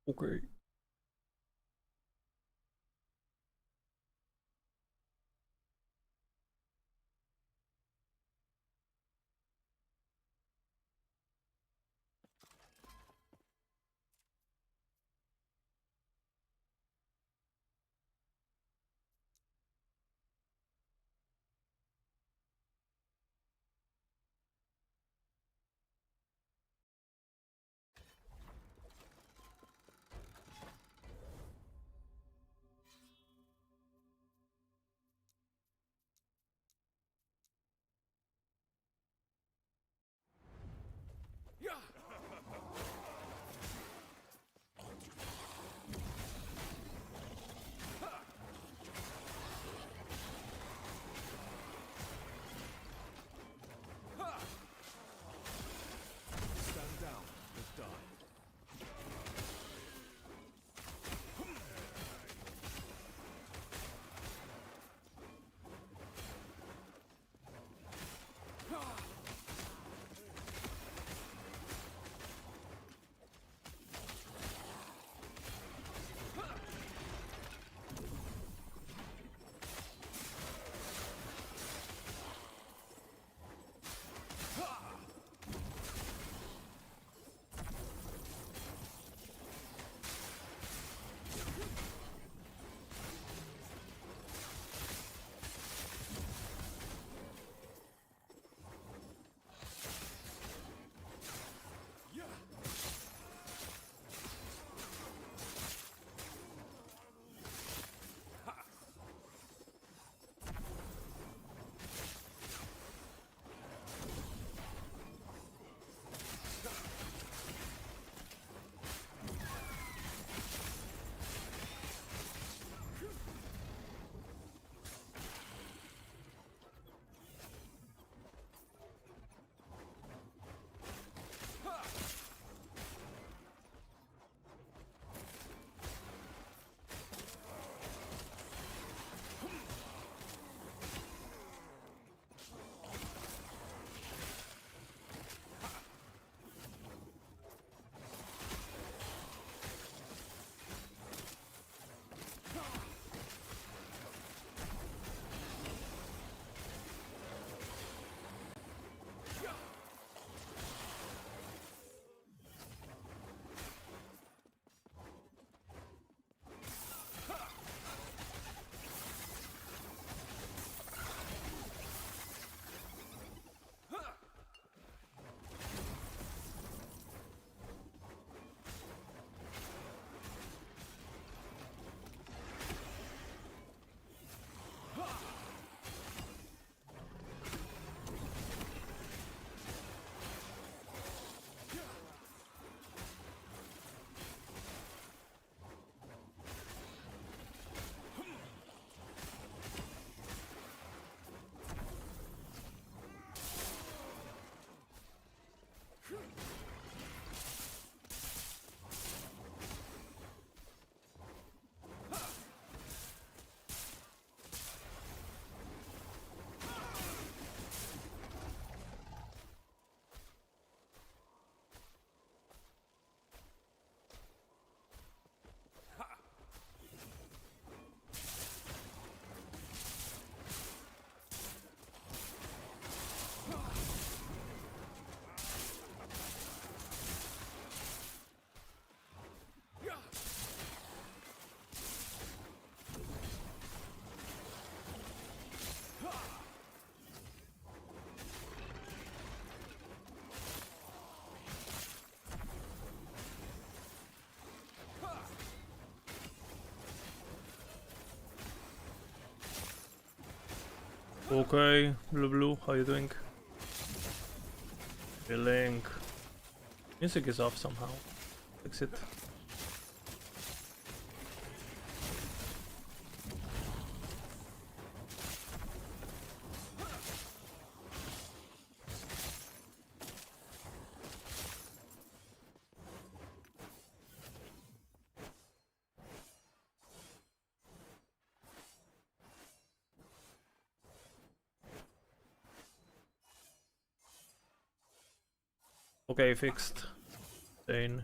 Okay. Stand down or die. Okay, Blue Blue, how you doing? Chilling. Music is off somehow. Fix it. Okay, fixed. Dane.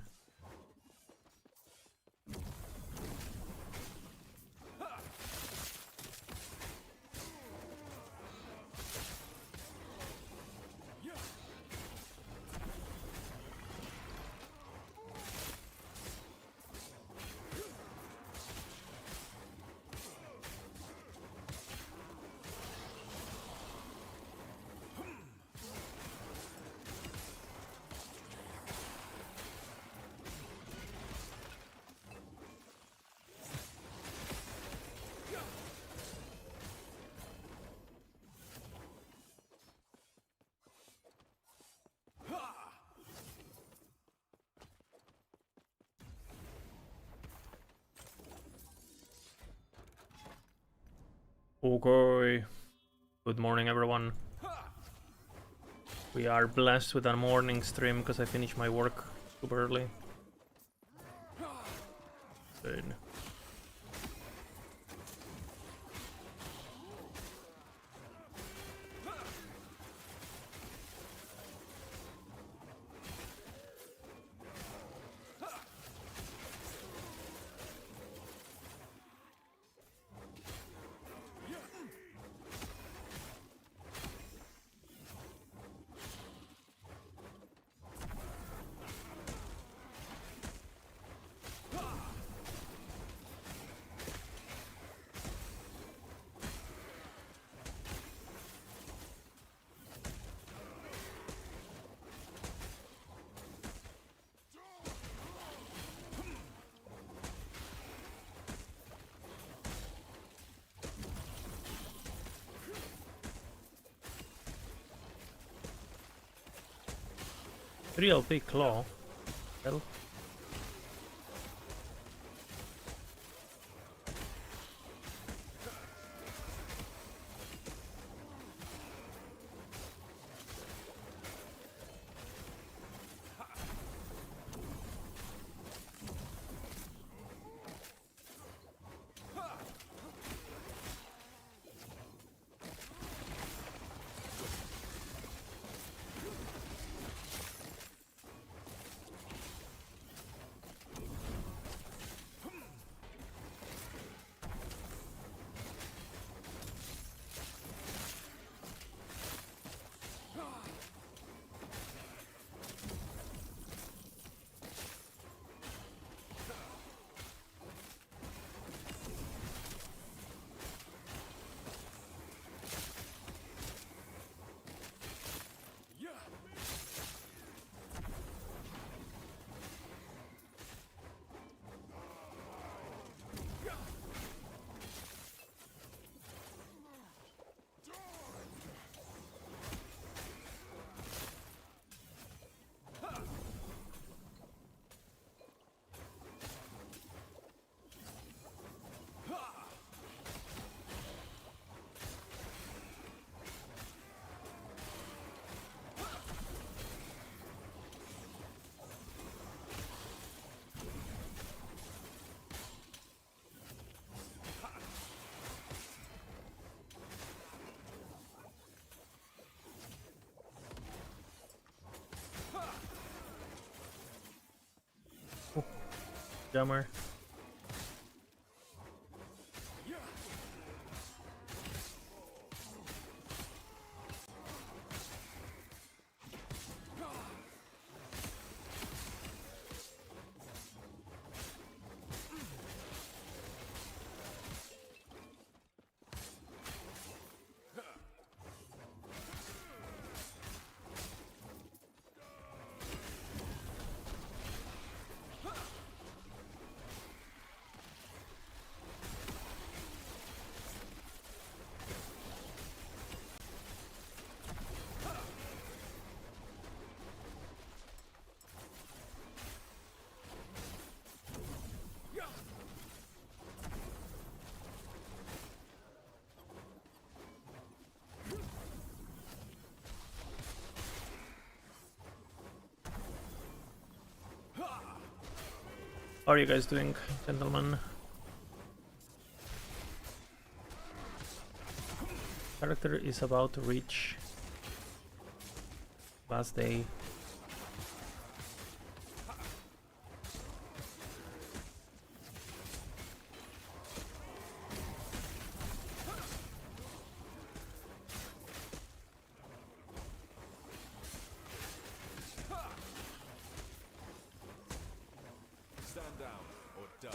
Okay. Good morning, everyone. We are blessed with a morning stream because I finished my work super early. Good. Real big claw. Hell. Jammer. How are you guys doing, gentlemen? Character is about to reach last day. Stand down or die.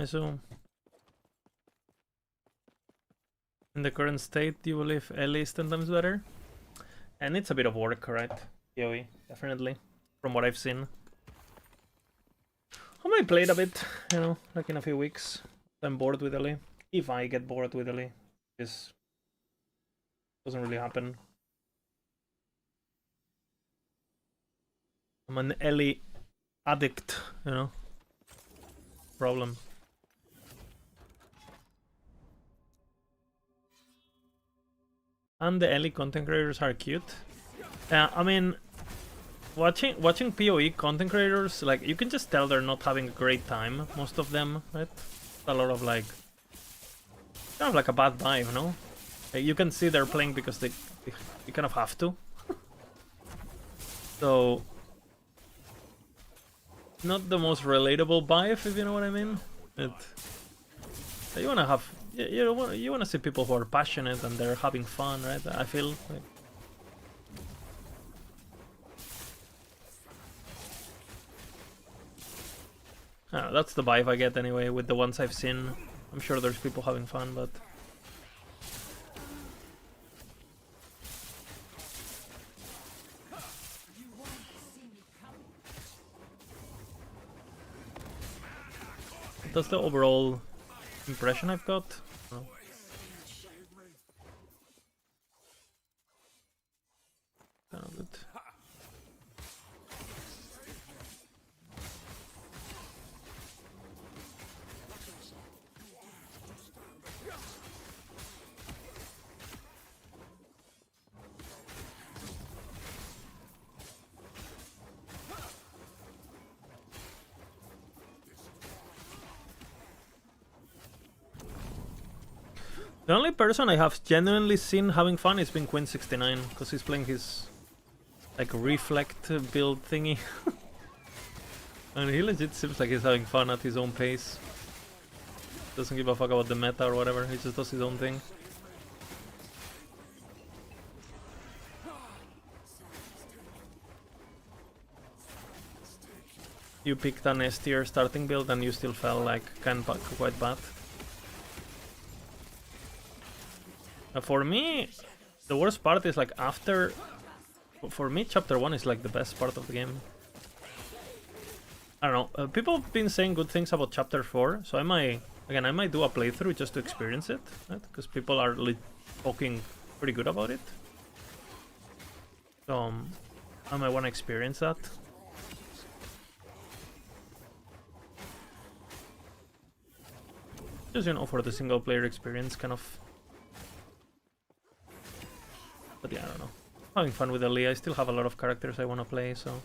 So, in the current state, you believe Ellie is 10 times better? And it's a bit of work, right? PoE, definitely, from what I've seen. I might play it a bit, you know, like in a few weeks. I'm bored with Ellie. If I get bored with Ellie, this doesn't really happen. I'm an Ellie addict, you know. Problem. And the Ellie content creators are cute. I mean, watching PoE content creators, like, you can just tell they're not having a great time, most of them, right? A lot of, like, kind of like a bad vibe, you know? Like, you can see they're playing because they kind of have to. So, not the most relatable vibe, if you know what I mean. You wanna have, you wanna see people who are passionate and they're having fun, right? I feel like. That's the vibe I get anyway with the ones I've seen. I'm sure there's people having fun, but. That's the overall impression I've got. Oh. Kind of good. The only person I have genuinely seen having fun is been Queen69, because he's playing his like reflect build thingy. And he legit seems like he's having fun at his own pace. Doesn't give a fuck about the meta or whatever, he just does his own thing. You picked an S tier starting build and you still felt like quite bad. For me, the worst part is like after. For me, chapter 1 is like the best part of the game. I don't know. People have been saying good things about chapter 4, so I might do a playthrough just to experience it, right? Because people are talking pretty good about it. So I might want to experience that. Just, you know, for the single player experience, kind of. But yeah, I don't know. Having fun with Ellie. I still have a lot of characters I want to play, so.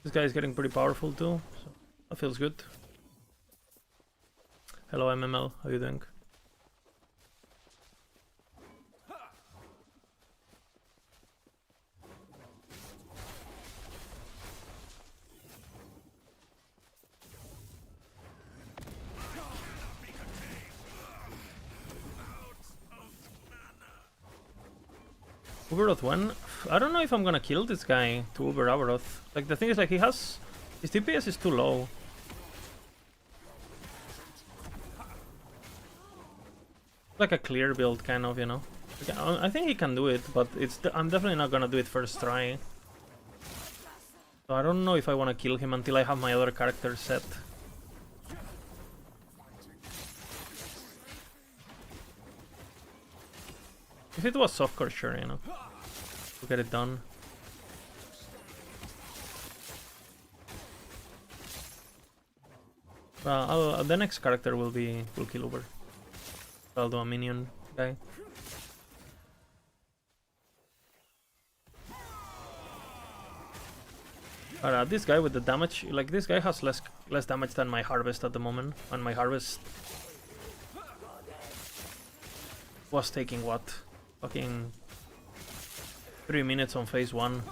This guy is getting pretty powerful too, so that feels good. Hello MML, how you doing? Uberoth 1? I don't know if I'm gonna kill this guy to Uber Aberoth. Like, the thing is, like, his DPS is too low. Like a clear build, kind of, you know. Like, I think he can do it, but I'm definitely not gonna do it first try. So I don't know if I wanna kill him until I have my other character set. If it was softcore, sure, you know. We'll get it done. The next character will kill Uber. I'll do a minion guy. This guy with the damage, like this guy has less damage than my harvest at the moment, and my harvest was taking what? Fucking 3 minutes on phase 1.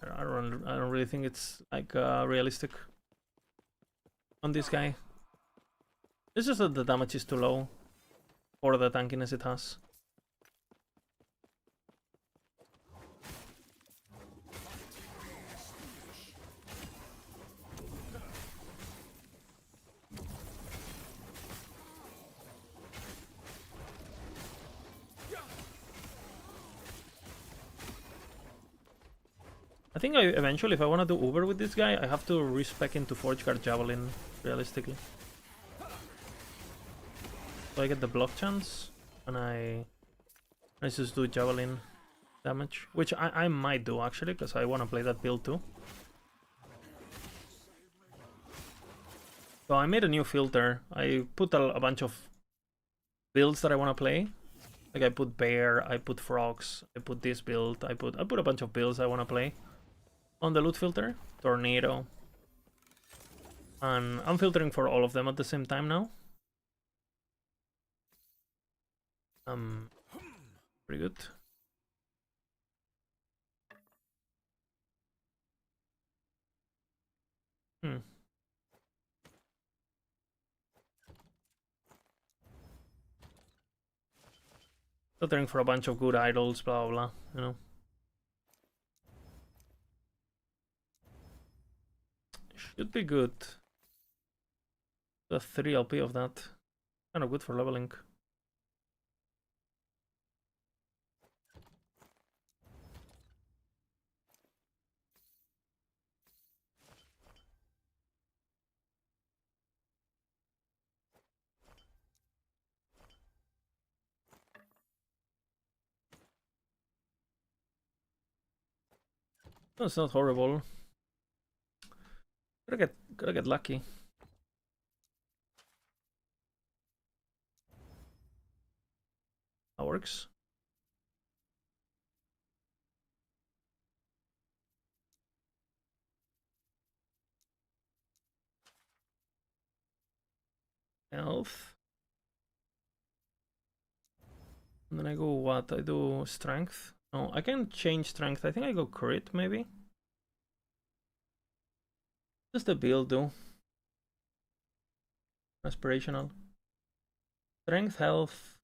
I don't really think it's like realistic on this guy. It's just that the damage is too low for the tankiness it has. I think eventually, if I want to do Uber with this guy, I have to respec into Forge Guard Javelin, realistically. So I get the block chance, and I just do Javelin damage, which I might do actually, because I want to play that build too. So I made a new filter. I put a bunch of builds that I want to play. Like I put bear, I put frogs, I put this build, I put a bunch of builds I want to play on the loot filter. Tornado. And I'm filtering for all of them at the same time now. Pretty good. Filtering for a bunch of good idols, blah blah blah, you know. Should be good. The 3 LP of that. Kind of good for leveling. That's not horrible. Gotta get lucky. That works. Health. And then I go what? I do strength. No, I can change strength. I think I go crit maybe. Just the build though. Aspirational. Strength, health.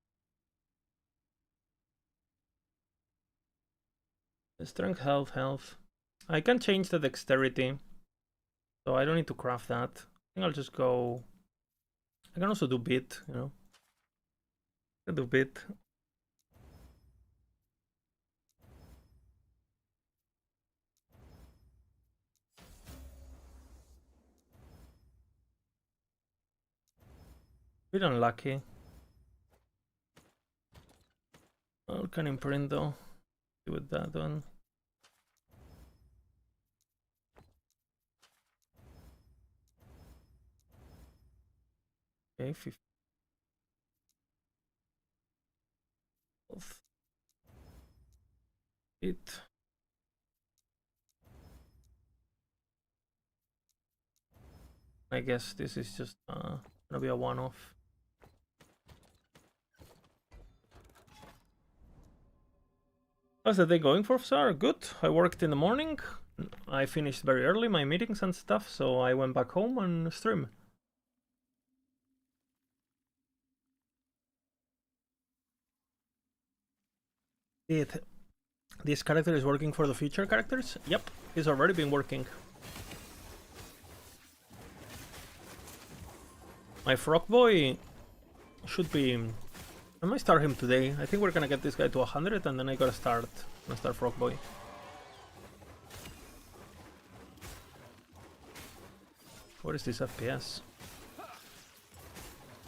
Strength, health. I can change the dexterity. So I don't need to craft that. I think I'll just go. I can also do bit, you know. I can do bit. Bit unlucky. I can imprint though. Do with that one. Okay, 50. It. I guess this is just gonna be a one-off. How's the day going for THOR? Good. I worked in the morning. I finished very early my meetings and stuff, so I went back home and stream. This character is working for the future characters? Yep, he's already been working. My frog boy should be. I might start him today. I think we're gonna get this guy to 100 and then I gotta start frog boy. What is this FPS?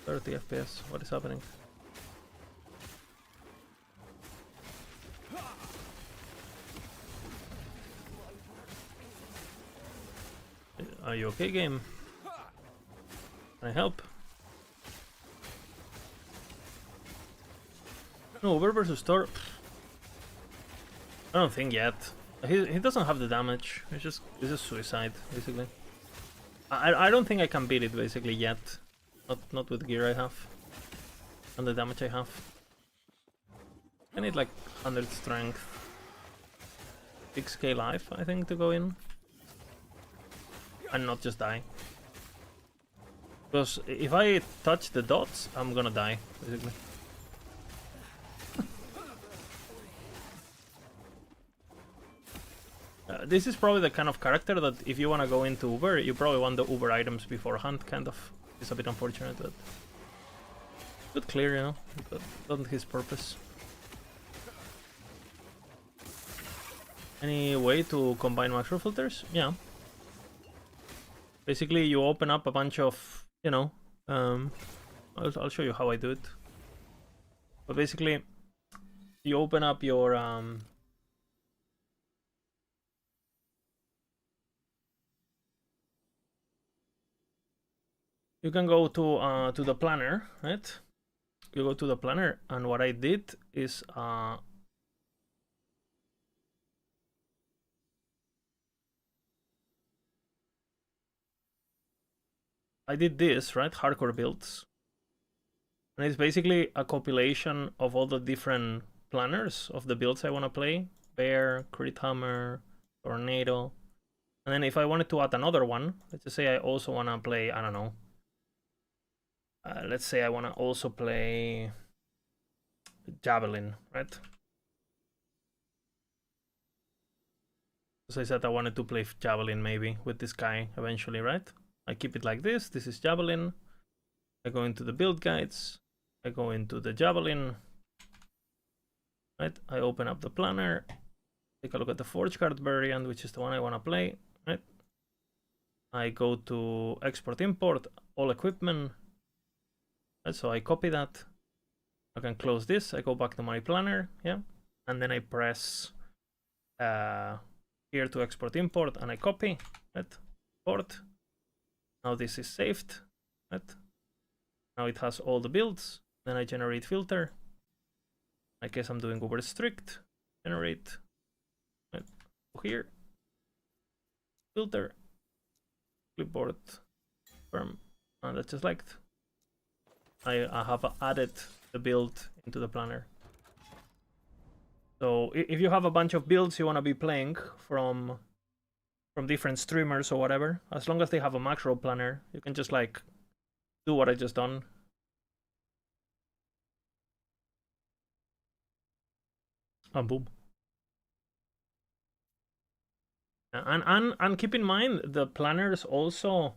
30 FPS. What is happening? Are you okay, game? Can I help? No, Uber versus THOR. I don't think yet. He doesn't have the damage. It's just suicide basically. I don't think I can beat it basically yet. Not with the gear I have and the damage I have. I need like 100 strength, 6k life I think to go in, and not just die. Because if I touch the dots, I'm gonna die basically. This is probably the kind of character that if you want to go into Uber, you probably want the Uber items beforehand, kind of. It's a bit unfortunate, but good clear, you know, but not his purpose. Any way to combine macro filters? Yeah. Basically, you open up a bunch of, you know, I'll show you how I do it. But basically, you open up your you can go to the planner, right? You go to the planner, and what I did is I did this, right? Hardcore builds. And it's basically a compilation of all the different planners of the builds I want to play. Bear, Crit Hammer, Tornado. And then if I wanted to add another one, let's just say I also want to play, I don't know. Let's say I want to also play Javelin, right? As I said, I wanted to play Javelin maybe with this guy eventually, right? I keep it like this. This is Javelin. I go into the build guides. I go into the Javelin. Right? I open up the planner. Take a look at the Forge Card variant, which is the one I want to play. Right? I go to export import all equipment. Right? So I copy that. I can close this. I go back to my planner. Yeah. And then I press here to export import and I copy. Right? Import. Now this is saved. Right? Now it has all the builds. Then I generate filter. I guess I'm doing over strict. Generate. Right. Go here. Filter. Clipboard. Firm. And that's just liked. I have added the build into the planner. So if you have a bunch of builds you want to be playing from different streamers or whatever, as long as they have a macro planner, you can just like do what I just done. And boom. And keep in mind the planners also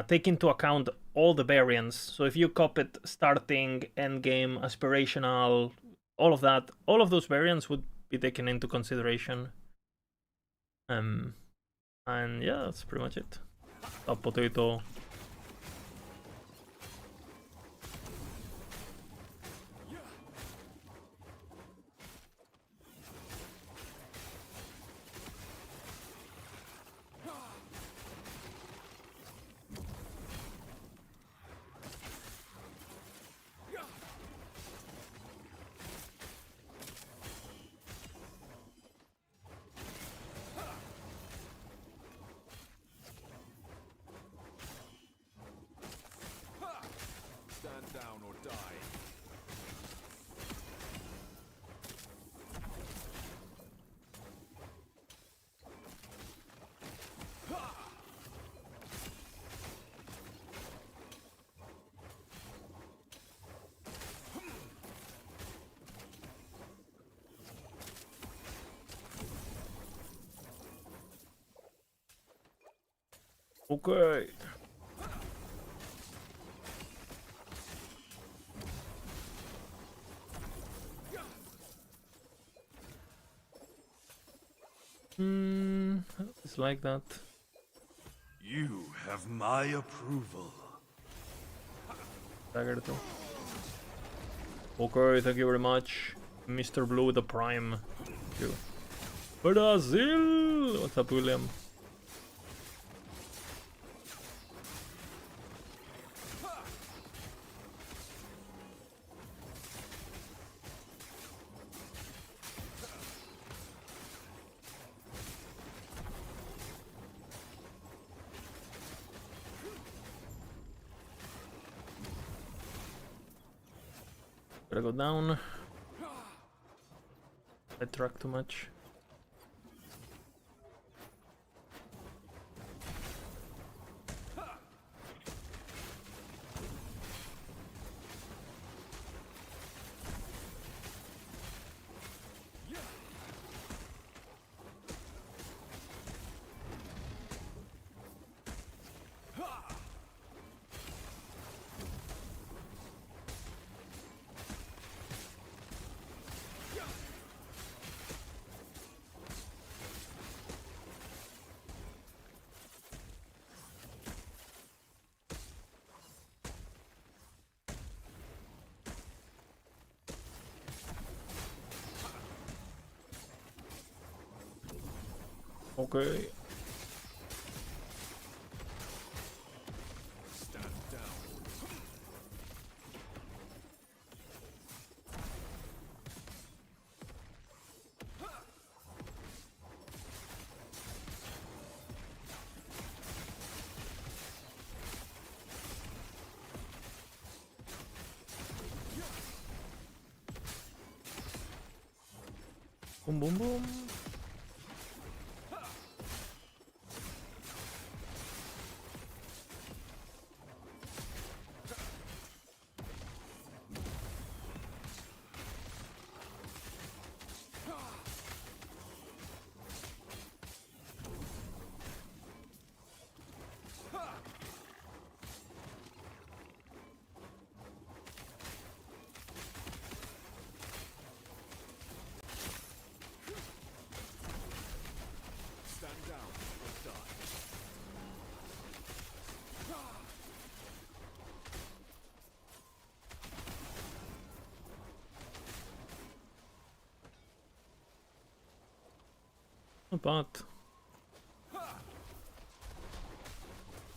take into account all the variants. So if you copied starting, endgame, aspirational, all of that, all of those variants would be taken into consideration. And yeah, that's pretty much it. A potato. Stand down or die. Okay. It's like that. You have my approval. Dagger too. Okay, thank you very much, Mr. Blue the Prime. Thank you. Brazil! What's up, William? Gotta go down. I track too much. Okay. Stand down. Boom, boom, boom. Stand down or die. Not bad.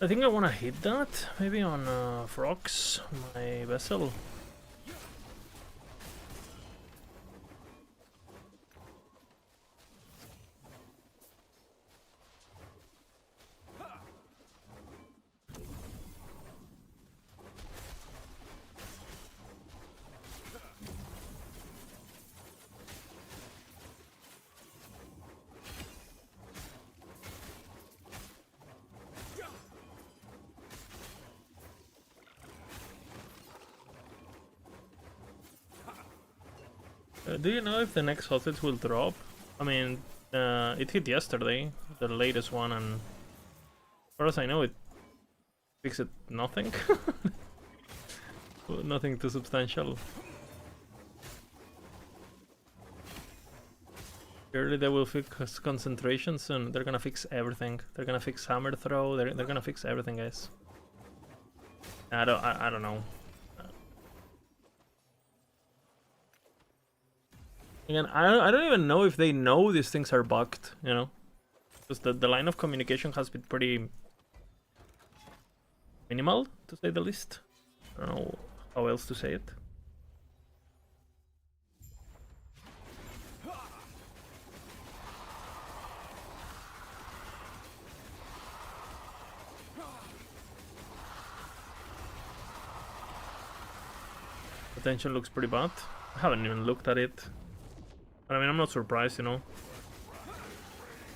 I think I want to hit that, maybe on frogs, my vessel. Do you know if the next hostage will drop? I mean, it hit yesterday, the latest one, and as far as I know, it fixed nothing. Nothing too substantial. Surely they will fix concentration soon. They're gonna fix everything. They're gonna fix hammer throw. They're gonna fix everything, guys. I don't know. Again, I don't even know if they know these things are bugged, you know? Because the line of communication has been pretty minimal, to say the least. I don't know how else to say it. Potential looks pretty bad. I haven't even looked at it. But I mean, I'm not surprised, you know.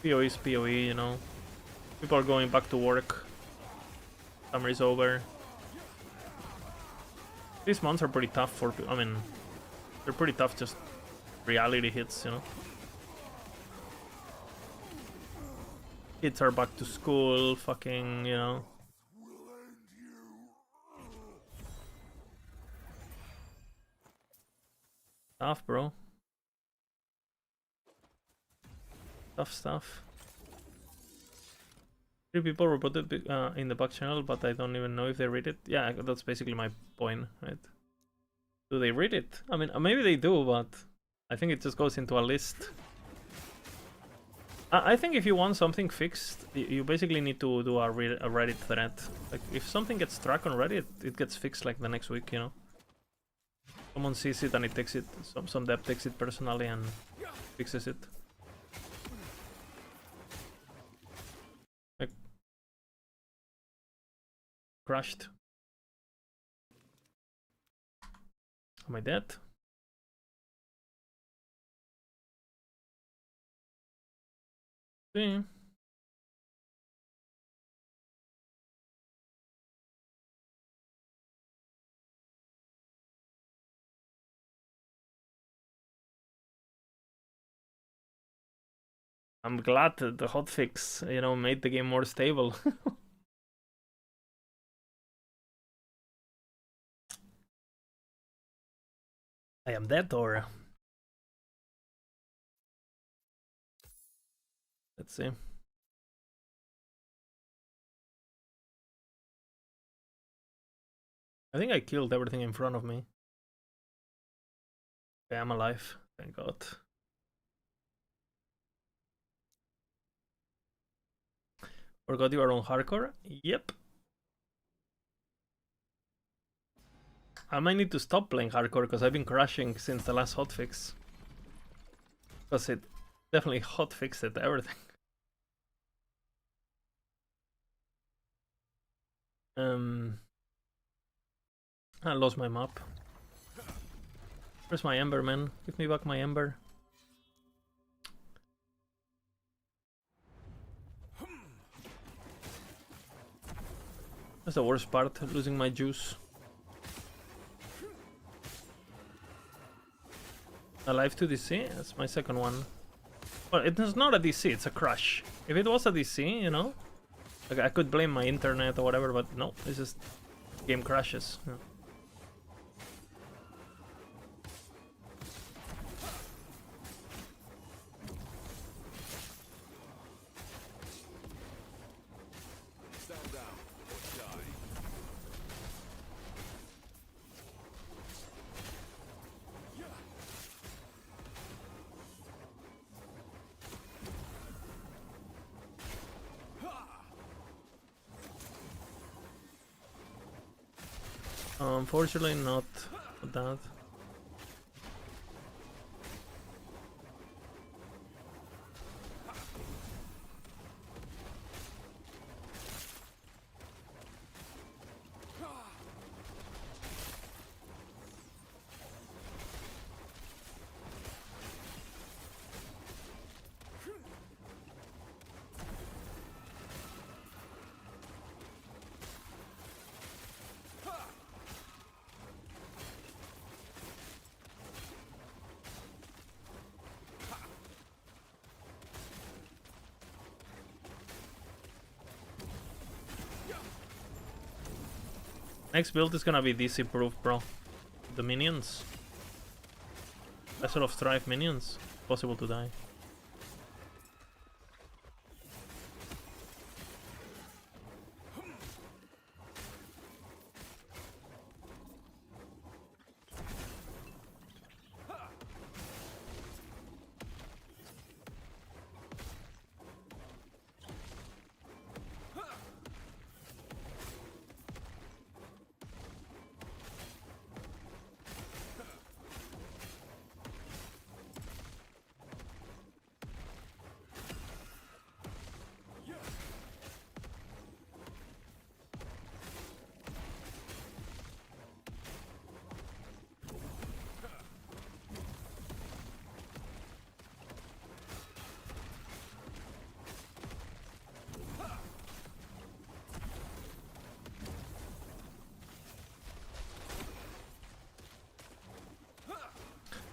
PoE is PoE, you know. People are going back to work. Summer is over. These months are pretty tough for... I mean, they're pretty tough, just reality hits, you know. Kids are back to school, fucking, you know. Tough, bro. Tough stuff. 3 people reported in the back channel, but I don't even know if they read it. Yeah, that's basically my point, right? Do they read it? I mean, maybe they do, but I think it just goes into a list. I think if you want something fixed, you basically need to do a Reddit thread. Like, if something gets struck on Reddit, it gets fixed like the next week, you know? Someone sees it and it takes it, some dev takes it personally and fixes it. Like, crashed. Am I dead? Sí. I'm glad that the hotfix, you know, made the game more stable. I am dead, or let's see. I think I killed everything in front of me. Okay, I'm alive. Thank God. Forgot you are on hardcore? Yep. I might need to stop playing hardcore because I've been crashing since the last hotfix. Because it definitely hotfixed everything. I lost my map. Where's my ember, man? Give me back my ember. That's the worst part, losing my juice. Alive to DC? That's my second one. Well, it is not a DC, it's a crash. If it was a DC, you know, like I could blame my internet or whatever, but no, it's just game crashes. Yeah. Stand down or die. Unfortunately, not that. Next build is gonna be DC proof, bro. The minions. I sort of strive minions. Possible to die.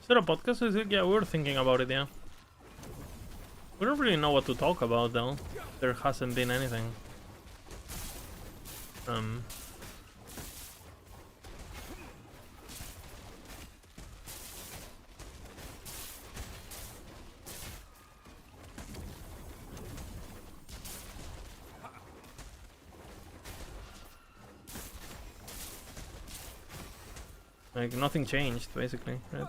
Is there a podcast? Is it? Yeah, we were thinking about it, yeah. We don't really know what to talk about though. There hasn't been anything. Like nothing changed basically, right?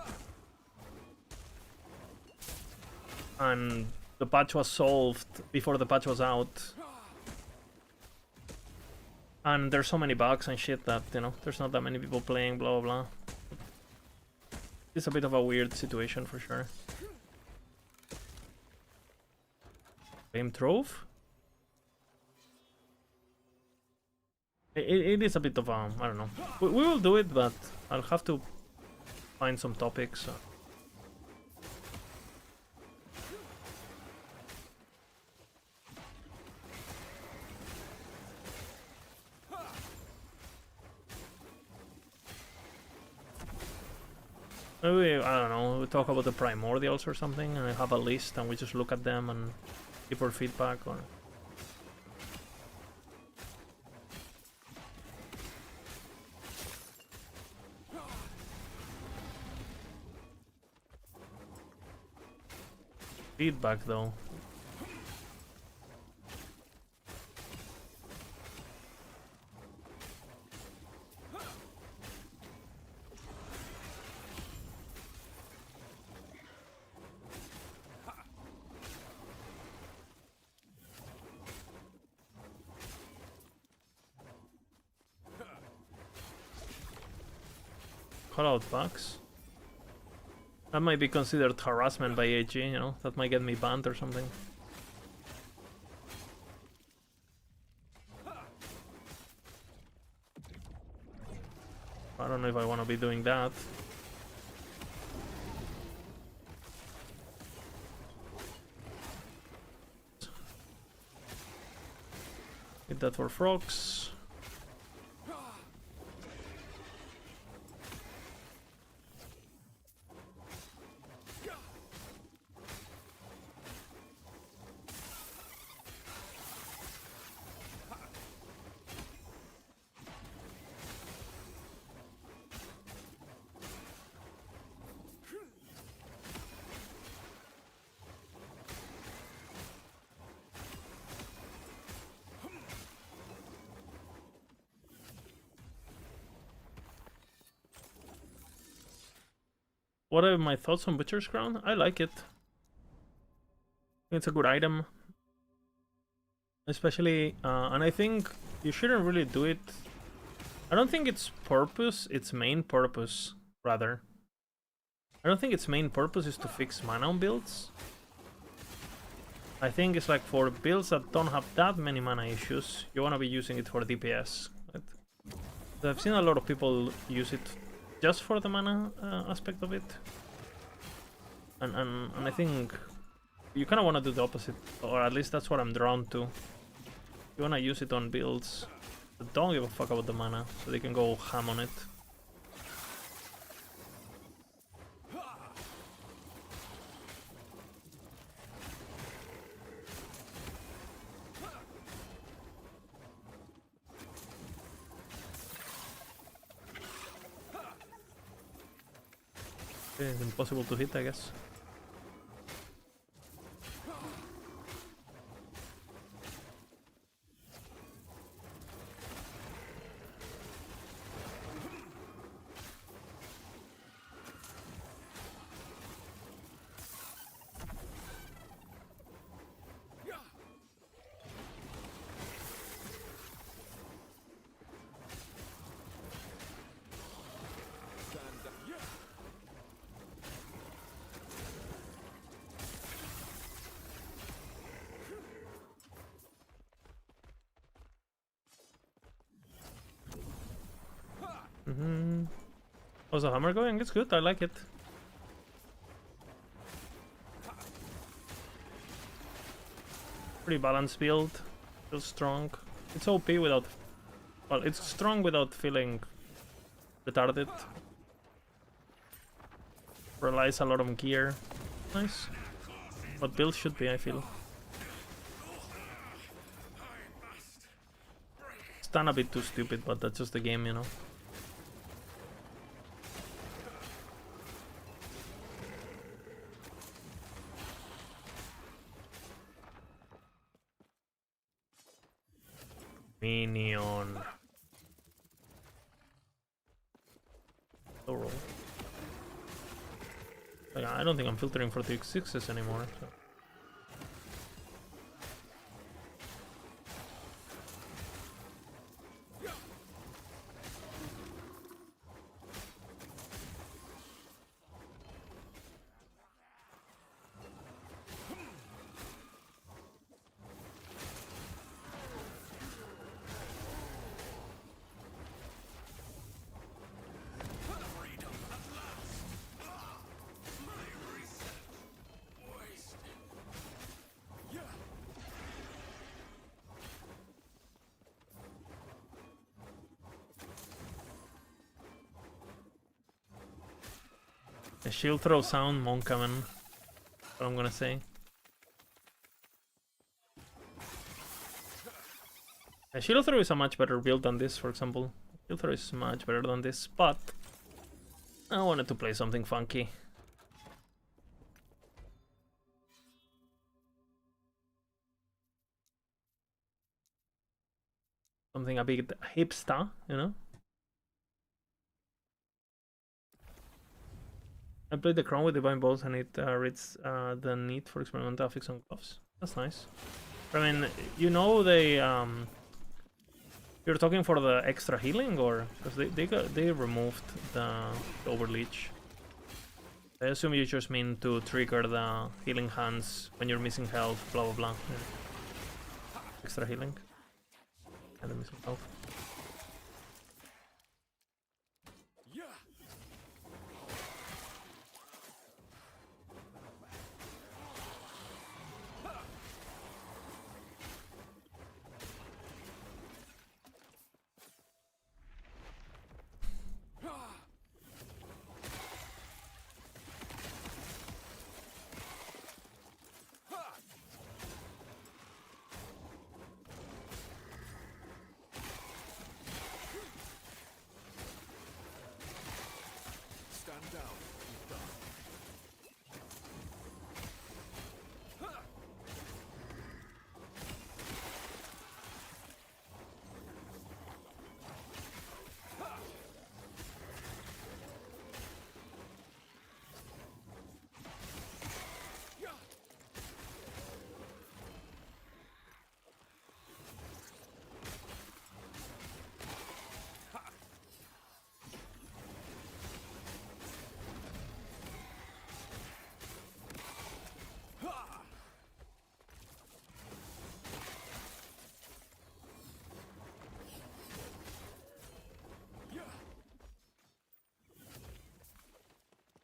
And the patch was solved before the patch was out. And there's so many bugs and shit that, you know, there's not that many people playing, blah blah blah. It's a bit of a weird situation for sure. Flame Trove? It is a bit of a, I don't know. We will do it, but I'll have to find some topics. Maybe, I don't know, we talk about the primordials or something, and I have a list, and we just look at them and give our feedback on. Feedback though. Call out bugs. That might be considered harassment by AG, you know? That might get me banned or something. I don't know if I want to be doing that. Hit that for frogs. What are my thoughts on Butcher's Crown? I like it. It's a good item. Especially, and I think you shouldn't really do it. I don't think its main purpose, rather. I don't think its main purpose is to fix mana on builds. I think it's like for builds that don't have that many mana issues, you want to be using it for DPS. Right? So I've seen a lot of people use it just for the mana aspect of it. And I think you kind of want to do the opposite, or at least that's what I'm drawn to. You want to use it on builds that don't give a fuck about the mana, so they can go ham on it. It's impossible to hit, I guess. How's the hammer going? It's good, I like it. Pretty balanced build. Feels strong. It's OP without... Well, it's strong without feeling retarded. Relies a lot on gear. Nice. What build should be, I feel. It's done a bit too stupid, but that's just the game, you know. Minion. THOR. Yeah, I don't think I'm filtering for the X6s anymore. So. A shield throw sound, Monkaman. What I'm gonna say. A shield throw is a much better build than this, for example. Shield throw is much better than this, but I wanted to play something funky. Something a bit hipster, you know? I played the Crown with Divine Balls and it reads the need for experimental affix on gloves. That's nice. I mean, you know they you're talking for the extra healing, or because they removed the overleech. I assume you just mean to trigger the healing hands when you're missing health, blah blah blah. Yeah. Extra healing. And the missing health.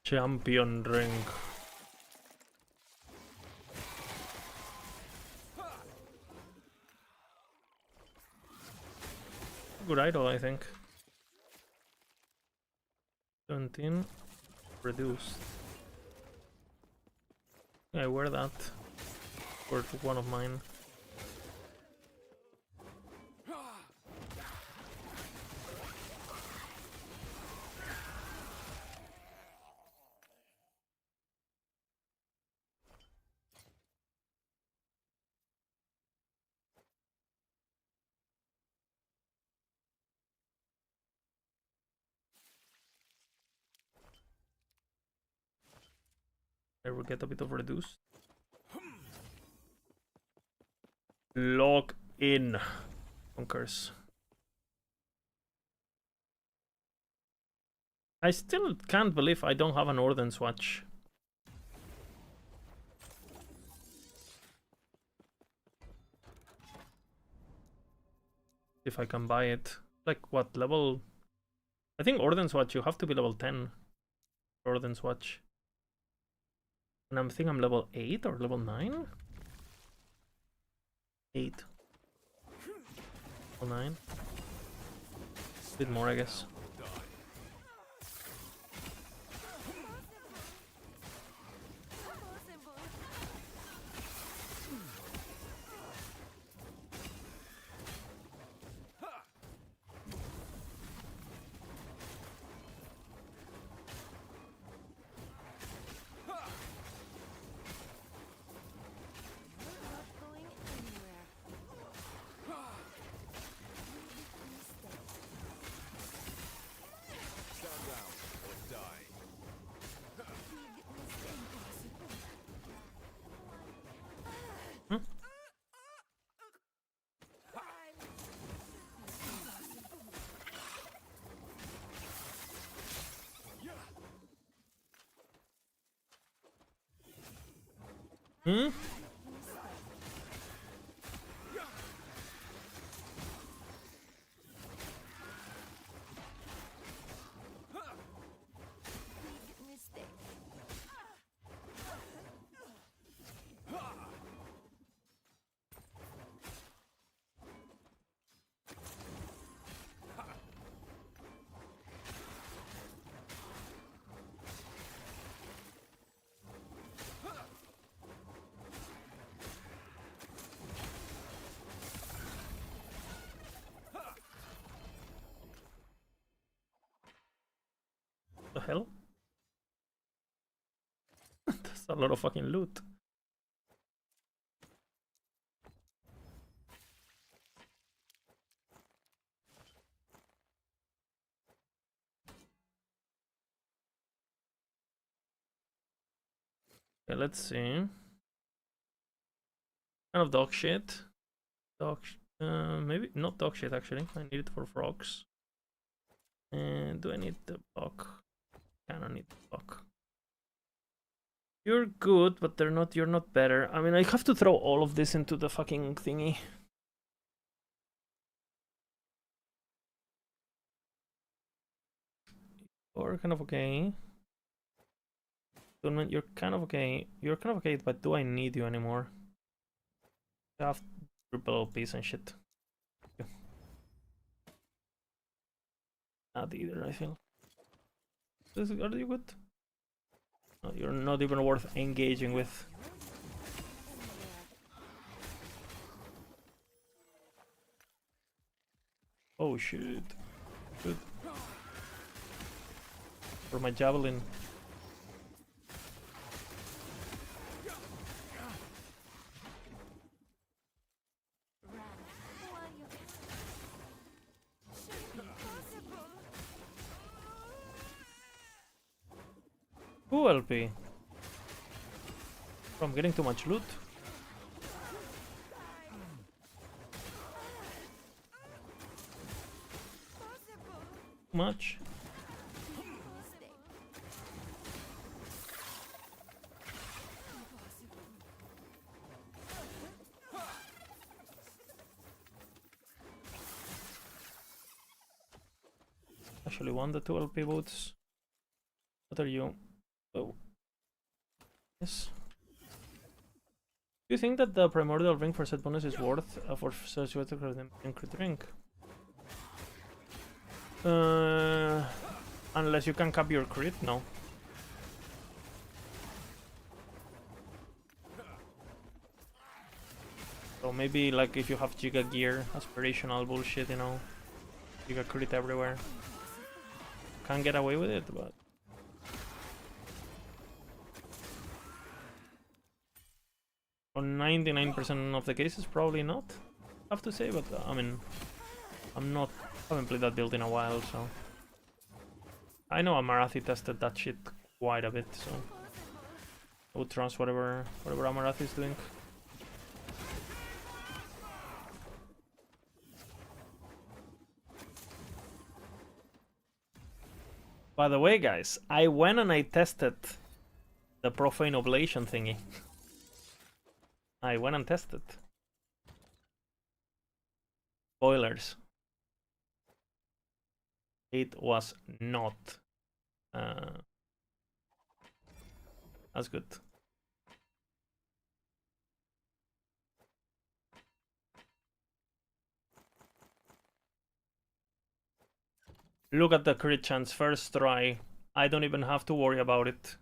Champion ring. Good idol, I think. 17 reduced. Yeah, I wear that for one of mine. I will get a bit of reduced. Lock in. Bunkers. I still can't believe I don't have an Orden Swatch. If I can buy it. Like what level? I think Orden Swatch, you have to be level 10. Orden Swatch. And I think I'm level 8 or level 9? 8. Level 9. A bit more, I guess. Hmm? hell? That's a lot of fucking loot. Okay, let's see. Kind of dog shit. Maybe not dog shit actually. I need it for frogs. And do I need the buck? Kinda need the buck. You're good, but you're not better. I mean, I have to throw all of this into the fucking thingy. You're kind of okay. Tournament, you're kind of okay. You're kind of okay, but do I need you anymore? I have triple piece and shit. Not either, I feel. Are you good? No, you're not even worth engaging with. Oh shit. Good. For my javelin. Who LP? From getting too much loot. Too much. Actually won the 2 LP boots. What are you? Oh. Yes. Do you think that the primordial ring for set bonus is worth for such a crit ring? Unless you can cap your crit, no. So maybe like if you have Giga Gear, aspirational bullshit, you know, Giga crit everywhere. Can't get away with it, but on 99% of the cases, probably not. I have to say, but I mean, haven't played that build in a while, so I know Amarathi tested that shit quite a bit, so I would trust whatever Amarathi is doing. By the way, guys, I went and I tested the profane oblation thingy. I went and tested. Spoilers. It was not as good. Look at the crit chance first try. I don't even have to worry about it.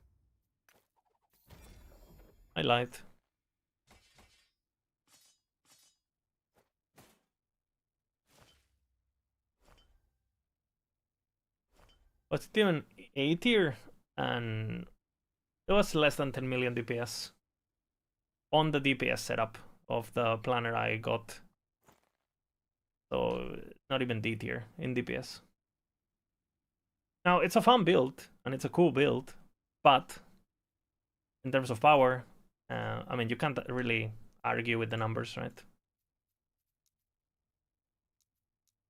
I lied. Was it even A tier? And it was less than 10 million DPS on the DPS setup of the planner I got. So not even D tier in DPS. Now it's a fun build and it's a cool build, but in terms of power, I mean, you can't really argue with the numbers, right?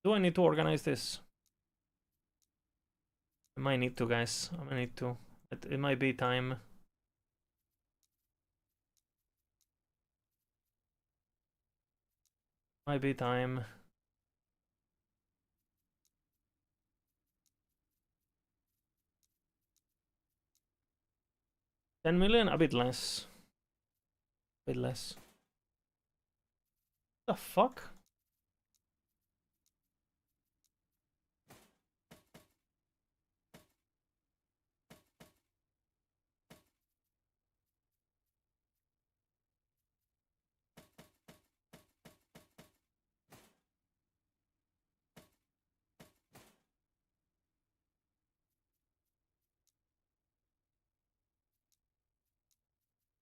Do I need to organize this? I might need to, guys. I might need to. It might be time. Might be time. $10 million? A bit less. A bit less. The fuck?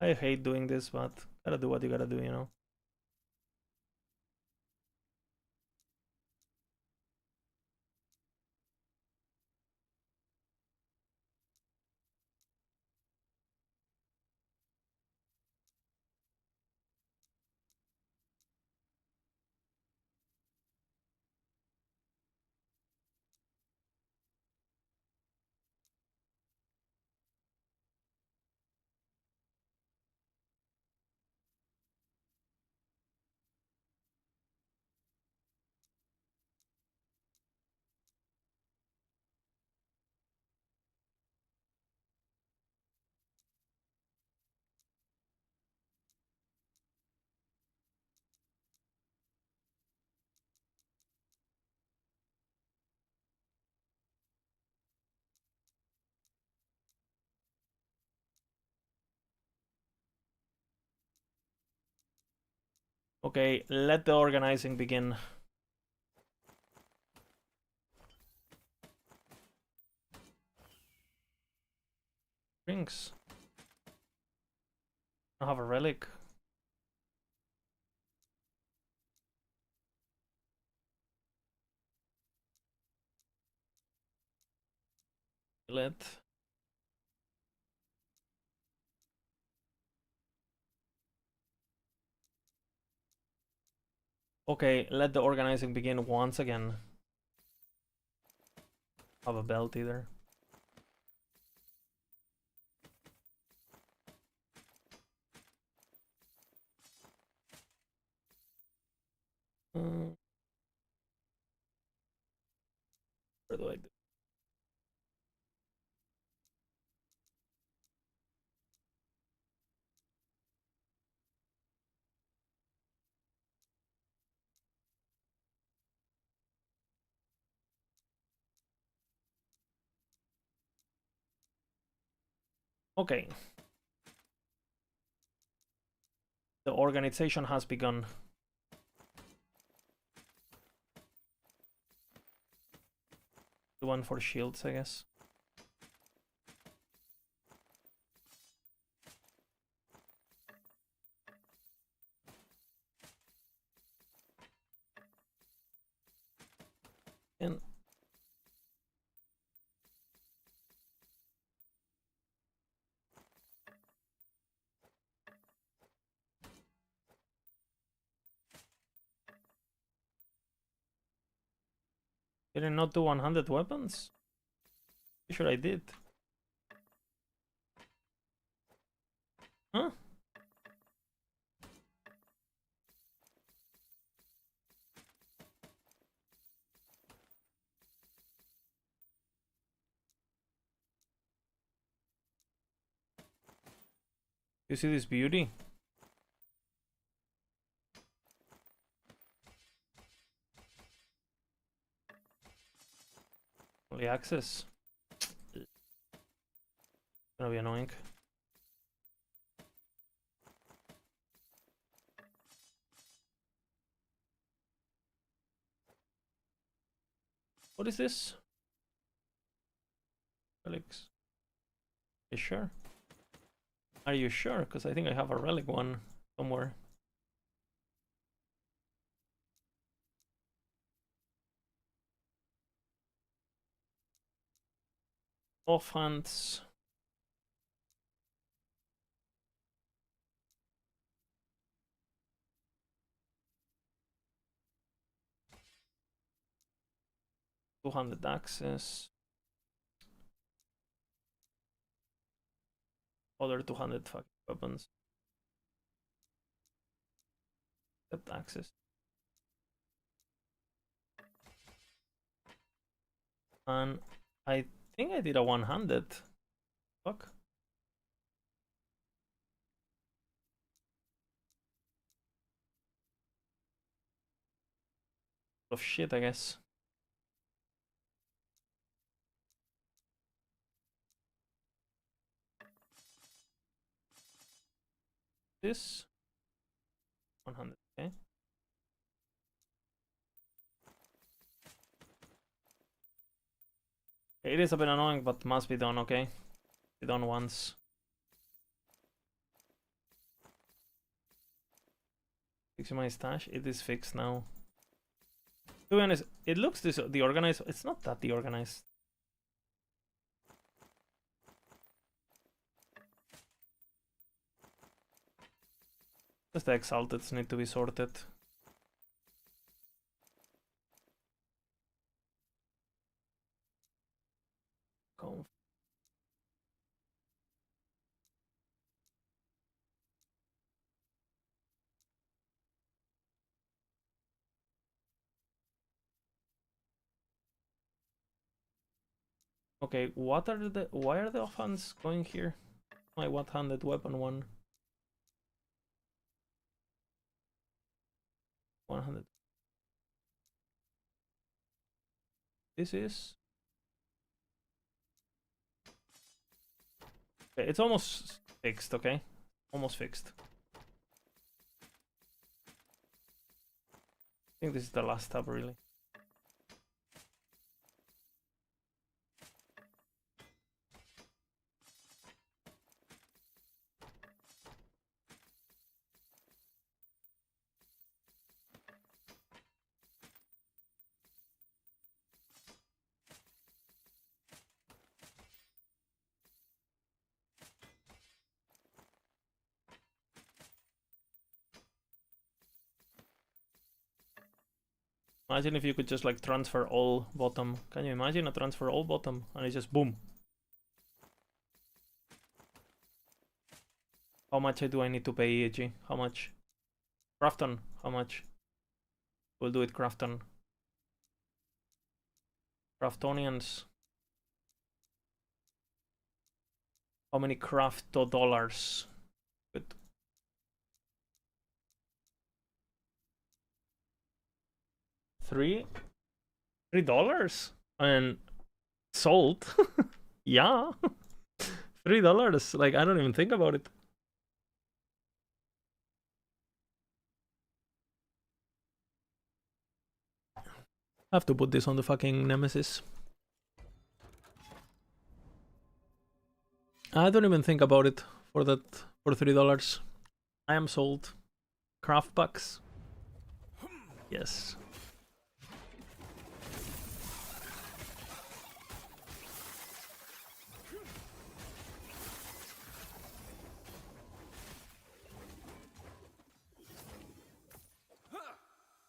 I hate doing this, but gotta do what you gotta do, you know? Okay, let the organizing begin. Drinks. I have a relic. Let. Okay, let the organizing begin once again. Have a belt either. What do I do? Okay. The organization has begun. The one for shields, I guess. And did I not do 100 weapons? Pretty sure I did. Huh? You see this beauty? Only access. Gonna be annoying. What is this? Relics. You sure? Are you sure? Because I think I have a relic one somewhere. Offhands. $200 access. Other 200 fucking weapons. Accept access. And I think I did a 100. Fuck. Of shit, I guess. This 100. Okay. It is a bit annoying, but must be done. Okay. Be done once. Fixing my stash. It is fixed now. To be honest, it looks the organized. It's not that the organized. Just the exalteds need to be sorted. Conf. Okay, why are the offhands going here? My one-handed weapon one. 100. This is. Okay, it's almost fixed, okay? Almost fixed. I think this is the last tab, really. Imagine if you could just like transfer all bottom. Can you imagine a transfer all bottom and it's just boom? How much do I need to pay EAG? How much? Crafton, how much? We'll do it Crafton. Craftonians. How many crafto dollars? Good. $3? And sold. Yeah. $3. Like, I don't even think about it. I have to put this on the fucking Nemesis. I don't even think about it for $3. I am sold. Craft bucks. Yes.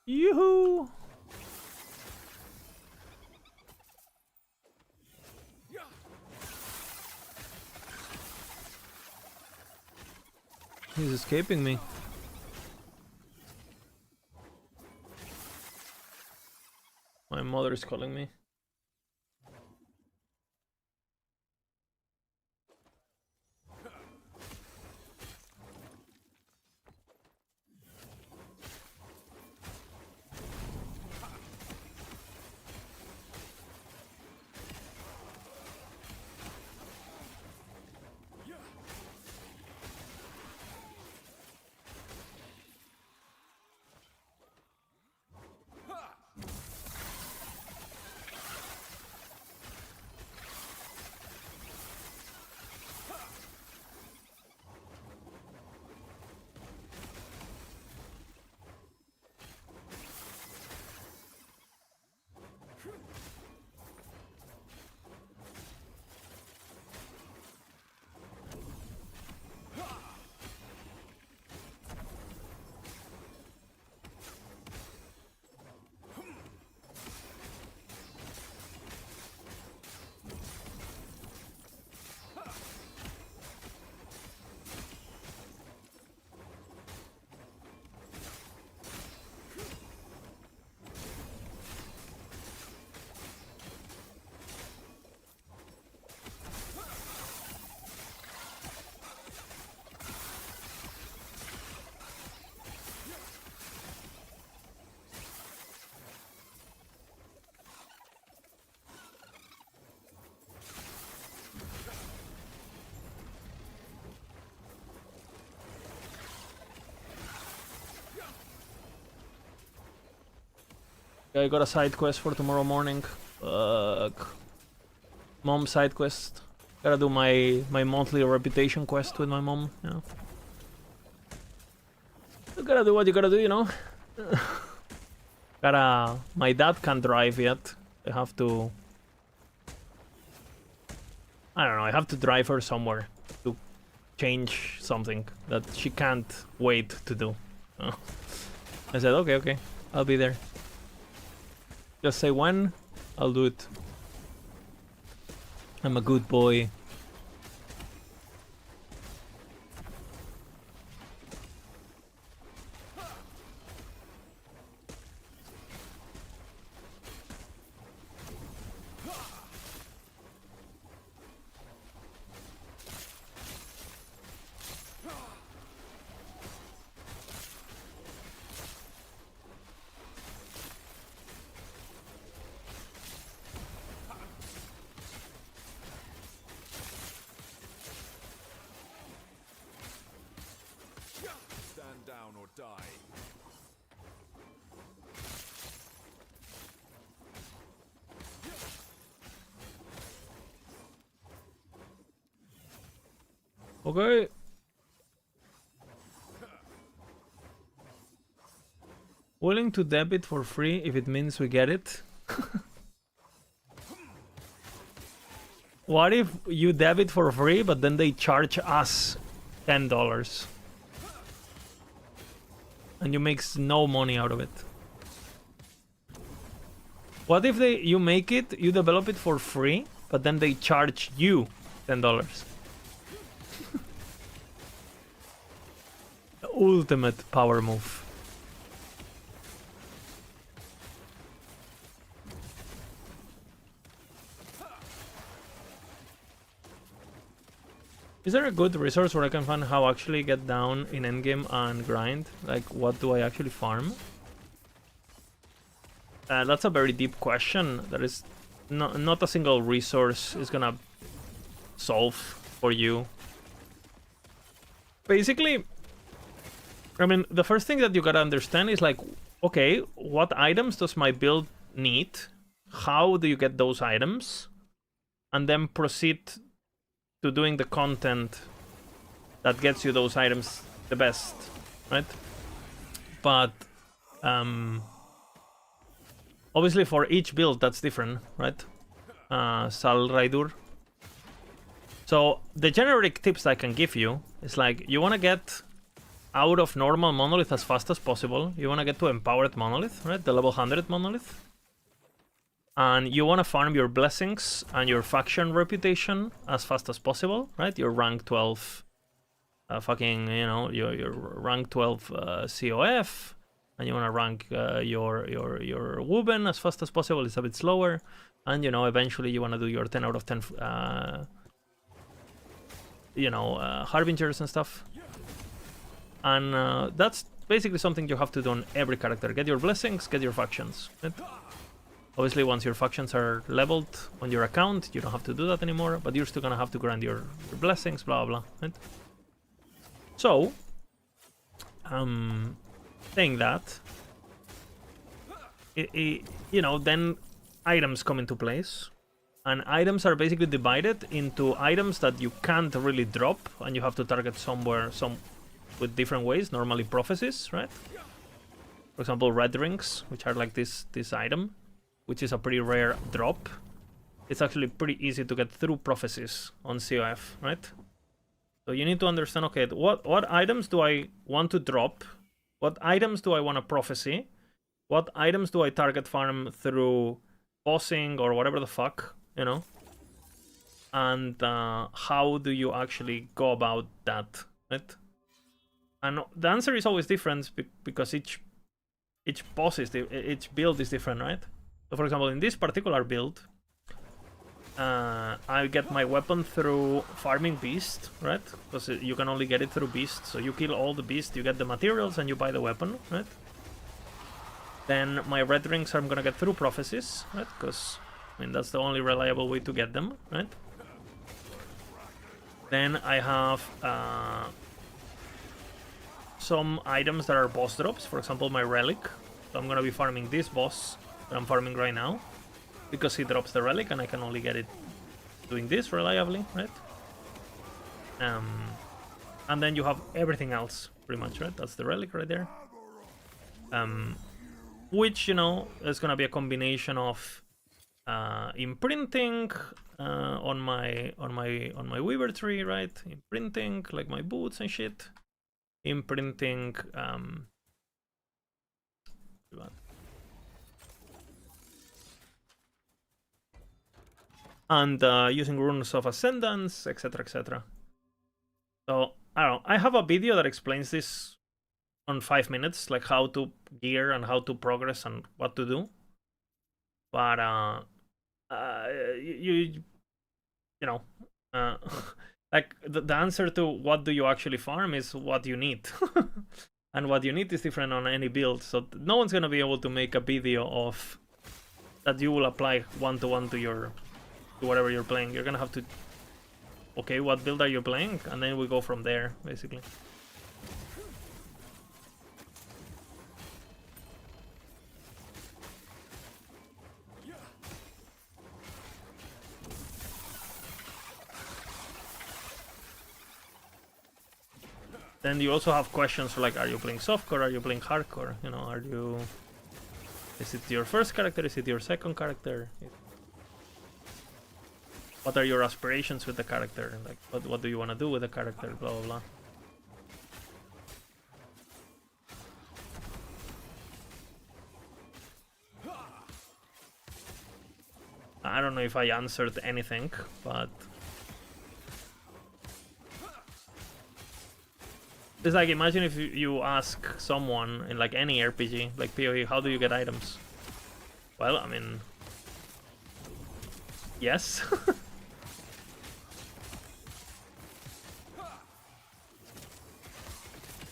Yoo-hoo! He's escaping me. My mother is calling me. I got a side quest for tomorrow morning. Fuck. Mom side quest. Gotta do my monthly reputation quest with my mom. Yeah. gotta do what you gotta do, you know. My dad can't drive yet. I have to. I don't know. I have to drive her somewhere to change something that she can't wait to do. I said, okay, I'll be there. Just say when, I'll do it. I'm a good boy. Stand down or die. Okay. Willing to debit for free if it means we get it. What if you debit for free, but then they charge us $10? And you make no money out of it. What if you make it, you develop it for free, but then they charge you $10? The ultimate power move. Is there a good resource where I can find how actually get down in endgame and grind? Like, what do I actually farm? That's a very deep question. There is not a single resource is gonna solve for you. Basically, I mean, the first thing that you gotta understand is like, okay, what items does my build need? How do you get those items? And then proceed to doing the content that gets you those items the best, right? But obviously for each build that's different, right? Sal Raidur. So the generic tips I can give you is like, you want to get out of normal monolith as fast as possible. You want to get to empowered monolith, right? The level 100 monolith. And you want to farm your blessings and your faction reputation as fast as possible, right? Your rank 12 fucking, you know, your rank 12 COF, and you want to rank your Wuben as fast as possible. It's a bit slower, and you know, eventually you want to do your 10 out of 10 you know, harbingers and stuff. And that's basically something you have to do on every character. Get your blessings, get your factions, right? Obviously, once your factions are leveled on your account, you don't have to do that anymore, but you're still gonna have to grant your blessings, blah, blah, right? So, saying that, you know, then items come into place, and items are basically divided into items that you can't really drop, and you have to target somewhere, with different ways, normally prophecies, right? For example, red rings, which are like this item, which is a pretty rare drop. It's actually pretty easy to get through prophecies on COF, right? So you need to understand, okay, what items do I want to drop? What items do I want to prophecy? What items do I target farm through bossing or whatever the fuck, you know? And how do you actually go about that, right? And the answer is always different because each boss each build is different, right? So for example, in this particular build, I get my weapon through farming beast, right? Because you can only get it through beast. So you kill all the beasts, you get the materials, and you buy the weapon, right? Then my red rings I'm gonna get through prophecies, right? Because, I mean, that's the only reliable way to get them, right? Then I have some items that are boss drops. For example, my relic. So I'm gonna be farming this boss that I'm farming right now, because he drops the relic and I can only get it doing this reliably, right? And then you have everything else, pretty much, right? That's the relic right there. Which, you know, is gonna be a combination of imprinting on my weaver tree, right? Imprinting like my boots and shit. Imprinting and using runes of ascendance, etc., etc. So I don't know. I have a video that explains this on 5 minutes, like how to gear and how to progress and what to do. But you know, like the answer to what do you actually farm is what you need. And what you need is different on any build, so no one's gonna be able to make a video of that you will apply one-to-one to whatever you're playing. You're gonna have to, okay, what build are you playing? And then we go from there, basically. Then you also have questions like, are you playing softcore? Are you playing hardcore? You know, is it your first character? Is it your second character? What are your aspirations with the character? Like, what do you want to do with the character? Blah, blah, blah. I don't know if I answered anything, but it's like, imagine if you ask someone in like any RPG, like PoE, how do you get items? Well, I mean, yes.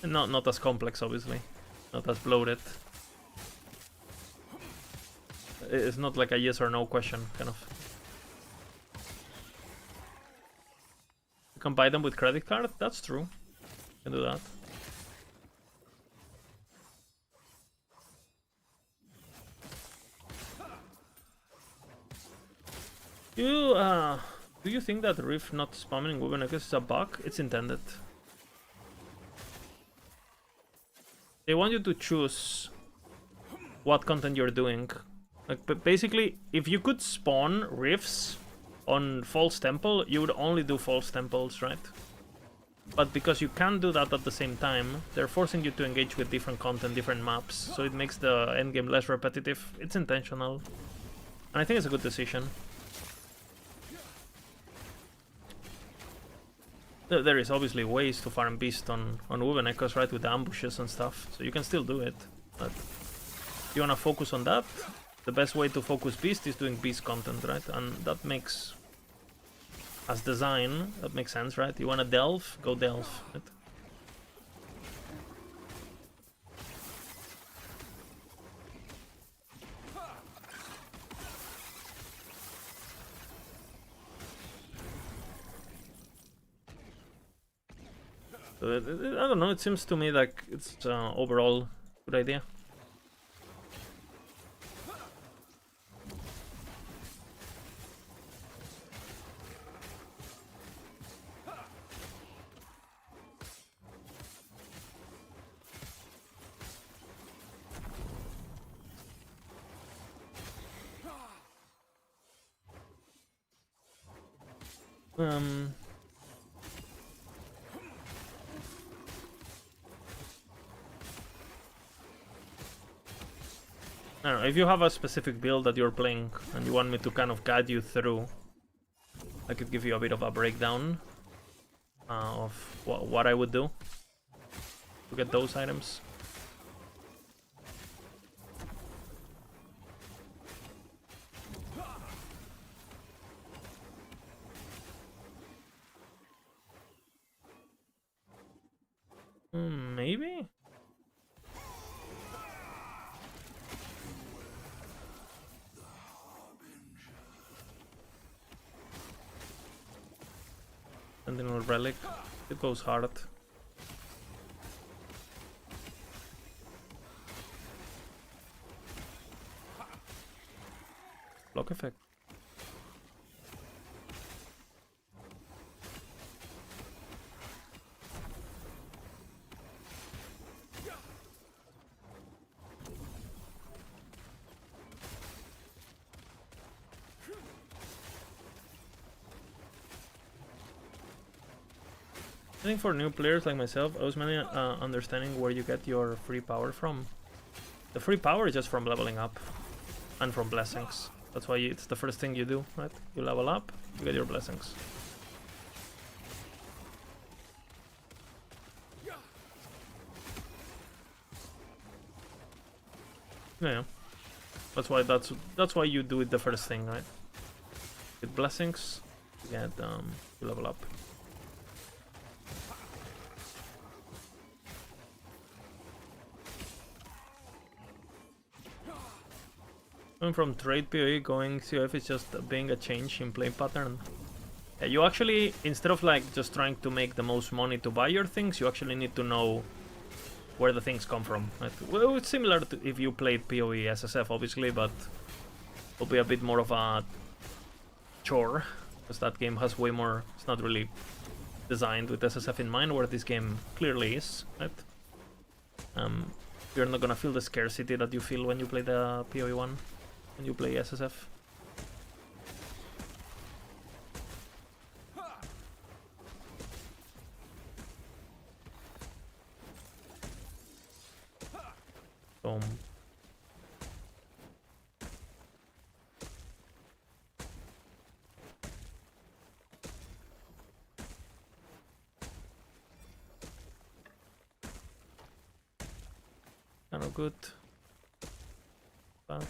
Not as complex, obviously. Not as bloated. It's not like a yes or no question, kind of. You can buy them with credit card? That's true. You can do that. Do you think that Rift not spamming Wubbenekes is a bug? It's intended. They want you to choose what content you're doing. Like, but basically, if you could spawn rifts on False Temple, you would only do False Temples, right? But because you can't do that at the same time, they're forcing you to engage with different content, different maps, so it makes the endgame less repetitive. It's intentional. And I think it's a good decision. There is obviously ways to farm Beast on Woven Echoes, right, with the ambushes and stuff, so you can still do it. But if you want to focus on that, the best way to focus Beast is doing Beast content, right? And that makes, as design, that makes sense, right? You want to delve? Go delve, right? I don't know, it seems to me like it's overall good idea. I don't know, if you have a specific build that you're playing and you want me to kind of guide you through, I could give you a bit of a breakdown of what I would do to get those items. Maybe? Sentinel Relic, it goes hard. Block effect. I think for new players like myself, I was mainly understanding where you get your free power from. The free power is just from leveling up and from blessings. That's why it's the first thing you do, right? You level up, you get your blessings. Yeah, that's why you do it the first thing, right? With blessings, you get you level up. Going from trade PoE going COF is just being a change in play pattern. Yeah, you actually, instead of like just trying to make the most money to buy your things, you actually need to know where the things come from. Right? Well, it's similar to if you played PoE SSF, obviously, but it'll be a bit more of a chore, because that game has way more. It's not really designed with SSF in mind, where this game clearly is. Right? You're not gonna feel the scarcity that you feel when you play the PoE one, when you play SSF. Boom. Kind of good. Bad.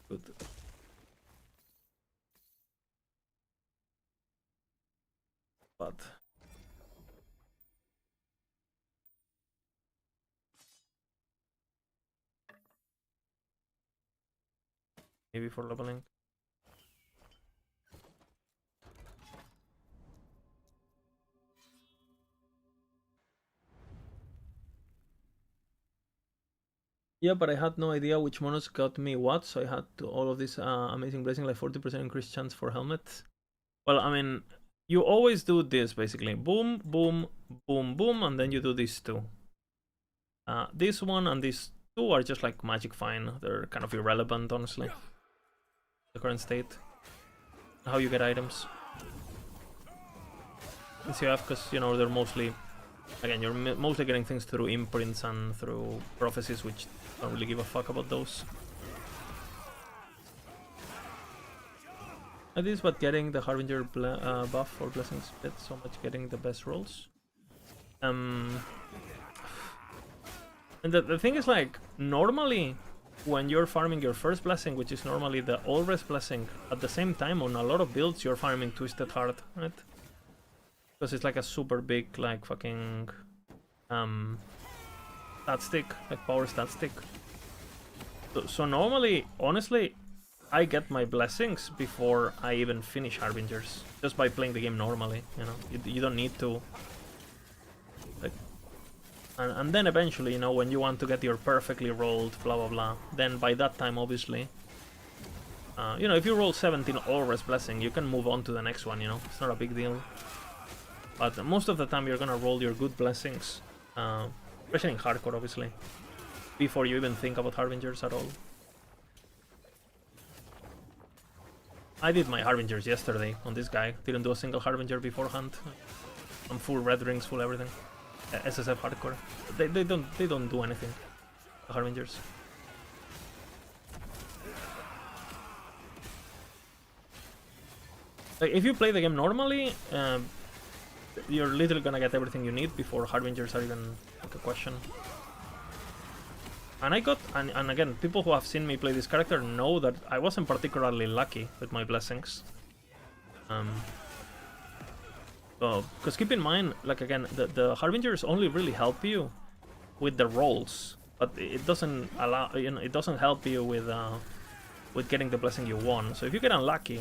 Good. Bad. Maybe for leveling. Yeah, but I had no idea which monos got me what, so I had to all of this amazing blessing, like 40% increased chance for helmet. Well, I mean, you always do this basically. Boom, boom, boom, boom, and then you do these two. This one and these two are just like magic fine. They're kind of irrelevant, honestly. The current state. How you get items. In CF, because, you know, they're mostly... Again, you're mostly getting things through imprints and through prophecies, which don't really give a fuck about those. It is but getting the Harbinger buff or blessings bit so much getting the best rolls. And the thing is, like, normally when you're farming your first blessing, which is normally the all rest blessing, at the same time on a lot of builds you're farming Twisted Heart, right? Because it's like a super big, like, fucking stat stick, like power stat stick. So normally, honestly, I get my blessings before I even finish Harbingers, just by playing the game normally, you know? You don't need to... Like, and then eventually, you know, when you want to get your perfectly rolled, blah blah blah, then by that time, obviously, you know, if you roll 17 all-rest blessing, you can move on to the next one, you know? It's not a big deal. But most of the time you're gonna roll your good blessings, especially in hardcore, obviously, before you even think about Harbingers at all. I did my Harbingers yesterday on this guy. Didn't do a single Harbinger beforehand. I'm full red rings, full everything. SSF hardcore. They don't do anything. The Harbingers. Like, if you play the game normally, you're literally gonna get everything you need before Harbingers are even like a question. And I got, and again, people who have seen me play this character know that I wasn't particularly lucky with my blessings. Because keep in mind, like, again, the Harbingers only really help you with the rolls, but it doesn't allow, you know, it doesn't help you with getting the blessing you want. So if you get unlucky,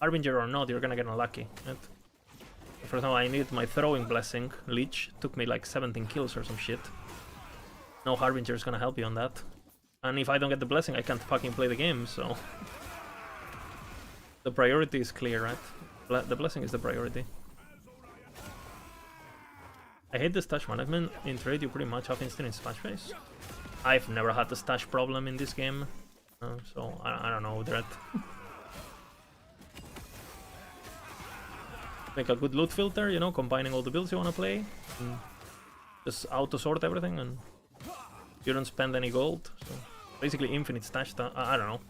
Harbinger or not, you're gonna get unlucky. Right? For example, I needed my throwing blessing, Leech, took me like 17 kills or some shit. No Harbinger is gonna help you on that. And if I don't get the blessing, I can't fucking play the game, so... The priority is clear, right? The blessing is the priority. I hate the stash management. In trade, you pretty much have instant in stash phase. I've never had the stash problem in this game, so I don't know, Dread. make a good loot filter, you know, combining all the builds you want to play. And just auto-sort everything, and you don't spend any gold. So basically infinite stash, I don't know.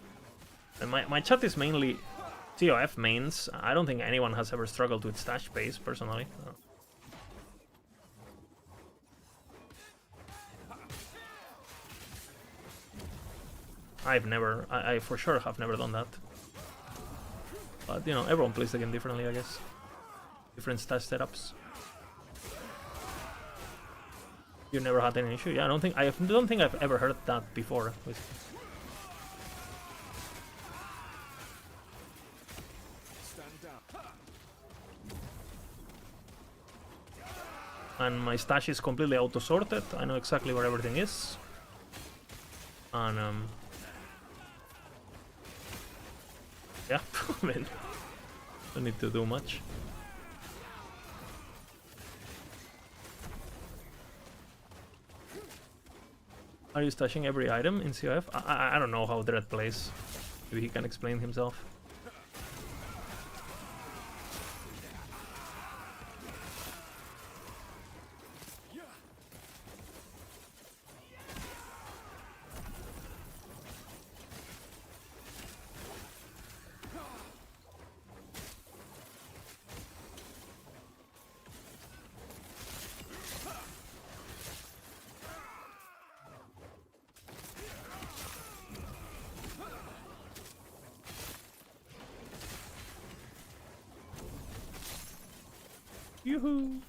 And my chat is mainly TOF mains. I don't think anyone has ever struggled with stash base, personally. I've never, I for sure have never done that. But, you know, everyone plays the game differently, I guess. Different stash setups. You never had any issue? Yeah, I don't think I've ever heard that before. And my stash is completely auto-sorted. I know exactly where everything is. And yeah, I mean, don't need to do much. Are you stashing every item in COF? I don't know how Dread plays. Maybe he can explain himself. Yoo-hoo!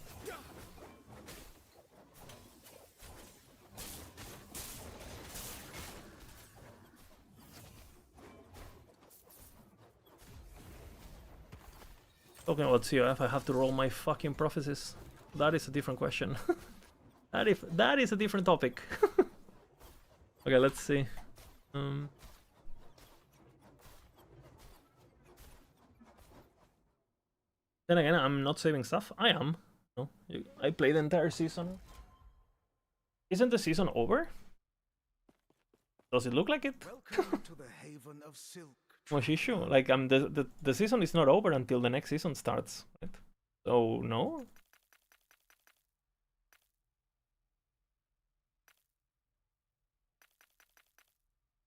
Talking about COF, I have to roll my fucking prophecies. That is a different question. that is a different topic. Okay, let's see. Then again, I'm not saving stuff. I am. No, I played the entire season. Isn't the season over? Does it look like it? Welcome to the haven of silk. Much issue. Like the season is not over until the next season starts, right? So no.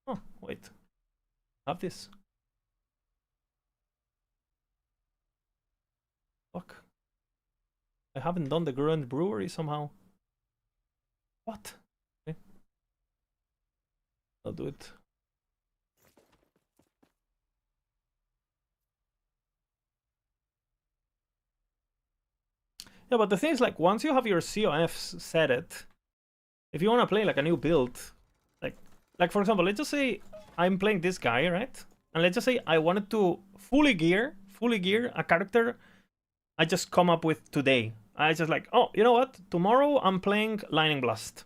Oh wait, have this. Fuck. I haven't done the Grand Brewery somehow. What? Okay. I'll do it. Yeah, but the thing is, like, once you have your COFs set it, if you want to play like a new build, like for example, let's just say I'm playing this guy, right? And let's just say I wanted to fully gear a character I just come up with today. I just like, oh, you know what? Tomorrow I'm playing Lightning Blast.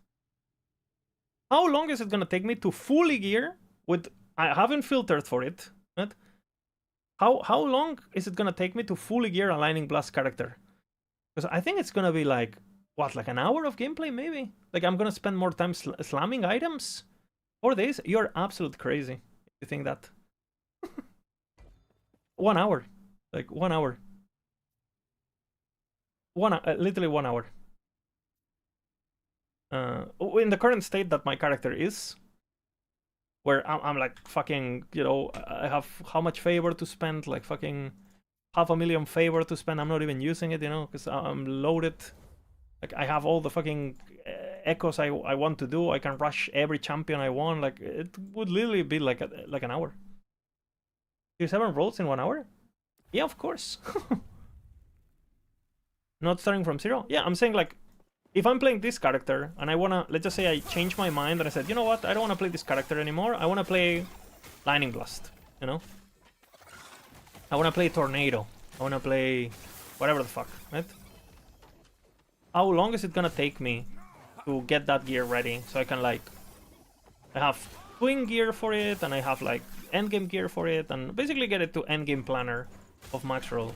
How long is it gonna take me to fully gear with? I haven't filtered for it, right? How long is it gonna take me to fully gear a Lightning Blast character? Because I think it's gonna be like what, like an hour of gameplay, maybe. Like I'm gonna spend more time slamming items. 4 days? You're absolute crazy if you think that. 1 hour, like 1 hour. Literally 1 hour. In the current state that my character is, where I'm like fucking, you know, I have how much favor to spend, like fucking 500,000 favor to spend. I'm not even using it, you know, because I'm loaded. Like I have all the fucking echoes I want to do. I can rush every champion I want. Like it would literally be like an hour. You 7 rolls in 1 hour? Yeah, of course. Not starting from 0? Yeah, I'm saying like, if I'm playing this character and I wanna, let's just say I change my mind and I said, you know what, I don't wanna play this character anymore. I wanna play Lightning Blast, you know? I wanna play Tornado. I wanna play whatever the fuck, right? How long is it gonna take me to get that gear ready so I can like, I have twin gear for it and I have like endgame gear for it and basically get it to endgame planner of max roll.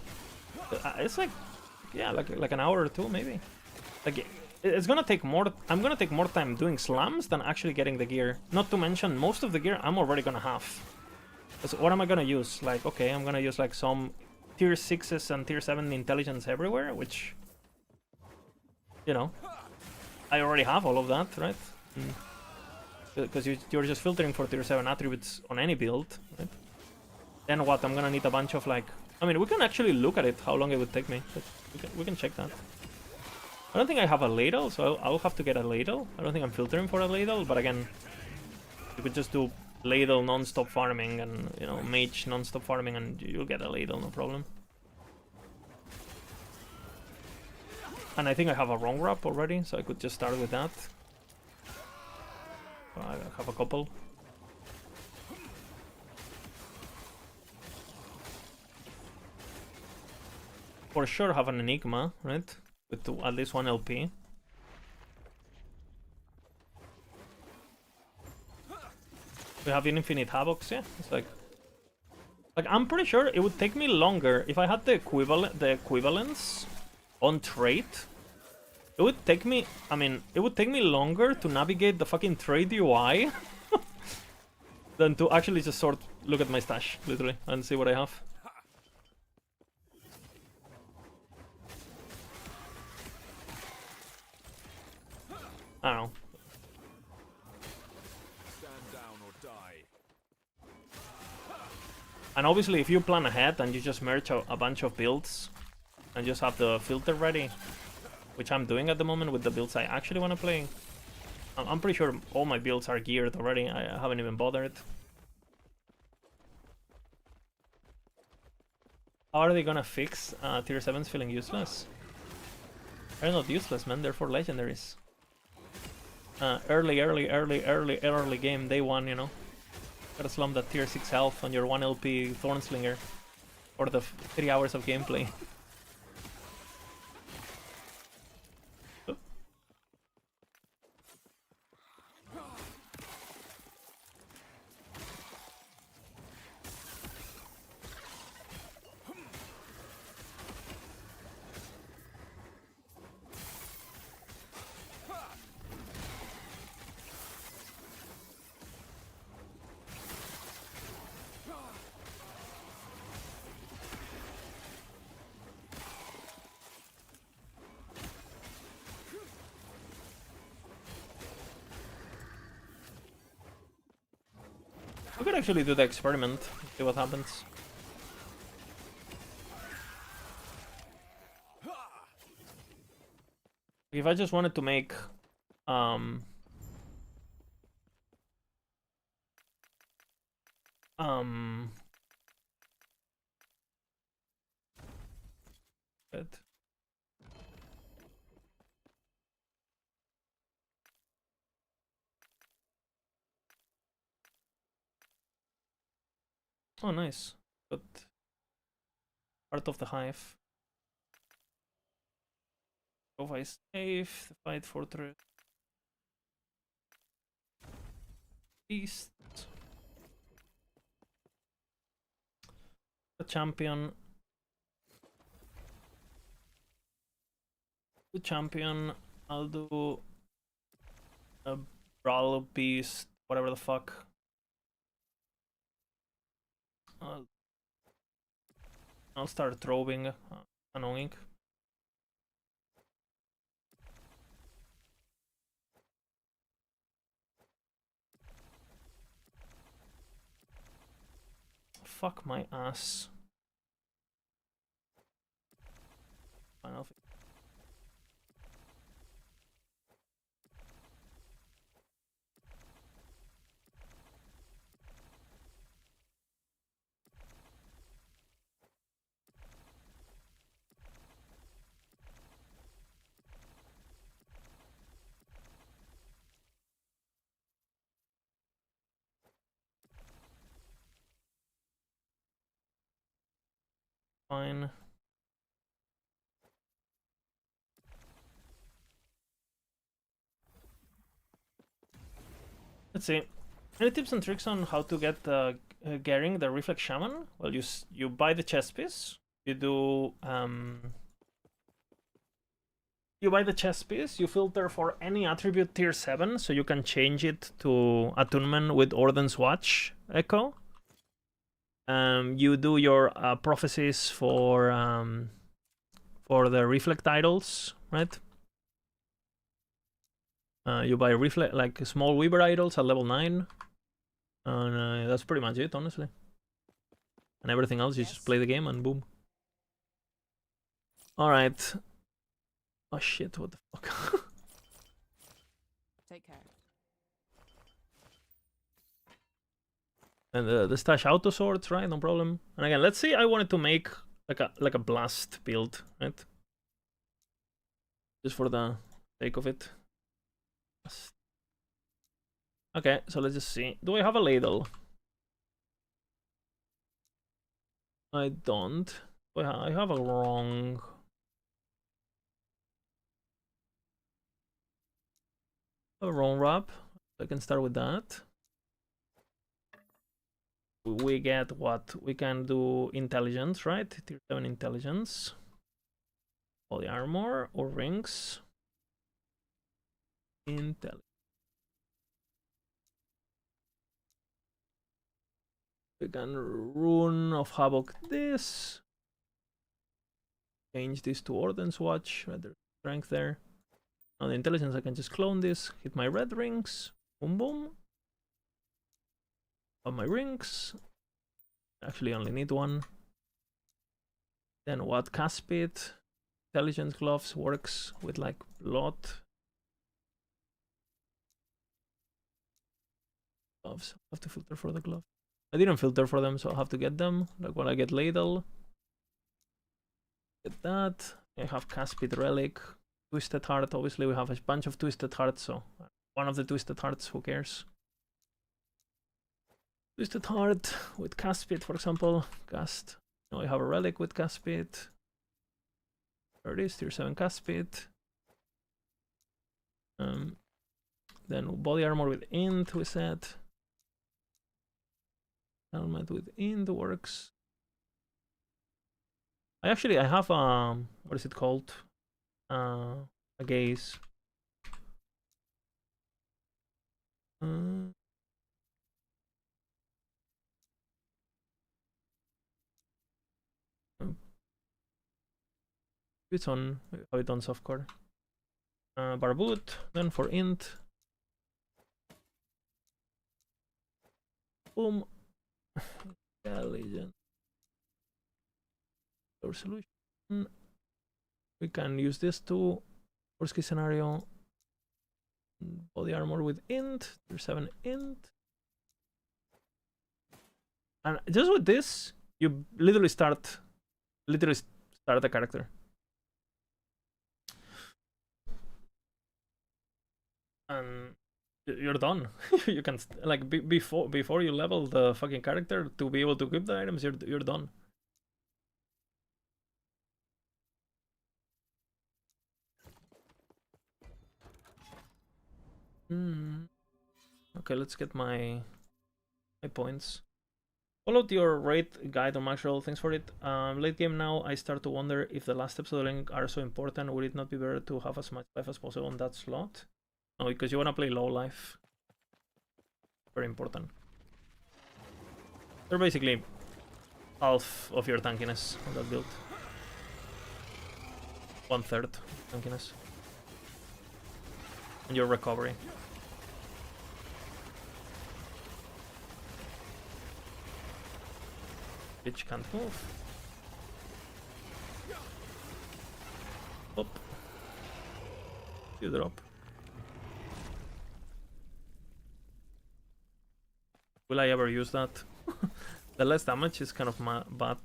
It's like, yeah, like an hour or two maybe. Like it's gonna take more. I'm gonna take more time doing slams than actually getting the gear. Not to mention most of the gear I'm already gonna have. So what am I gonna use? Like okay, I'm gonna use like some tier 6s and tier 7 intelligence everywhere, which, you know, I already have all of that, right? Because you're just filtering for tier 7 attributes on any build, right? Then what? I'm gonna need a bunch of like... I mean, we can actually look at it, how long it would take me. But we can check that. I don't think I have a ladle, so I'll have to get a ladle. I don't think I'm filtering for a ladle, but again, you could just do ladle non-stop farming and, you know, mage non-stop farming and you'll get a ladle, no problem. And I think I have a wrong wrap already, so I could just start with that. I have a couple. For sure have an Enigma, right? With at least 1 LP. We have infinite havocs, yeah. It's like I'm pretty sure it would take me longer if I had the equivalence on trait. It would take me, I mean, it would take me longer to navigate the fucking trade UI than to actually just look at my stash, literally, and see what I have. I don't know. Stand down or die. And obviously, if you plan ahead and you just merge a bunch of builds and just have the filter ready, which I'm doing at the moment with the builds I actually want to play, I'm pretty sure all my builds are geared already. I haven't even bothered. How are they gonna fix tier 7s feeling useless? They're not useless, man. They're for legendaries. Early game, day 1, you know. Gotta slump that tier 6 health on your 1 LP Thornslinger for the 3 hours of gameplay. We could actually do the experiment, see what happens. If I just wanted to make good. Oh, nice. But part of the hive. Prova is safe. The fight fortress. East. The champion. The champion. I'll do a brawl beast. Whatever the fuck. I'll start throwing, annoying. Fuck my ass. Fine, fine. Let's see. Any tips and tricks on how to get Gehring, the Reflex Shaman? Well, you buy the chest piece. You do you buy the chest piece. You filter for any attribute tier 7, so you can change it to attunement with Orden's Watch Echo. You do your prophecies for the reflect idols, right? You buy reflect like small weaver idols at level 9, and that's pretty much it, honestly. And everything else, you just play the game and boom. All right. Oh shit! What the fuck? Take care. And the stash auto swords, right? No problem. And again, let's see. I wanted to make like a blast build, right? Just for the sake of it. Okay, so let's just see. Do I have a ladle? I don't. I have a wrong. A wrong wrap. I can start with that. We get what? We can do intelligence, right? Tier 7 intelligence. All the armor or rings. Intelligence. We can Rune of Havoc this. Change this to Orden's Watch. Right, there's strength there. On the intelligence, I can just clone this. Hit my red rings. Boom, boom. On my rings. Actually, only need one. Then what? Caspit. Intelligence gloves works with like lot. Gloves. I have to filter for the glove. I didn't filter for them, so I'll have to get them. Like when I get ladle. Get that. I have Caspit relic. Twisted heart. Obviously, we have a bunch of twisted hearts, so one of the twisted hearts, who cares? Twisted heart with Caspit, for example. Cast. Now I have a relic with Caspit. There it is, tier 7 Caspit. Then body armor with int, we said. Helmet with int works. I have what is it called? A gaze. It's on. Have it on softcore. Barboot. Then for int. Boom. Intelligent. Or solution. We can use this to worst case scenario. Body armor with int. Tier 7 int. And just with this, you literally start the character. And you're done. You can like before you level the fucking character to be able to equip the items. You're done. Okay, let's get my points. Followed your rate guide on Maxwell. Thanks for it. Late game now, I start to wonder if the last steps of the link are so important. Would it not be better to have as much life as possible on that slot? No, because you want to play low life. Very important. They're basically half of your tankiness on that build. 1/3 tankiness. And your recovery. Bitch can't move. Up. You drop. Will I ever use that? The less damage is kind of bad.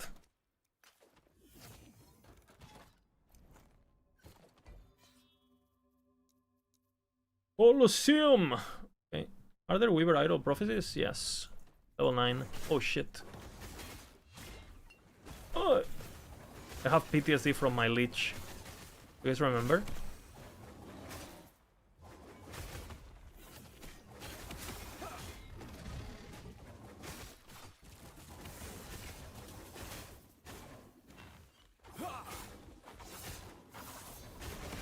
Colosseum! Okay. Are there Weaver Idol prophecies? Yes. Level 9. Oh shit. Oh! I have PTSD from my leech. You guys remember?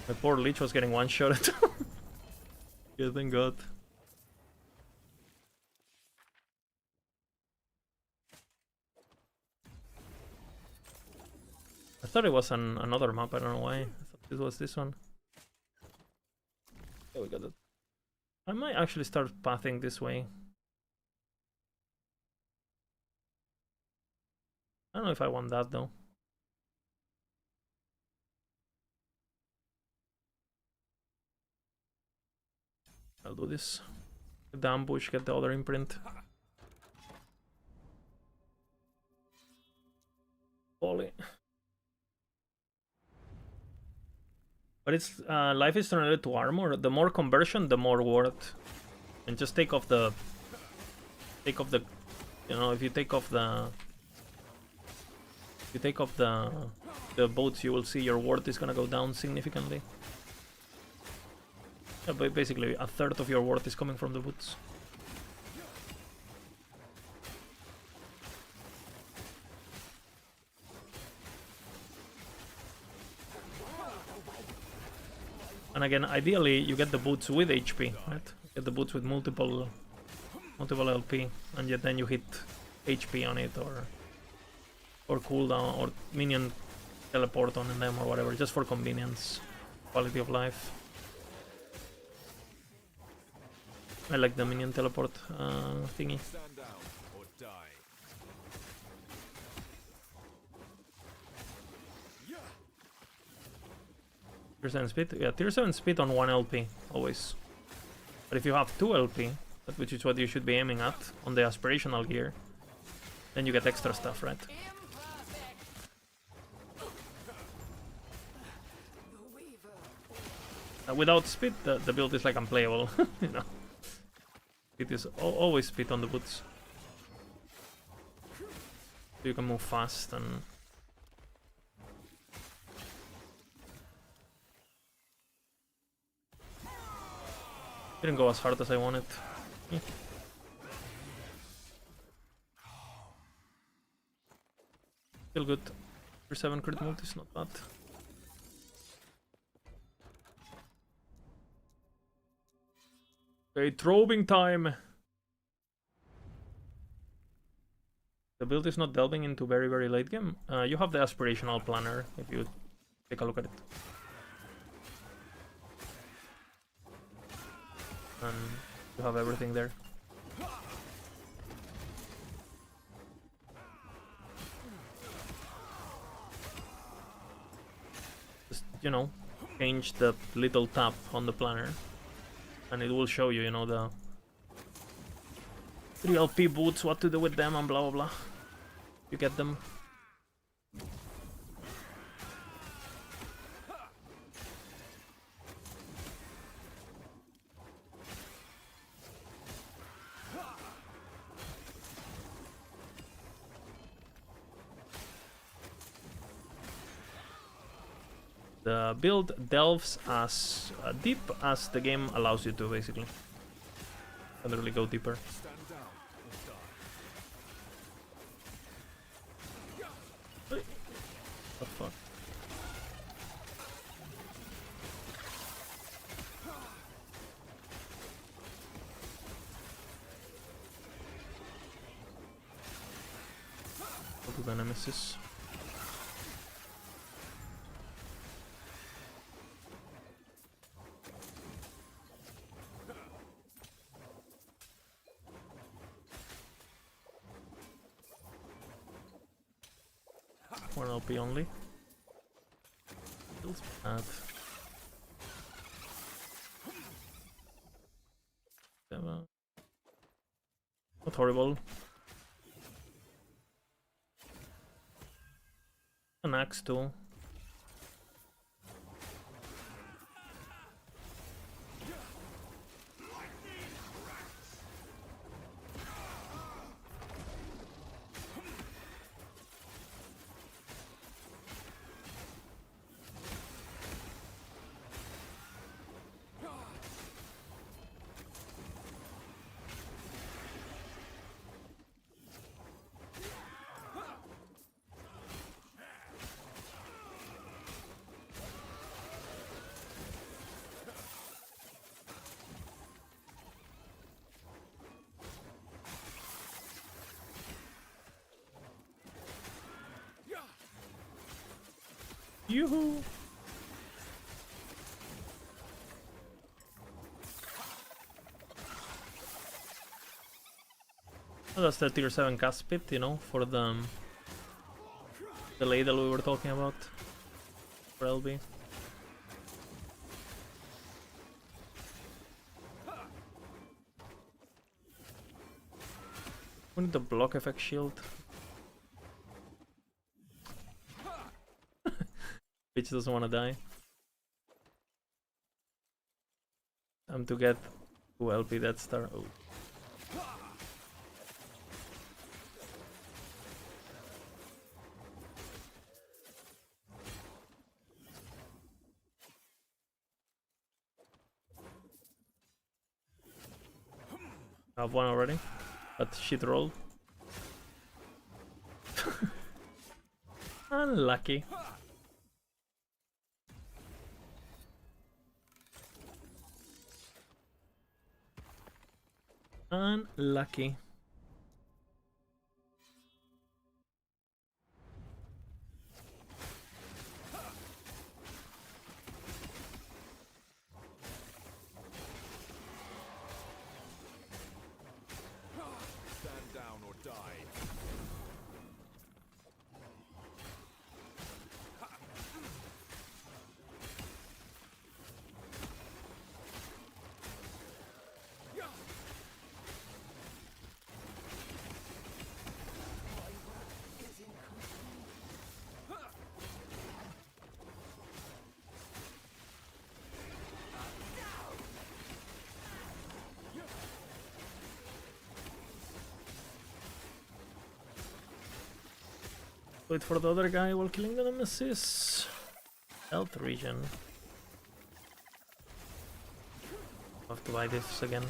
My poor leech was getting one-shotted. Yeah, thank God. I thought it was another map, I don't know why. I thought it was this one. Yeah, we got it. I might actually start pathing this way. I don't know if I want that though. I'll do this. Get the ambush, get the other imprint. Holy. But it's life is related to armor. The more conversion, the more worth. And just take off the you know, if you take off the boots, you will see your worth is gonna go down significantly. Yeah, but basically a third of your worth is coming from the boots. And again, ideally, you get the boots with HP, right? Get the boots with multiple LP, and yet then you hit HP on it, or cooldown, or minion teleport on them, or whatever, just for convenience, quality of life. I like the minion teleport thingy. Stand down or die. 7 speed? Yeah, tier 7 speed on 1 LP, always. But if you have 2 LP, which is what you should be aiming at on the aspirational gear, then you get extra stuff, right? Without speed, the build is like unplayable, you know. It is always speed on the boots. So you can move fast and... Didn't go as hard as I wanted. Still good. Tier 7 crit multi is not bad. Okay, throwing time! The build is not delving into very, very late game. You have the aspirational planner, if you take a look at it. And you have everything there. Just, you know, change the little tab on the planner, and it will show you, you know, the 3 LP boots, what to do with them, and blah blah blah. You get them. The build delves as deep as the game allows you to, basically. Can't really go deeper. Stand down or die. What the fuck? Go to the nemesis. One LP only. Feels bad. Not horrible. An axe too. Yoo-hoo! Oh, that's the tier 7 cast pit, you know, for the ladle we were talking about for LB. We need the block effect shield. Bitch doesn't want to die. Time to get 2 LP Death Star. Oh. I have one already, but shit roll. Unlucky. Unlucky. Stand down or die. Wait for the other guy while killing the nemesis. Health regen. Have to buy this again.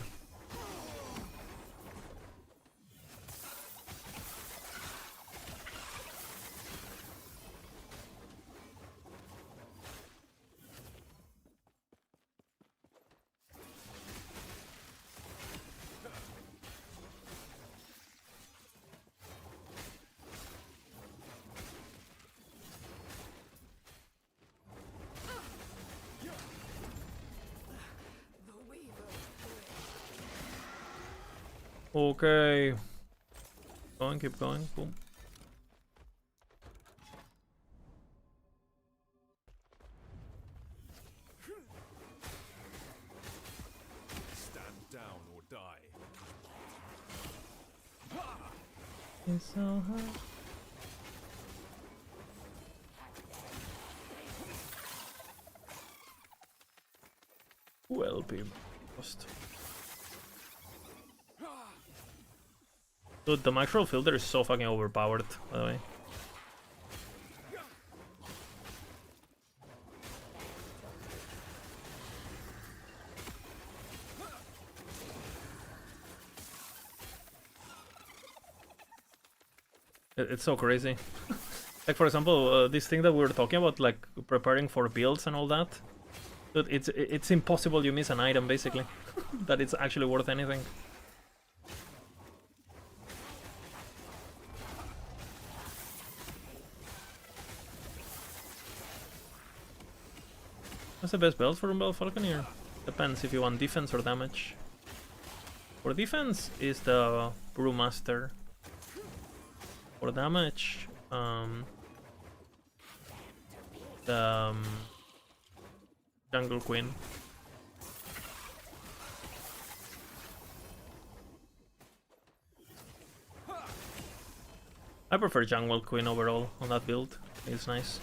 Okay. Going, keep going. Boom. Stand down or die. It's so hard. Well, be lost. Dude, the micro filter is so fucking overpowered, by the way. It's so crazy. Like, for example, this thing that we were talking about, like preparing for builds and all that. Dude, it's impossible you miss an item, basically. That it's actually worth anything. What's the best build for Umbral Falconeer? Depends if you want defense or damage. For defense is the Brewmaster. For damage, the Jungle Queen. I prefer Jungle Queen overall on that build. It's nice.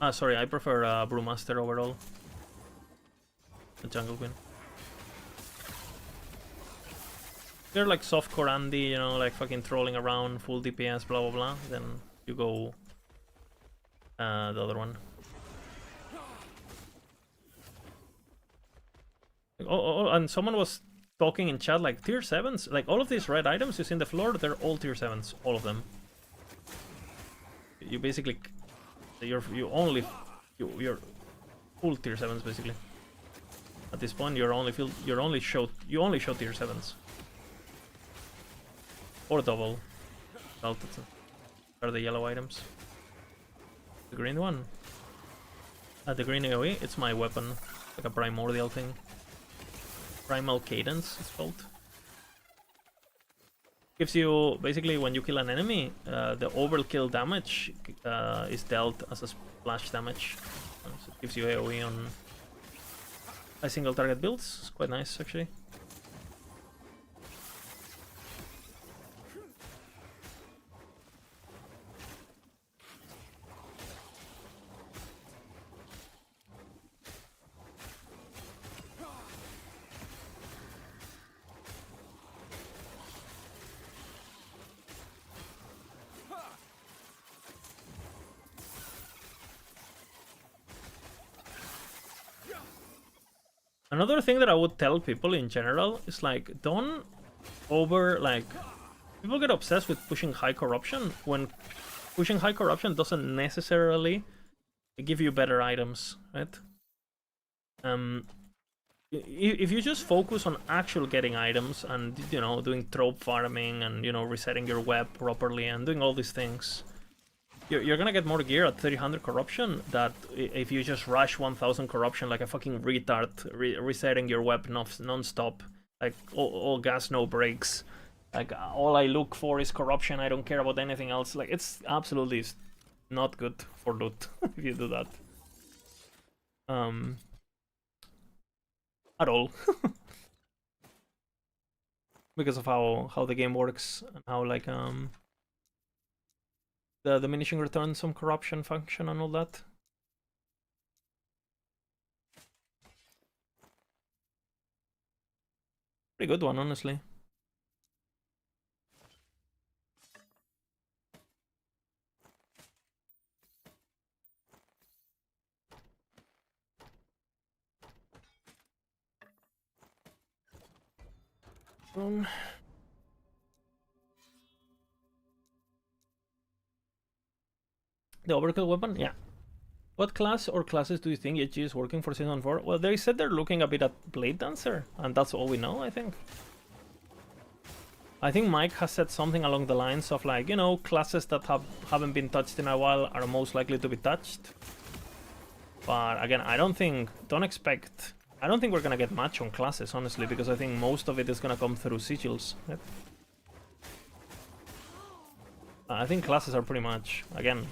Ah, sorry, I prefer Brewmaster overall. The Jungle Queen. You're like softcore Andy, you know, like fucking trolling around, full DPS, blah blah blah. Then you go the other one. Oh, and someone was talking in chat like tier 7s, like all of these red items you see in the floor, they're all tier 7s, all of them. You basically, you're full tier 7s basically. At this point, you only show tier 7s. Or double. are the yellow items. The green one. The green AoE, it's my weapon. Like a primordial thing. Primal Cadence, it's called. Gives you, basically, when you kill an enemy, the overkill damage is dealt as a splash damage. So it gives you AoE on a single target builds. It's quite nice, actually. Another thing that I would tell people in general is like, don't people get obsessed with pushing high corruption when pushing high corruption doesn't necessarily give you better items, right? If you just focus on actual getting items and, you know, doing trope farming and, you know, resetting your web properly and doing all these things, you're gonna get more gear at 300 corruption that if you just rush 1000 corruption like a fucking retard, resetting your web non-stop, like all gas, no brakes. Like, all I look for is corruption, I don't care about anything else. Like, it's absolutely not good for loot if you do that. At all. Because of how the game works and how, like, the diminishing returns some corruption function and all that. Pretty good one, honestly. The overkill weapon? Yeah. What class or classes do you think EG is working for Season 4? Well, they said they're looking a bit at Blade Dancer, and that's all we know, I think. I think Mike has said something along the lines of, like, you know, classes that haven't been touched in a while are most likely to be touched. But again, I don't think we're gonna get much on classes, honestly, because I think most of it is gonna come through sigils, right? I think classes are pretty much, again,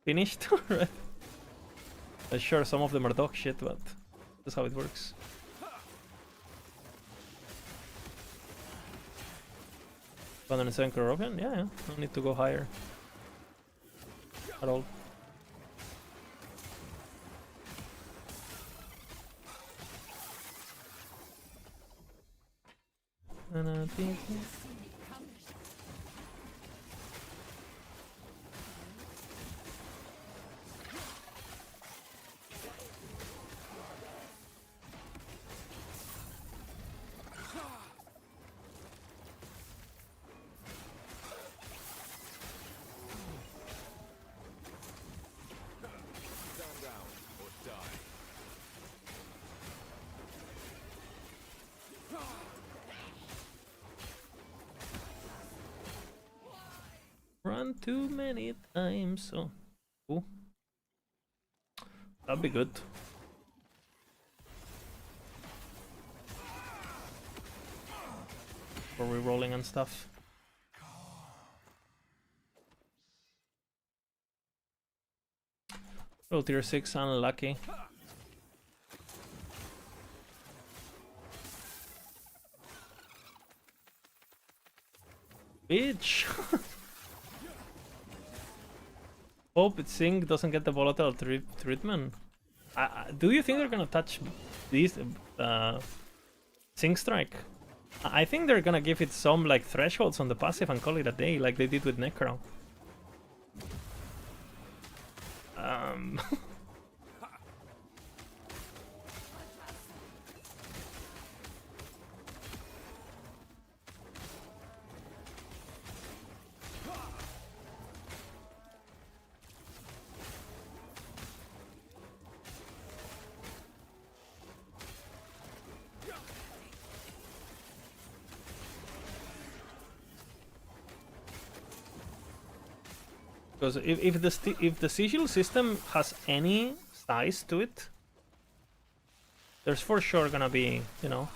finished, right? Sure, some of them are dog shit, but that's how it works. 107 corruption? Yeah, no need to go higher at all. And I think... Run too many times, so... Cool. That'd be good. For rerolling and stuff. Oh, tier 6, unlucky. Bitch! Hope its Sync doesn't get the volatile treatment. Do you think they're gonna touch these Sync Strike? I think they're gonna give it some, like, thresholds on the passive and call it a day, like they did with Necro. Because if the sigil system has any size to it, there's for sure gonna be, you know,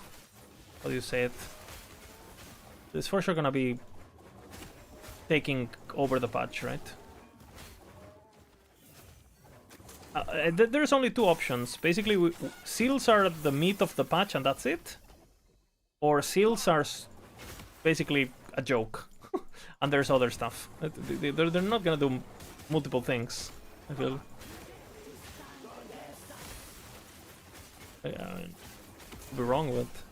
how do you say it? There's for sure gonna be taking over the patch, right? There's only two options. Basically, seals are the meat of the patch and that's it. Or seals are basically a joke. And there's other stuff. They're not gonna do multiple things, I feel. I mean, be wrong with.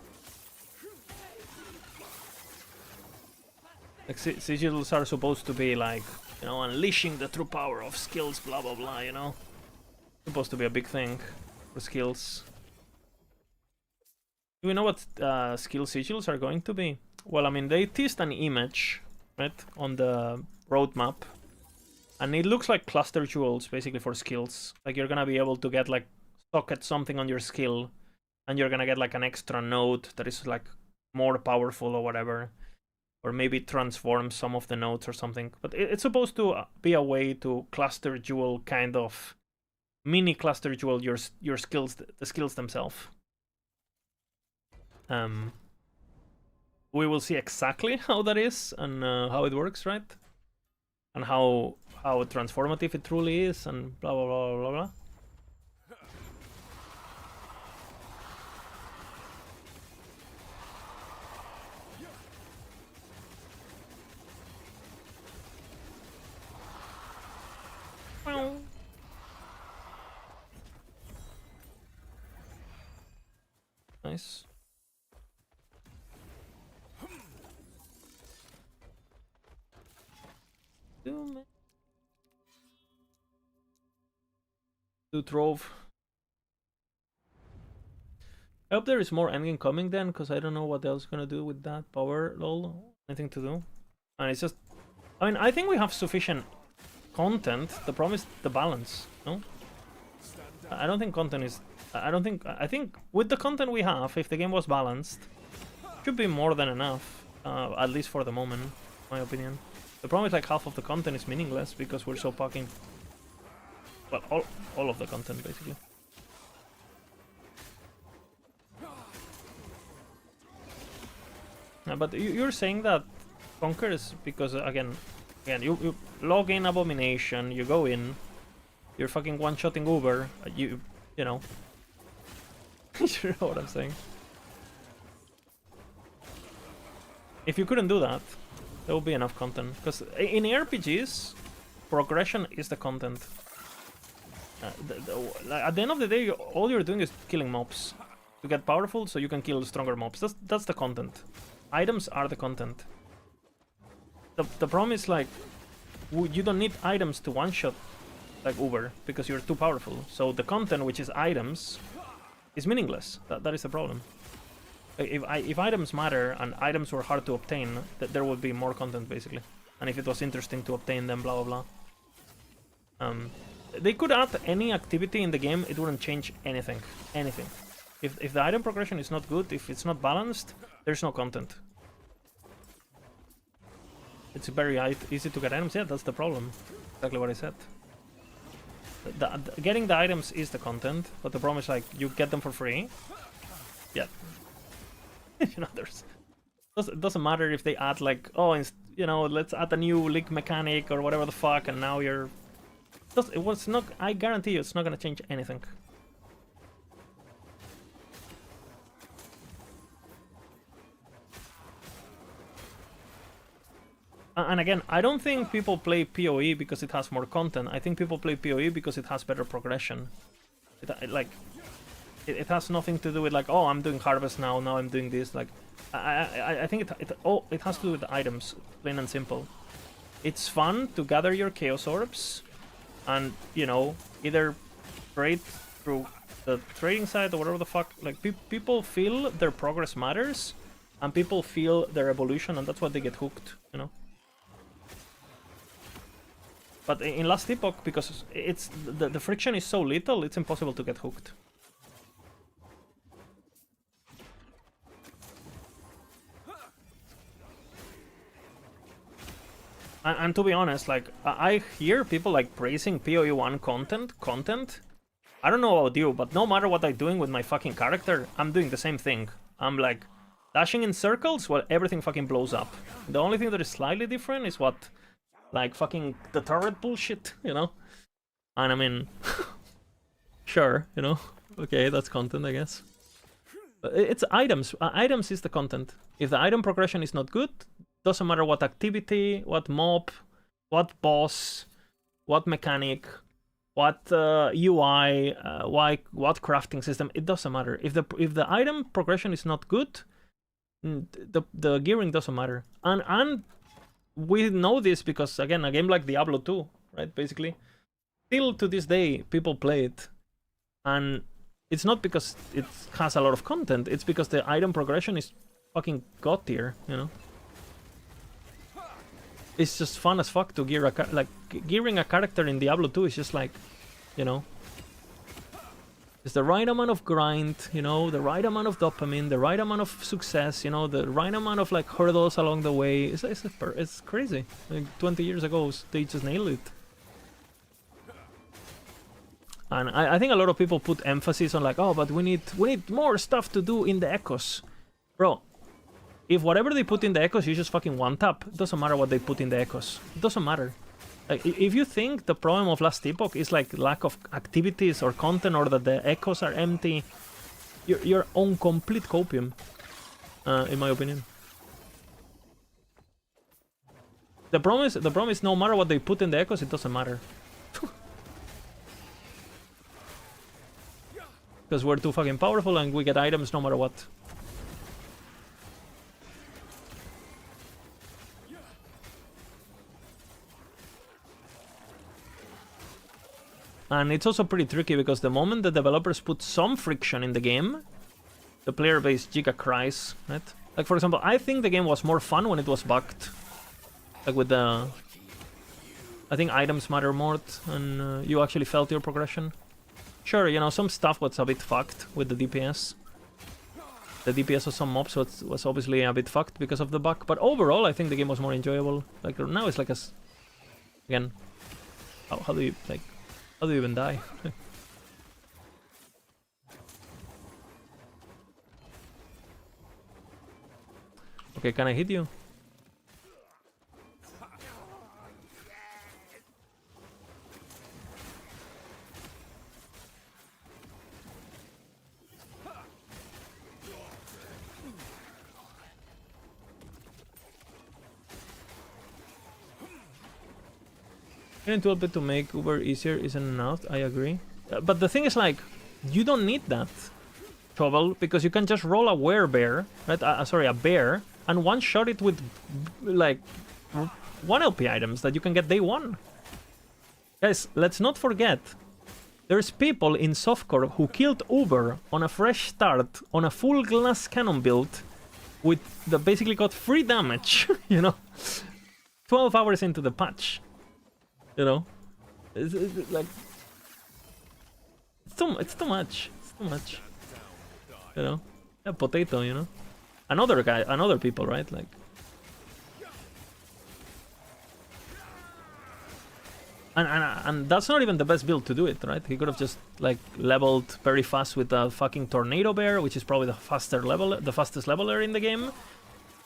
Like, sigils are supposed to be like, you know, unleashing the true power of skills, blah blah blah, you know? Supposed to be a big thing for skills. Do we know what skill sigils are going to be? Well, I mean, they teased an image, right, on the roadmap. And it looks like cluster jewels, basically, for skills. Like, you're gonna be able to get, like, socket something on your skill, and you're gonna get, like, an extra node that is, like, more powerful or whatever. Or maybe transform some of the nodes or something. But it's supposed to be a way to cluster jewel, kind of mini cluster jewel your skills, the skills themselves. We will see exactly how that is and how it works, right? And how transformative it truly is, and blah blah blah blah blah. Nice. To Trove. I hope there is more endgame coming then, because I don't know what else gonna do with that power lol. Anything to do. And it's just, I mean, I think we have sufficient content. The problem is the balance, no? I don't think content is, I think with the content we have, if the game was balanced, should be more than enough, at least for the moment, in my opinion. The problem is, like, half of the content is meaningless because we're so fucking, well, all of the content basically. But you're saying that Conquer is because again, you log in Abomination, you go in, you're fucking one-shotting Uber, you know. You know what I'm saying? If you couldn't do that, there would be enough content. Because in RPGs, progression is the content. At the end of the day, all you're doing is killing mobs to get powerful, so you can kill stronger mobs. That's the content. Items are the content. The problem is, like, you don't need items to one-shot like Uber because you're too powerful. So the content, which is items, is meaningless. That is the problem. If items matter and items were hard to obtain, there would be more content basically. And if it was interesting to obtain them, blah blah blah. They could add any activity in the game, it wouldn't change anything. Anything. If the item progression is not good, if it's not balanced, there's no content. It's very easy to get items. Yeah, that's the problem. Exactly what I said. Getting the items is the content, but the problem is, like, you get them for free. Yeah. You know, it doesn't matter if they add, like, oh, you know, let's add a new league mechanic or whatever the fuck, and now you're. It was not. I guarantee you, it's not gonna change anything. And again, I don't think people play PoE because it has more content. I think people play PoE because it has better progression. It has nothing to do with, like, oh, I'm doing harvest now I'm doing this. Like, I think it has to do with the items, plain and simple. It's fun to gather your chaos orbs and, you know, either trade through the trading site or whatever the fuck. Like, people feel their progress matters and people feel their evolution, and that's why they get hooked, you know. But in last Epoch, because it's the friction is so little, it's impossible to get hooked. And to be honest, like, I hear people like praising PoE1 content. I don't know about you, but no matter what I'm doing with my fucking character, I'm doing the same thing. I'm like dashing in circles while everything fucking blows up. The only thing that is slightly different is what, like, fucking the turret bullshit, you know? And I mean, sure, you know? Okay, that's content, I guess. But it's items. Items is the content. If the item progression is not good, doesn't matter what activity, what mob, what boss, what mechanic, what UI, what crafting system, it doesn't matter. If the item progression is not good, the gearing doesn't matter. And we know this because, again, a game like Diablo 2, right, basically, still to this day, people play it. And it's not because it has a lot of content, it's because the item progression is fucking god tier, you know? It's just fun as fuck to gear gearing a character in Diablo 2 is just like, you know, it's the right amount of grind, you know, the right amount of dopamine, the right amount of success, you know, the right amount of like hurdles along the way. It's crazy. Like 20 years ago, they just nailed it. And I think a lot of people put emphasis on like, oh, but we need more stuff to do in the echoes, bro. If whatever they put in the echoes, you just fucking one tap. It doesn't matter what they put in the echoes. It doesn't matter. Like, if you think the problem of last Epoch is like lack of activities or content, or that the echoes are empty, you're on complete copium, in my opinion. The problem is no matter what they put in the echoes, it doesn't matter. Because we're too fucking powerful and we get items no matter what. And it's also pretty tricky because the moment the developers put some friction in the game, the player base giga cries, right? Like, for example, I think the game was more fun when it was bugged. Like with the... I think items matter more and you actually felt your progression. Sure, you know, some stuff was a bit fucked with the DPS. The DPS of some mobs was obviously a bit fucked because of the bug. But overall, I think the game was more enjoyable. Like, now it's like a... Again, how do you, like... How do you even die? Okay, can I hit you? Getting 12-bit to make Uber easier isn't enough, I agree. But the thing is, like, you don't need that trouble, because you can just roll a werebear, right? Sorry, a bear, and one-shot it with, like, 1 LP items that you can get day 1. Guys, let's not forget, there's people in softcore who killed Uber on a fresh start, on a full glass cannon build, with that basically got free damage, you know? 12 hours into the patch. You know, it's like it's too much. It's too much. You know, a potato. You know, another people, right? Like, and that's not even the best build to do it, right? He could have just like leveled very fast with a fucking tornado bear, which is probably the fastest leveler in the game.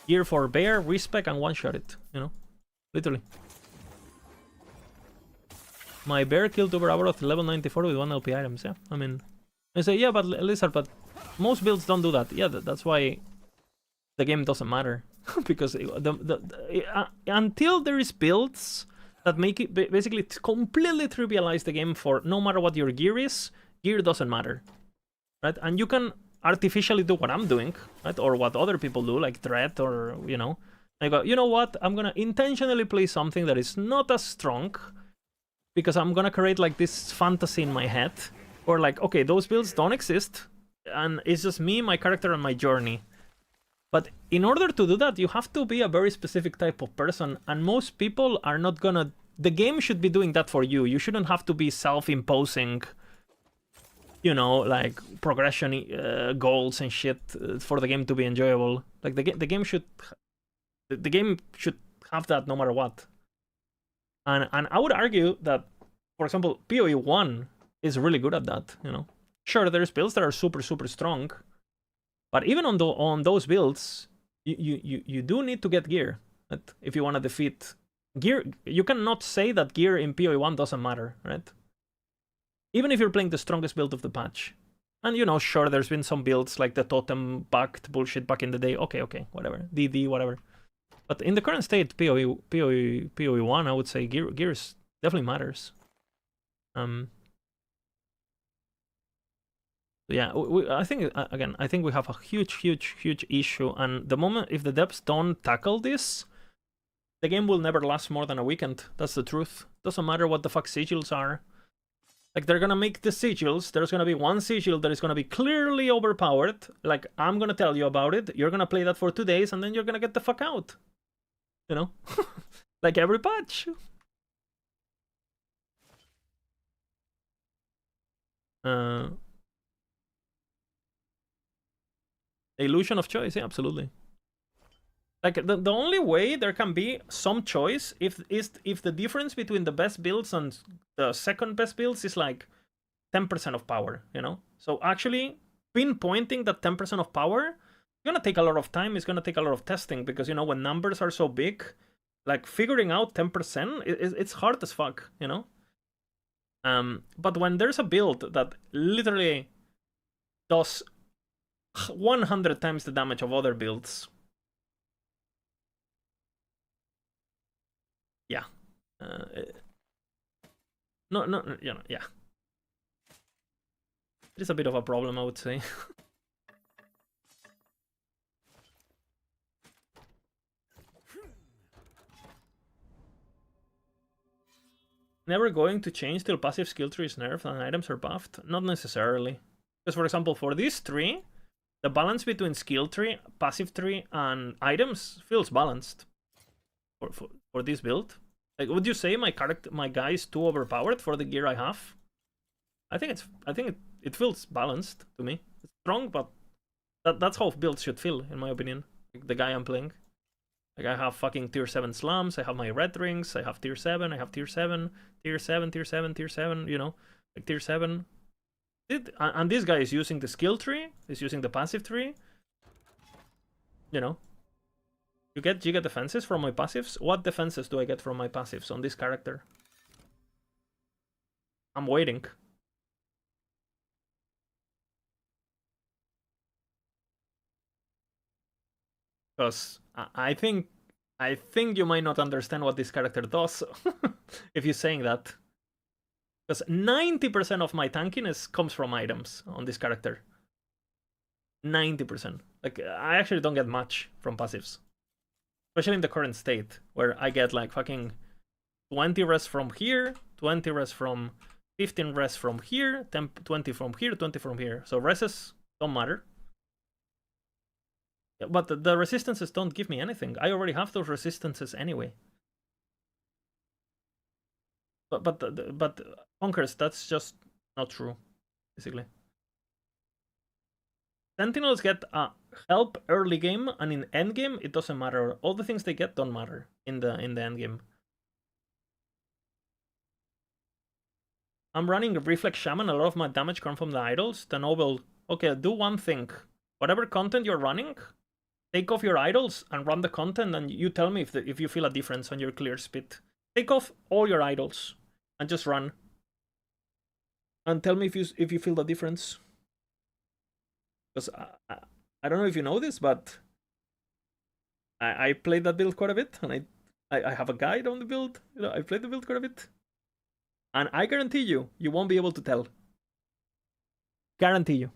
Gear for bear, respec, and one-shot it. You know, literally. My bear killed over Abaroth level 94 with 1 LP items, yeah. I mean, I say, yeah, but Lizard, but most builds don't do that. Yeah, that's why the game doesn't matter. Because until there is builds that make it basically completely trivialize the game for no matter what your gear is, gear doesn't matter. Right? And you can artificially do what I'm doing, right? Or what other people do, like Threat, or, you know. I go, you know what? I'm gonna intentionally play something that is not as strong, because I'm gonna create like this fantasy in my head, or like, okay, those builds don't exist, and it's just me, my character, and my journey. But in order to do that, you have to be a very specific type of person, and most people are not gonna... The game should be doing that for you. You shouldn't have to be self-imposing, you know, like progression goals and shit for the game to be enjoyable. Like the game should have that no matter what. And I would argue that, for example, PoE 1 is really good at that, you know. Sure, there's builds that are super, super strong, but even on those builds, you do need to get gear. Right? If you want to defeat gear, you cannot say that gear in PoE 1 doesn't matter, right? Even if you're playing the strongest build of the patch. And, you know, sure, there's been some builds like the totem-backed bullshit back in the day. Okay, whatever. DD, whatever. But in the current state, PoE 1, I would say gear definitely matters. Yeah, I think, again, I think we have a huge issue. And the moment, if the devs don't tackle this, the game will never last more than a weekend. That's the truth. Doesn't matter what the fuck sigils are. Like, they're gonna make the sigils. There's gonna be one sigil that is gonna be clearly overpowered. Like, I'm gonna tell you about it. You're gonna play that for 2 days, and then you're gonna get the fuck out. You know? Like every patch. Illusion of choice, yeah, absolutely. Like, the only way there can be some choice if the difference between the best builds and the second best builds is like 10% of power, you know? So actually pinpointing that 10% of power is gonna take a lot of time, it's gonna take a lot of testing, because, you know, when numbers are so big, like figuring out 10%, it's hard as fuck, you know? But when there's a build that literally does 100 times the damage of other builds, yeah. No, you know, yeah. It is a bit of a problem, I would say. Never going to change till passive skill tree is nerfed and items are buffed? Not necessarily. Because, for example, for these three, the balance between skill tree, passive tree, and items feels balanced. For this build. Like, would you say my guy is too overpowered for the gear I have? I think it feels balanced to me. It's strong, but that's how builds should feel, in my opinion. Like, the guy I'm playing. Like, I have fucking tier 7 slams, I have my red rings, I have tier 7, I have tier 7, tier 7, tier 7, tier 7, you know, like tier 7. And this guy is using the skill tree, is using the passive tree. You know. You get defenses from my passives? What defenses do I get from my passives on this character? I'm waiting. Because I think you might not understand what this character does if you're saying that. Because 90% of my tankiness comes from items on this character. 90%. Like, I actually don't get much from passives. Especially in the current state, where I get like fucking 20 res from here, 20 res from 15 res from here, 10, 20 from here, 20 from here. So reses don't matter. But the resistances don't give me anything. I already have those resistances anyway. But Bonkers, that's just not true, basically. Sentinels get help early game, and in endgame it doesn't matter. All the things they get don't matter in the endgame. I'm running a Reflex Shaman. A lot of my damage comes from the idols. The noble. Okay, do one thing. Whatever content you're running, take off your idols and run the content, and you tell me if you feel a difference on your clear spit. Take off all your idols and just run. And tell me if you feel the difference. Because I don't know if you know this, but I played that build quite a bit, and I have a guide on the build. You know, I played the build quite a bit. And I guarantee you won't be able to tell. Guarantee you.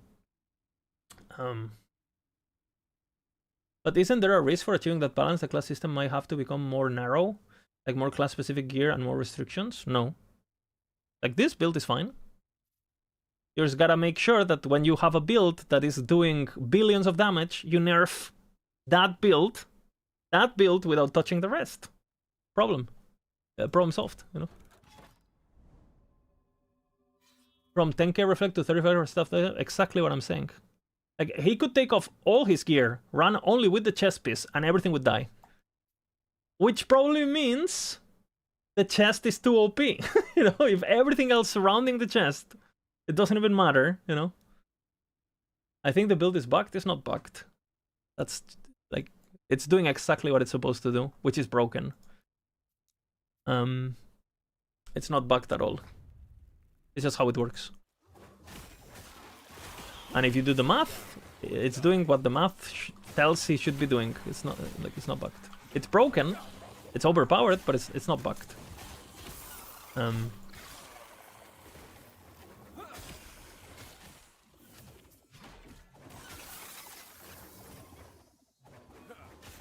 But isn't there a risk for achieving that balance? The class system might have to become more narrow, like more class-specific gear and more restrictions? No. Like, this build is fine. You just gotta make sure that when you have a build that is doing billions of damage, you nerf that build without touching the rest. Problem solved, you know. From 10k reflect to 35 stuff, exactly what I'm saying. Like, he could take off all his gear, run only with the chest piece, and everything would die. Which probably means the chest is too OP. You know, if everything else surrounding the chest, it doesn't even matter, you know. I think the build is bugged. It's not bugged. That's like, it's doing exactly what it's supposed to do, which is broken. It's not bugged at all. It's just how it works. And if you do the math, it's doing what the math tells it should be doing. It's not like, it's not bugged. It's broken. It's overpowered, but it's not bugged.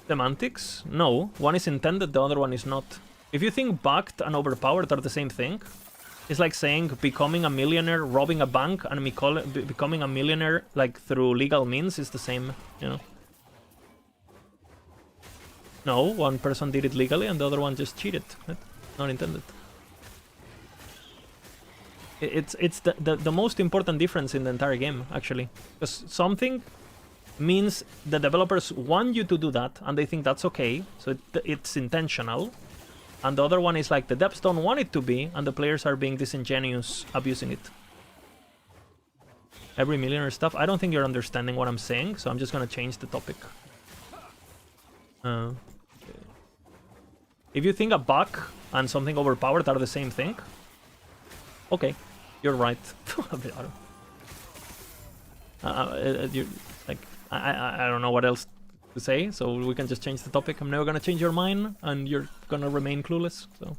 Semantics? No. One is intended, the other one is not. If you think bugged and overpowered are the same thing, it's like saying becoming a millionaire, robbing a bank, and becoming a millionaire like through legal means is the same, you know. No, one person did it legally and the other one just cheated. Right? Not intended. It's the most important difference in the entire game, actually. Because something means the developers want you to do that and they think that's okay, so it's intentional. And the other one is like the devs don't want it to be and the players are being disingenuous, abusing it. Every millionaire stuff. I don't think you're understanding what I'm saying, so I'm just gonna change the topic. If you think a bug and something overpowered are the same thing, okay, you're right. You're, like, I don't know what else to say, so we can just change the topic. I'm never gonna change your mind, and you're gonna remain clueless, so...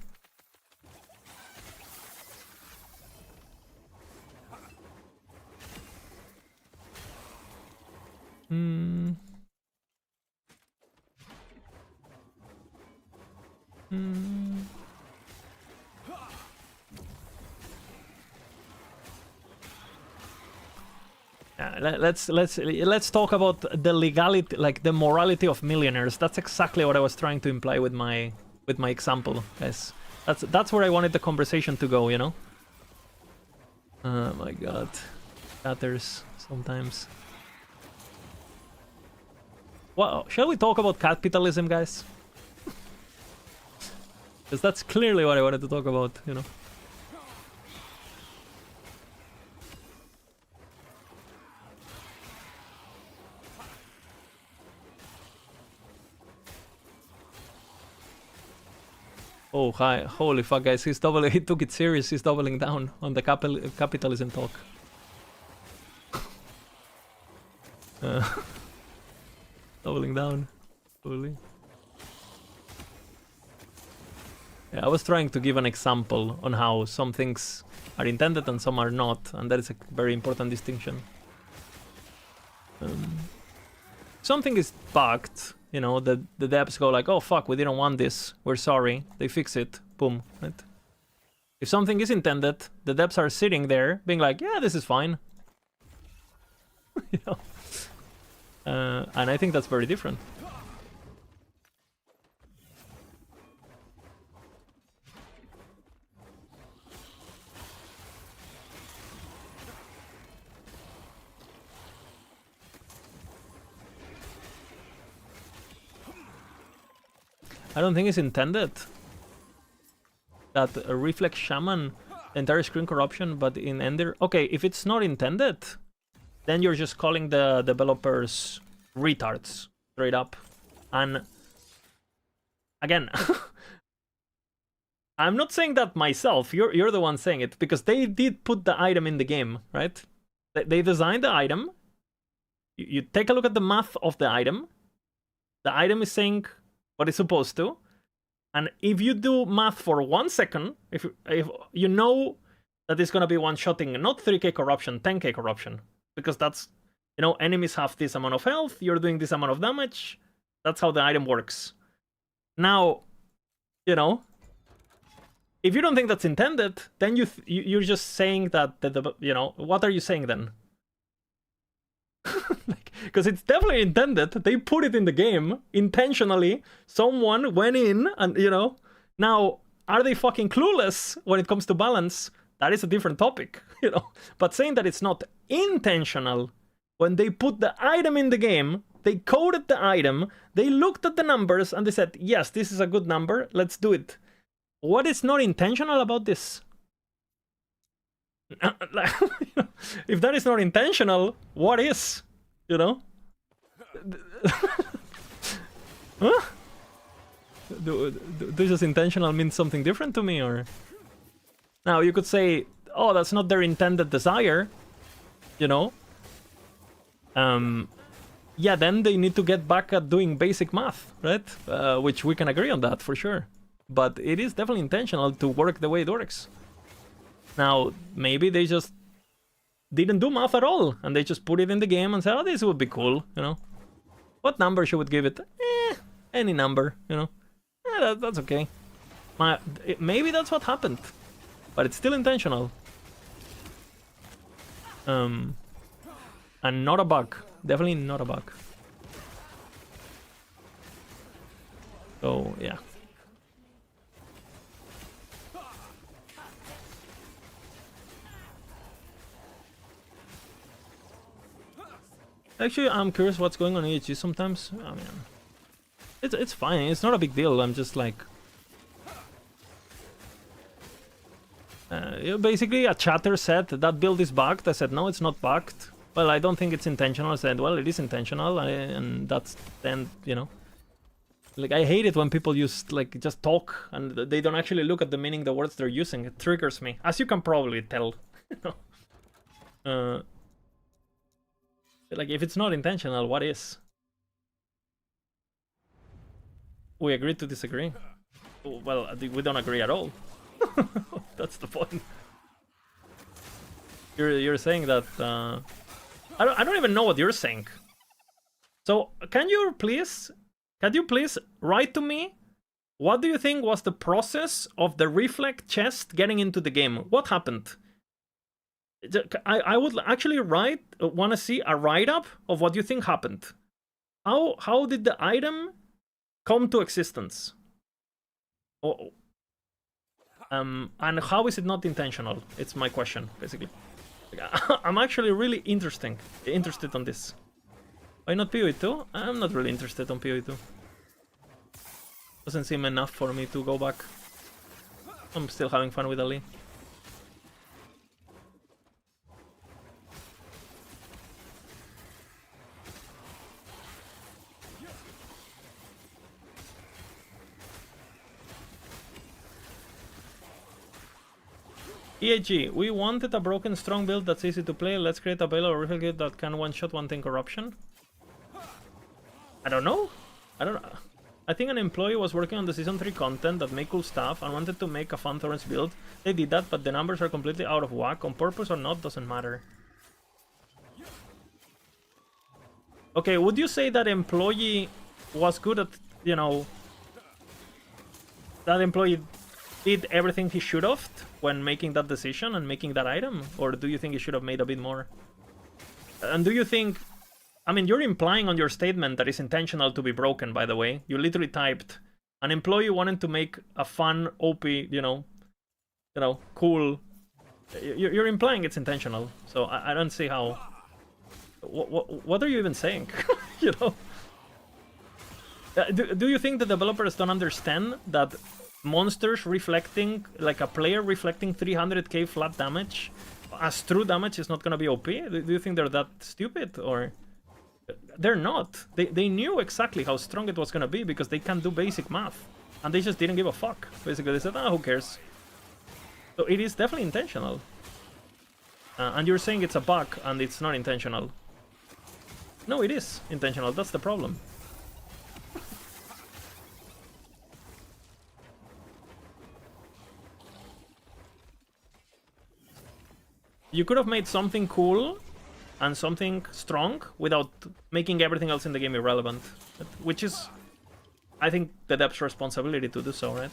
Let's talk about the legality, like the morality of millionaires. That's exactly what I was trying to imply with my example, guys. That's where I wanted the conversation to go, you know. Oh my god, chatters sometimes. Well, shall we talk about capitalism, guys? Because that's clearly what I wanted to talk about, you know. Oh, hi. Holy fuck, guys. He took it serious. He's doubling down on the capitalism talk. Doubling down. Totally. Yeah, I was trying to give an example on how some things are intended and some are not, and that is a very important distinction. Something is bugged, you know, the devs go like, oh fuck, we didn't want this, we're sorry, they fix it, boom, right? If something is intended, the devs are sitting there being like, yeah, this is fine. You know? And I think that's very different. I don't think it's intended that a reflex shaman entire screen corruption, but in Ender, okay, if it's not intended, then you're just calling the developers retards straight up. And again, I'm not saying that myself. You're the one saying it, because they did put the item in the game, right? They designed the item. You take a look at the math of the item. The item is saying what it's supposed to, and if you do math for 1 second, if you know that it's gonna be one-shotting not 3k corruption, 10k corruption, because that's, you know, enemies have this amount of health, you're doing this amount of damage, that's how the item works. Now, you know, if you don't think that's intended, then you're just saying that you know, what are you saying then? Because it's definitely intended. They put it in the game intentionally. Someone went in and, you know, now, are they fucking clueless when it comes to balance? That is a different topic, you know. But saying that it's not intentional, when they put the item in the game, they coded the item, they looked at the numbers and they said, yes, this is a good number, let's do it. What is not intentional about this? If that is not intentional, what is? You know? Huh? Does just intentional mean something different to me, or? Now you could say, oh, that's not their intended desire, you know? Yeah, then they need to get back at doing basic math, right? Which we can agree on that for sure. But it is definitely intentional to work the way it works. Now, maybe they just didn't do math at all, and they just put it in the game and said, oh, this would be cool, you know? What number should we give it? Any number, you know? That's okay. Maybe that's what happened, but it's still intentional. And not a bug. Definitely not a bug. So, yeah. Actually, I'm curious what's going on in EHG sometimes. I mean, it's fine. It's not a big deal. I'm just like... basically, a chatter said that build is bugged. I said, no, it's not bugged. Well, I don't think it's intentional. I said, well, it is intentional. And that's then, you know... Like, I hate it when people use, like, just talk and they don't actually look at the meaning of the words they're using. It triggers me, as you can probably tell. Like, if it's not intentional, what is? We agree to disagree. Well, we don't agree at all. That's the point. You're saying that I don't even know what you're saying. So can you please write to me, what do you think was the process of the reflect chest getting into the game? What happened? I would actually want to see a write-up of what you think happened. How did the item come to existence? And how is it not intentional? It's my question, basically. I'm actually really interested on this. Why not PoE 2? I'm not really interested on PoE 2. Doesn't seem enough for me to go back. I'm still having fun with Ali. EAG, we wanted a broken strong build that's easy to play. Let's create a Bale or Riffle Guild that can one-shot one-thing corruption. I don't know. I think an employee was working on the Season 3 content that made cool stuff and wanted to make a fun Thorns build. They did that, but the numbers are completely out of whack. On purpose or not, doesn't matter. Okay, would you say that employee was good at, you know... That employee did everything he should have when making that decision and making that item? Or do you think he should have made a bit more? And do you think... I mean, you're implying on your statement that it's intentional to be broken, by the way. You literally typed, an employee wanted to make a fun, OP, you know, cool... You're implying it's intentional, so I don't see how... What are you even saying? You know? Do you think the developers don't understand that monsters reflecting, like a player reflecting 300k flat damage as true damage is not gonna be OP? Do you think they're that stupid? Or they're not. They knew exactly how strong it was gonna be because they can do basic math, and they just didn't give a fuck. Basically, they said, who cares? So it is definitely intentional. And you're saying it's a bug and it's not intentional. No, it is intentional. That's the problem. You could have made something cool and something strong without making everything else in the game irrelevant. Which is, I think, the dev's responsibility to do so, right?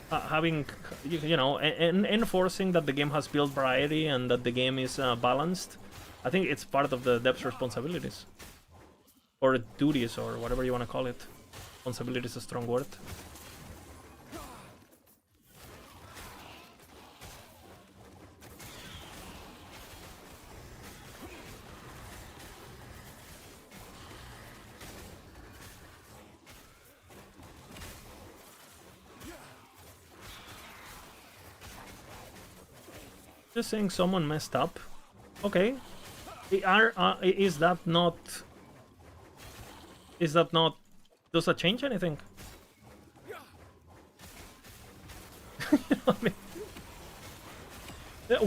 Having, you know, enforcing that the game has build variety and that the game is balanced, I think it's part of the dev's responsibilities. Or duties, or whatever you want to call it. Responsibility is a strong word. Just saying someone messed up. Okay. Is that not... Is that not... Does that change anything? You know what I mean?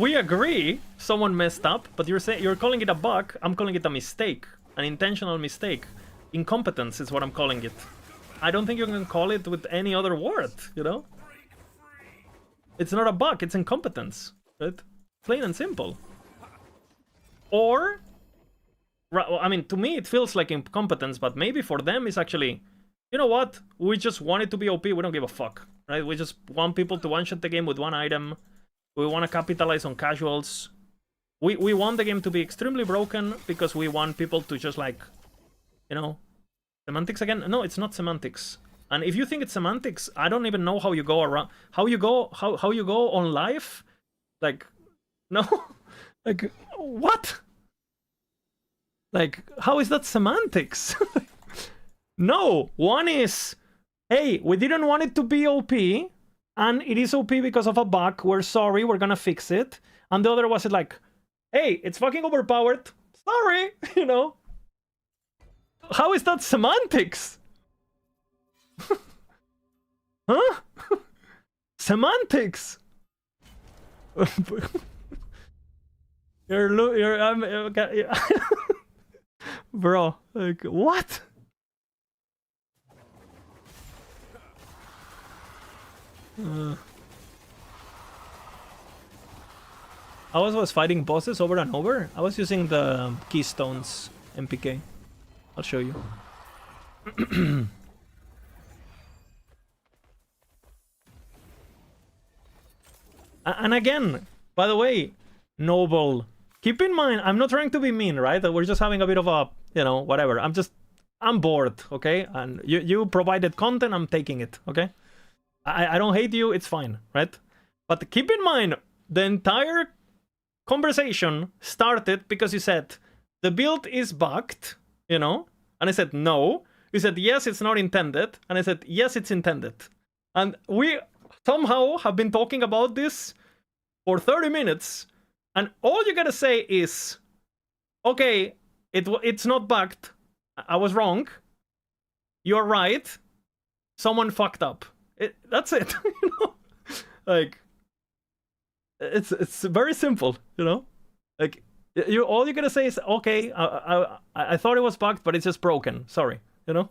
We agree someone messed up, but you're calling it a bug. I'm calling it a mistake. An intentional mistake. Incompetence is what I'm calling it. I don't think you can call it with any other word, you know? It's not a bug, it's incompetence, right? Plain and simple. Or, I mean, to me it feels like incompetence, but maybe for them it's actually, you know what? We just want it to be OP, we don't give a fuck, right? We just want people to one-shot the game with one item. We want to capitalize on casuals. We want the game to be extremely broken because we want people to just like, you know, semantics again? No, it's not semantics. And if you think it's semantics, I don't even know how you go around, how you go on live. Like, no, like what? Like, how is that semantics? No, one is, hey, we didn't want it to be OP, and it is OP because of a bug. We're sorry, we're gonna fix it. And the other was like, hey, it's fucking overpowered. Sorry, you know. How is that semantics? Huh? Semantics. Okay. Bro, like what? I was fighting bosses over and over. I was using the Keystones MPK. I'll show you. And again, by the way, Noble, keep in mind, I'm not trying to be mean, right? We're just having a bit of a, you know, whatever. I'm bored, okay? And you provided content, I'm taking it, okay? I don't hate you, it's fine, right? But keep in mind, the entire conversation started because you said, the build is bugged, you know? And I said, no. You said, yes, it's not intended. And I said, yes, it's intended. And we somehow have been talking about this for 30 minutes. And all you gotta say is, okay, it's not bugged. I was wrong. You're right. Someone fucked up. That's it. You know? Like, it's very simple, you know? Like, all you gotta say is, okay, I thought it was bugged, but it's just broken. Sorry, you know?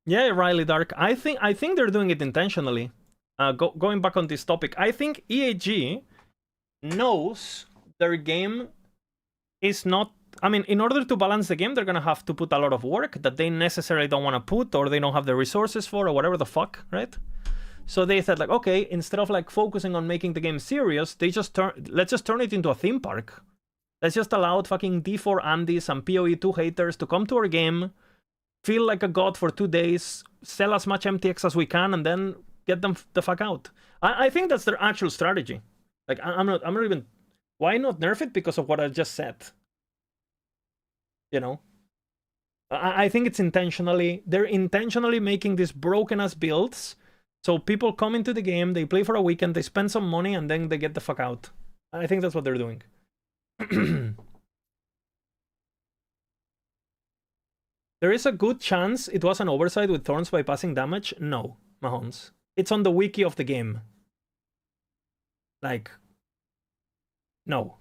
Yeah, Riley Dark. I think they're doing it intentionally. Going back on this topic, I think EAG knows their game is not. I mean, in order to balance the game, they're gonna have to put a lot of work that they necessarily don't want to put, or they don't have the resources for, or whatever the fuck, right? So they said like, okay, instead of like focusing on making the game serious, let's just turn it into a theme park. Let's just allow fucking THOR Andys and PoE2 haters to come to our game, feel like a god for 2 days, sell as much MTX as we can, and then get them the fuck out. I think that's their actual strategy. Like, I'm not even. Why not nerf it? Because of what I just said. You know, I think it's intentionally. They're intentionally making these broken ass builds, so people come into the game, they play for a weekend, they spend some money, and then they get the fuck out. I think that's what they're doing. There is a good chance it was an oversight with Thorns bypassing damage. No, Mahons. It's on the wiki of the game. Like, no.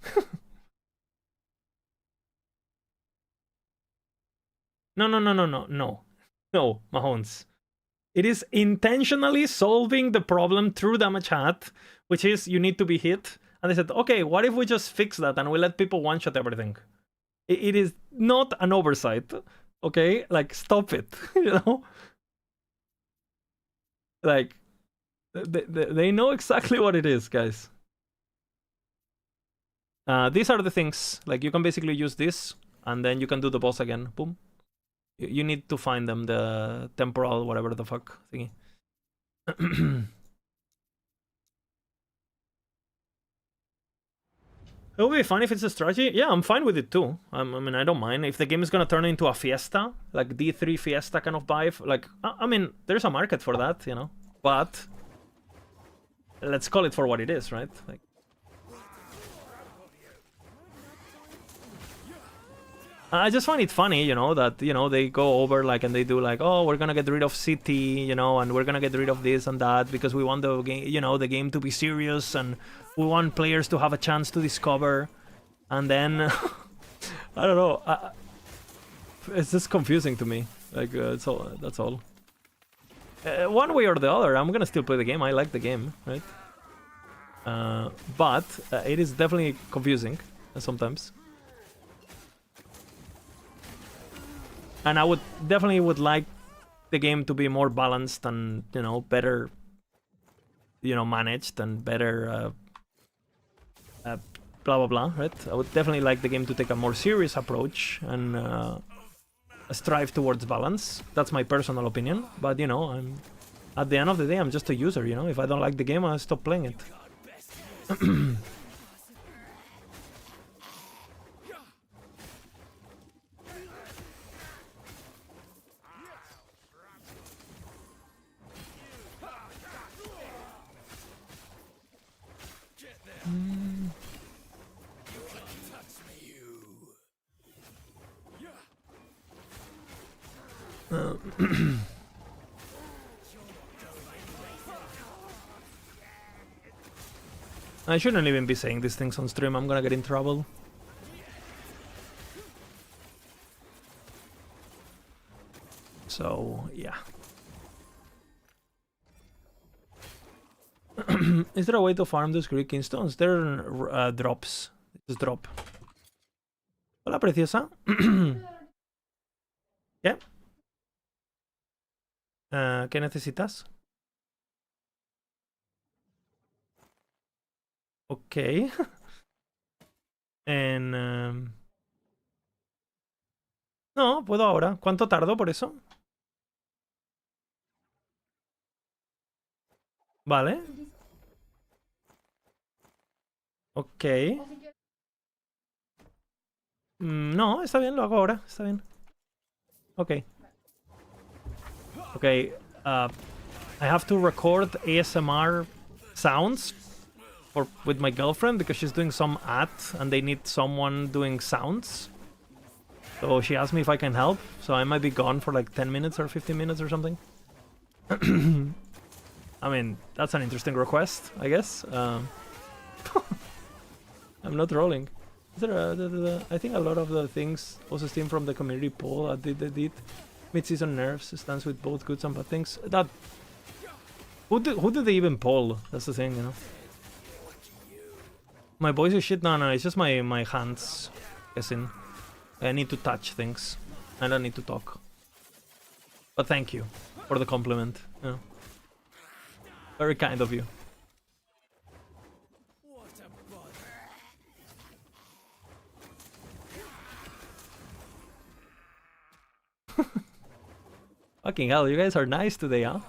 No, Mahons. It is intentionally solving the problem through damage hat, which is you need to be hit. And they said, okay, what if we just fix that and we let people one-shot everything? It is not an oversight, okay? Like, stop it, you know? Like, they know exactly what it is, guys. These are the things. Like, you can basically use this, and then you can do the boss again. Boom. You need to find them, the temporal, whatever the fuck thingy. It would be fun if it's a strategy. Yeah, I'm fine with it too. I mean, I don't mind. If the game is gonna turn into a fiesta, like D3 fiesta kind of vibe, like, I mean, there's a market for that, you know? But let's call it for what it is, right? Like, I just find it funny, you know, that, you know, they go over, like, and they do, like, oh, we're gonna get rid of City, you know, and we're gonna get rid of this and that because we want the game, you know, the game to be serious and we want players to have a chance to discover. And then, I don't know, it's just confusing to me. Like, that's all. One way or the other, I'm gonna still play the game. I like the game, right? But it is definitely confusing sometimes. And I would definitely like the game to be more balanced and, you know, better, you know, managed and better, blah blah blah, right? I would definitely like the game to take a more serious approach and strive towards balance. That's my personal opinion. But, you know, I'm at the end of the day, I'm just a user, you know? If I don't like the game, I stop playing it. I shouldn't even be saying these things on stream. I'm gonna get in trouble. So, yeah. Is there a way to farm those Greek stones? There are drops. Just drop. Hola, preciosa. ¿Qué? ¿Qué necesitas? Ok. No, puedo ahora. ¿Cuánto tardo por eso? Vale. Ok. No, está bien, lo hago ahora. Está bien. Ok. Ok. I have to record ASMR sounds with my girlfriend because she's doing some ad and they need someone doing sounds. So she asked me if I can help. So I might be gone for like 10 minutes or 15 minutes or something. I mean, that's an interesting request, I guess. I'm not rolling. Is there I think a lot of the things also stem from the community poll. They did mid-season nerfs stands with both good and bad things. That who did they even poll? That's the thing, you know. My voice is shit. No, it's just my hands. Guessing. I need to touch things. I don't need to talk. But thank you for the compliment. Yeah. Very kind of you. Fucking hell, you guys are nice today, huh?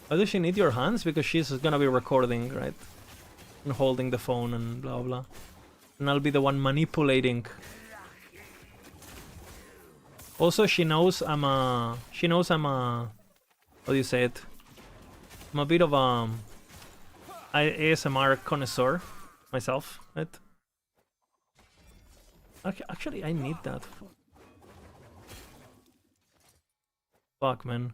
Why does she need your hands? Because she's gonna be recording, right? And holding the phone and blah blah. And I'll be the one manipulating. Also, she knows I'm a... How do you say it? I'm a bit of a... ASMR connoisseur myself, right? Actually, I need that. Fuck, man.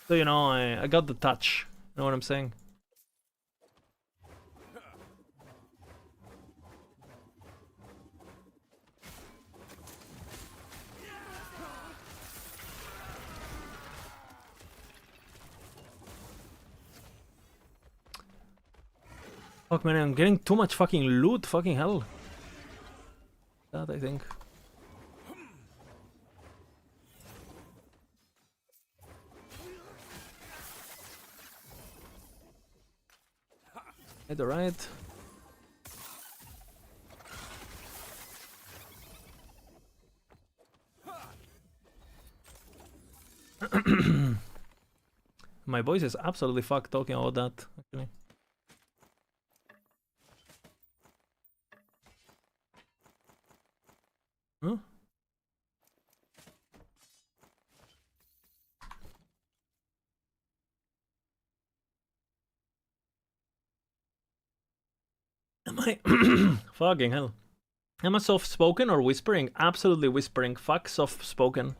So, you know, I got the touch. You know what I'm saying? Fuck, man, I'm getting too much fucking loot. Fucking hell. That, I think. Alright. My voice is absolutely fucked talking about that, actually. Huh? Am I fucking hell? Am I soft-spoken or whispering? Absolutely whispering. Fuck soft-spoken.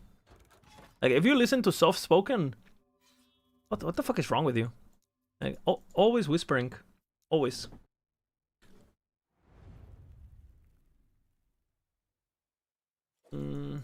Like, if you listen to soft-spoken, what the fuck is wrong with you? Like, always whispering. Always. Mm.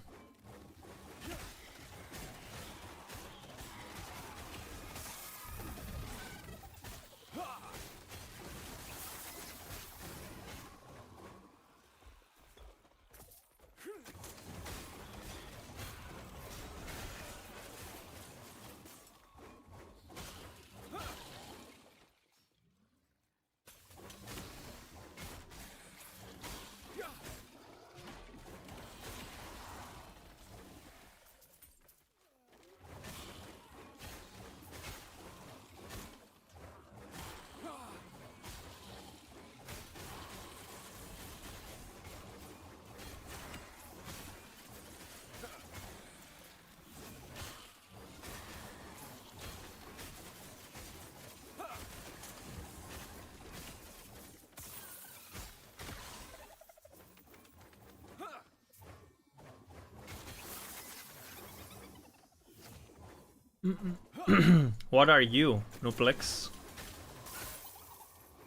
What are you, Nuplex?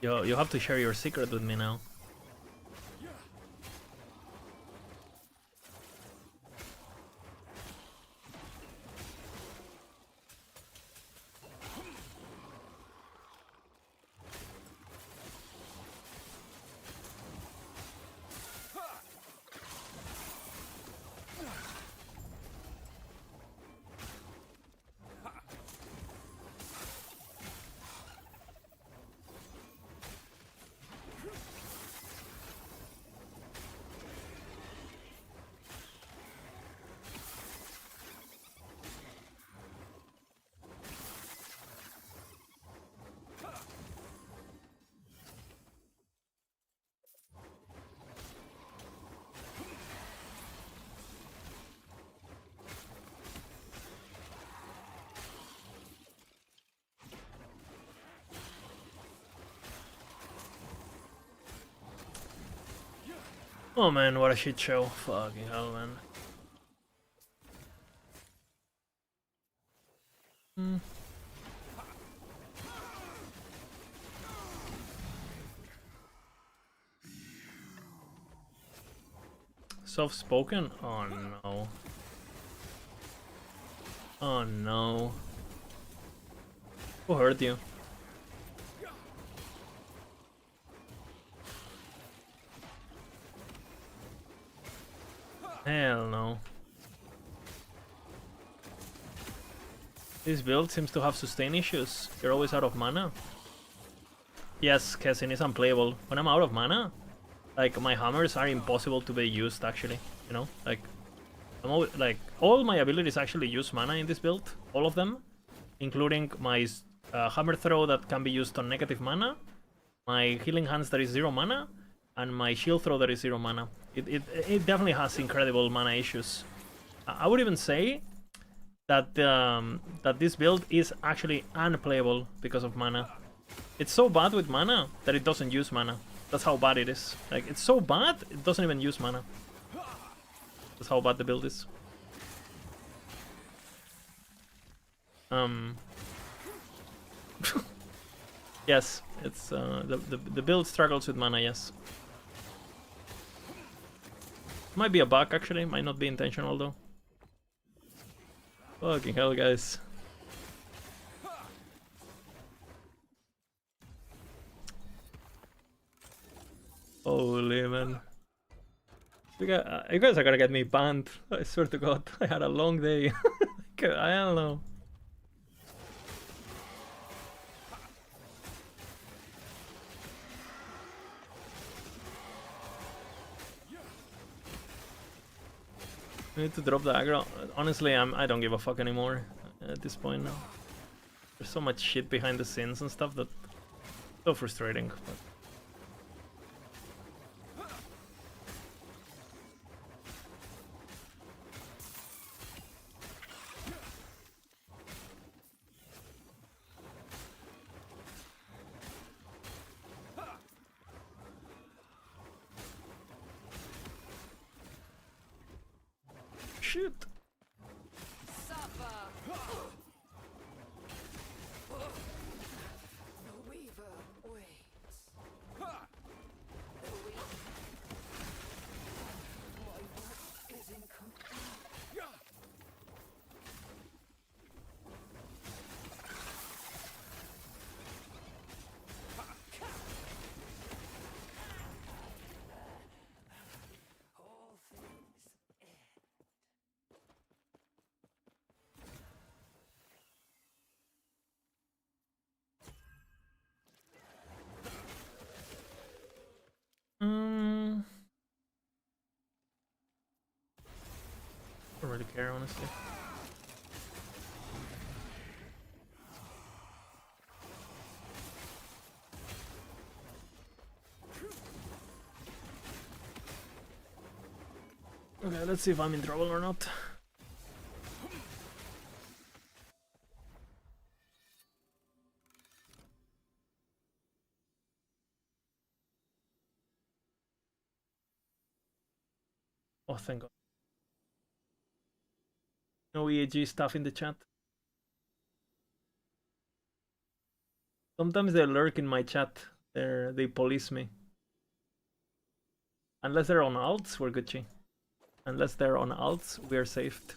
You have to share your secret with me now. Oh man, what a shit show. Fucking hell, man. Soft-spoken? Oh no. Oh no. Who hurt you? Hell no. This build seems to have sustain issues. You're always out of mana. Yes, Kessin is unplayable. When I'm out of mana, like, my hammers are impossible to be used, actually. You know? Like, I'm always, like, all my abilities actually use mana in this build. All of them. Including my hammer throw that can be used on negative mana, my healing hands that is 0 mana, and my shield throw that is 0 mana. It definitely has incredible mana issues. I would even say that that this build is actually unplayable because of mana. It's so bad with mana that it doesn't use mana. That's how bad it is. Like, it's so bad, it doesn't even use mana. That's how bad the build is. Yes, it's the build struggles with mana, yes. Might be a bug, actually, might not be intentional though. Fucking hell, guys. Holy man. You guys are gonna get me banned. I swear to God, I had a long day. I don't know. I need to drop the aggro. Honestly, I don't give a fuck anymore. at this point now. There's so much shit behind the scenes and stuff that so frustrating. But... Shit. The Weaver waits. My work is incomplete. All things end. Don't really care, honestly. Okay, let's see if I'm in trouble or not. Oh, thank God. No EAG stuff in the chat. Sometimes they lurk in my chat. They police me. Unless they're on alts, we're Gucci. Unless they're on alts, we're saved.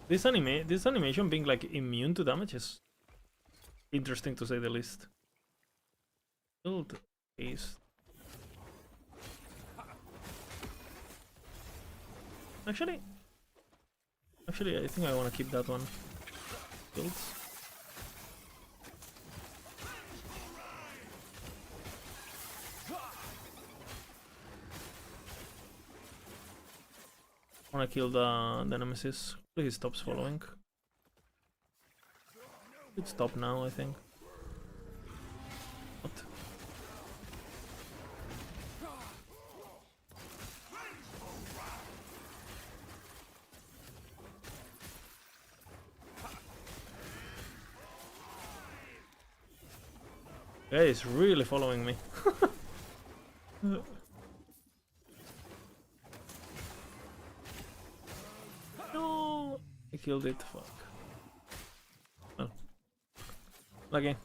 This animation being like immune to damage is interesting to say the least. Build haste. Actually, I think I want to keep that one. Builds. I want to kill the nemesis. Hopefully he stops following. Should stop now, I think. What? Yeah, he's really following me. No, I killed it. Fuck. Oh. Lucky.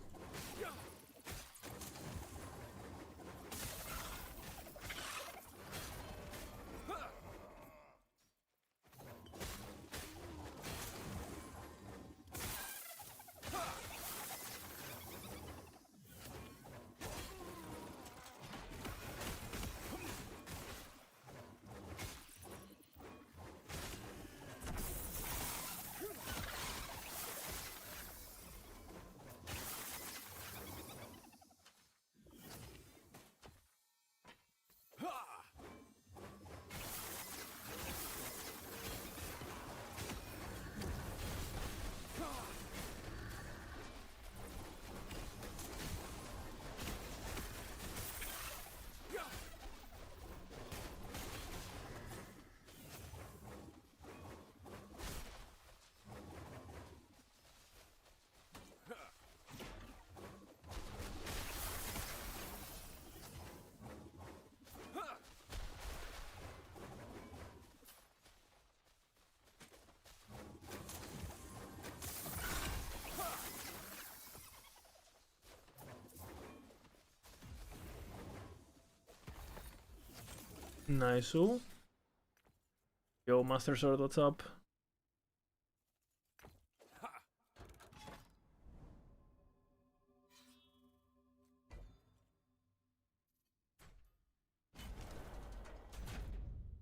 Nice. Yo, Master Sword, what's up?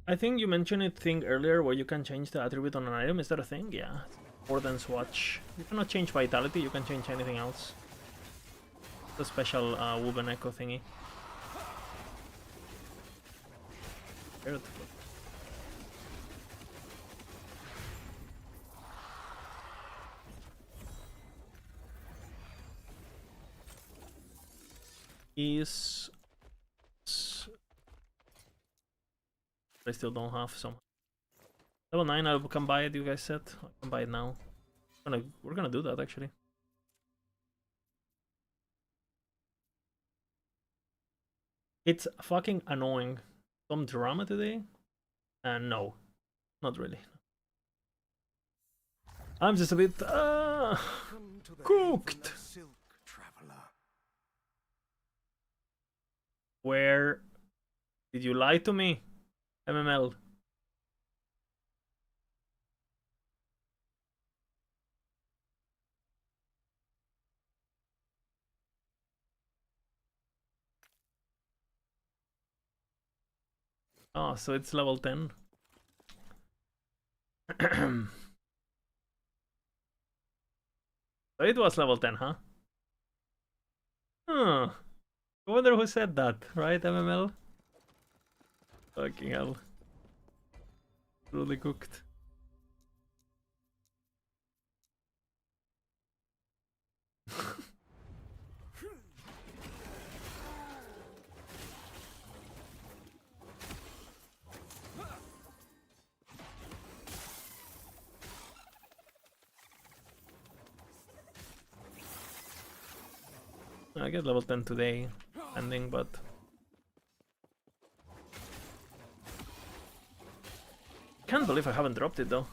I think you mentioned a thing earlier where you can change the attribute on an item. Is that a thing? Yeah. More than swatch. You cannot change vitality, you can change anything else. The special woven echo thingy. Weird. Is I still don't have some. Level 9, I can buy it, you guys said. I can buy it now. We're gonna do that actually. It's fucking annoying. Some drama today? No, not really. I'm just a bit cooked. Where did you lie to me, MML? Oh, so it's level 10. So it was level 10, huh? Huh. I wonder who said that, right, MML? Fucking hell. Really cooked. I get level 10 today, ending, but can't believe I haven't dropped it though.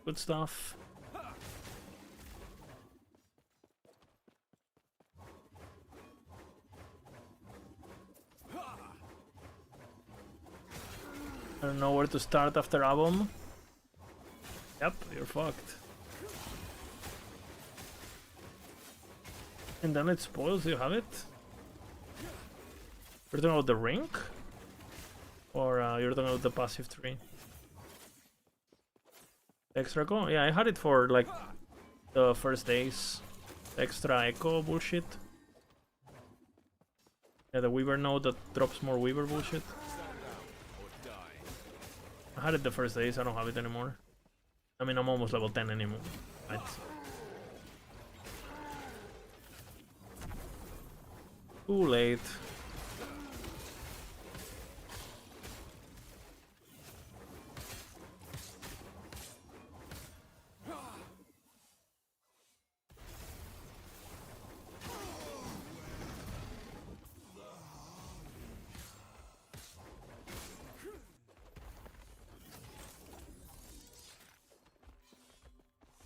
Good stuff. I don't know where to start after Abom. Yep, you're fucked. And then it spoils, you have it? You're talking about the rink? Or you're talking about the passive tree? Extra echo? Yeah, I had it for like the first days. Extra echo bullshit. Yeah, the Weaver node that drops more Weaver bullshit. I had it the first days, I don't have it anymore. I mean, I'm almost level 10 anymore. Right. Too late.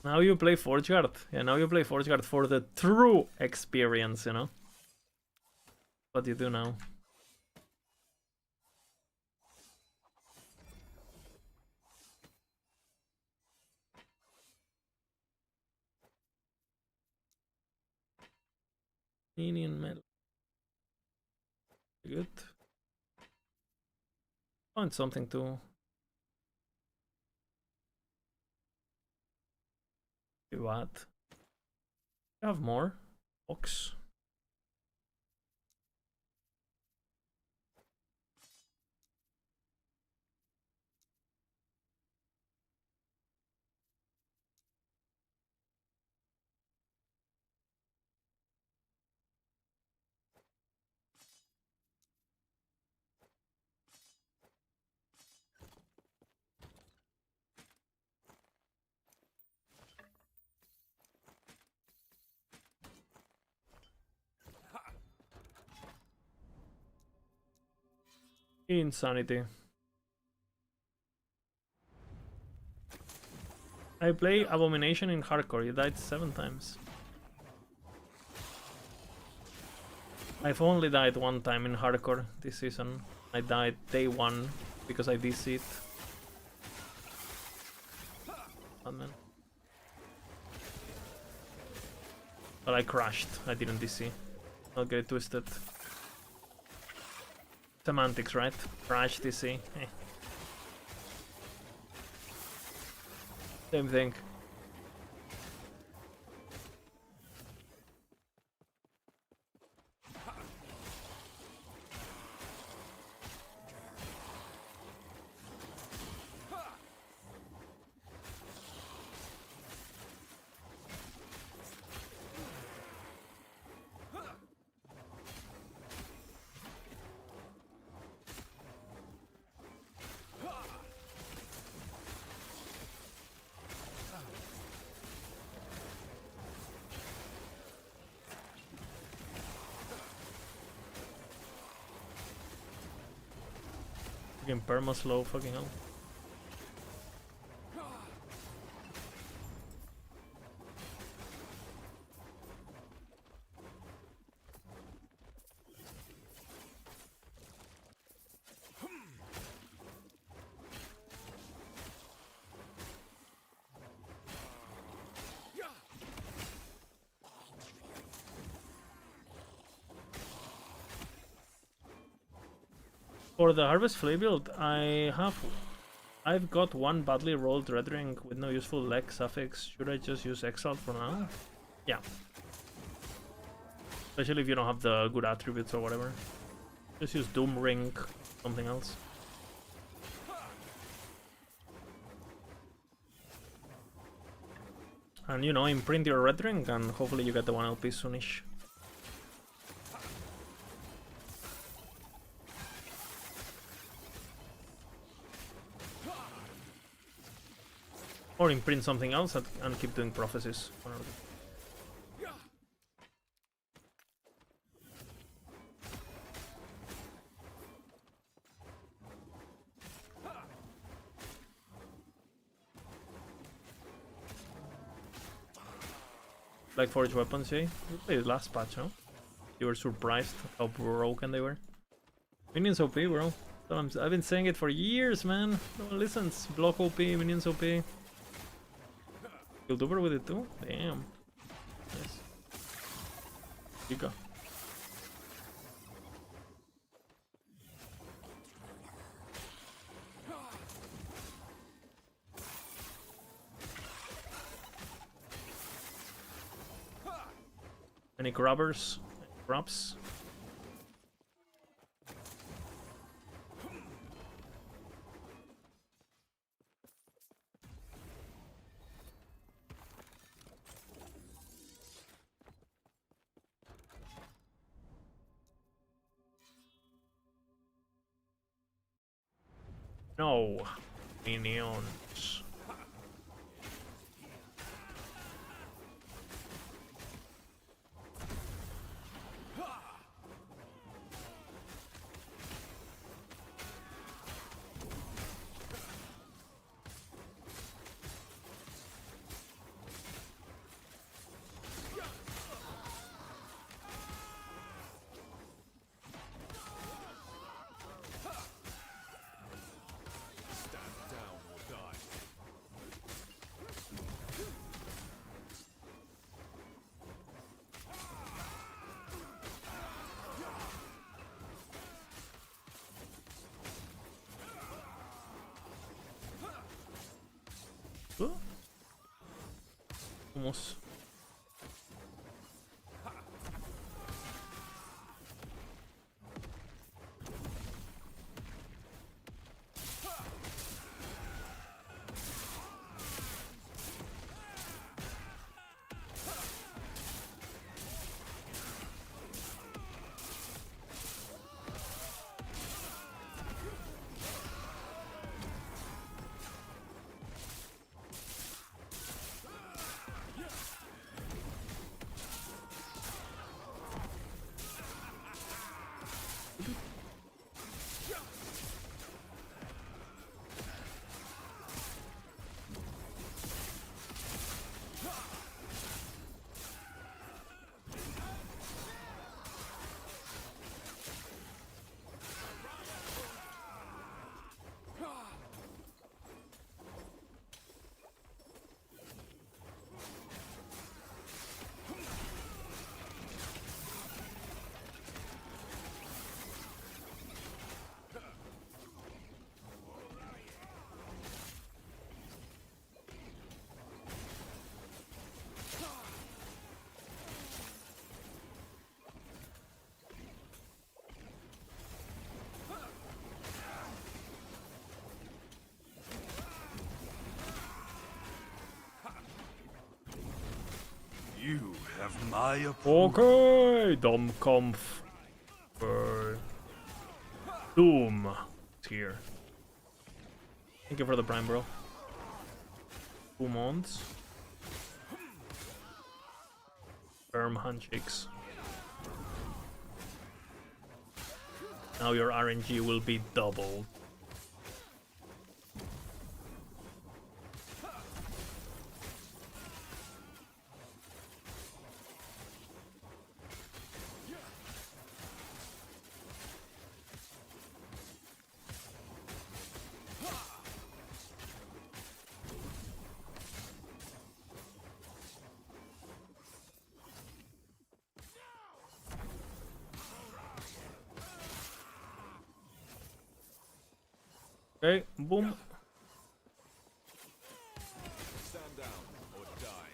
Now you play Forge Guard. Yeah, now you play Forge Guard for the true experience, you know? What you do now. Minion metal. Good. Find something to do what? You have more? Box. Insanity. I play Abomination in hardcore. You died 7 times. I've only died 1 time in hardcore this season. I died day 1 because I DC'd. Oh, man. But I crashed. I didn't DC. Don't get it twisted. Semantics, right? Crash DC. Eh. Same thing. Fucking perma slow, fucking hell. For the Harvest Flea build, I've got 1 badly rolled Red Ring with no useful leg suffix. Should I just use Exalt for now? Yeah. Especially if you don't have the good attributes or whatever. Just use Doom Ring, something else. And you know, imprint your Red Ring and hopefully you get the 1 LP soonish. Or imprint something else and keep doing prophecies. Like Forge weapons, yeah? We played last patch, huh? You were surprised how broken they were. Minions OP, bro. I've been saying it for years, man. No one listens. Block OP, minions OP. Killed over with it too? Damn. Nice. Giga. Any grabbers? Grabs? No. Minions. Almost. You have my approval. Okay, Dom Kampf. Doom. It's here. Thank you for the prime, bro. 2 months. Firm handshakes. Now your RNG will be doubled. Okay, boom. Stand down or die.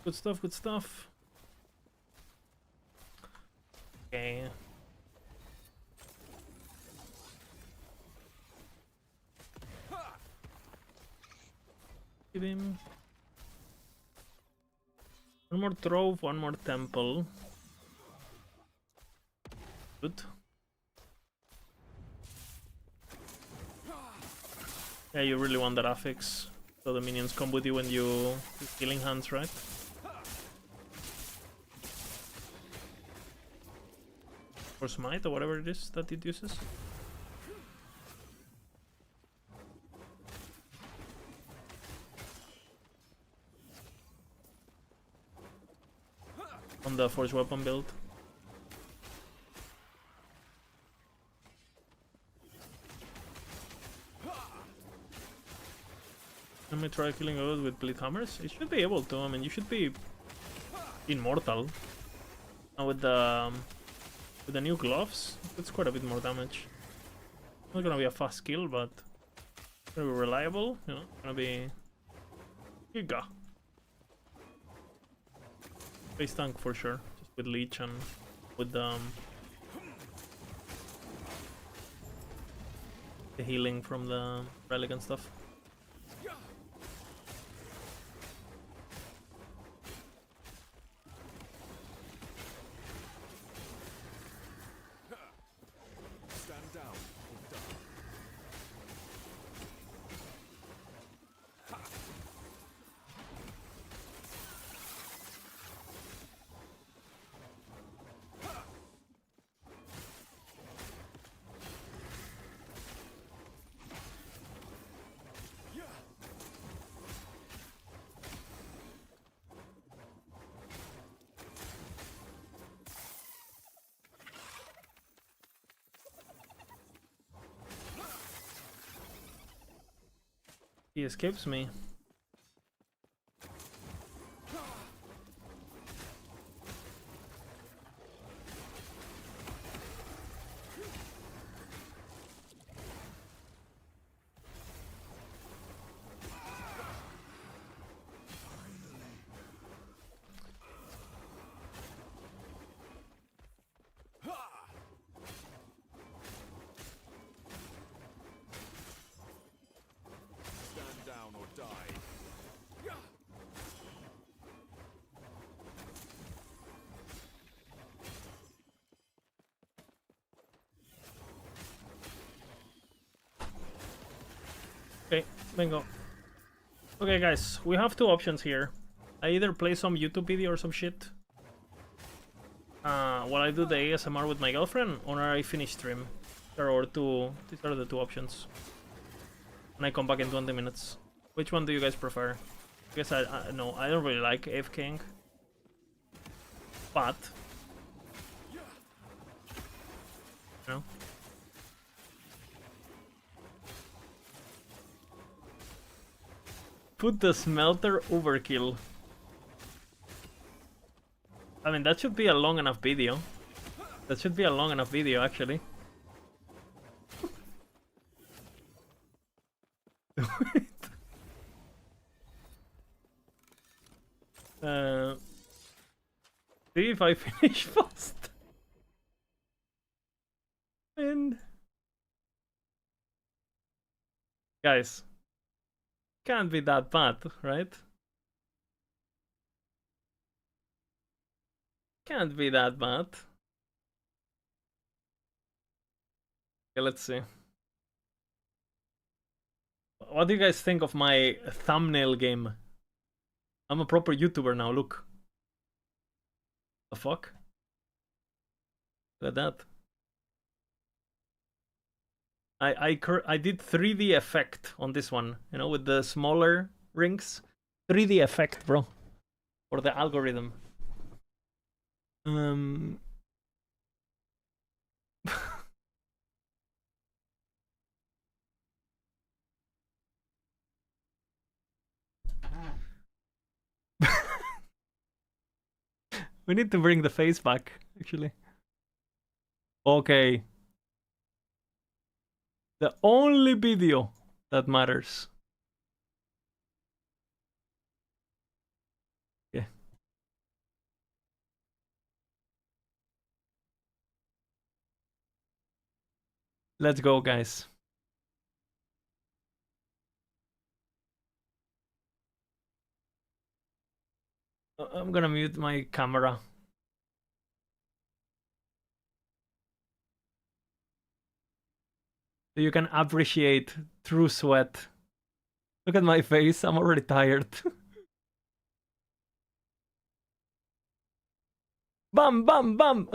Good stuff, good stuff. Okay. Give him one more trove, one more temple. Good. Yeah, you really want that affix, so the minions come with you when you healing hands, right? Or smite, or whatever it is that it uses. On the force weapon build. Let me try killing those with bleed hammers. It should be able to. I mean, you should be immortal. Now with the new gloves, that's quite a bit more damage. Not gonna be a fast kill, but gonna be reliable. You know, gonna be giga. Base tank for sure, just with leech and with the healing from the relic and stuff. He escapes me. Stand down or die. Okay, bingo. Okay, guys, we have two options here. I either play some YouTube video or some shit while I do the ASMR with my girlfriend, or I finish stream. There are two. These are the two options. And I come back in 20 minutes. Which one do you guys prefer? I guess I no, I don't really like AFKing. But no. Put the smelter overkill. I mean, that should be a long enough video. That should be a long enough video, actually. See if I finish fast. And guys, can't be that bad, right? Can't be that bad. Okay, let's see. What do you guys think of my thumbnail game? I'm a proper YouTuber now, look. The fuck? Look at that. I did 3D effect on this one, you know, with the smaller rings. 3D effect, bro. For the algorithm. We need to bring the face back, actually. Okay. The only video that matters. Okay. Let's go, guys. I'm gonna mute my camera. So you can appreciate true sweat. Look at my face, I'm already tired. Bam, bam, bam!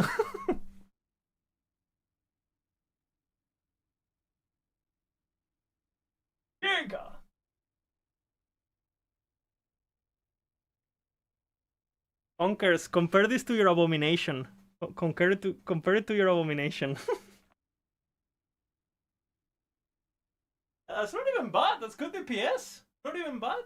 Giga! Conkers, compare this to your abomination. Compare it to your abomination. That's not even bad. That's good DPS. Not even bad.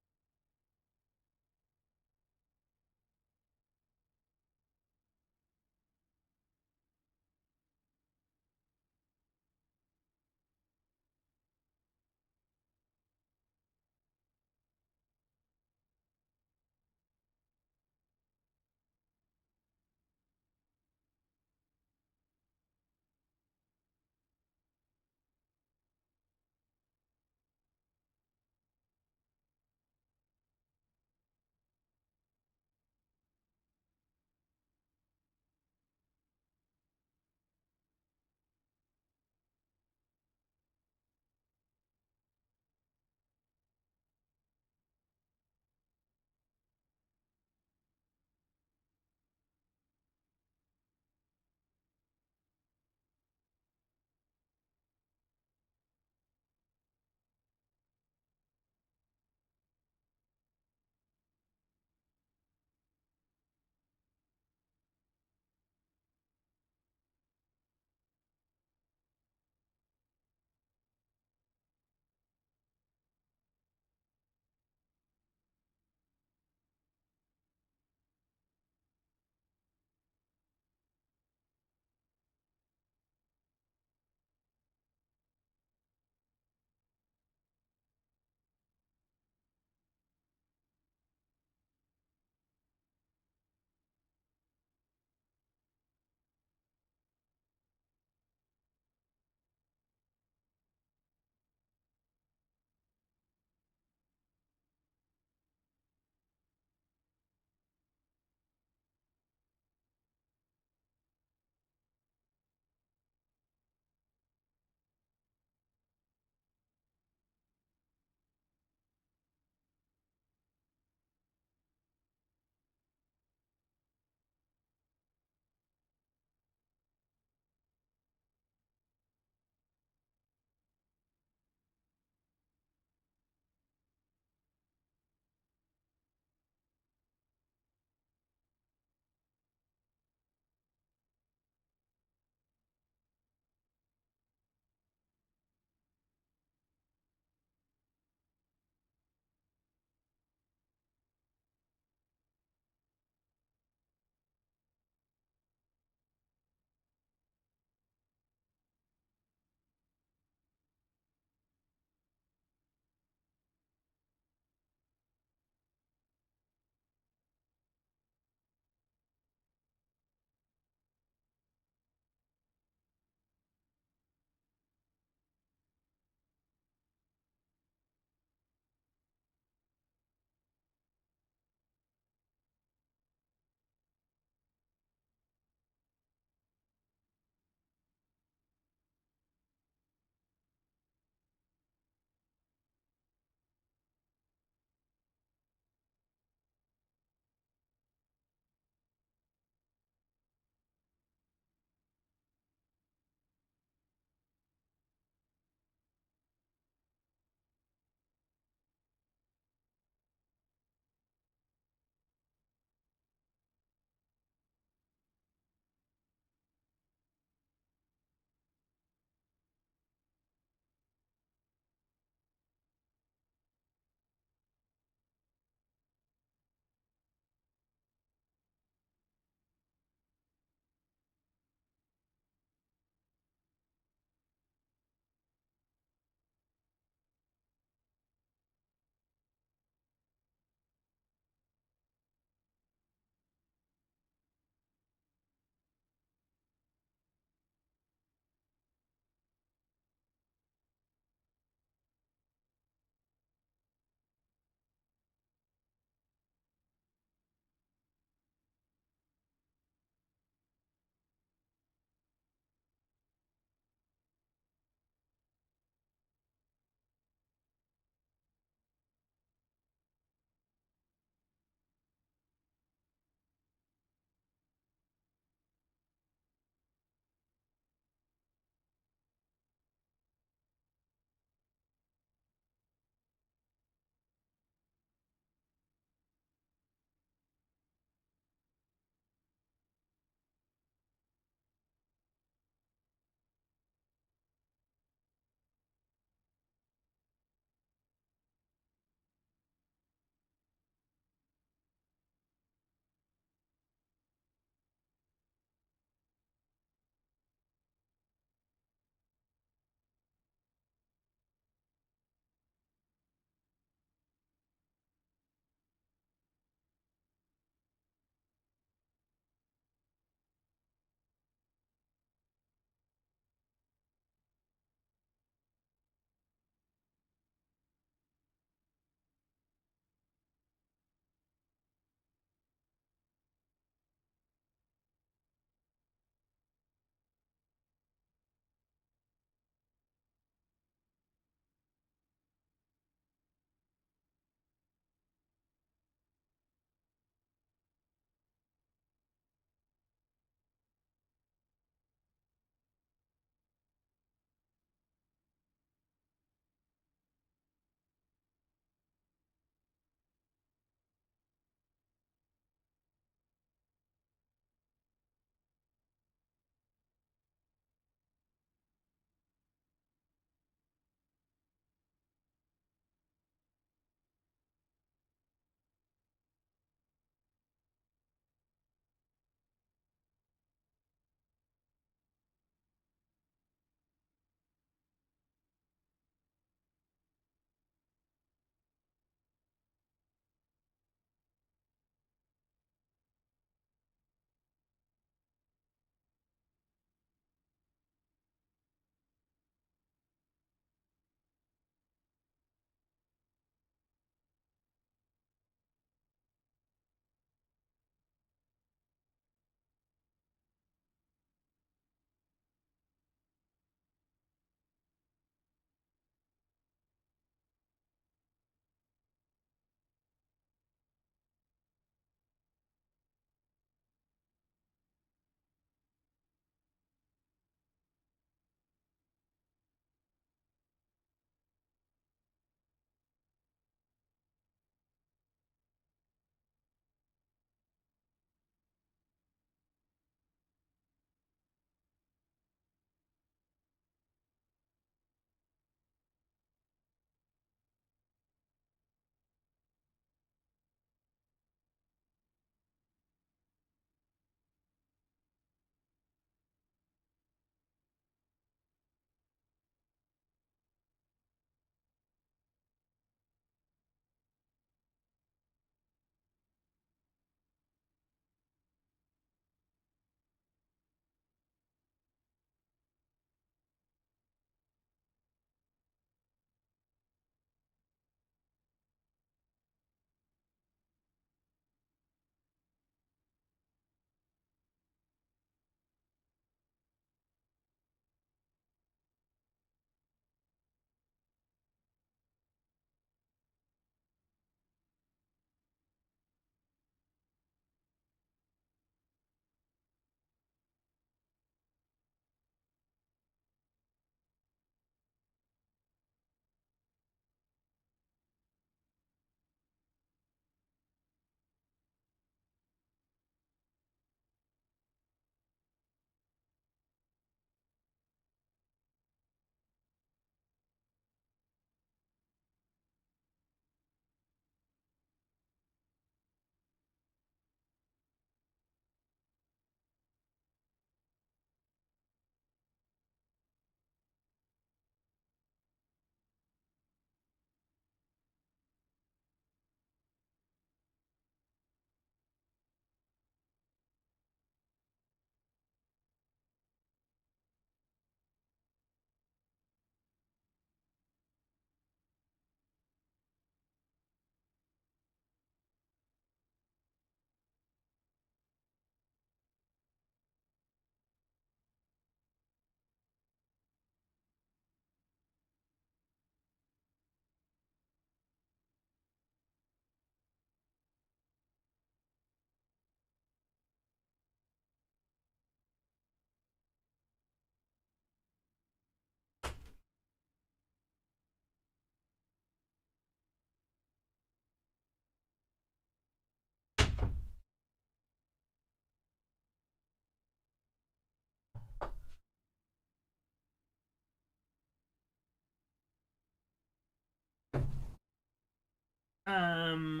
Um.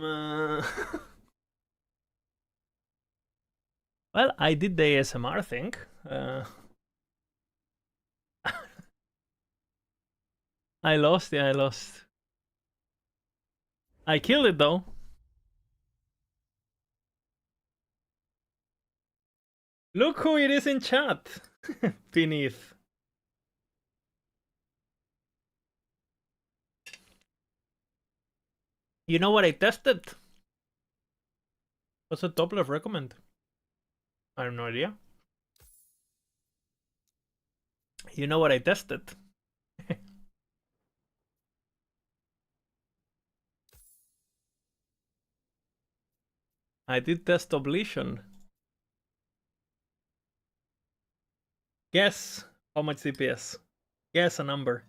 Well, I did the ASMR thing. I lost. Yeah, I lost. I killed it though. Look who it is in chat. Beneath. You know what I tested? What's the top left recommend? I have no idea. You know what I tested? I did test Oblation. Guess how much CPS. Guess a number.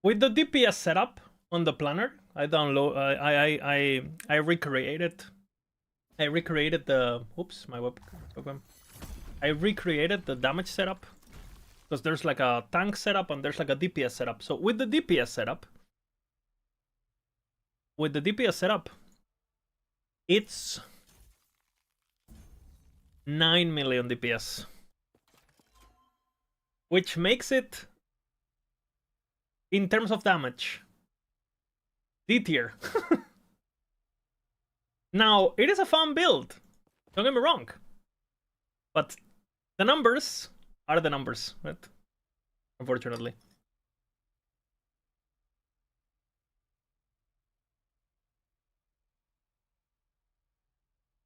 With the DPS setup on the planner, I download. I recreated. I recreated the. Oops, my webcam. I recreated the damage setup because there's like a tank setup and there's like a DPS setup. So with the DPS setup, it's 9 million DPS, which makes it, in terms of damage, D tier. Now, it is a fun build, don't get me wrong, but the numbers are the numbers, right? Unfortunately.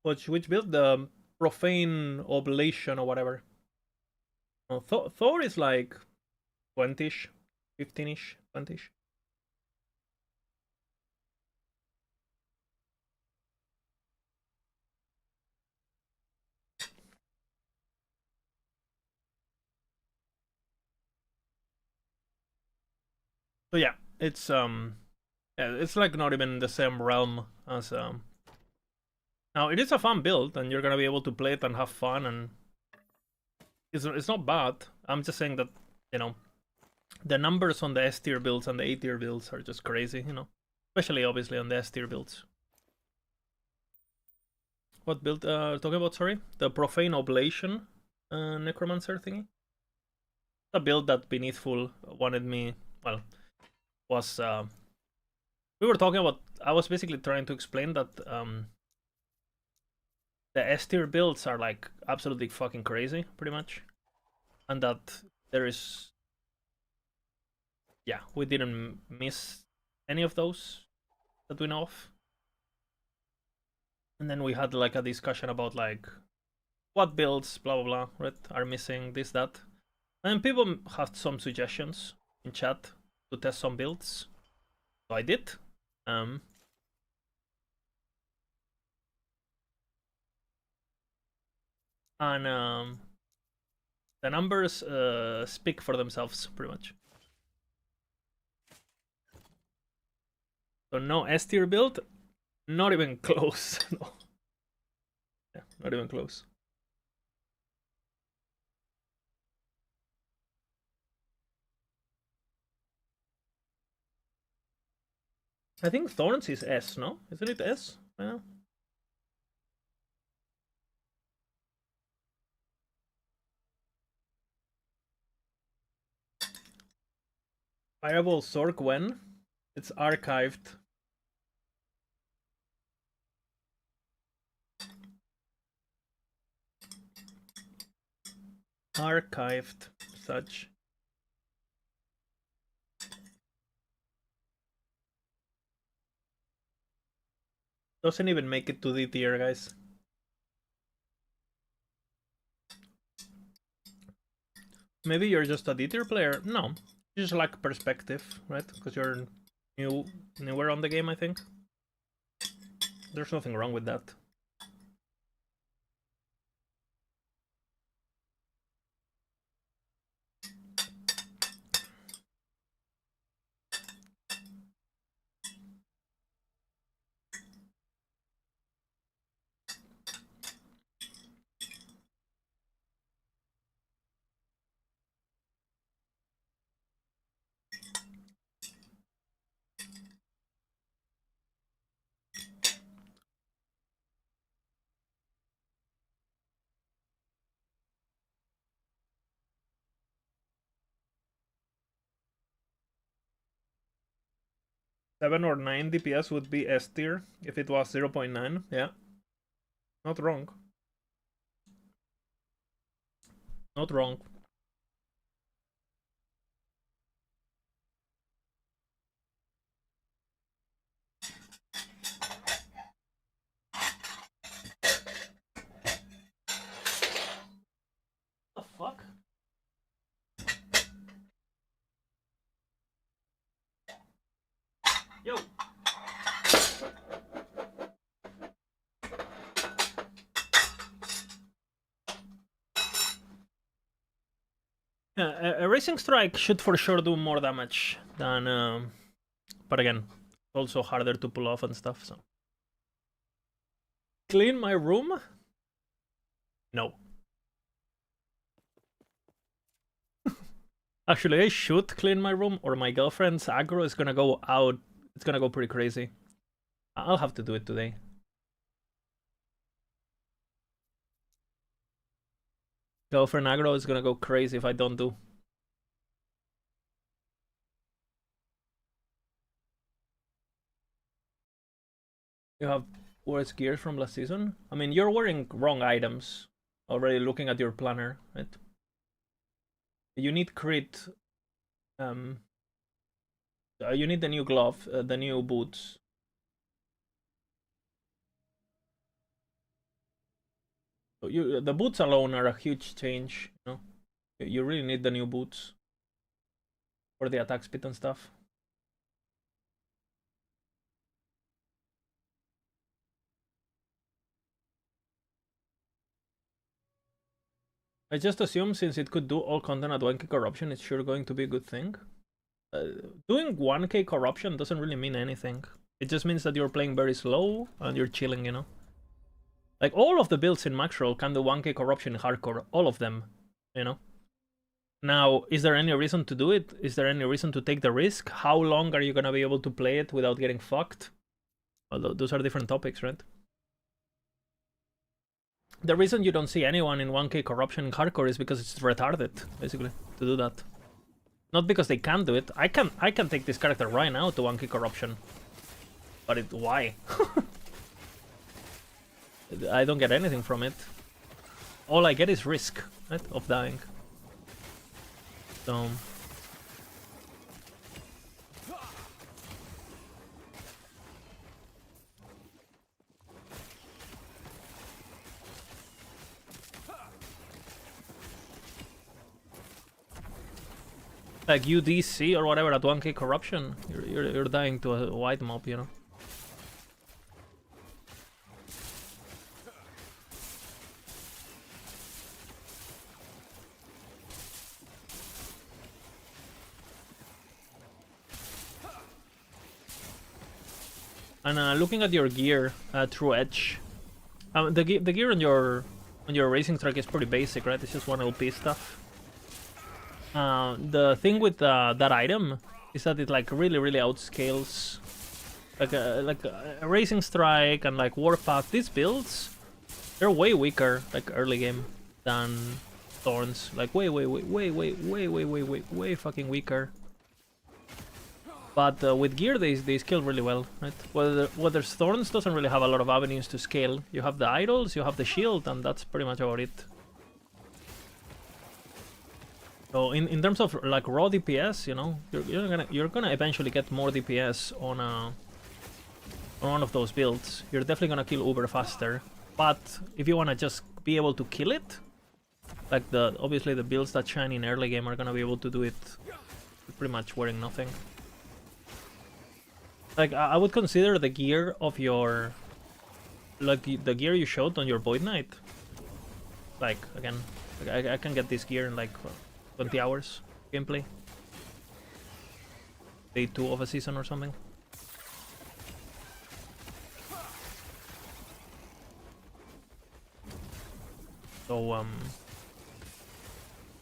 Which build? The Profane Oblation or whatever. Thor is like 20ish, 15ish, 20ish. So yeah, it's like not even the same realm as now it is a fun build and you're gonna be able to play it and have fun, and it's not bad. I'm just saying that, you know, the numbers on the S tier builds and the A tier builds are just crazy, you know. Especially obviously on the S tier builds. What build talking about, sorry? The Profane Oblation Necromancer thingy? A build that Beneathful wanted me, well, was we were talking about, I was basically trying to explain that the S tier builds are like absolutely fucking crazy, pretty much. And that there is, yeah, we didn't miss any of those that we know of. And then we had like a discussion about like what builds, blah blah blah, right, are missing, this, that. And people had some suggestions in chat to test some builds. So I did. And the numbers speak for themselves, pretty much. So no S tier build, not even close. No. Yeah, not even close. I think Thorns is S, no? Isn't it S right now? Fireball Sork when? It's archived. Archived such. Doesn't even make it to D tier, guys. Maybe you're just a D tier player. No, you just lack perspective, right? Because you're newer on the game, I think. There's nothing wrong with that. 7 or 9 DPS would be S tier if it was 0.9. Yeah. Not wrong. Not wrong. The fuck? Yo. Yeah, a Racing Strike should for sure do more damage than, but again, also harder to pull off and stuff. So, clean my room? No. Actually, I should clean my room, or my girlfriend's aggro is gonna go out. It's gonna go pretty crazy. I'll have to do it today. Girlfriend aggro is gonna go crazy if I don't do. You have worse gear from last season? I mean, you're wearing wrong items. Already looking at your planner, right? You need crit. You need the new glove, the new boots. The boots alone are a huge change. You know, you really need the new boots for the attack speed and stuff. I just assume since it could do all content at 1k corruption, it's sure going to be a good thing. Doing 1k corruption doesn't really mean anything. It just means that you're playing very slow and you're chilling, you know? Like, all of the builds in max roll can do 1k corruption in hardcore. All of them, you know? Now, is there any reason to do it? Is there any reason to take the risk? How long are you gonna be able to play it without getting fucked? Well, those are different topics, right? The reason you don't see anyone in 1k corruption in hardcore is because it's retarded, basically, to do that. Not because they can't do it. I can take this character right now to 1k corruption. But why? I don't get anything from it. All I get is risk, right, of dying. So... like UDC or whatever at 1k corruption, you're dying to a white mob, you know. And looking at your gear through Edge, the gear on your racing track is pretty basic, right? It's just 1 LP stuff. The thing with that item is that it like really outscales like a Racing Strike and like Warpath. These builds, they're way weaker like early game than Thorns. Like way fucking weaker. But with gear they scale really well, right? Whether Thorns doesn't really have a lot of avenues to scale. You have the idols, you have the shield, and that's pretty much about it. So in terms of like raw DPS, you know, you're gonna eventually get more DPS on one of those builds. You're definitely gonna kill Uber faster. But if you wanna just be able to kill it, like obviously the builds that shine in early game are gonna be able to do it pretty much wearing nothing. Like I would consider the gear of your, like the gear you showed on your Void Knight. Like again, like, I can get this gear in like 20 hours gameplay. Day 2 of a season or something. So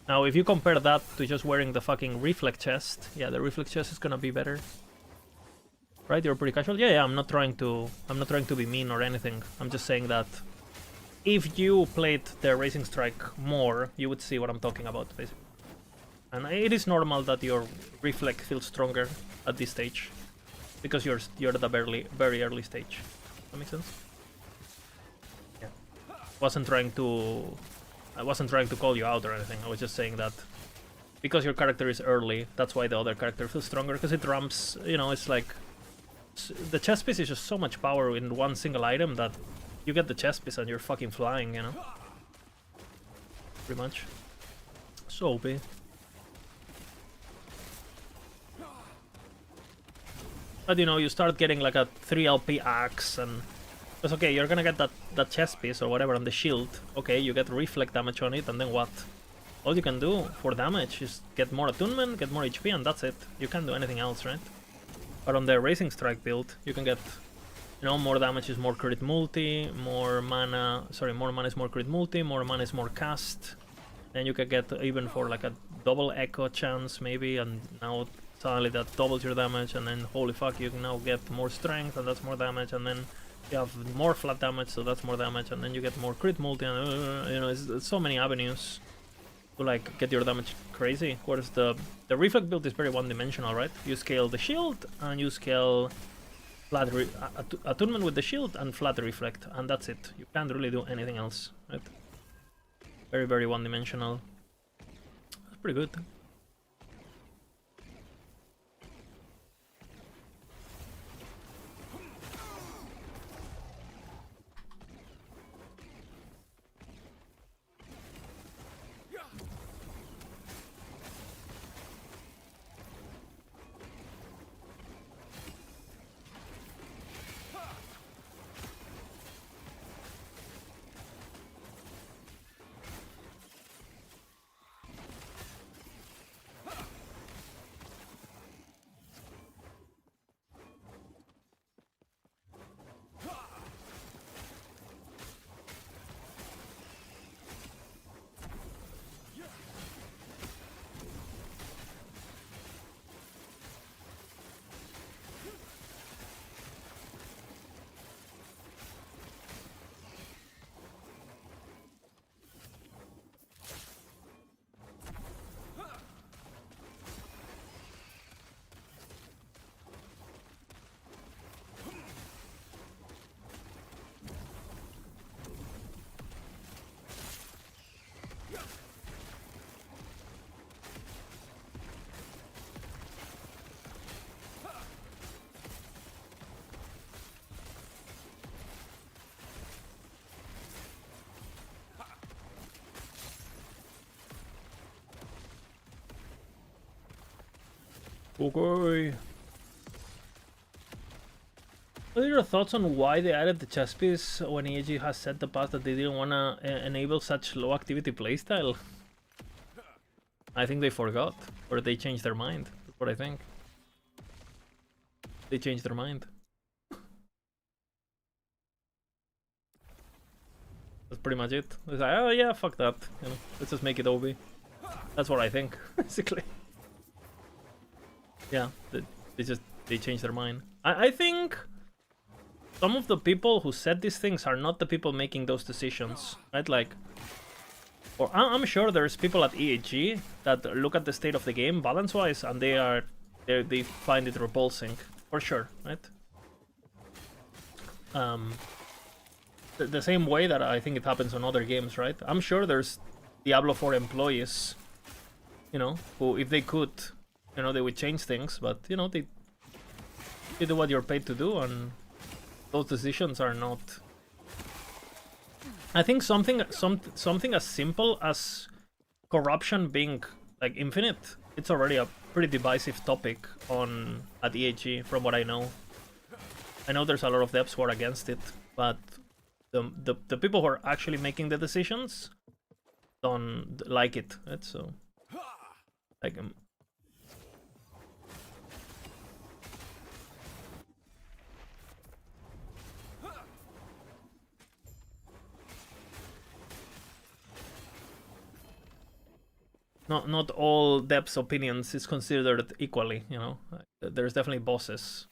now if you compare that to just wearing the fucking reflect chest, yeah, the reflect chest is gonna be better. Right, you're pretty casual. Yeah, I'm not trying to be mean or anything. I'm just saying that if you played the Racing Strike more, you would see what I'm talking about, basically. And it is normal that your reflect feels stronger at this stage. because you're at a very early stage. That makes sense? Yeah. I wasn't trying to call you out or anything. I was just saying that because your character is early, that's why the other character feels stronger, because it ramps, you know, it's like the chest piece is just so much power in one single item that you get the chest piece and you're fucking flying, you know? Pretty much. So OP. But you know, you start getting like a 3 LP axe and it's okay, you're gonna get that chest piece or whatever and the shield. Okay, you get reflect damage on it and then what? All you can do for damage is get more attunement, get more HP and that's it. You can't do anything else, right? But on the Racing Strike build, you can get, you know, more damage is more crit multi, more mana is more crit multi, more mana is more cast. Then you can get even for like a double echo chance maybe, and now suddenly that doubles your damage, and then holy fuck, you can now get more strength and that's more damage, and then you have more flat damage, so that's more damage, and then you get more crit multi, and you know, it's so many avenues to like get your damage crazy. Whereas the reflect build is very one-dimensional, right? You scale the shield and you scale flat attunement with the shield and flat reflect, and that's it. You can't really do anything else, right? Very one-dimensional. That's pretty good. Okay. What are your thoughts on why they added the chest piece when EAG has said in the past that they didn't want to enable such low activity playstyle? I think they forgot, or they changed their mind. That's what I think. They changed their mind. That's pretty much it. It's like, oh yeah, fuck that. You know, let's just make it OB. That's what I think, basically. Yeah, they changed their mind. I think some of the people who said these things are not the people making those decisions, right? Like, or I'm sure there's people at EAG that look at the state of the game balance-wise and they find it repulsing, for sure, right? The same way that I think it happens on other games, right? I'm sure there's Diablo 4 employees, you know, who if they could, you know, they would change things, but you know, they do what you're paid to do, and those decisions are not. I think something as simple as corruption being like infinite, it's already a pretty divisive topic at EAG, from what I know. I know there's a lot of devs who are against it, but the people who are actually making the decisions don't like it, right? So like not all devs' opinions is considered equally, you know. There's definitely bosses.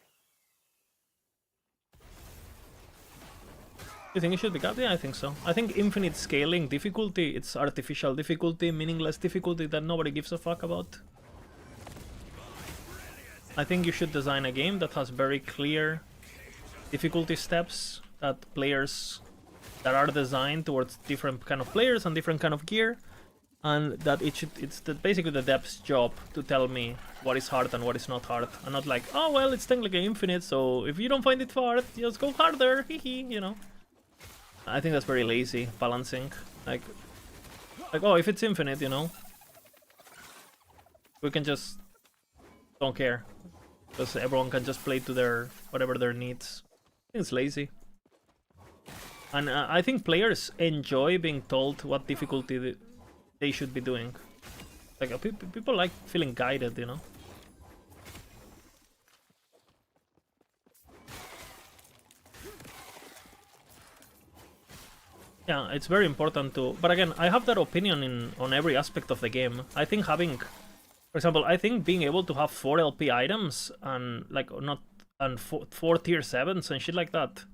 You think it should be capped? Yeah, I think so. I think infinite scaling difficulty, it's artificial difficulty, meaningless difficulty that nobody gives a fuck about. I think you should design a game that has very clear difficulty steps that players that are designed towards different kind of players and different kind of gear, and that it's basically the dev's job to tell me what is hard and what is not hard, and not like, oh well, it's technically infinite, so if you don't find it hard, just go harder, hehe, you know. I think that's very lazy balancing. Like oh, if it's infinite, you know, we can just don't care because everyone can just play to their whatever their needs. I think it's lazy. And I think players enjoy being told what difficulty they should be doing. Like people like feeling guided, you know. Yeah, it's very important to. But again, I have that opinion on every aspect of the game. I think having, for example, I think being able to have 4 LP items and like not and four tier 7s and shit like that,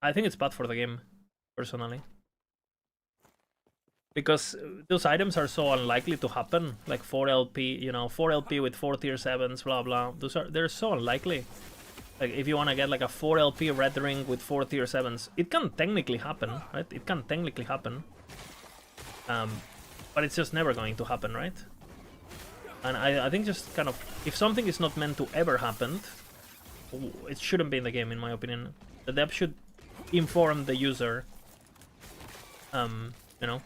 I think it's bad for the game, personally. Because those items are so unlikely to happen, like 4 LP, you know, 4 LP with 4 tier 7s, blah blah. They're so unlikely. Like if you want to get like a 4 LP red ring with 4 tier 7s, it can technically happen, right? It can technically happen. But it's just never going to happen, right? And I think just kind of, if something is not meant to ever happen, it shouldn't be in the game, in my opinion. The dev should inform the user, you know.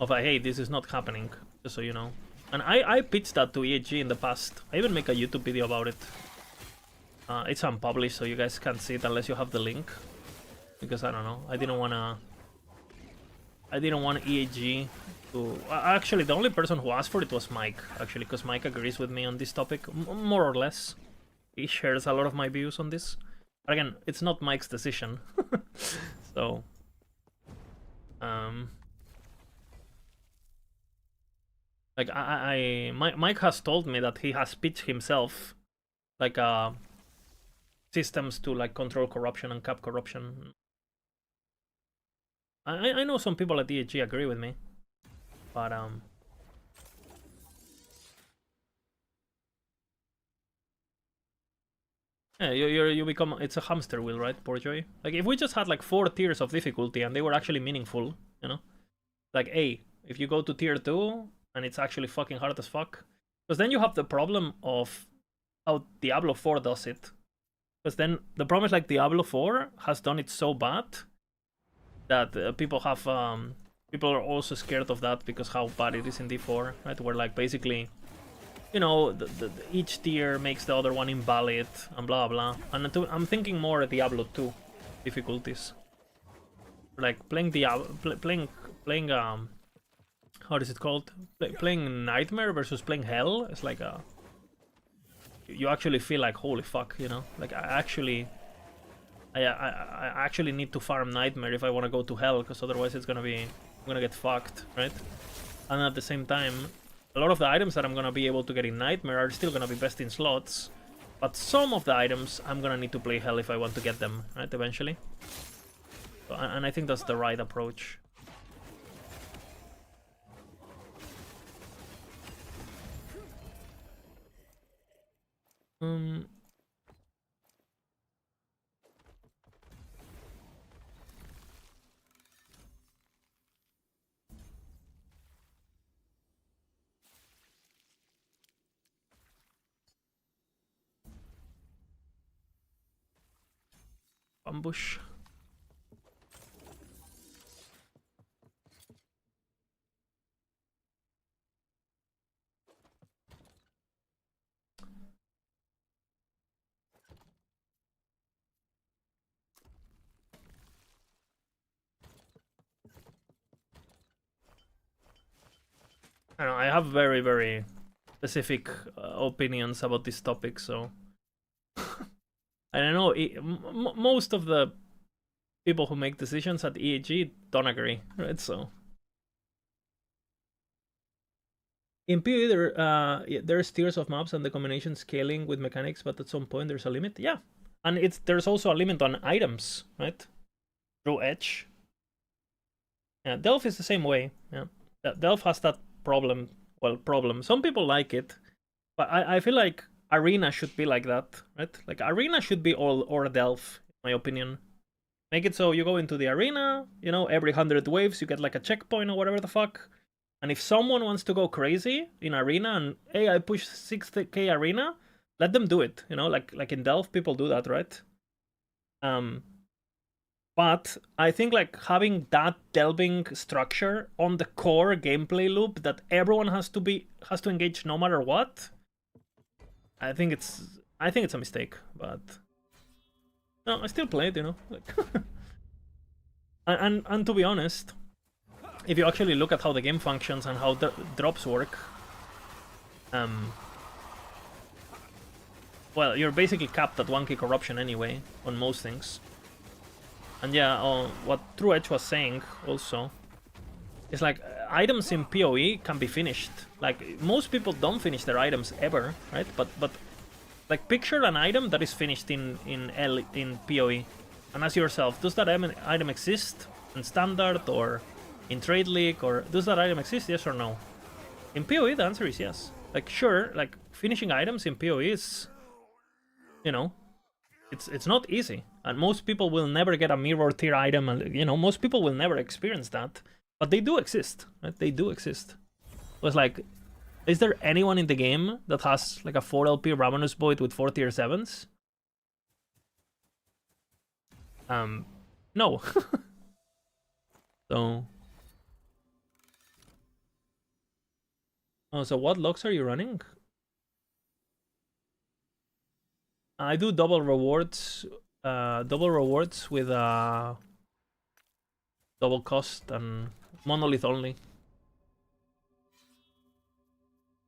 Of like, hey, this is not happening, just so you know. And I pitched that to EHG in the past. I even make a YouTube video about it. It's unpublished, so you guys can't see it unless you have the link. Because I don't know, I didn't want EHG to... Actually, the only person who asked for it was Mike, actually, because Mike agrees with me on this topic, more or less. He shares a lot of my views on this. But again, it's not Mike's decision. So... Like Mike has told me that he has pitched himself like systems to like control corruption and cap corruption. I know some people at DHG agree with me, but yeah, you become, it's a hamster wheel, right, Porjoy? Like if we just had like 4 tiers of difficulty and they were actually meaningful, you know, like if you go to tier 2. And it's actually fucking hard as fuck. Because then you have the problem of how Diablo 4 does it. Because then the problem is like Diablo 4 has done it so bad that people are also scared of that because how bad it is in D4, right? Where like basically, you know, each tier makes the other one invalid and blah blah. And I'm thinking more Diablo 2 difficulties. Like playing playing how is it called? Playing Nightmare versus playing Hell is like a... You actually feel like, holy fuck, you know? Like, I actually need to farm Nightmare if I want to go to Hell, because otherwise it's gonna be... I'm gonna get fucked, right? And at the same time, a lot of the items that I'm gonna be able to get in Nightmare are still gonna be best in slots, but some of the items I'm gonna need to play Hell if I want to get them, right, eventually. So, and I think that's the right approach. Ambush. I don't know, I have very, very specific opinions about this topic, so... I don't know, most of the people who make decisions at EAG don't agree, right? So... In PoE, there's tiers of maps and the combination scaling with mechanics, but at some point there's a limit. Yeah, and there's also a limit on items, right? Through Edge. Yeah, Delph is the same way. Yeah, Delph has that problem. Well, problem. Some people like it, but I feel like Arena should be like that, right? Like Arena should be all or Delph, in my opinion. Make it so you go into the arena, you know, every 100 waves you get like a checkpoint or whatever the fuck. And if someone wants to go crazy in arena and hey, I push 6k arena, let them do it. You know, like in Delph, people do that, right? But I think like having that delving structure on the core gameplay loop that everyone has to engage no matter what. I think it's a mistake, but no, I still play it, you know. Like and to be honest, if you actually look at how the game functions and how the drops work, well, you're basically capped at 1k corruption anyway on most things. And yeah, what True Edge was saying also is like items in PoE can be finished. Like most people don't finish their items ever, right? But like picture an item that is finished in PoE, and ask yourself, does that item exist in standard or in trade league, or does that item exist? Yes or no? In PoE, the answer is yes. Like sure, like finishing items in PoE is, you know, it's not easy, and most people will never get a mirror tier item, and you know most people will never experience that, but they do exist, right? They do exist. It was like, is there anyone in the game that has like a 4 LP Ravenous Void with 4 tier 7s? No. So oh, so what locks are you running? I do double rewards with double cost and monolith only.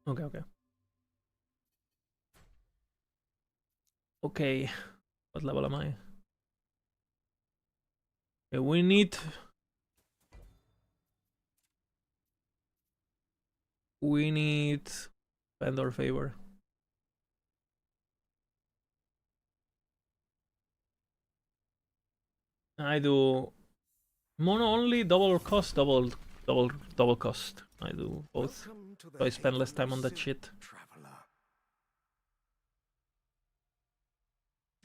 Okay. Okay, what level am I? Okay, we need vendor favor. I do mono only, double cost, double cost. I do both. So I spend less time on that shit.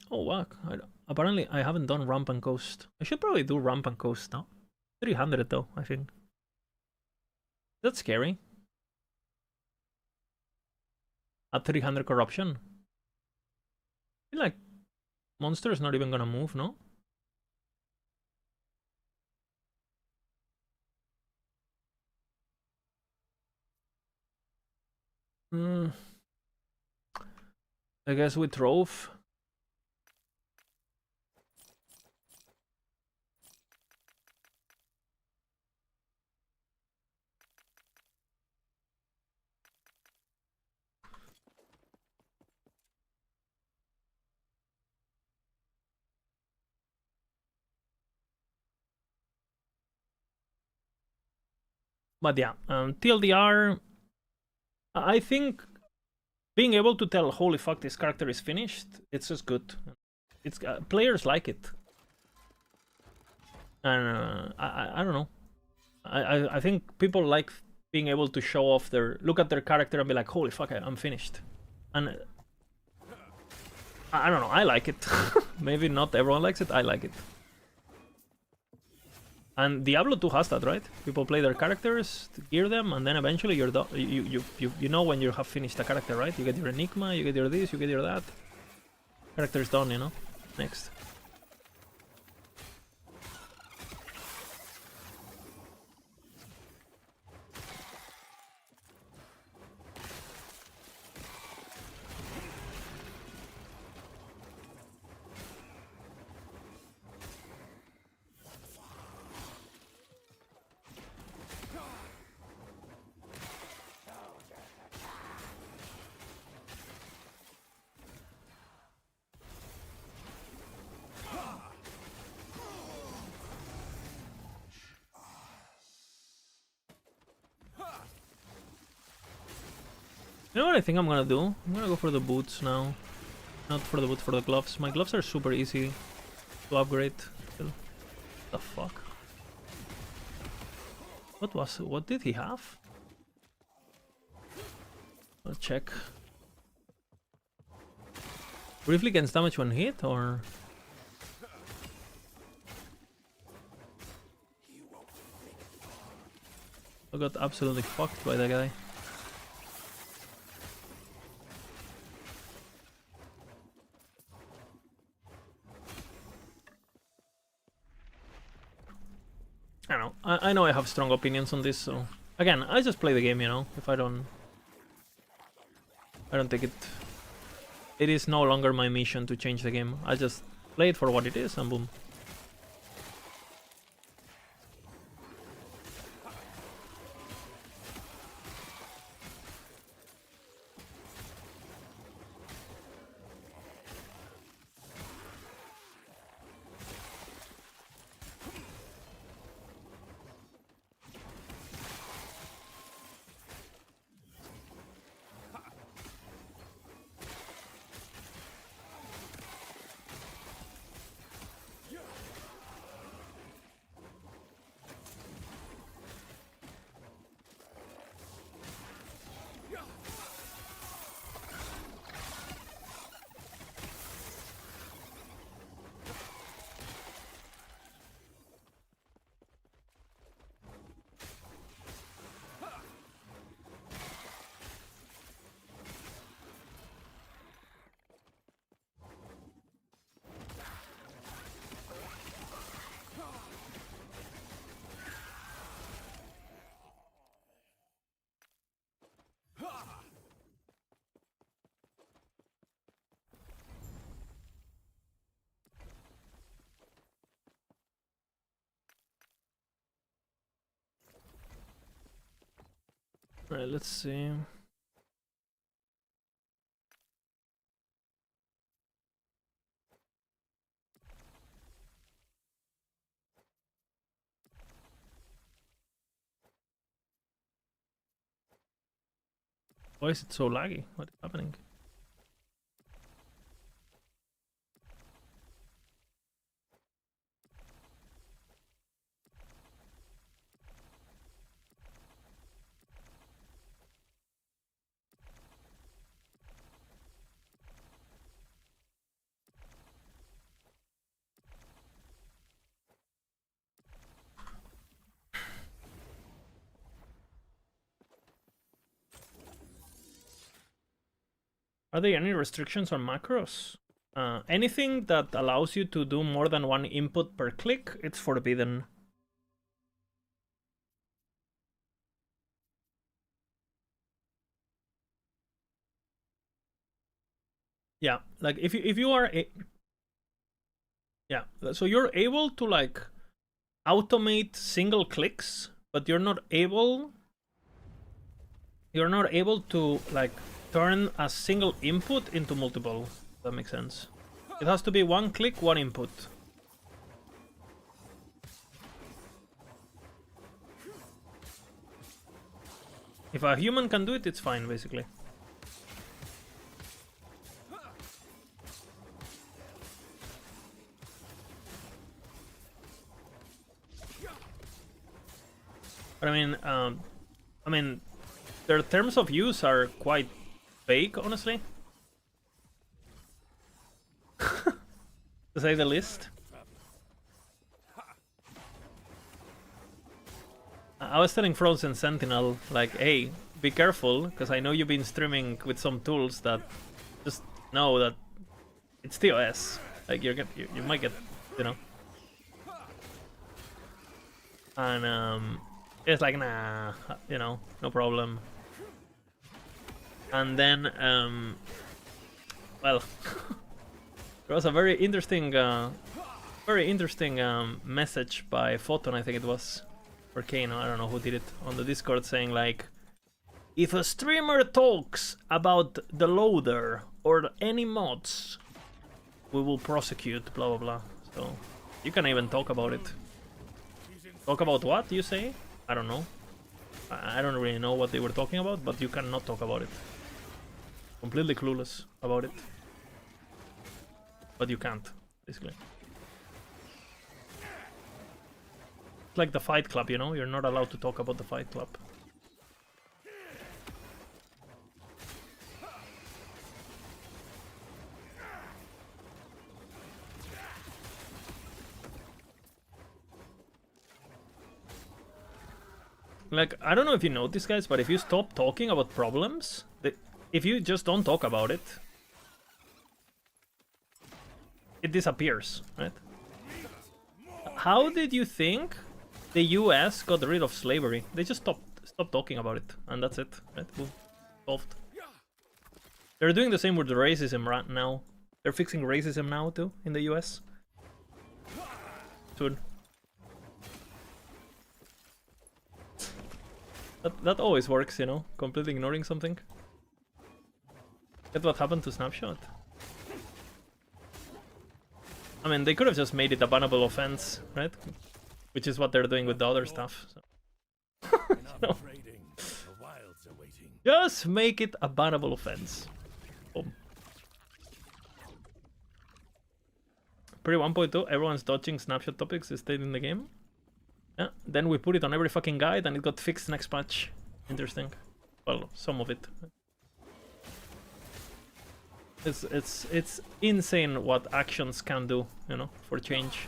Oh wow! Apparently I haven't done ramp and coast. I should probably do ramp and coast now. 300 though, I think. That's scary. At 300 corruption. I feel like monster is not even gonna move, no? I guess we drove. But yeah, TLDR, I think being able to tell, holy fuck, this character is finished, it's just good. It's players like it. And I don't know. I think people like being able to show off look at their character and be like, holy fuck, I'm finished. And I don't know, I like it. Maybe not everyone likes it, I like it. And Diablo 2 has that, right? People play their characters, gear them, and then eventually you're done. You know when you have finished a character, right? You get your Enigma, you get your this, you get your that. Character's done, you know? Next. You know what I think I'm gonna do? I'm gonna go for the boots now. Not for the boots, for the gloves. My gloves are super easy to upgrade. The fuck? What did he have? I'll check. Briefly gains damage when hit, or... I got absolutely fucked by that guy. I don't know. I know I have strong opinions on this, so... Again, I just play the game, you know? If I don't take it... It is no longer my mission to change the game. I just play it for what it is, and boom. Alright, let's see. Why is it so laggy? What is happening? Are there any restrictions on macros? Anything that allows you to do more than one input per click, it's forbidden. Yeah, like if you are yeah, so you're able to like automate single clicks, but you're not able to like turn a single input into multiple. If that makes sense. It has to be one click, one input. If a human can do it, it's fine, basically. But I mean, their terms of use are quite vague, honestly. To say the least. I was telling Frozen Sentinel, like, hey, be careful, because I know you've been streaming with some tools that just know that it's TOS. Like, you might get, you know. And it's like, nah, you know, no problem. And then, well, there was a very interesting message by Photon, I think it was, or Kano, I don't know who did it, on the Discord, saying like, if a streamer talks about the loader or any mods, we will prosecute, blah blah blah. So you can even talk about it. Talk about what, you say? I don't know. I don't really know what they were talking about, but you cannot talk about it. Completely clueless about it. But you can't, basically. It's like the Fight Club, you know? You're not allowed to talk about the Fight Club. Like, I don't know if you notice, guys, but if you stop talking about problems, if you just don't talk about it, it disappears, right? How did you think the US got rid of slavery? They just stopped talking about it, and that's it, right? Boom. Solved. They're doing the same with racism right now. They're fixing racism now, too, in the US. Soon. That always works, you know? Completely ignoring something. That's what happened to Snapshot. I mean, they could have just made it a bannable offense, right? Which is what they're doing with the other stuff. So. No. Just make it a bannable offense. Boom. Pre 1.2, everyone's dodging Snapshot topics is stayed in the game. Yeah, then we put it on every fucking guide and it got fixed next patch. Interesting. Well, some of it. It's insane what actions can do, you know, for change.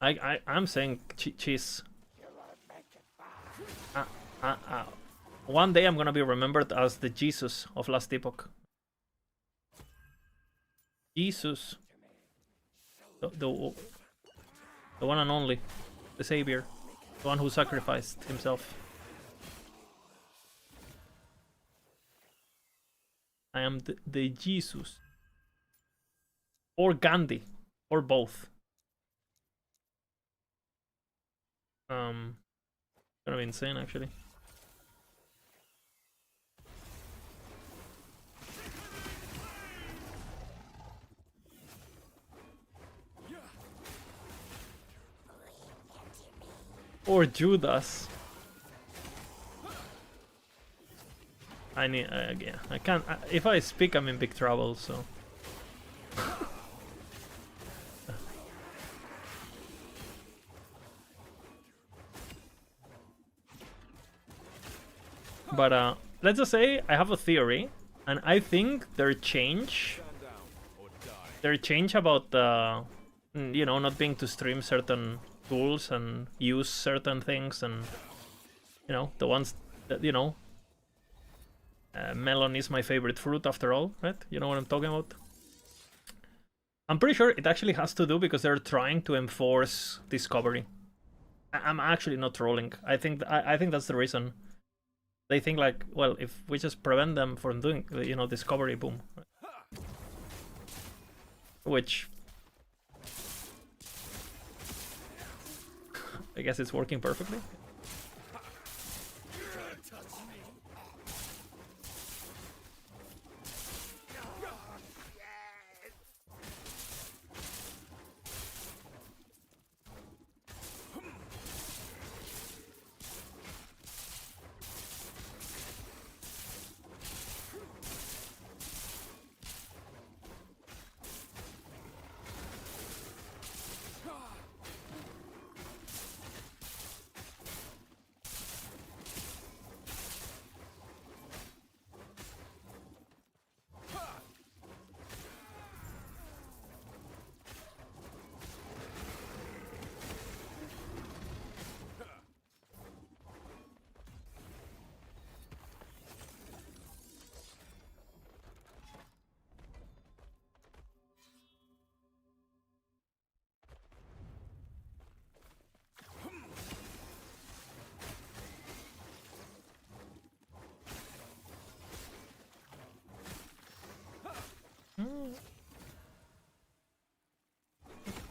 I'm saying cheese. One day I'm gonna be remembered as the Jesus of last epoch. Jesus. The one and only. The savior. The one who sacrificed himself. I am the Jesus. Or Gandhi. Or both. Kind of insane, actually. Or Judas. I need, yeah, I can't. If I speak, I'm in big trouble. So. But let's just say I have a theory, and I think their change about you know, not being to stream certain tools and use certain things, and you know, the ones that, you know, melon is my favorite fruit after all, right? You know what I'm talking about? I'm pretty sure it actually has to do because they're trying to enforce discovery. I'm actually not trolling. I think that's the reason. They think like, well, if we just prevent them from doing, you know, discovery, boom. Which I guess it's working perfectly.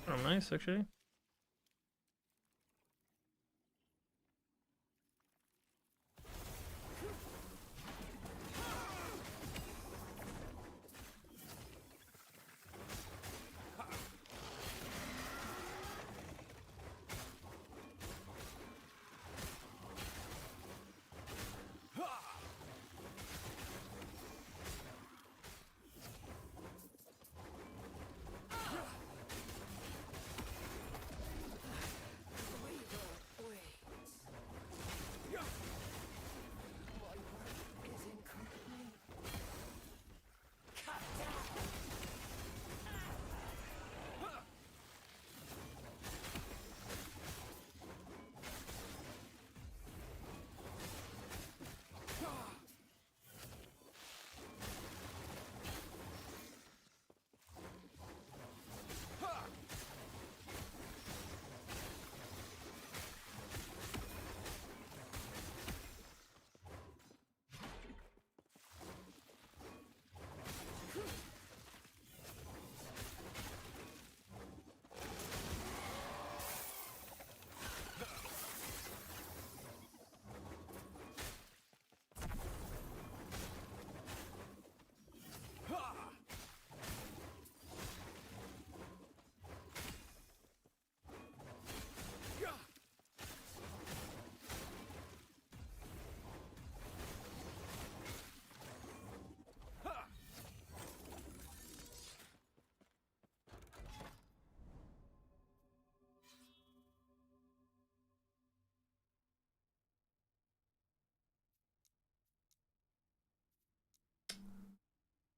Oh, nice, actually.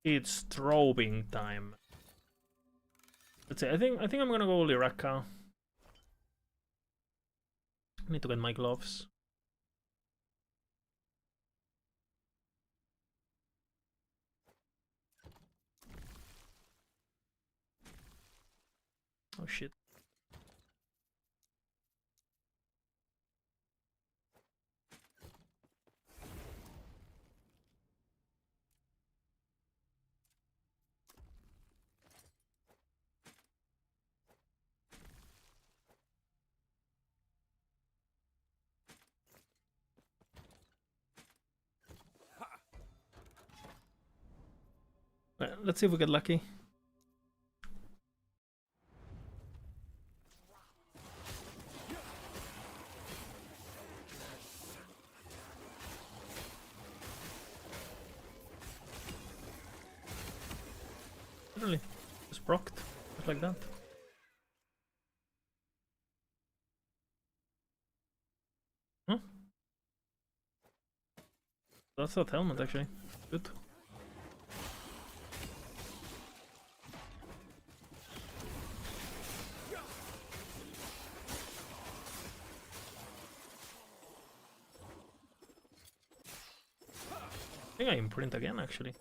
It's strobing time. Let's see. I think I'm gonna go Liraka. I need to get my gloves. Oh shit. Let's see if we get lucky. Literally, just procced, just like that. Huh? That's that helmet actually. Good. I think I imprint again actually.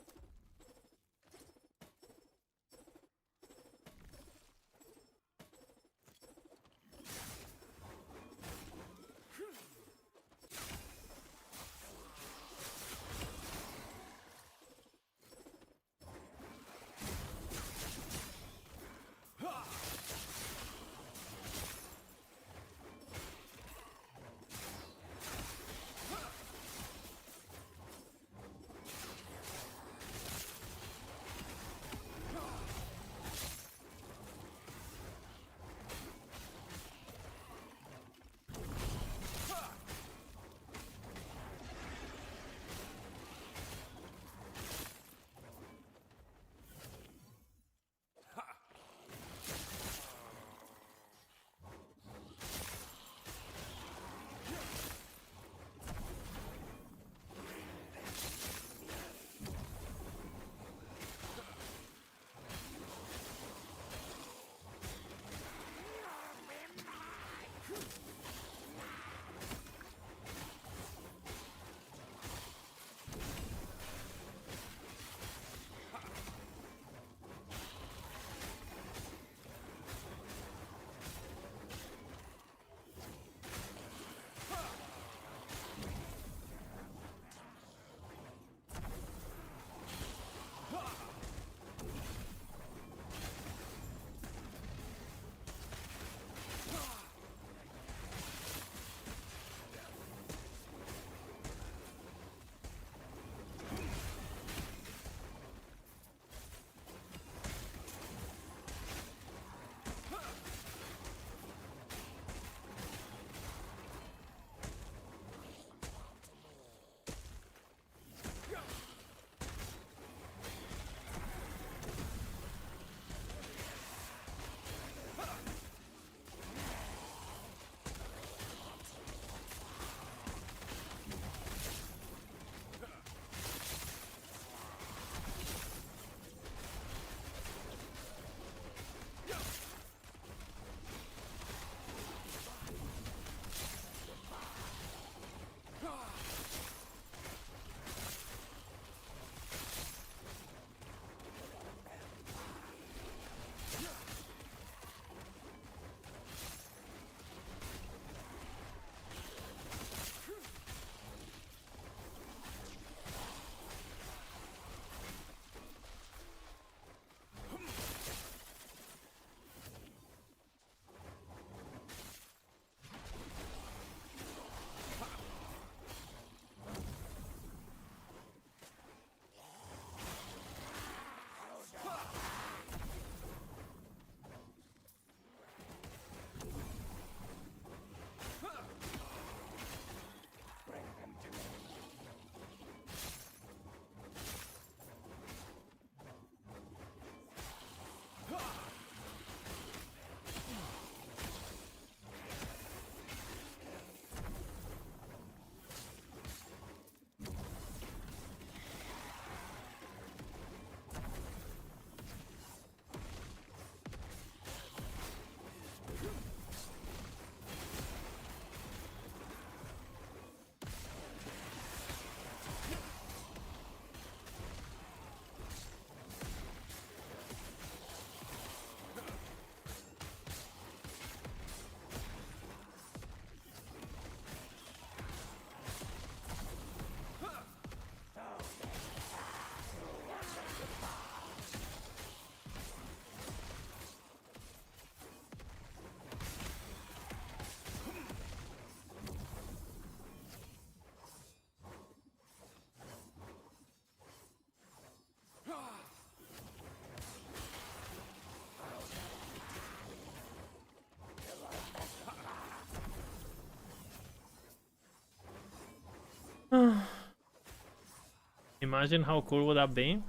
Imagine how cool would that be?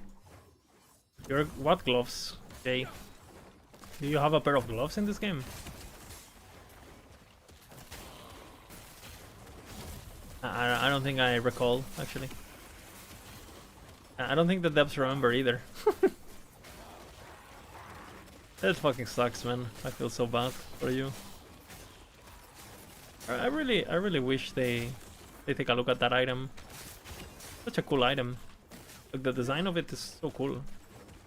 Your what gloves, Jay? Do you have a pair of gloves in this game? I don't think I recall, actually. I don't think the devs remember either. That fucking sucks, man. I feel so bad for you. I really wish they take a look at that item. Such a cool item. Like, the design of it is so cool.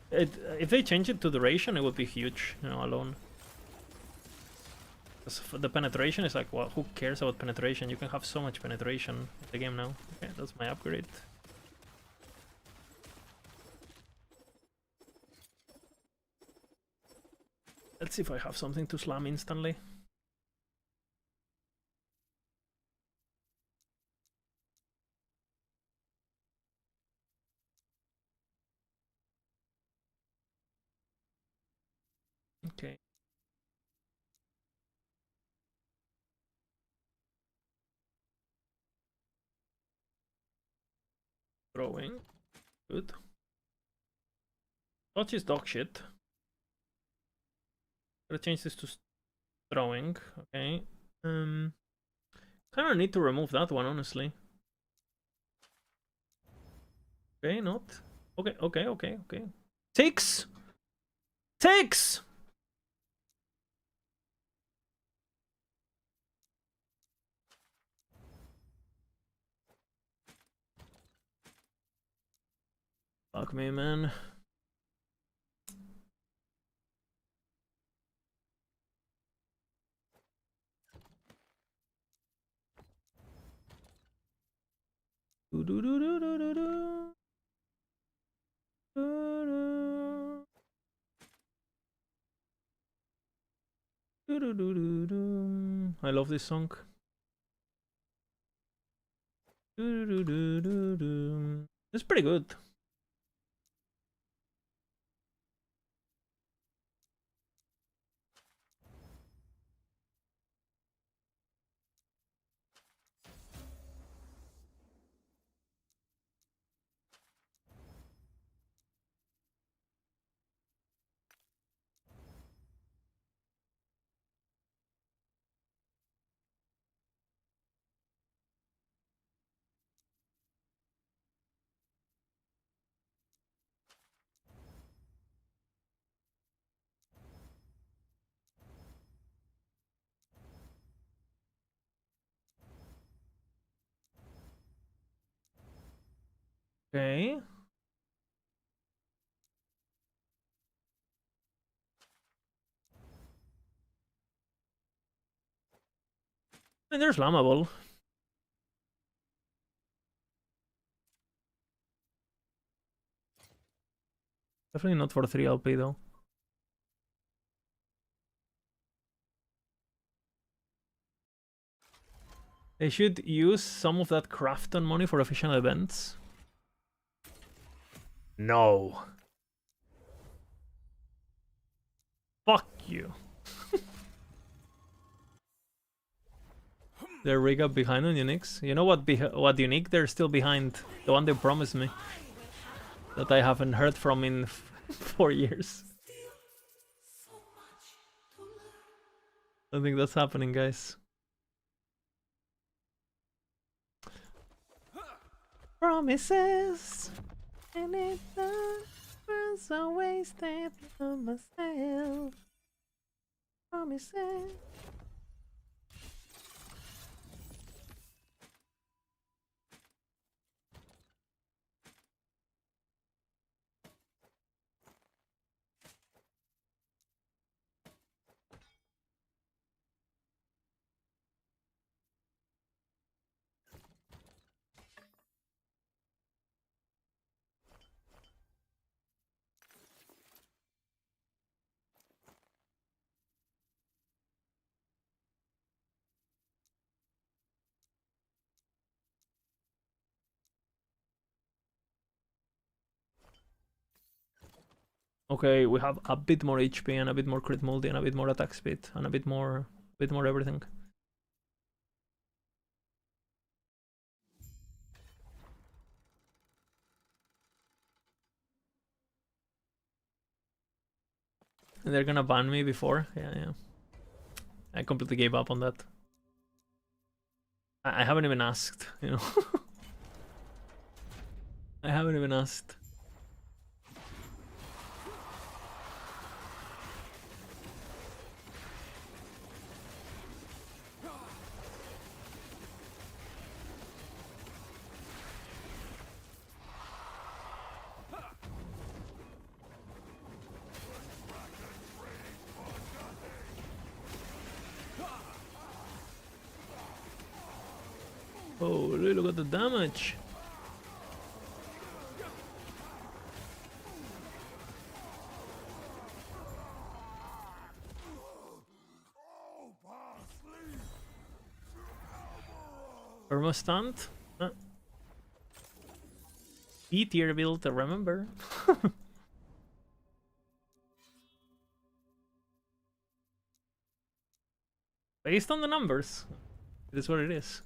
If they change it to duration, it would be huge, you know, alone. The penetration is like, well, who cares about penetration? You can have so much penetration in the game now. Okay, that's my upgrade. Let's see if I have something to slam instantly. Okay. Throwing. Good. Dodge is dog shit. Gotta change this to throwing. Okay. Kinda need to remove that one, honestly. Okay, not. Okay. 6! 6! Fuck me, man. Do do do do do do do. Do do do do do. I love this song. Do do do do do. It's pretty good. Okay. And there's Lamable. Definitely not for 3 LP though. They should use some of that Crafton money for official events. No. Fuck you. They're rig up behind on Unix. You know what Unique they're still behind? The one they promised me. That I haven't heard from in 4 years. I think that's happening, guys. Promises. And it was a wasted on myself. Promises. Okay, we have a bit more HP and a bit more crit multi and a bit more attack speed and a bit more everything. They're gonna ban me before. Yeah. I completely gave up on that. I haven't even asked, you know. I haven't even asked. Oh, look at the damage. Irma stunt? E-tier build to remember. Based on the numbers. It is what it is.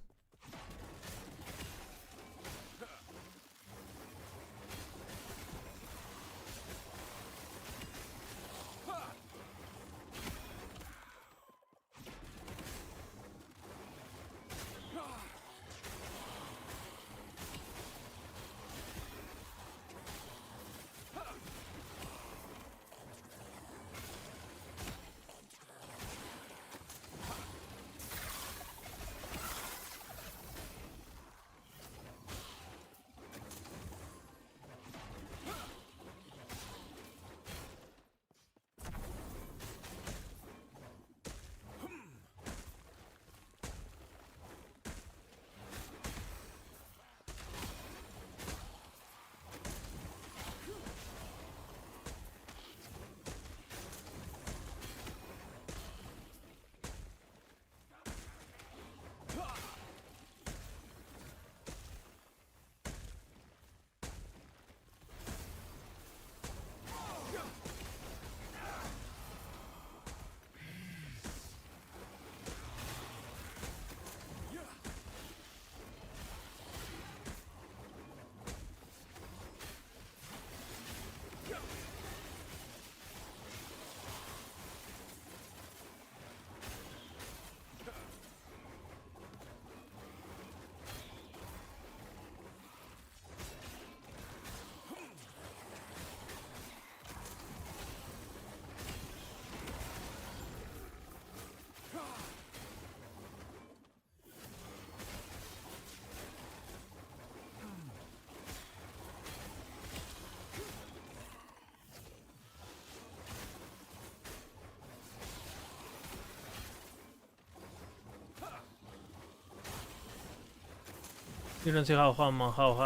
You don't see how I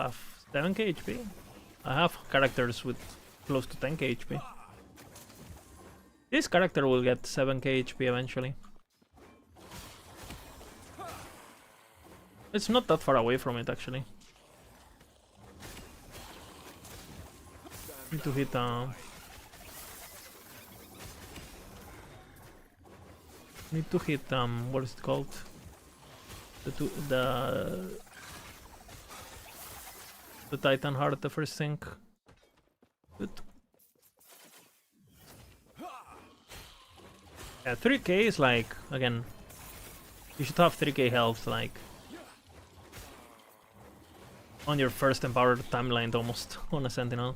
have 7k HP? I have characters with close to 10k HP. This character will get 7k HP eventually. It's not that far away from it actually. Need to hit what is it called? The Titan Heart, the first thing. Good. Yeah, 3k is like, again, you should have 3k health, like, on your first empowered timeline almost, on a Sentinel.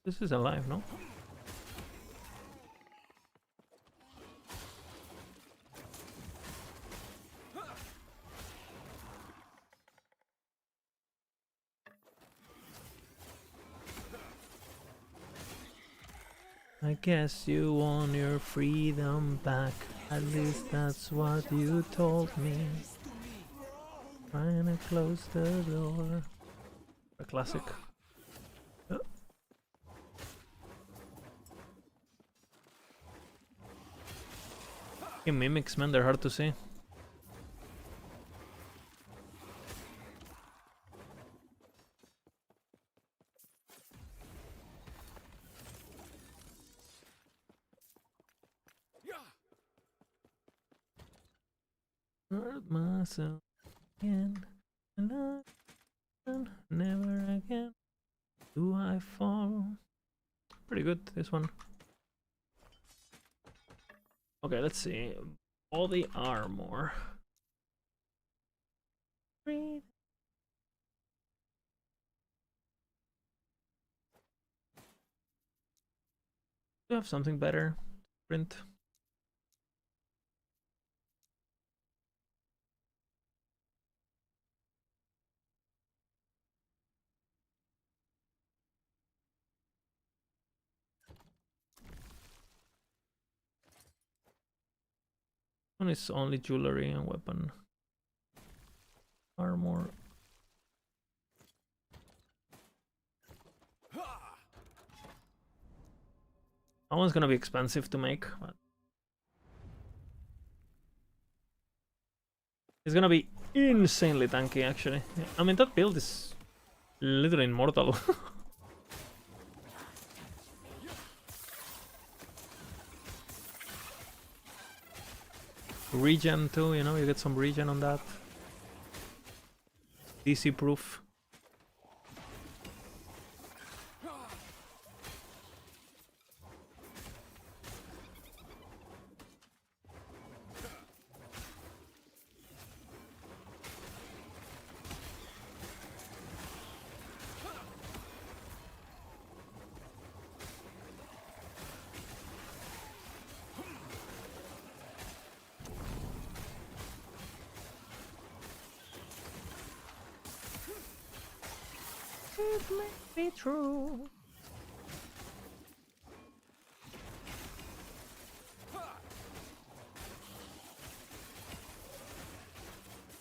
This is alive, no? I guess you want your freedom back. At least that's what you told me. Trying to close the door. A classic. Mimics, man, they're hard to see. Hurt myself. again, and never again do I fall. Pretty good, this one. Okay, let's see. All the armor. Do you have something better? Print. One is only jewelry and weapon. Armor. That one's gonna be expensive to make, but it's gonna be insanely tanky actually. I mean, that build is literally immortal. Regen too, you know, you get some regen on that. DC proof. It may be true.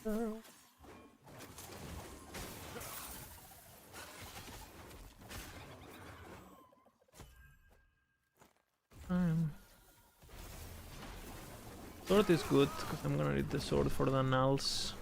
Girl. Sword is good, because I'm gonna need the sword for the nulls.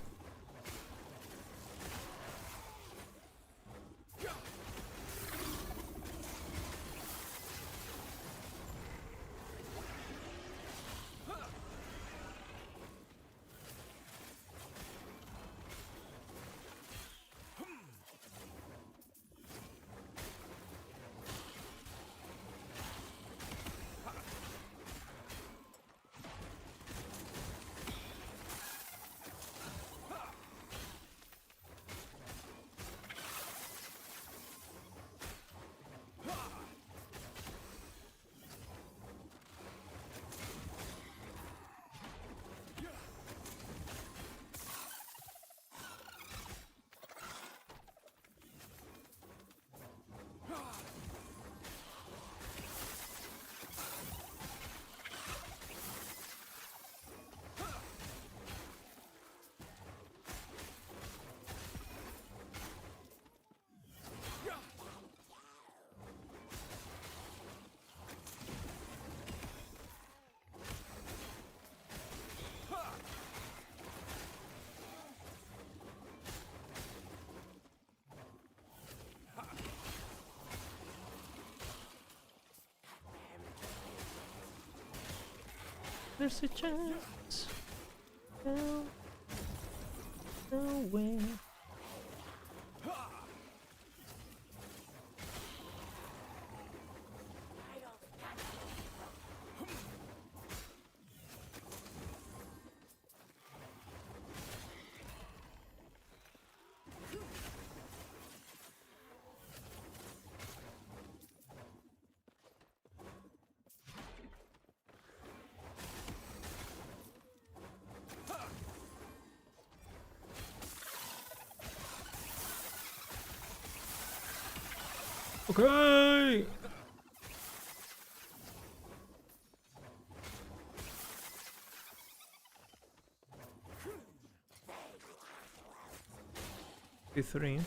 There's a chance. No, no way. Okay. P3.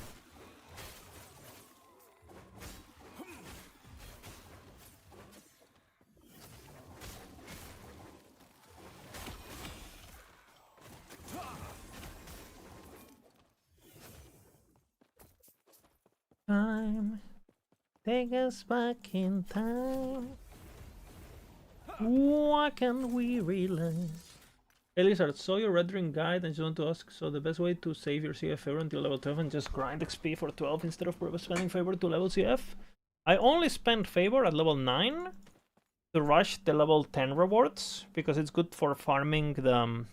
Time. Take us back in time. What can we realize? Elizard, saw your Red Ring guide and just want to ask, so the best way to save your CF favor until level 12 and just grind XP for 12 instead of spending favor to level CF? I only spend favor at level 9 to rush the level 10 rewards, because it's good for farming the...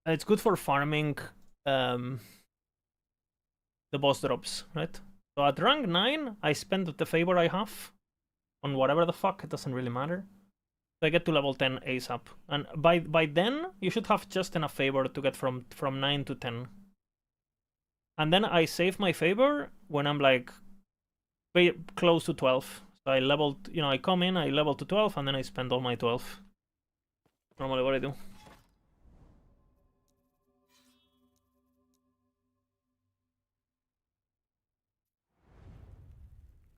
it's good for farming the boss drops, right? So at rank 9, I spend the favor I have on whatever the fuck, it doesn't really matter. So I get to level 10 ASAP. And by then, you should have just enough favor to get from 9 to 10. And then I save my favor when I'm like close to 12. So I leveled, you know, I come in, I level to 12, and then I spend all my 12. Normally what I do.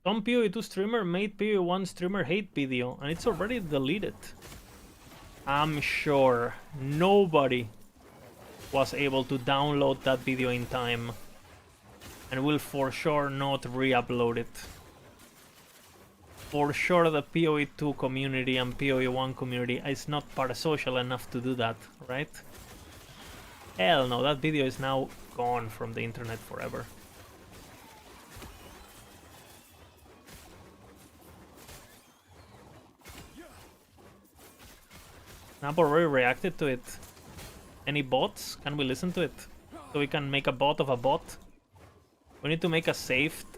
Some PoE2 streamer made PoE1 streamer hate video, and it's already deleted. I'm sure nobody was able to download that video in time, and will for sure not re-upload it. For sure the PoE2 community and PoE1 community is not parasocial enough to do that, right? Hell no, that video is now gone from the internet forever. Snap already reacted to it. Any bots? Can we listen to it? So we can make a bot of a bot? We need to make a safety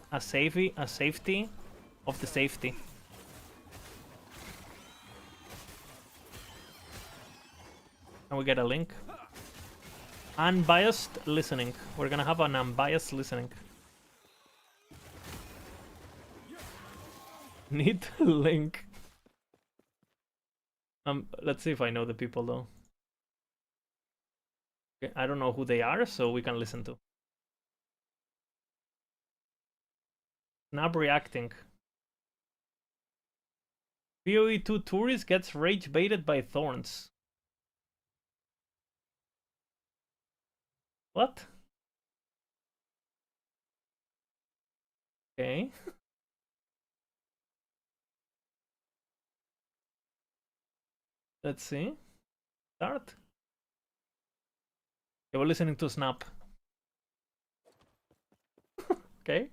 of the safety. Can we get a link? Unbiased listening. We're gonna have an unbiased listening. Need a link. Let's see if I know the people though. Okay, I don't know who they are, so we can listen to. Snap reacting. PoE2 tourist gets rage baited by thorns. What? Okay. Let's see. Start. Okay, we're listening to Snap. Okay.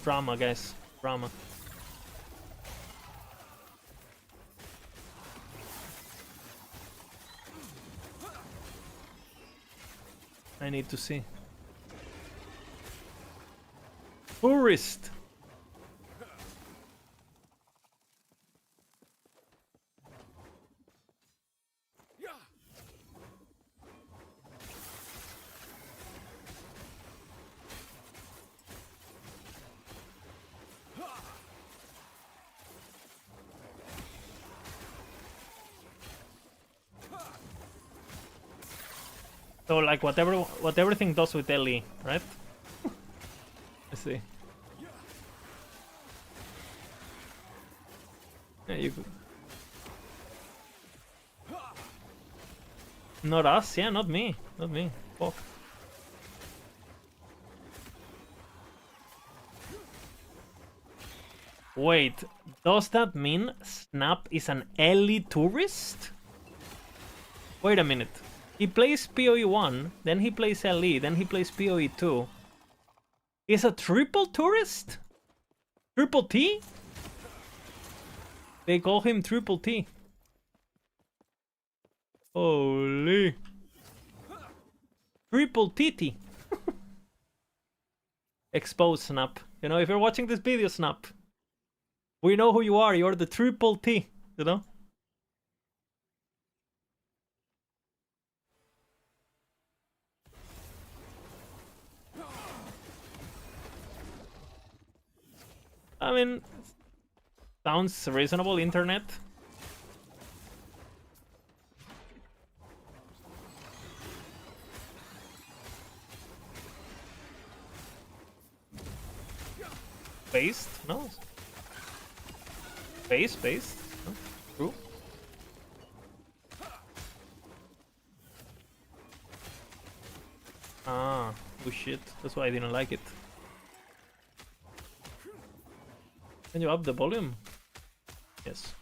Drama, guys. Drama. I need to see. Tourist. So like what everything does with Ellie, right? Let's see. Yeah, you could. Not us, yeah, not me. Not me. Fuck. Wait, does that mean Snap is an Ellie tourist? Wait a minute. He plays PoE1, then he plays LE, then he plays PoE2. He's a triple tourist? Triple T? They call him Triple T. Holy. Triple TT. Expose, Snap. You know, if you're watching this video, Snap, we know who you are. You're the Triple T, you know? I mean, sounds reasonable, internet. Based? No. Based? No. True. Ah, oh shit. That's why I didn't like it. Can you up the volume? Yes.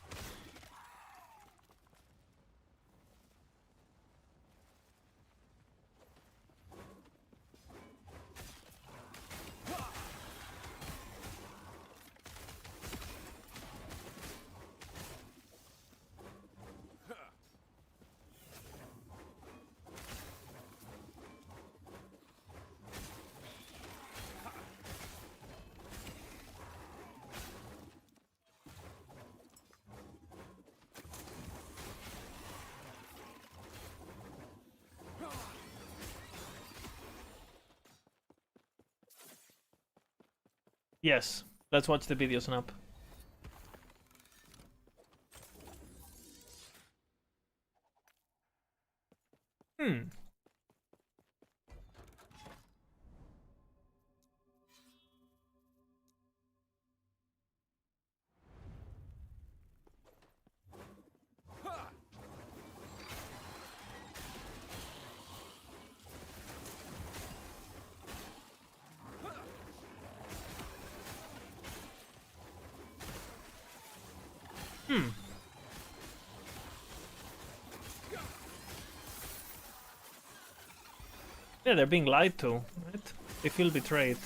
Yes. Let's watch the video snap. Hmm. Hmm. Yeah, they're being lied to, right? They feel betrayed.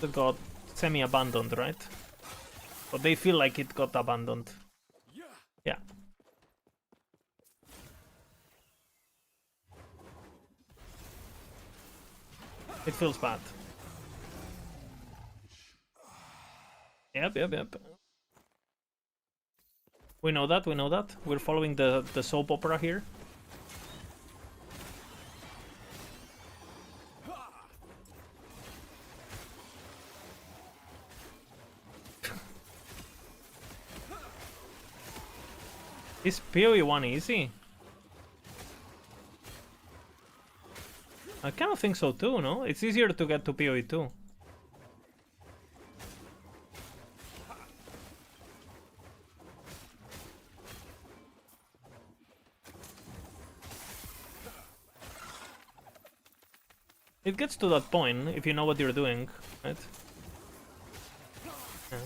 They got semi-abandoned, right? But they feel like it got abandoned. Yeah. It feels bad. Yep. We know that, we know that. We're following the soap opera here. Is PoE 1 easy? I kind of think so too, no? It's easier to get to PoE 2. It gets to that point if you know what you're doing, right? Yeah.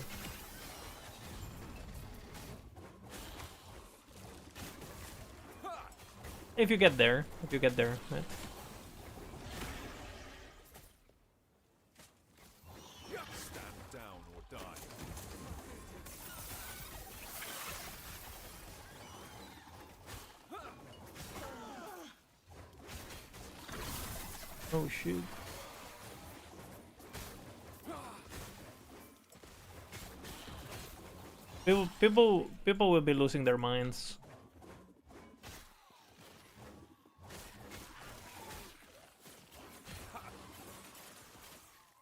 If you get there, right? Stand down or die. Oh shoot. People will be losing their minds.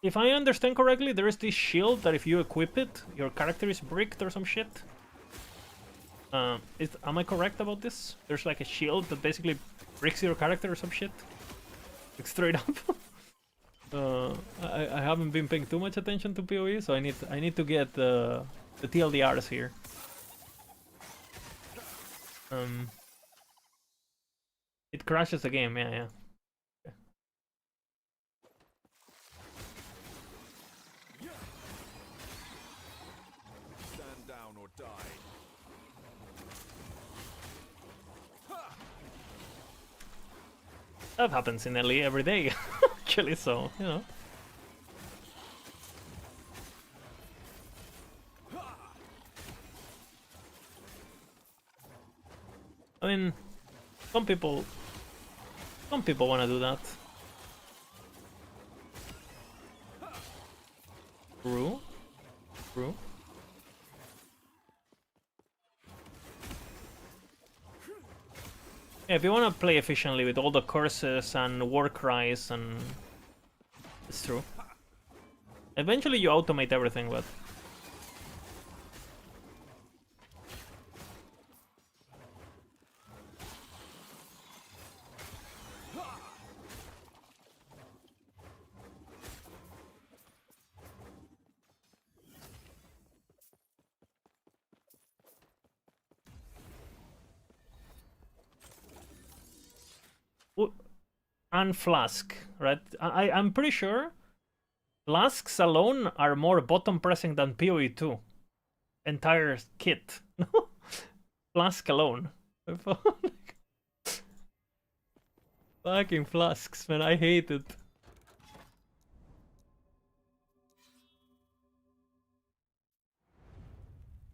If I understand correctly, there is this shield that if you equip it, your character is bricked or some shit. Am I correct about this? There's like a shield that basically bricks your character or some shit? Like straight up. I haven't been paying too much attention to PoE, so I need to get the TLDRs here. It crashes the game, yeah. Stand down or die. That happens in LE every day, actually, so, you know. I mean, some people want to do that. True. Yeah, if you want to play efficiently with all the curses and war cries and... It's true. Eventually you automate everything, but... and Flask, right? I'm pretty sure Flasks alone are more button pressing than PoE2. Entire kit. Flask alone. Fucking Flasks, man, I hate it.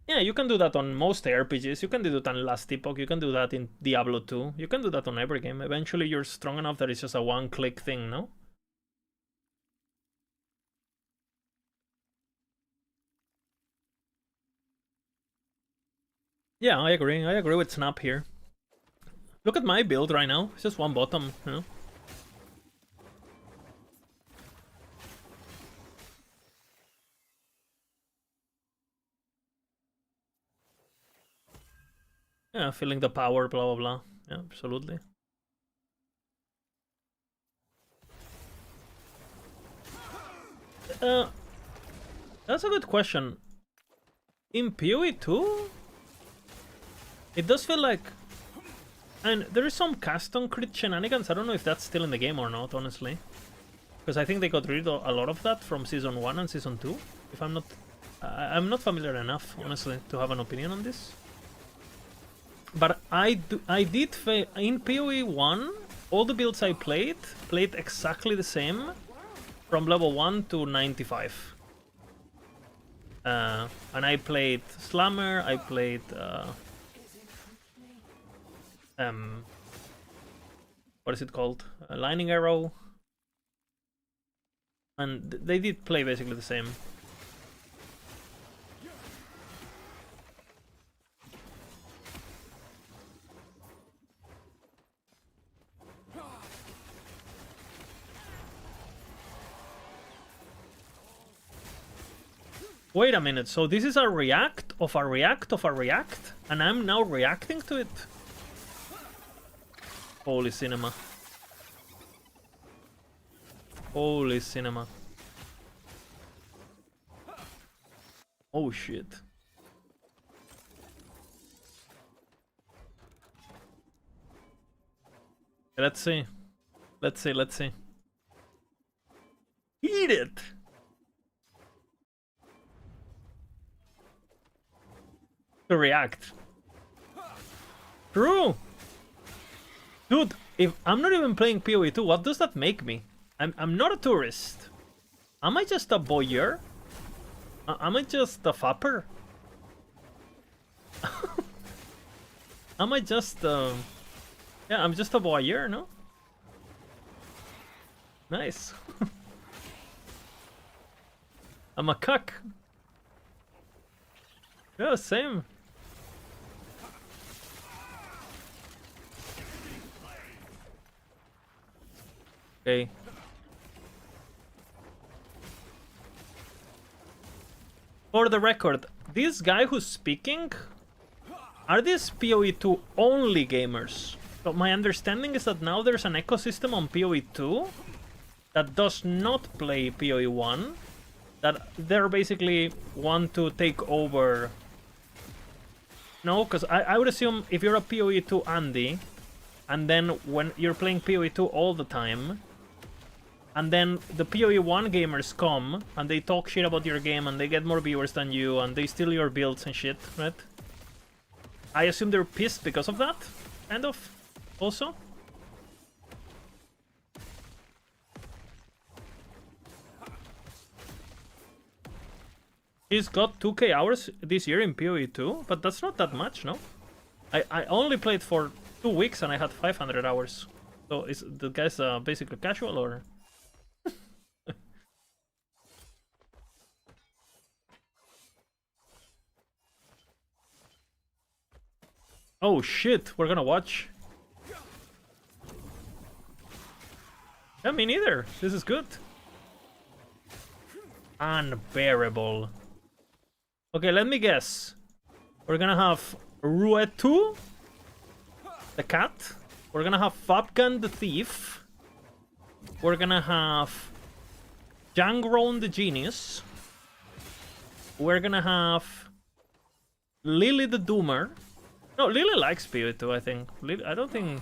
Yeah, you can do that on most RPGs. You can do that on Last Epoch. You can do that in Diablo 2. You can do that on every game. Eventually, you're strong enough that it's just a one-click thing, no? Yeah, I agree. I agree with Snap here. Look at my build right now. It's just one bottom, you know? Yeah, feeling the power, blah, blah, blah. Yeah, absolutely. That's a good question. In PoE 2, it does feel like... And there is some custom crit shenanigans. I don't know if that's still in the game or not, honestly. Because I think they got rid of a lot of that from Season 1 and Season 2. If I'm not... I'm not familiar enough, honestly, to have an opinion on this. But I did... In PoE 1, all the builds I played exactly the same from level 1 to 95. And I played Slammer, I played... what is it called? Lightning Arrow. And they did play basically the same. Wait a minute, so this is a react of a react of a react? And I'm now reacting to it? Holy cinema. Holy cinema. Oh shit. Let's see. Let's see, let's see. Eat it! To react. True! Dude, if I'm not even playing PoE 2, what does that make me? I'm not a tourist. Am I just a voyeur? Am I just a fapper? Am I just yeah, I'm just a voyeur, no? Nice. I'm a cuck. Yeah, same. Okay. For the record, this guy who's speaking, are these PoE 2 only gamers? So my understanding is that now there's an ecosystem on PoE 2 that does not play PoE 1, that they're basically want to take over. No, because I would assume if you're a PoE 2 Andy, and then when you're playing PoE 2 all the time, and then the PoE 1 gamers come, and they talk shit about your game, and they get more viewers than you, and they steal your builds and shit, right? I assume they're pissed because of that, kind of, also. He's got 2k hours this year in PoE 2, but that's not that much, no? I only played for 2 weeks and I had 500 hours. So is the guy's basically casual, or...? Oh shit, we're gonna watch. Yeah, me neither. This is good. Unbearable. Okay, let me guess. We're gonna have Ruetu, the cat. We're gonna have Fabgan, the thief. We're gonna have Jangron, the genius. We're gonna have Lily, the doomer. No, Lily likes PoE 2, I think. I don't think...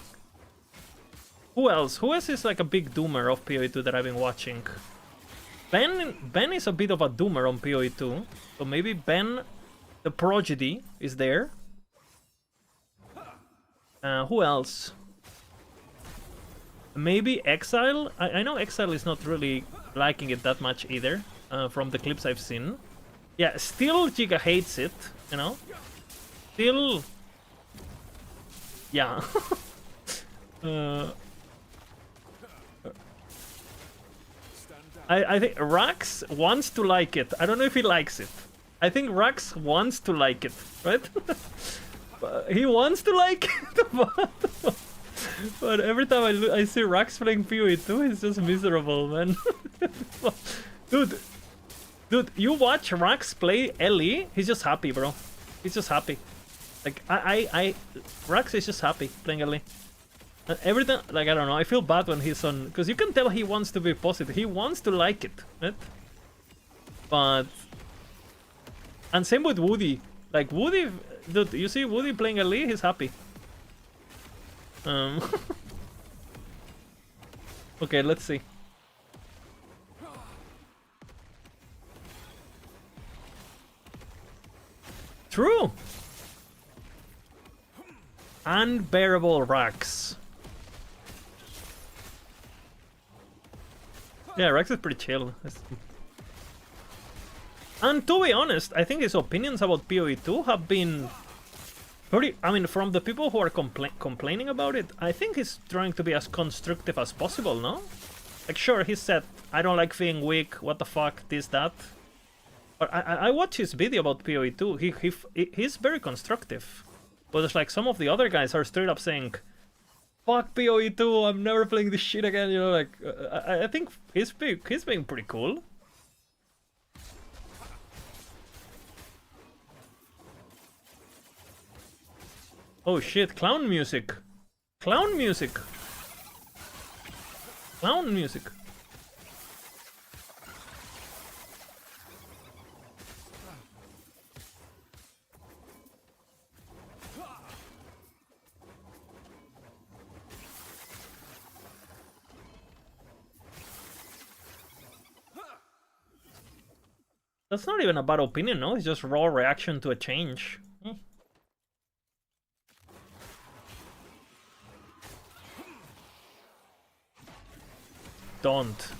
Who else? Who else is like a big doomer of PoE2 that I've been watching? Ben is a bit of a doomer on PoE2, so maybe Ben the Prodigy is there. Who else? Maybe Exile? I know Exile is not really liking it that much either, from the clips I've seen. Yeah, still Giga hates it, you know? Still... Yeah. I think Rax wants to like it. I don't know if he likes it. I think Rax wants to like it, right? He wants to like it, but every time I see Rax playing PoE2, he's just miserable, man. Dude, you watch Rax play Ellie, he's just happy, bro. He's just happy. Like, Rax is just happy playing Ellie. Every time, like, I don't know, I feel bad when he's on, because you can tell he wants to be positive. He wants to like it, right? But... And same with Woody. Like, Woody... Dude, you see Woody playing Ellie, he's happy. Okay, let's see. True! Unbearable Rax. Yeah, Rax is pretty chill. And to be honest, I think his opinions about PoE2 have been pretty... I mean, from the people who are complaining about it, I think he's trying to be as constructive as possible, no? Like, sure, he said, I don't like being weak, what the fuck, this, that. But I watched his video about PoE2, he's very constructive. But it's like some of the other guys are straight up saying, fuck PoE2, I'm never playing this shit again, you know, like, I think he's being pretty cool. Oh shit, clown music. Clown music. Clown music. That's not even a bad opinion, no? It's just raw reaction to a change. Don't.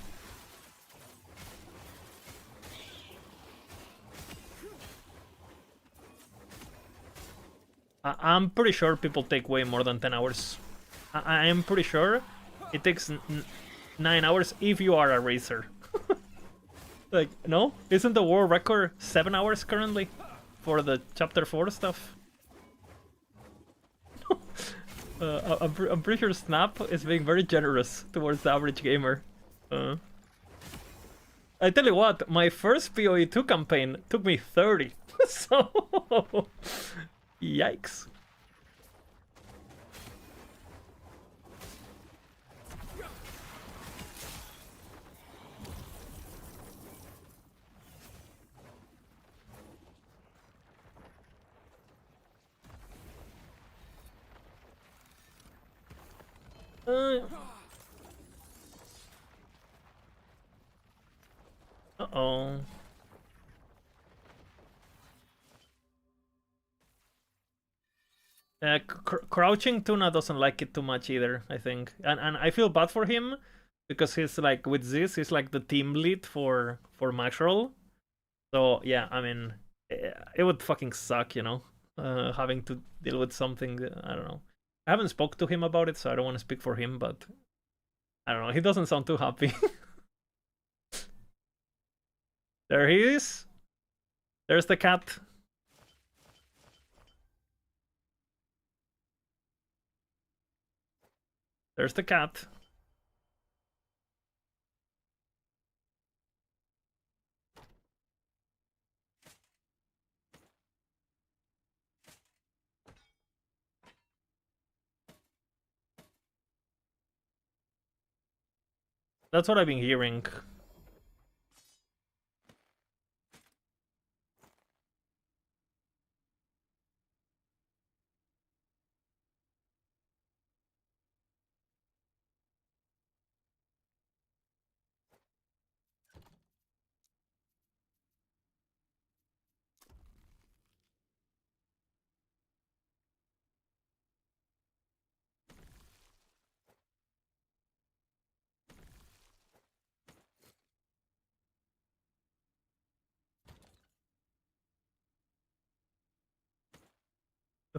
I'm pretty sure people take way more than 10 hours. I am pretty sure it takes 9 hours if you are a racer. Like, no? Isn't the world record 7 hours currently for the chapter 4 stuff? I'm pretty sure Snap is being very generous towards the average gamer. I tell you what, my first PoE2 campaign took me 30. So, yikes. Uh-oh. Crouching Tuna doesn't like it too much either, I think. And I feel bad for him because he's like, with this, he's like the team lead for Maxroll. So, yeah, I mean, it would fucking suck, you know, having to deal with something, I don't know. I haven't spoke to him about it, so I don't want to speak for him, but I don't know, he doesn't sound too happy. There he is. There's the cat. There's the cat. That's what I've been hearing.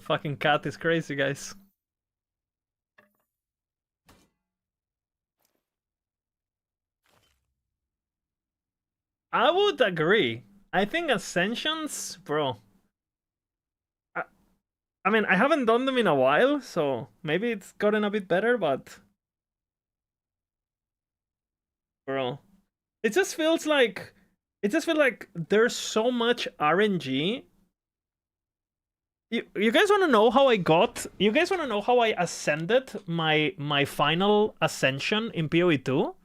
The fucking cat is crazy, guys. I would agree. I think Ascensions, bro. I mean, I haven't done them in a while, so maybe it's gotten a bit better, but bro, it just feels like there's so much RNG. You guys want to know how I got? You guys want to know how I ascended my final ascension in PoE 2?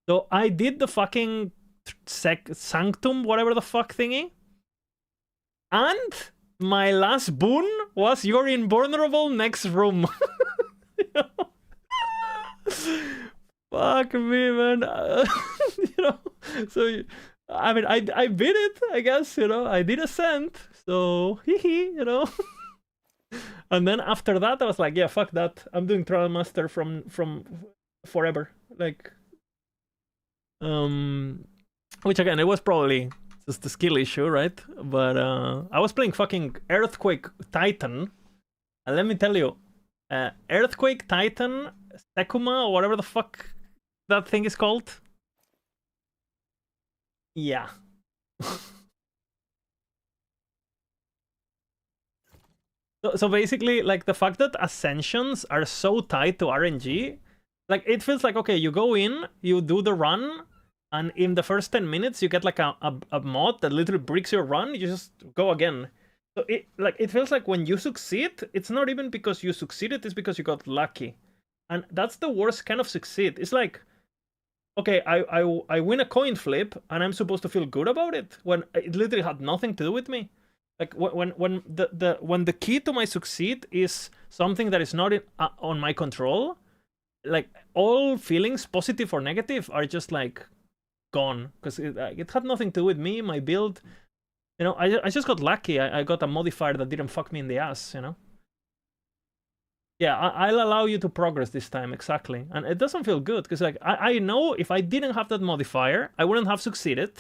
So I did the fucking sanctum, whatever the fuck thingy, and my last boon was you're invulnerable next room. You know? Fuck me, man. You know, so I mean, I beat it, I guess. You know, I did ascend, so hee, you know. And then after that, I was like, yeah, fuck that. I'm doing Trial Master from forever, like, which again, it was probably just a skill issue, right? But I was playing fucking Earthquake Titan, and let me tell you, Earthquake Titan Sekuma or whatever the fuck that thing is called. Yeah. So basically, like, the fact that Ascensions are so tied to RNG, like, it feels like, okay, you go in, you do the run, and in the first 10 minutes, you get like a mod that literally breaks your run, you just go again. So it feels like when you succeed, it's not even because you succeeded, it's because you got lucky. And that's the worst kind of succeed. It's like, okay, I win a coin flip, and I'm supposed to feel good about it, when it literally had nothing to do with me. Like, when the key to my succeed is something that is not on my control, like, all feelings, positive or negative, are just like gone, because it had nothing to do with me, my build. You know, I just got lucky. I got a modifier that didn't fuck me in the ass, you know? Yeah, I'll allow you to progress this time, exactly. And it doesn't feel good, because like, I know if I didn't have that modifier, I wouldn't have succeeded.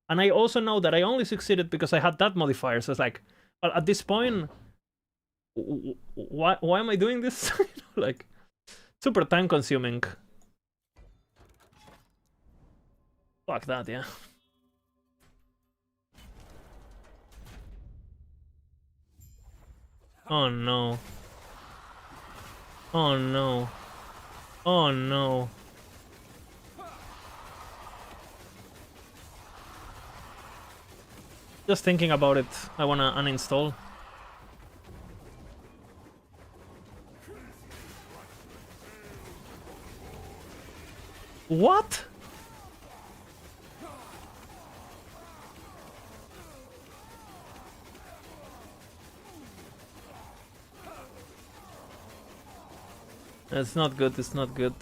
And I also know that I only succeeded because I had that modifier. So it's like, well, at this point, why am I doing this? Like, super time consuming. Fuck that, yeah. Oh no. Oh no. Oh no. Just thinking about it, I wanna uninstall. What? It's not good, it's not good.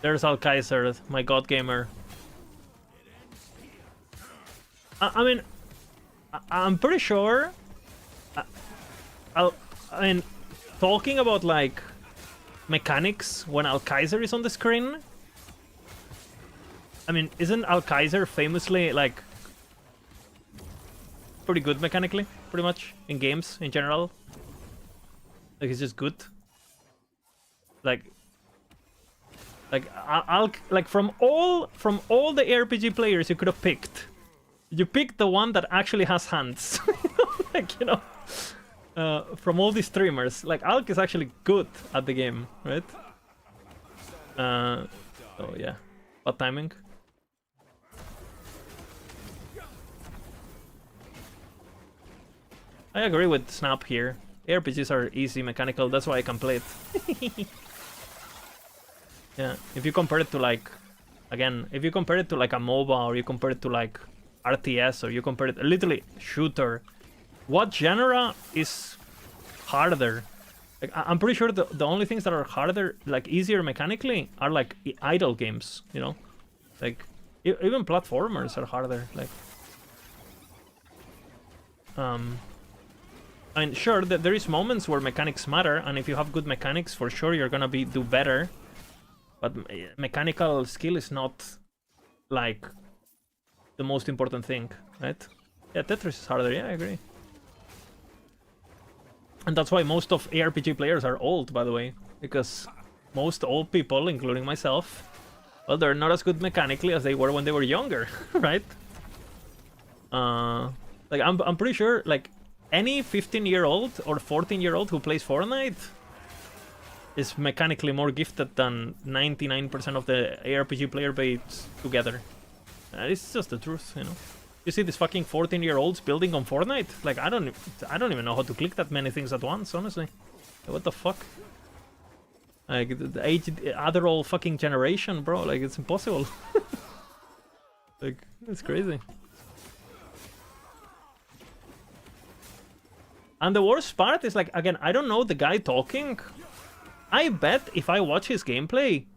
There's Alkaiser, my god gamer. I mean, I'm pretty sure. I mean, talking about like mechanics when Alkaiser is on the screen. I mean, isn't Alkaiser famously like pretty good mechanically, pretty much in games in general? Like, he's just good. Like I'll like from all the RPG players you could have picked, you picked the one that actually has hands. Like, you know, from all these streamers, like, Alk is actually good at the game, right? So yeah, bad timing. I agree with Snap here. RPGs are easy, mechanical, that's why I can play it. Yeah, if you compare it to like, again, if you compare it to like a MOBA, or you compare it to like RTS, or you compare it literally shooter, what genre is harder? Like I'm pretty sure the only things that are harder, like easier mechanically, are like idle games. You know, like even platformers are harder. Like, I mean, sure, there is moments where mechanics matter, and if you have good mechanics, for sure you're gonna do better. But mechanical skill is not like the most important thing, right? Yeah, Tetris is harder. Yeah, I agree. And that's why most of ARPG players are old, by the way, because most old people, including myself, well, they're not as good mechanically as they were when they were younger, right? Like I'm pretty sure like any 15-year-old or 14-year-old who plays Fortnite is mechanically more gifted than 99% of the ARPG player base together. It's just the truth, you know. You see these fucking 14-year-olds building on Fortnite? Like I don't even know how to click that many things at once, honestly. What the fuck? Like the age, other old fucking generation, bro. Like it's impossible. Like it's crazy. And the worst part is like, again, I don't know the guy talking. I bet if I watch his gameplay,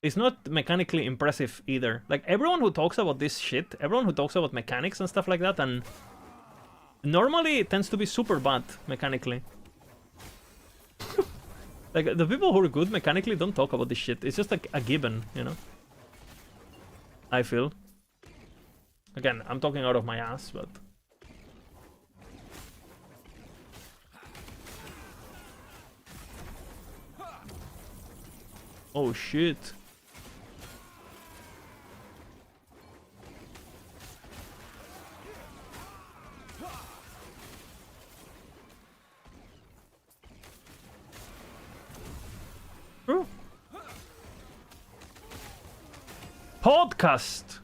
it's not mechanically impressive either. Like everyone who talks about this shit, everyone who talks about mechanics and stuff like that, and normally it tends to be super bad mechanically. Like the people who are good mechanically don't talk about this shit. It's just like a given, you know. I feel. Again, I'm talking out of my ass, but. Oh shit. True. Podcast.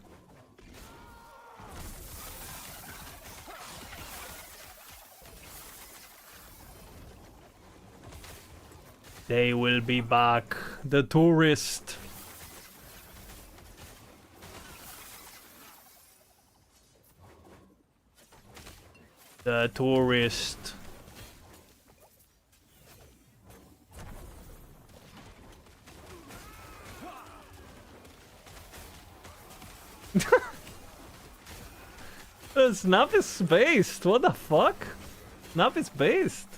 They will be back. The tourist. The tourist. Snap is based. What the fuck? Snap is based.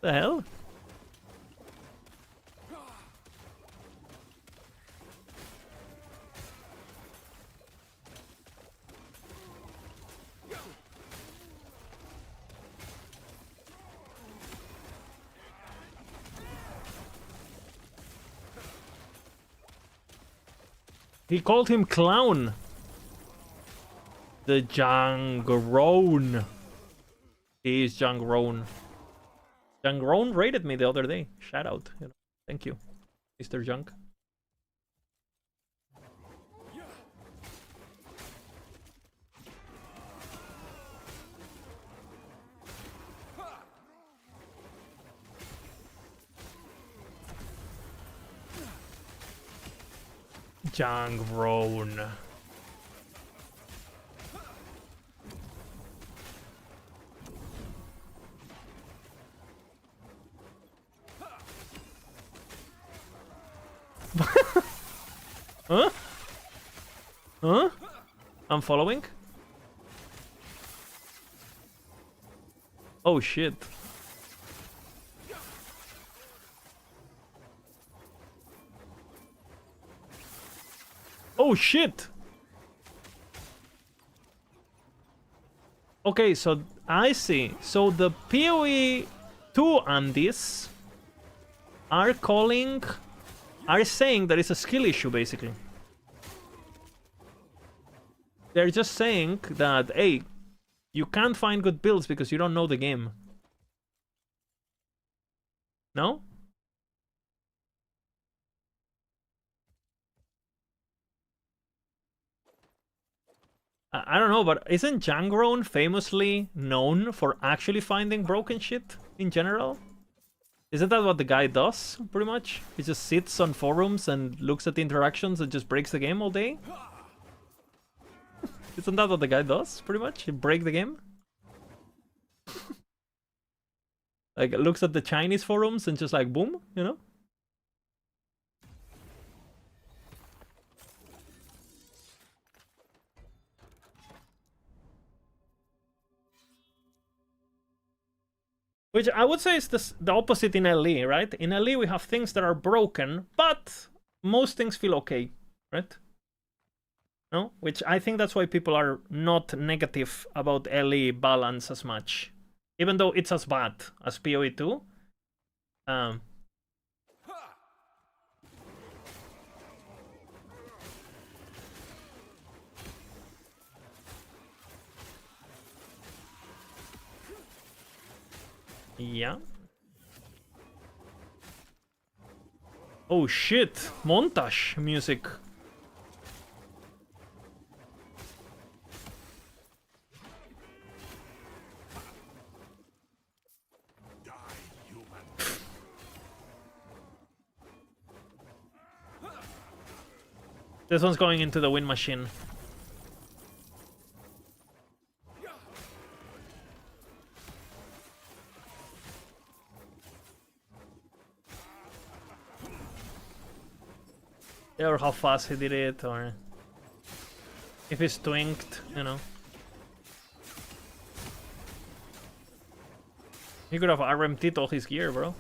The hell? He called him clown. The Jangrone. He is Jangrone. Jangrone rated me the other day. Shout out. You know. Thank you, Mr. Junk. Jangrone. Huh? Huh? I'm following? Oh shit. Oh shit! Okay, so I see. So the PoE 2 Andis are saying that it's a skill issue, basically. They're just saying that, hey, you can't find good builds because you don't know the game. No? I don't know, but isn't Jangrone famously known for actually finding broken shit in general? Isn't that what the guy does, pretty much? He just sits on forums and looks at the interactions and just breaks the game all day? Isn't that what the guy does, pretty much? He break the game? Like, looks at the Chinese forums and just like, boom, you know? Which I would say is the opposite in LE, right? In LE, we have things that are broken, but most things feel okay, right? No? Which I think that's why people are not negative about LE balance as much. Even though it's as bad as PoE 2. Yeah. Oh shit, montage music. This one's going into the wind machine. Or how fast he did it, or if he's twinked, you know. He could have RMT'd all his gear, bro.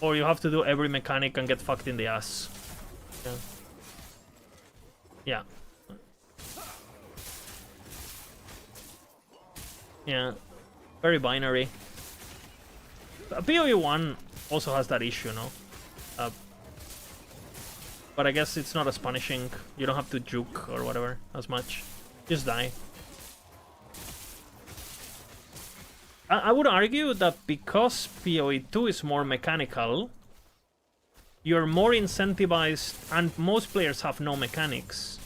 Or you have to do every mechanic and get fucked in the ass. Yeah. Yeah. Yeah. Very binary. PoE 1 also has that issue, no? But I guess it's not as punishing. You don't have to juke or whatever as much. Just die. I would argue that because PoE 2 is more mechanical, you're more incentivized, and most players have no mechanics.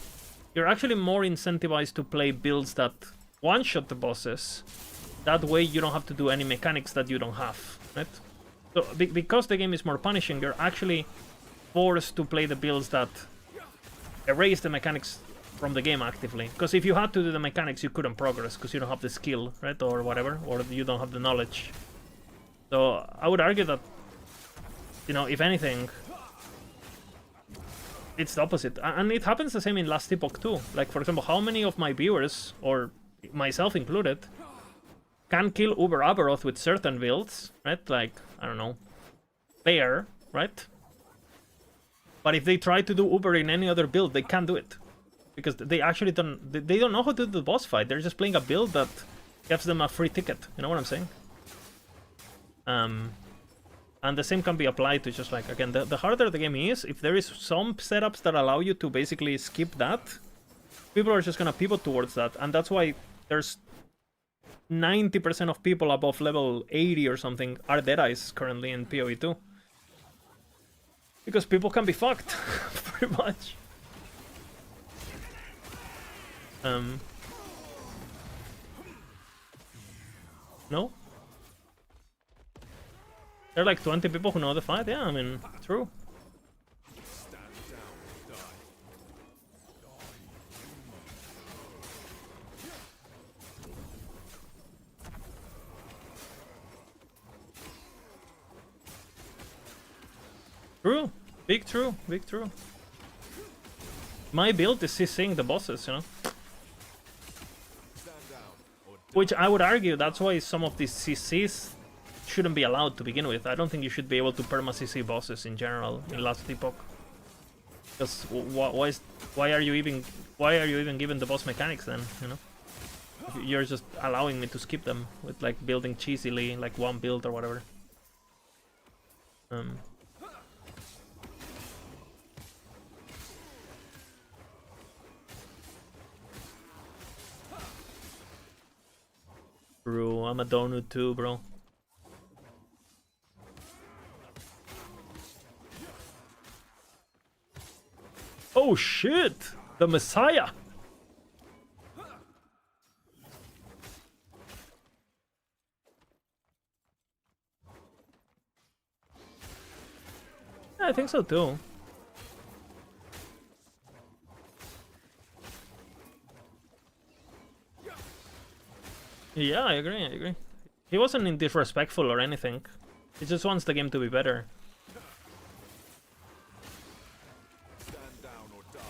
You're actually more incentivized to play builds that one-shot the bosses. That way you don't have to do any mechanics that you don't have, right? So because the game is more punishing, you're actually forced to play the builds that erase the mechanics from the game actively. Because if you had to do the mechanics, you couldn't progress because you don't have the skill, right? Or whatever, or you don't have the knowledge. So I would argue that, you know, if anything, it's the opposite. And it happens the same in last Epoch too. Like, for example, how many of my viewers, or myself included, can kill Uber Aberoth with certain builds, right? Like, I don't know, Bear, right? But if they try to do Uber in any other build, they can't do it. Because they actually they don't know how to do the boss fight. They're just playing a build that gives them a free ticket. You know what I'm saying? And the same can be applied to just like, again, the harder the game is, if there is some setups that allow you to basically skip that, people are just gonna pivot towards that. And that's why there's 90% of people above level 80 or something are Deadeyes currently in PoE 2. Because people can be fucked, pretty much. No? There are like 20 people who know the fight? Yeah, I mean, true. True. Big true. Big true. My build is CCing the bosses, you know? Which I would argue that's why some of these CCs shouldn't be allowed to begin with. I don't think you should be able to perma CC bosses in general in last Epoch. Because why are you even given the boss mechanics then, you know? You're just allowing me to skip them with like building cheesily, like one build or whatever. Bro, I'm a donut too, bro. Oh shit! The Messiah! I think so too. Yeah, I agree. He wasn't disrespectful or anything. He just wants the game to be better. Stand down or die.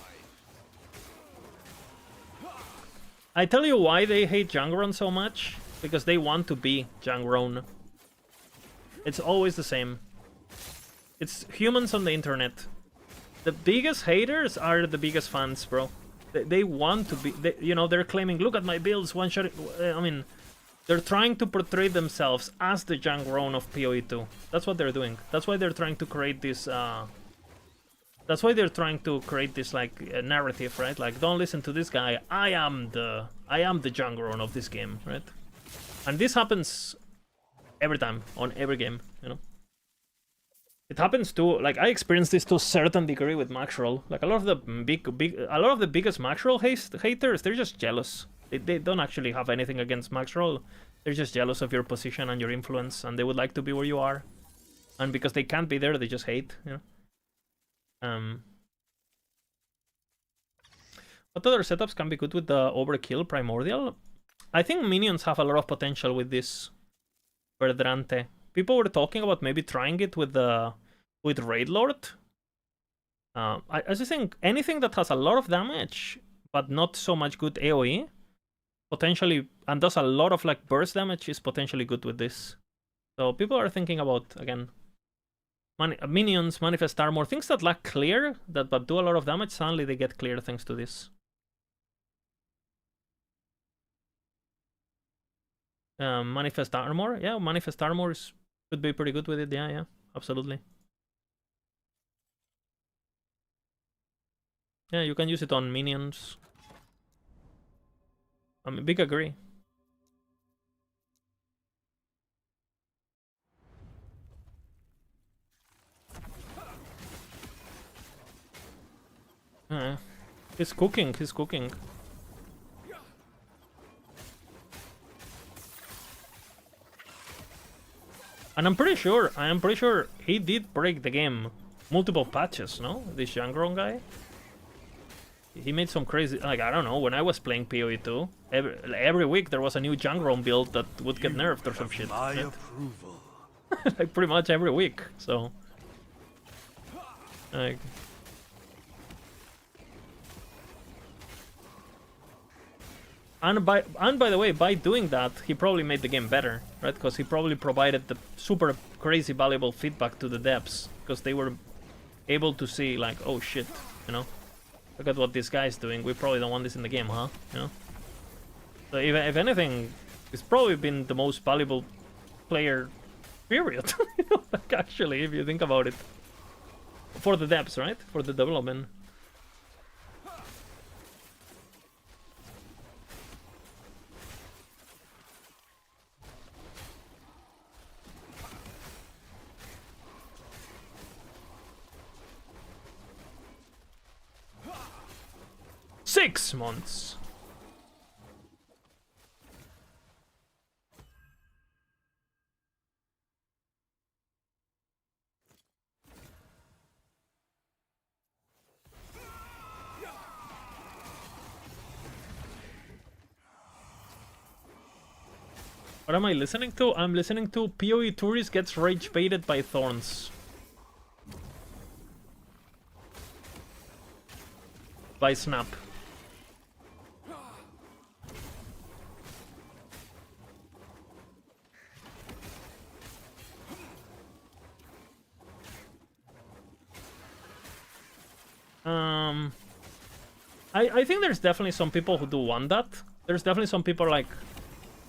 I tell you why they hate Jungron so much. Because they want to be Jungron. It's always the same. It's humans on the internet. The biggest haters are the biggest fans, bro. They want to be... you know, they're claiming, look at my builds, one shot... I mean... They're trying to portray themselves as the Jungron of PoE 2. That's what they're doing. That's why they're trying to create this, that's why they're trying to create this, like, narrative, right? Like, don't listen to this guy. I am the Jungron of this game, right? And this happens every time, on every game, you know? It happens to, like, I experienced this to a certain degree with Maxroll. Like, a lot of the biggest Maxroll haters, they're just jealous. They don't actually have anything against Maxroll. They're just jealous of your position and your influence, and they would like to be where you are. And because they can't be there, they just hate, you know? What other setups can be good with the Overkill Primordial? I think minions have a lot of potential with this Verdrante. People were talking about maybe trying it with Raid Lord. I just think anything that has a lot of damage, but not so much good AoE, potentially, and does a lot of like burst damage, is potentially good with this. So people are thinking about, again, minions, manifest armor, things that lack clear, but do a lot of damage. Suddenly they get clear thanks to this. Manifest armor, yeah, manifest armor could be pretty good with it. Yeah, absolutely. Yeah, you can use it on minions. I mean, big agree. He's cooking. And I'm pretty sure he did break the game multiple patches, no? This Jungron guy. He made some crazy, like, I don't know, when I was playing PoE 2, every week there was a new Jungron build that would get nerfed or some shit. My approval. Like, pretty much every week, so... Like... And by the way, by doing that, he probably made the game better, right? Because he probably provided the super crazy valuable feedback to the devs, because they were able to see, like, oh shit, you know? Look at what this guy's doing. We probably don't want this in the game, huh? You know? So if anything, he's probably been the most valuable player, period. You know, like, actually, if you think about it. For the devs, right? For the development. Six months. What am I listening to? I'm listening to PoE Tourist gets rage baited by thorns. By Snap. I think there's definitely some people who do want that. There's definitely some people like,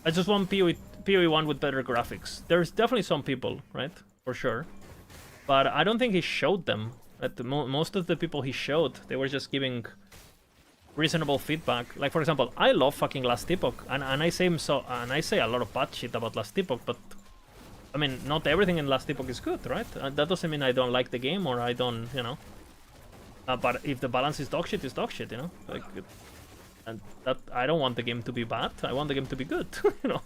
I just want PoE 1 with better graphics. There's definitely some people, right? For sure. But I don't think he showed them. Most of the people he showed, they were just giving reasonable feedback. Like, for example, I love fucking Last Epoch, and I say a lot of bad shit about Last Epoch, but I mean, not everything in Last Epoch is good, right? That doesn't mean I don't like the game or I don't, you know. But if the balance is dog shit, you know. Like, and that I don't want the game to be bad. I want the game to be good, you know.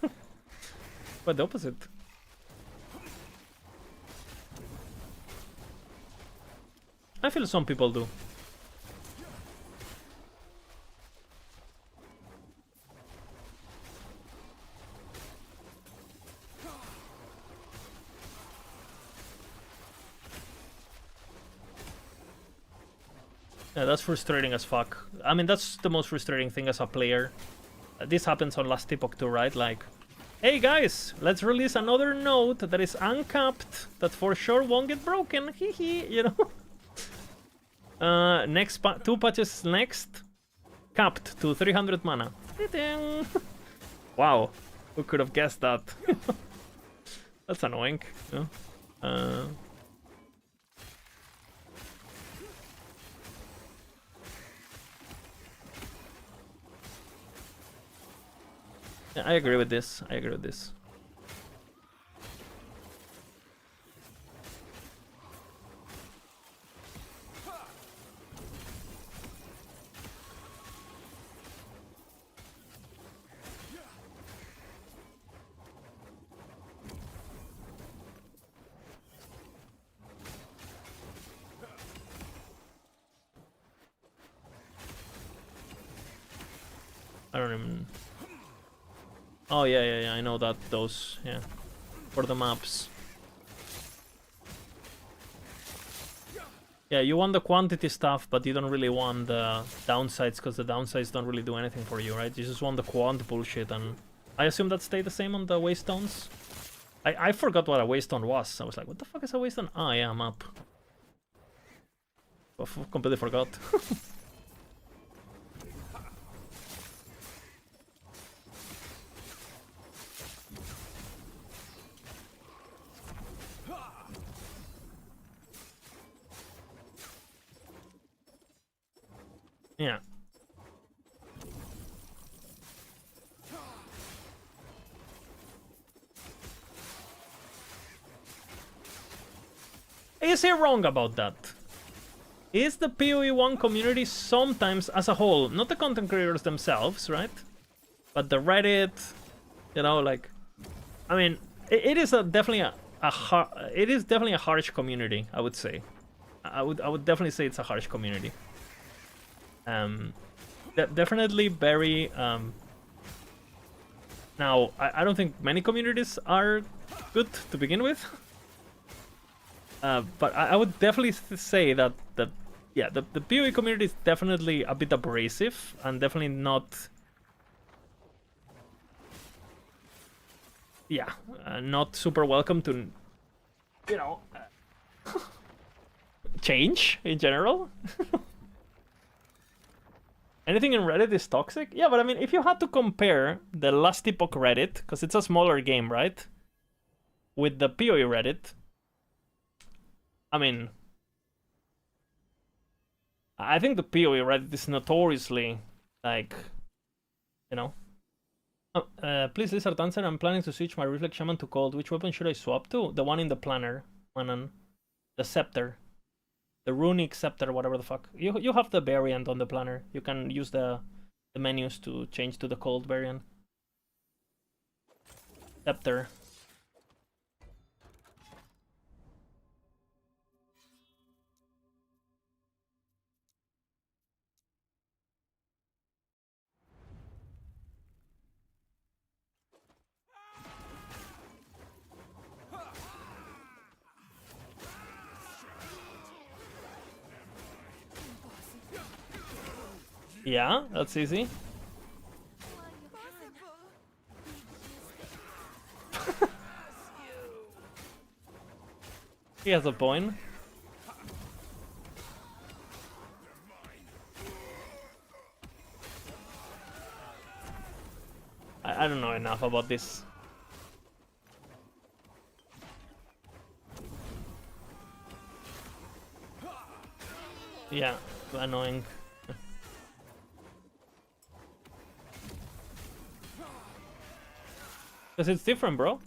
But the opposite. I feel some people do. Yeah, that's frustrating as fuck. I mean, that's the most frustrating thing as a player. This happens on last Epoch too, right? Like, hey guys, let's release another node that is uncapped, that for sure won't get broken, hehe, you know? Next 2 patches next, capped to 300 mana. Wow, who could have guessed that? That's annoying, you know? Yeah, I agree with this. I agree with this. I don't even... Oh, yeah, I know that, those, yeah. For the maps. Yeah, you want the quantity stuff, but you don't really want the downsides, because the downsides don't really do anything for you, right? You just want the quant bullshit, and I assume that stayed the same on the waystones? I forgot what a waystone was. I was like, what the fuck is a waystone? Ah, yeah, map. Oh, completely forgot. Yeah. Is he wrong about that? Is the PoE1 community sometimes as a whole, not the content creators themselves, right? But the Reddit, you know, like, I mean, it is definitely a harsh community, I would say. I would definitely say it's a harsh community. Definitely very now I don't think many communities are good to begin with. But I would definitely say that the PoE community is definitely a bit abrasive and definitely not. Yeah, not super welcome to, you know, change in general. Anything in Reddit is toxic? Yeah, but I mean, if you had to compare the last Epoch Reddit, because it's a smaller game, right? With the PoE Reddit, I mean, I think the PoE Reddit is notoriously, like, you know. Please, Lizard, answer. I'm planning to switch my Reflex Shaman to Cold. Which weapon should I swap to? The one in the planner, Manan. The Scepter. The Runic Scepter, whatever the fuck. You have the variant on the planner. You can use the menus to change to the Cold variant. Scepter. Yeah, that's easy. He has a point. I don't know enough about this. Yeah, annoying. Because it's different, bro.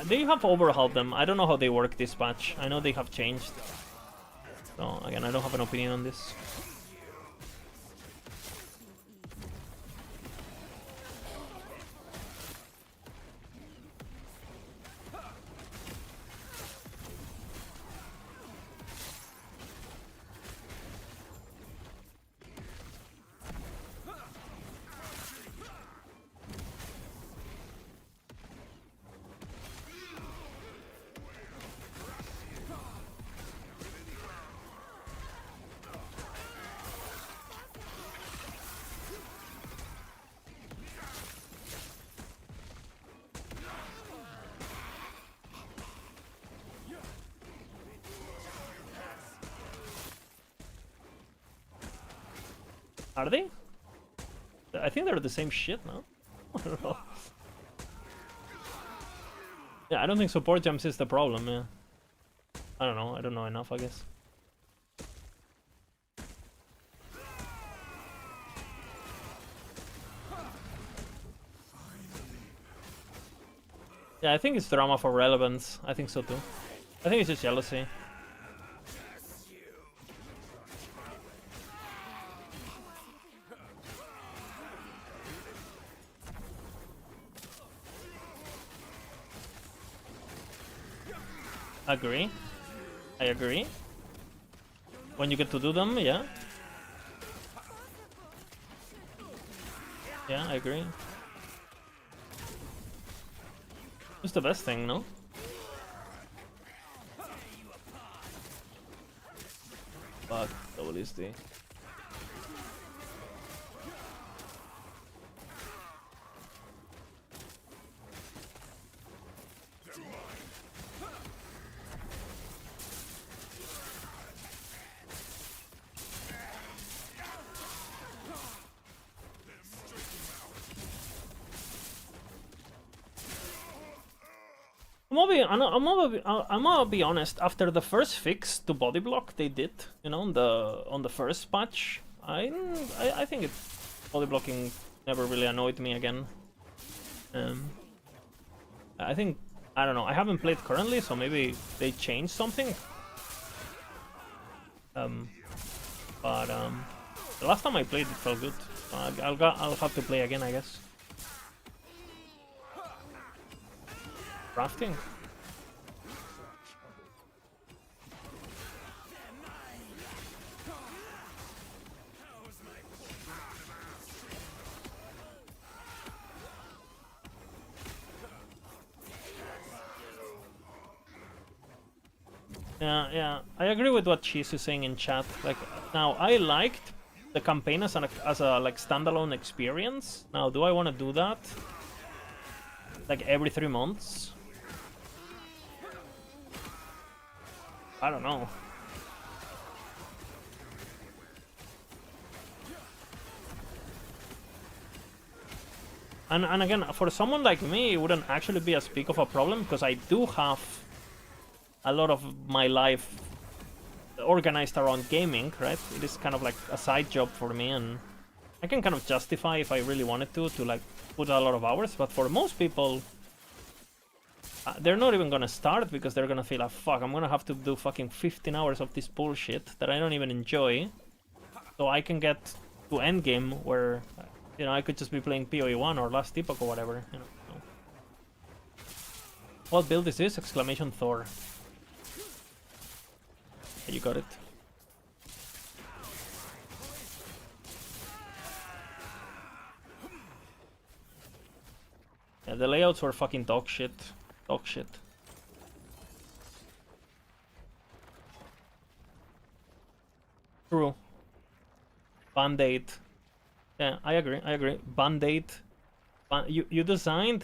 they have overhauled them. I don't know how they work this patch. I know they have changed. So again, I don't have an opinion on this. Are they? I think they're the same shit, no? I don't know. Yeah, I don't think support jumps is the problem, yeah. I don't know, I don't know enough, I guess. Yeah, I think it's drama for relevance. I think so too. I think it's just jealousy. Agree. I agree. When you get to do them, yeah. Yeah, I agree. It's the best thing, no? Fuck, WSD. I'm gonna be honest. After the first fix to body block they did, you know, on the first patch, I think body blocking never really annoyed me again. I think, I don't know. I haven't played currently, so maybe they changed something. But the last time I played it felt good. I'll have to play again, I guess. Crafting. Yeah, I agree with what Cheese is saying in chat. Like, now I liked the campaign as a like standalone experience. Now, do I want to do that like every 3 months? I don't know. And again, for someone like me, it wouldn't actually be as big of a problem because I do have a lot of my life organized around gaming, right? It is kind of like a side job for me, and I can kind of justify if I really wanted to like put a lot of hours. But for most people, they're not even gonna start because they're gonna feel like, fuck, I'm gonna have to do fucking 15 hours of this bullshit that I don't even enjoy, so I can get to Endgame where, you know, I could just be playing PoE 1 or Last Epoch or whatever, you know. So. What build is this? Exclamation Thor. You got it. Yeah, the layouts were fucking dog shit. Dog shit. True. Band-Aid. Yeah, I agree. Band-Aid. You designed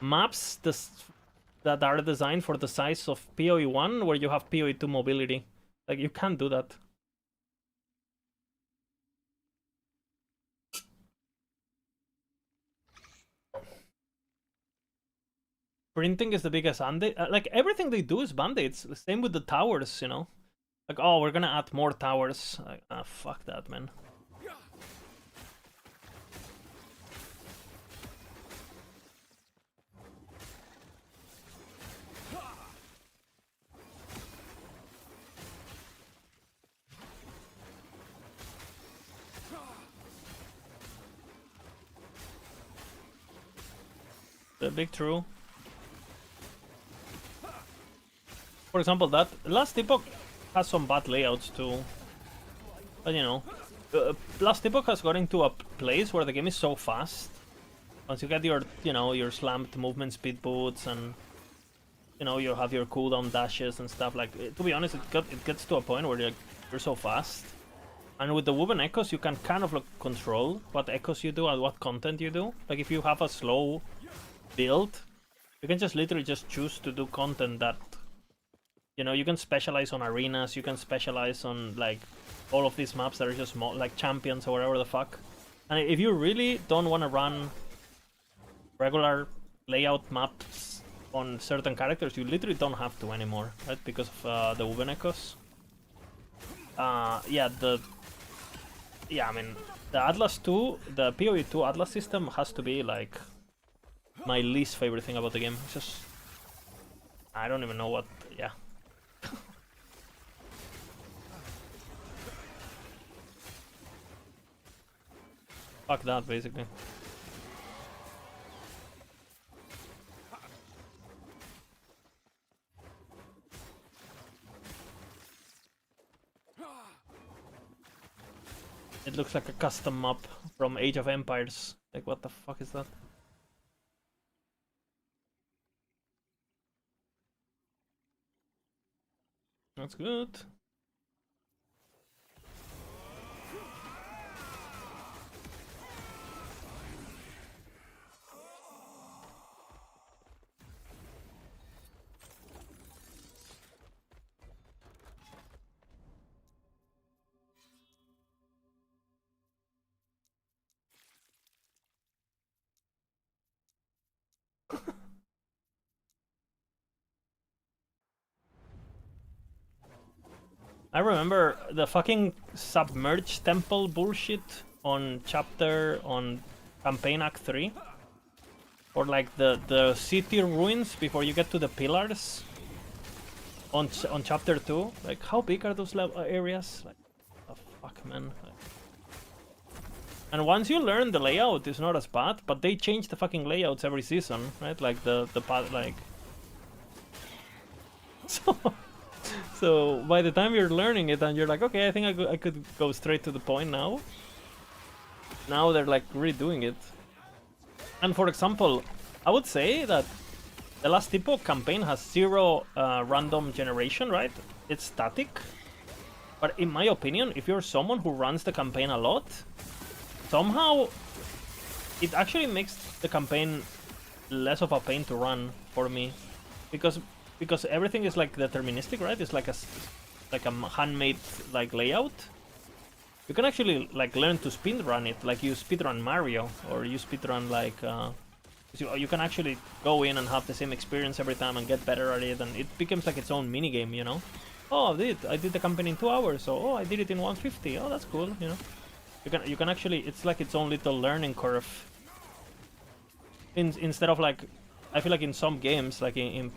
maps that are designed for the size of PoE 1 where you have PoE 2 mobility. Like, you can't do that. Printing is the biggest band-aid. Like, everything they do is band-aids. Same with the towers, you know? Like, oh, we're gonna add more towers. Like, fuck that, man. The big true. For example, that last Epoch has some bad layouts too. But you know, last Epoch has got into a place where the game is so fast. Once you get your, you know, your slammed movement speed boots and, you know, you have your cooldown dashes and stuff. Like, to be honest, it gets to a point where you're so fast. And with the woven echoes, you can kind of like control what echoes you do and what content you do. Like, if you have a slow build, you can just literally just choose to do content that, you know, you can specialize on arenas, you can specialize on like all of these maps that are just like champions or whatever the fuck. And if you really don't want to run regular layout maps on certain characters, you literally don't have to anymore, right? Because of the woven echoes. Yeah, I mean, the Atlas 2, the PoE 2 Atlas system has to be like my least favorite thing about the game. It's just, I don't even know what, yeah. Fuck that, basically. It looks like a custom map from Age of Empires. Like, what the fuck is that? That's good. I remember the fucking submerged temple bullshit on campaign act 3. Or like the city ruins before you get to the pillars on chapter 2. Like, how big are those areas? Like, what the fuck, man. And once you learn the layout, it's not as bad, but they change the fucking layouts every season, right? Like the path, like. So by the time you're learning it and you're like, okay, I think I could go straight to the point now. Now they're like redoing it. And for example, I would say that the last Epoch campaign has 0 random generation, right? It's static. But in my opinion, if you're someone who runs the campaign a lot, somehow it actually makes the campaign less of a pain to run for me. Because everything is like deterministic, right? It's like a handmade like layout. You can actually like learn to speedrun it, like you speedrun Mario, or you speedrun like you can actually go in and have the same experience every time and get better at it, and it becomes like its own mini game, you know. Oh, I did the campaign in 2 hours, so oh, I did it in 150. Oh, that's cool, you know. You can actually, it's like its own little learning curve. Instead of like, I feel like in some games, like in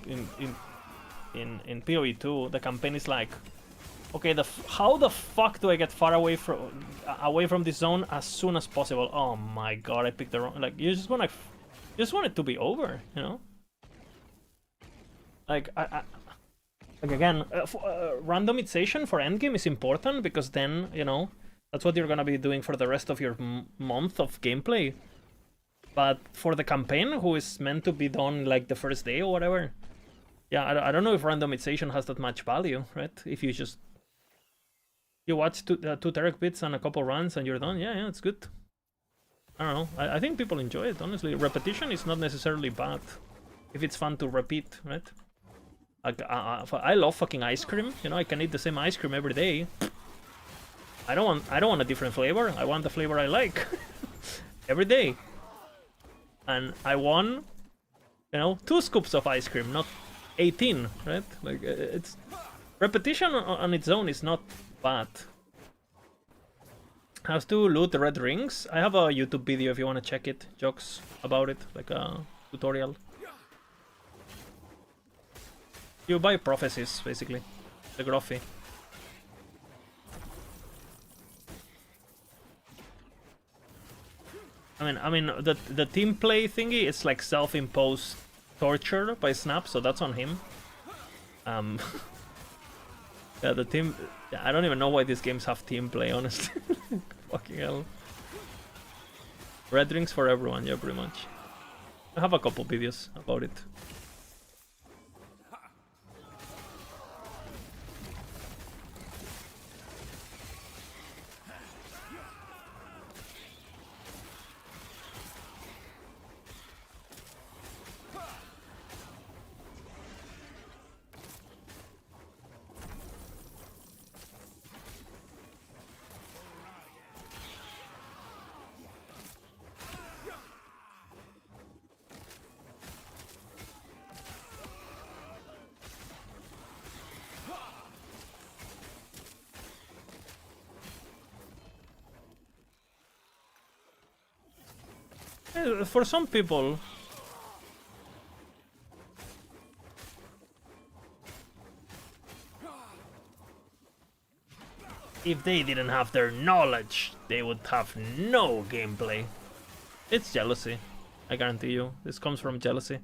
PoE 2, the campaign is like, okay, how the fuck do I get far away from this zone as soon as possible? Oh my god, I picked the wrong. Like, you just want it to be over, you know. Like like again, randomization for endgame is important because then, you know, that's what you're gonna be doing for the rest of your month of gameplay. But for the campaign, who is meant to be done like the first day or whatever, yeah, I don't know if randomization has that much value, right? If you just watch two Terek bits and a couple runs and you're done, yeah, it's good. I don't know. I think people enjoy it, honestly. Repetition is not necessarily bad if it's fun to repeat, right? Like, I love fucking ice cream. You know, I can eat the same ice cream every day. I don't want a different flavor. I want the flavor I like every day. And I want, you know, 2 scoops of ice cream, not 18, right? Like, it's repetition on its own is not bad. How to loot the red rings? I have a YouTube video if you want to check it, jokes about it, like a tutorial. You buy prophecies, basically, the Grothy. I mean, the team play thingy is like self-imposed torture by Snap, so that's on him. Um, yeah, the team. I don't even know why these games have team play, honestly. Fucking hell. Red drinks for everyone, yeah, pretty much. I have a couple videos about it. For some people, if they didn't have their knowledge, they would have no gameplay. It's jealousy. I guarantee you. This comes from jealousy.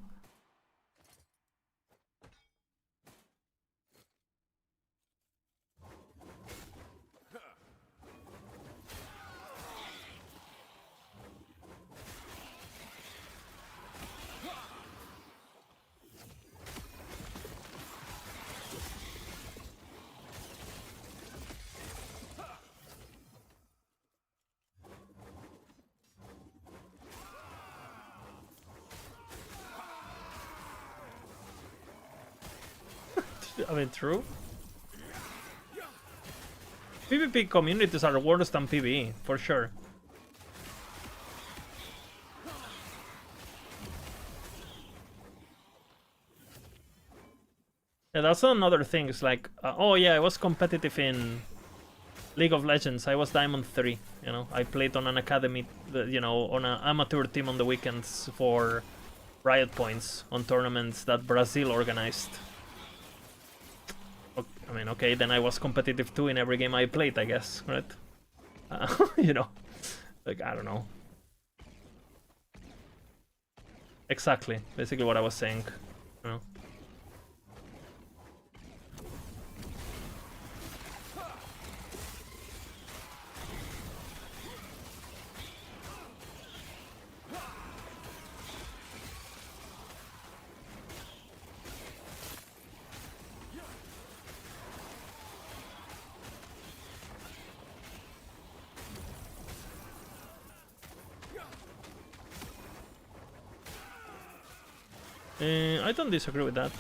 I mean, true. PvP communities are worse than PvE, for sure. Yeah, that's another thing. It's like, oh yeah, I was competitive in League of Legends. I was Diamond 3, you know. I played on an academy, you know, on an amateur team on the weekends for Riot Points on tournaments that Brazil organized. I mean, okay, then I was competitive too in every game I played, I guess, right? You know, like, I don't know. Exactly, basically what I was saying, you know. I don't disagree with that.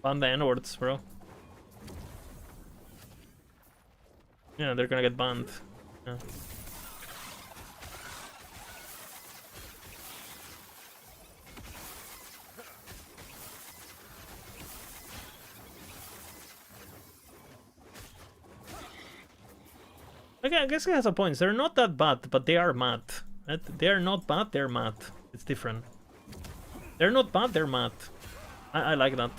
Ban the N-words, bro. Yeah, they're gonna get banned. Yeah. Okay, I guess he has a point. They're not that bad, but they are mad. Right? They are not bad, they're mad. It's different. They're not bad, they're mad. I like that.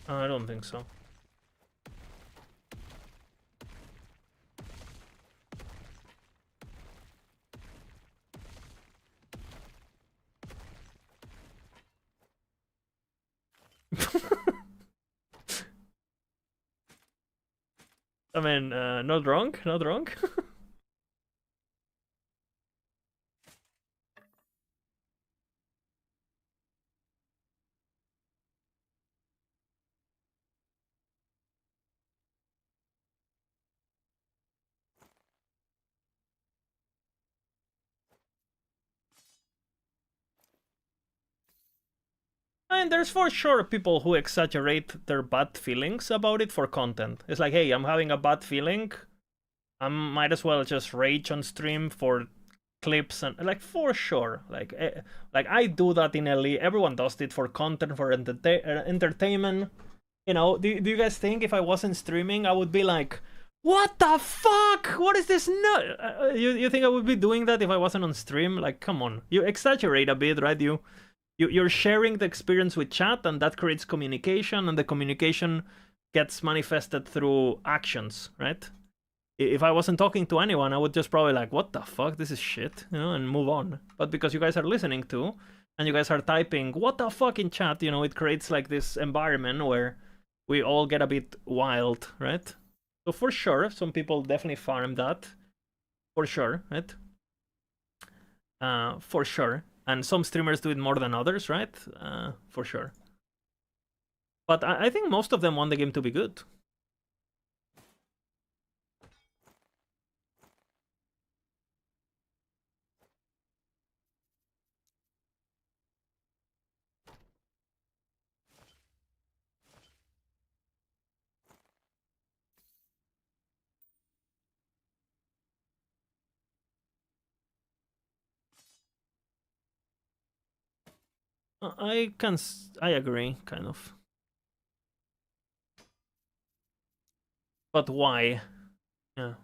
I don't think so. I mean, not wrong, not wrong. And there's for sure people who exaggerate their bad feelings about it for content. It's like, hey, I'm having a bad feeling. I might as well just rage on stream for clips and like for sure. Like I do that in LE. Everyone does it for content, for entertainment. You know, do you guys think if I wasn't streaming, I would be like, what the fuck? What is this? No, you think I would be doing that if I wasn't on stream? Like, come on, you exaggerate a bit, right? You're sharing the experience with chat, and that creates communication, and the communication gets manifested through actions, right? If I wasn't talking to anyone, I would just probably like, what the fuck, this is shit, you know, and move on. But because you guys are listening to, and you guys are typing, what the fuck in chat, you know, it creates like this environment where we all get a bit wild, right? So for sure, some people definitely farm that. For sure, right? For sure. And some streamers do it more than others, right? For sure. But I think most of them want the game to be good. I agree, kind of. But why? Yeah.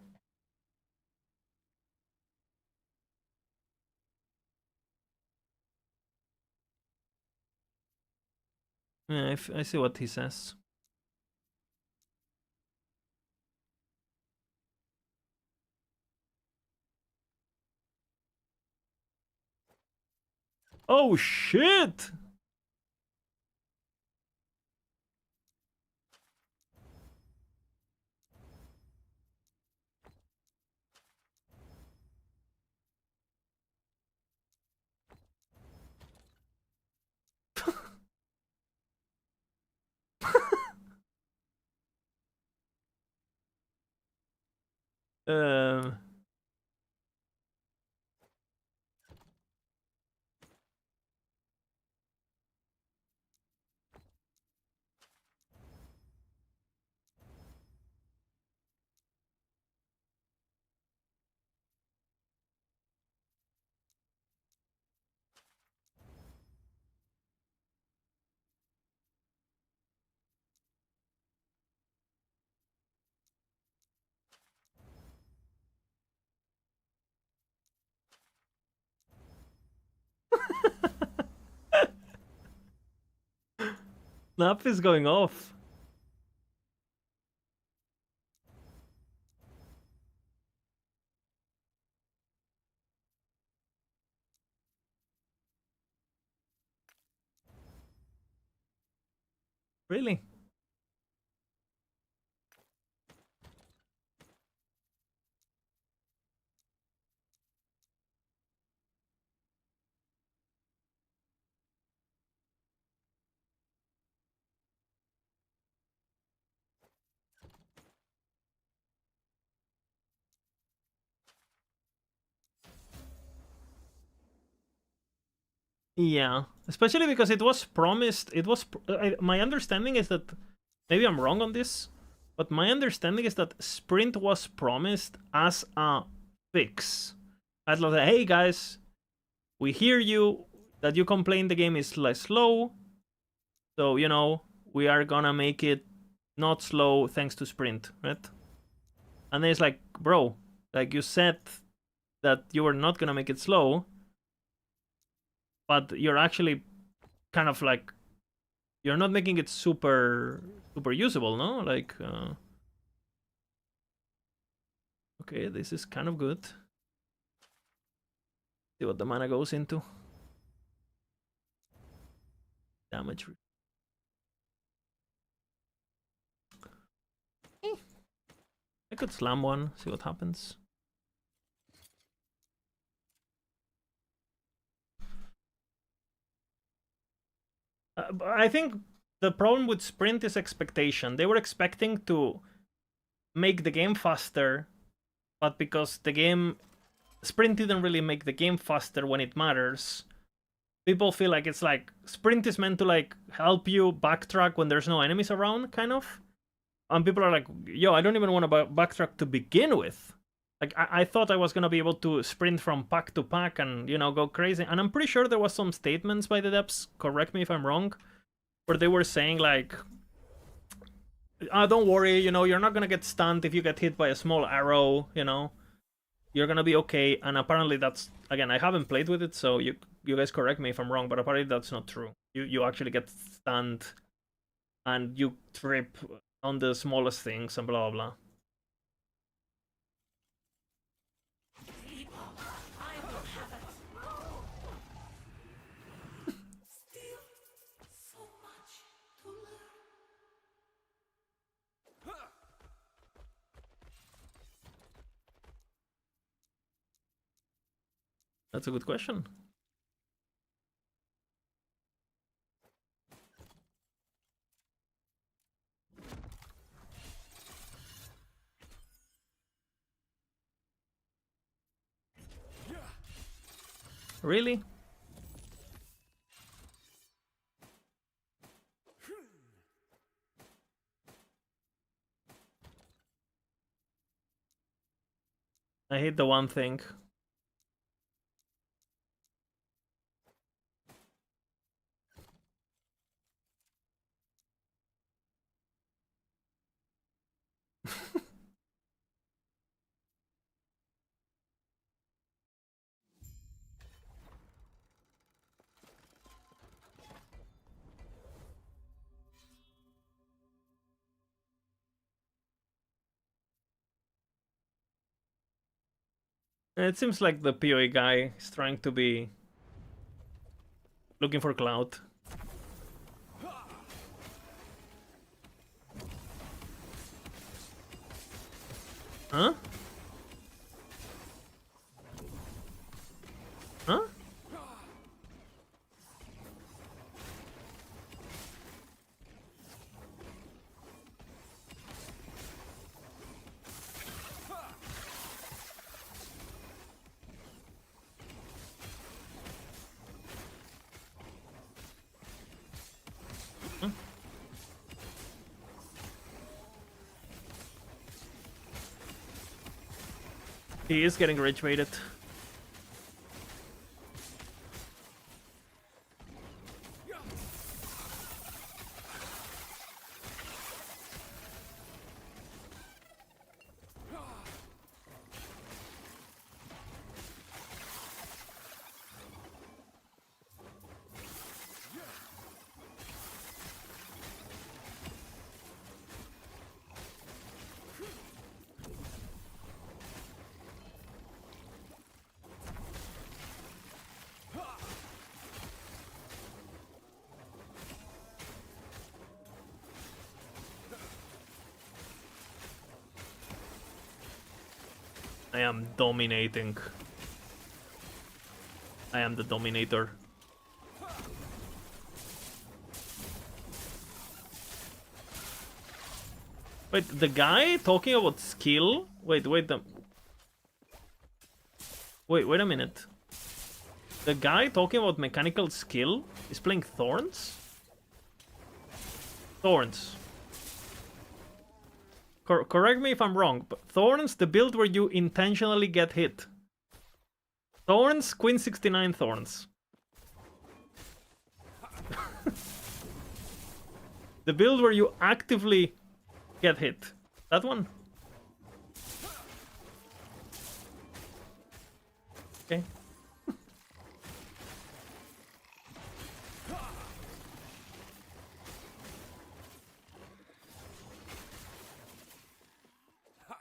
Yeah, I see what he says. Oh shit! um Nap is going off. Really? Yeah, especially because it was promised. It was my understanding is that maybe I'm wrong on this, but my understanding is that sprint was promised as a fix. As like, hey guys, we hear you that you complain the game is less slow, so you know we are gonna make it not slow thanks to sprint, right? And then it's like, bro, like you said that you were not gonna make it slow, but you're actually kind of like you're not making it super usable, no? Like okay, this is kind of good. See what the mana goes into. Damage. I could slam one, see what happens. I think the problem with sprint is expectation. They were expecting to make the game faster, but because the game sprint didn't really make the game faster when it matters, people feel like it's like sprint is meant to like help you backtrack when there's no enemies around, kind of. And people are like, yo, I don't even want to backtrack to begin with. Like, I thought I was gonna be able to sprint from pack to pack and, you know, go crazy. And I'm pretty sure there was some statements by the devs, correct me if I'm wrong, where they were saying, like, don't worry, you know, you're not gonna get stunned if you get hit by a small arrow, you know. You're gonna be okay. And apparently that's, again, I haven't played with it, so you guys correct me if I'm wrong, but apparently that's not true. You actually get stunned and you trip on the smallest things and blah, blah, blah. Still so much to learn. That's a good question. Really? I hate the one thing. It seems like the PoE guy is trying to be looking for clout. Huh? Huh? He is getting rage baited. I am dominating. I am the dominator. Wait, the guy talking about skill? Wait a minute. The guy talking about mechanical skill is playing Thorns? Thorns. Correct me if I'm wrong, but Thorns, the build where you intentionally get hit. Thorns, Queen 69 Thorns. The build where you actively get hit. That one? Okay.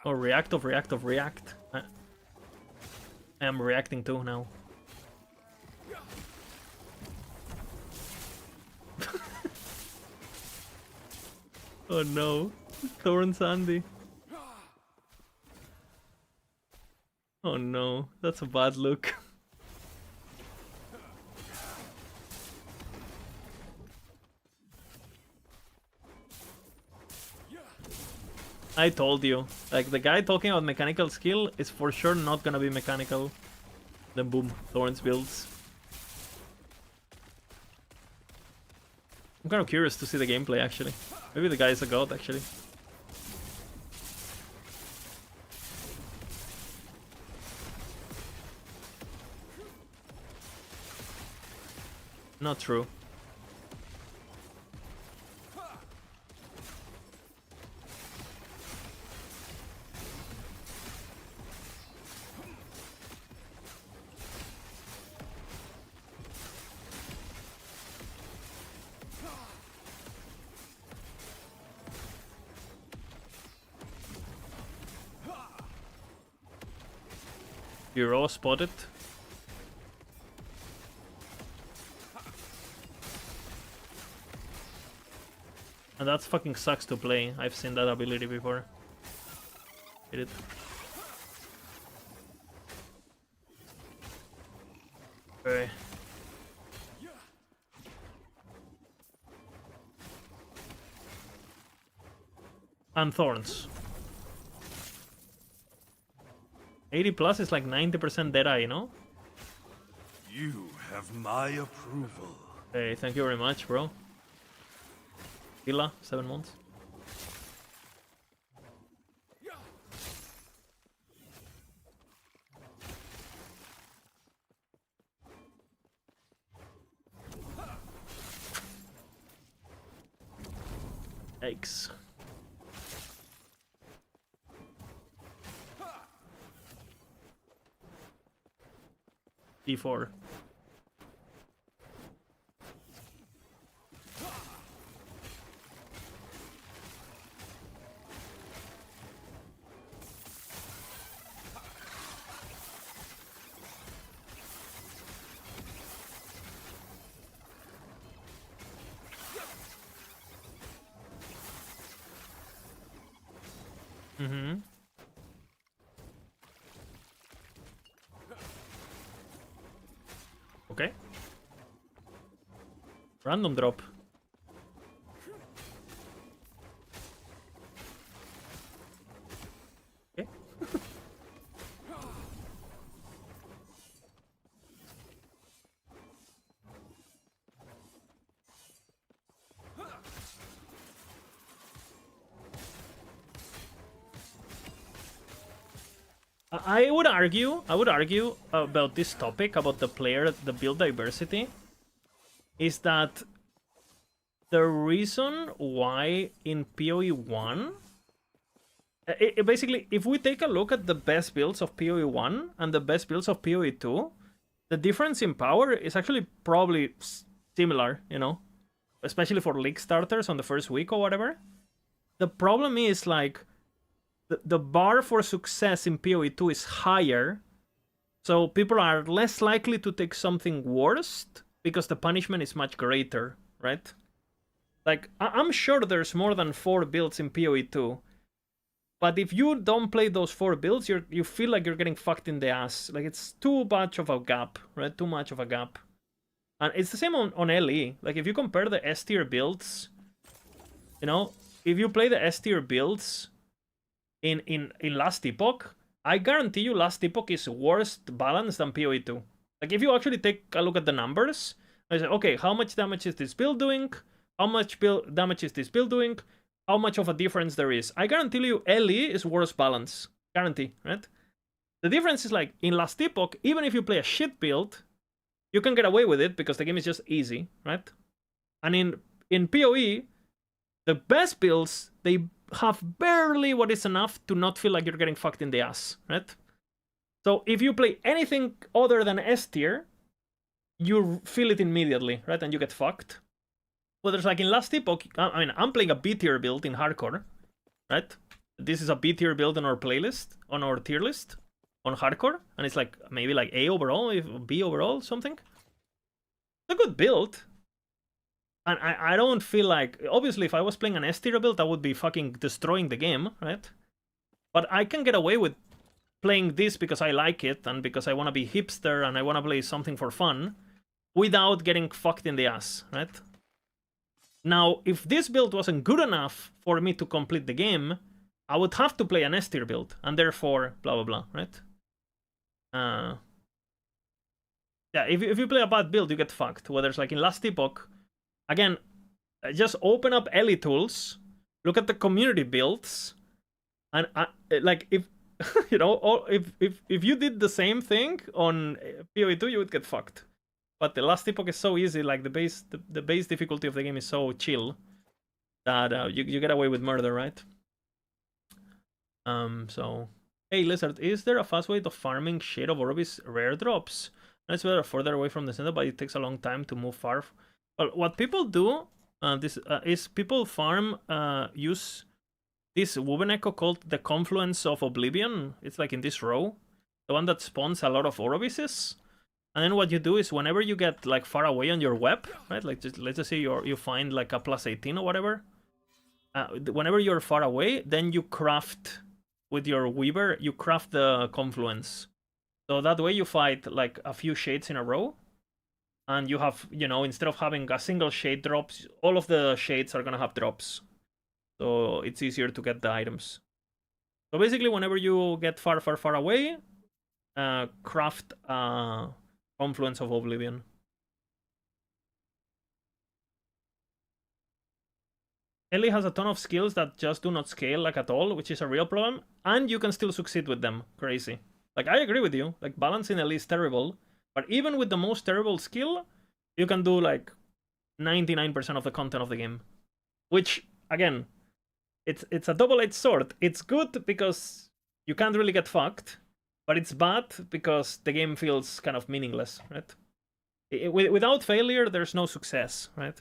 Oh, react. I am reacting too now. Oh no, Thorn Sandy. Oh no, that's a bad look. I told you, like the guy talking about mechanical skill is for sure not gonna be mechanical. Then boom, Thorns builds. I'm kind of curious to see the gameplay actually. Maybe the guy is a god actually. Not true. Hero spotted. And that fucking sucks to play. I've seen that ability before. Hit it. Okay. And thorns. 80 plus is like 90% Deadeye, you know? You have my approval. Hey, thank you very much, bro. Villa, 7 months. Yikes. D4. Mm-hmm. Okay. Random drop. Okay. I would argue about this topic, about the build diversity, is that the reason why in PoE 1, basically, if we take a look at the best builds of PoE 1 and the best builds of PoE 2, the difference in power is actually probably similar, you know, especially for league starters on the first week or whatever. The problem is, like, the bar for success in PoE 2 is higher, so people are less likely to take something worse because the punishment is much greater, right? Like, I'm sure there's more than 4 builds in PoE 2, but if you don't play those 4 builds, you feel like you're getting fucked in the ass. Like, it's too much of a gap, right? Too much of a gap. And it's the same on LE. Like, if you compare the S tier builds, you know, if you play the S tier builds in Last Epoch, I guarantee you Last Epoch is worse balanced than PoE 2. Like, if you actually take a look at the numbers, I say, okay, how much damage is this build doing? How much damage is this build doing? How much of a difference there is? I guarantee you LE is worse balance. Guarantee, right? The difference is, like, in Last Epoch, even if you play a shit build, you can get away with it because the game is just easy, right? And in PoE, the best builds, they have barely what is enough to not feel like you're getting fucked in the ass, right? So if you play anything other than S tier, you feel it immediately, right? And you get fucked. But there's, like, in Last Epoch, I mean, I'm playing a B tier build in hardcore, right? This is a B tier build on our playlist, on our tier list, on hardcore, and it's like maybe like A overall, if B overall, something. It's a good build. And I don't feel like... Obviously, if I was playing an S-tier build, I would be fucking destroying the game, right? But I can get away with playing this because I like it, and because I want to be hipster, and I want to play something for fun, without getting fucked in the ass, right? Now, if this build wasn't good enough for me to complete the game, I would have to play an S-tier build, and therefore, blah, blah, blah, right? Yeah, if you play a bad build, you get fucked. Whether it's like in Last Epoch... Again, just open up LE tools, look at the community builds, and like, if you know, if you did the same thing on PoE 2, you would get fucked. But the last epoch is so easy, like the base difficulty of the game is so chill that you get away with murder, right? So hey Lizard, is there a fast way of farming Shade of Orbis rare drops? It's better further away from the center, but it takes a long time to move far. Well, what people do is people farm use this woven echo called the Confluence of Oblivion. It's like in this row, the one that spawns a lot of Orbises. And then what you do is whenever you get like far away on your web, right? Like let's just say you find like a +18 or whatever. Whenever you're far away, then you craft with your weaver. You craft the confluence, so that way you fight like a few shades in a row, and you have instead of having a single shade drops, all of the shades are gonna have drops. So it's easier to get the items. So basically, whenever you get far away, craft Confluence of Oblivion. Ellie has a ton of skills that just do not scale like at all, which is a real problem, and you can still succeed with them. Crazy. Like, I agree with you. Like, balancing Ellie is terrible, but even with the most terrible skill, you can do like 99% of the content of the game. Which, again, it's a double-edged sword. It's good because you can't really get fucked, but it's bad because the game feels kind of meaningless, right? Without failure, there's no success, right?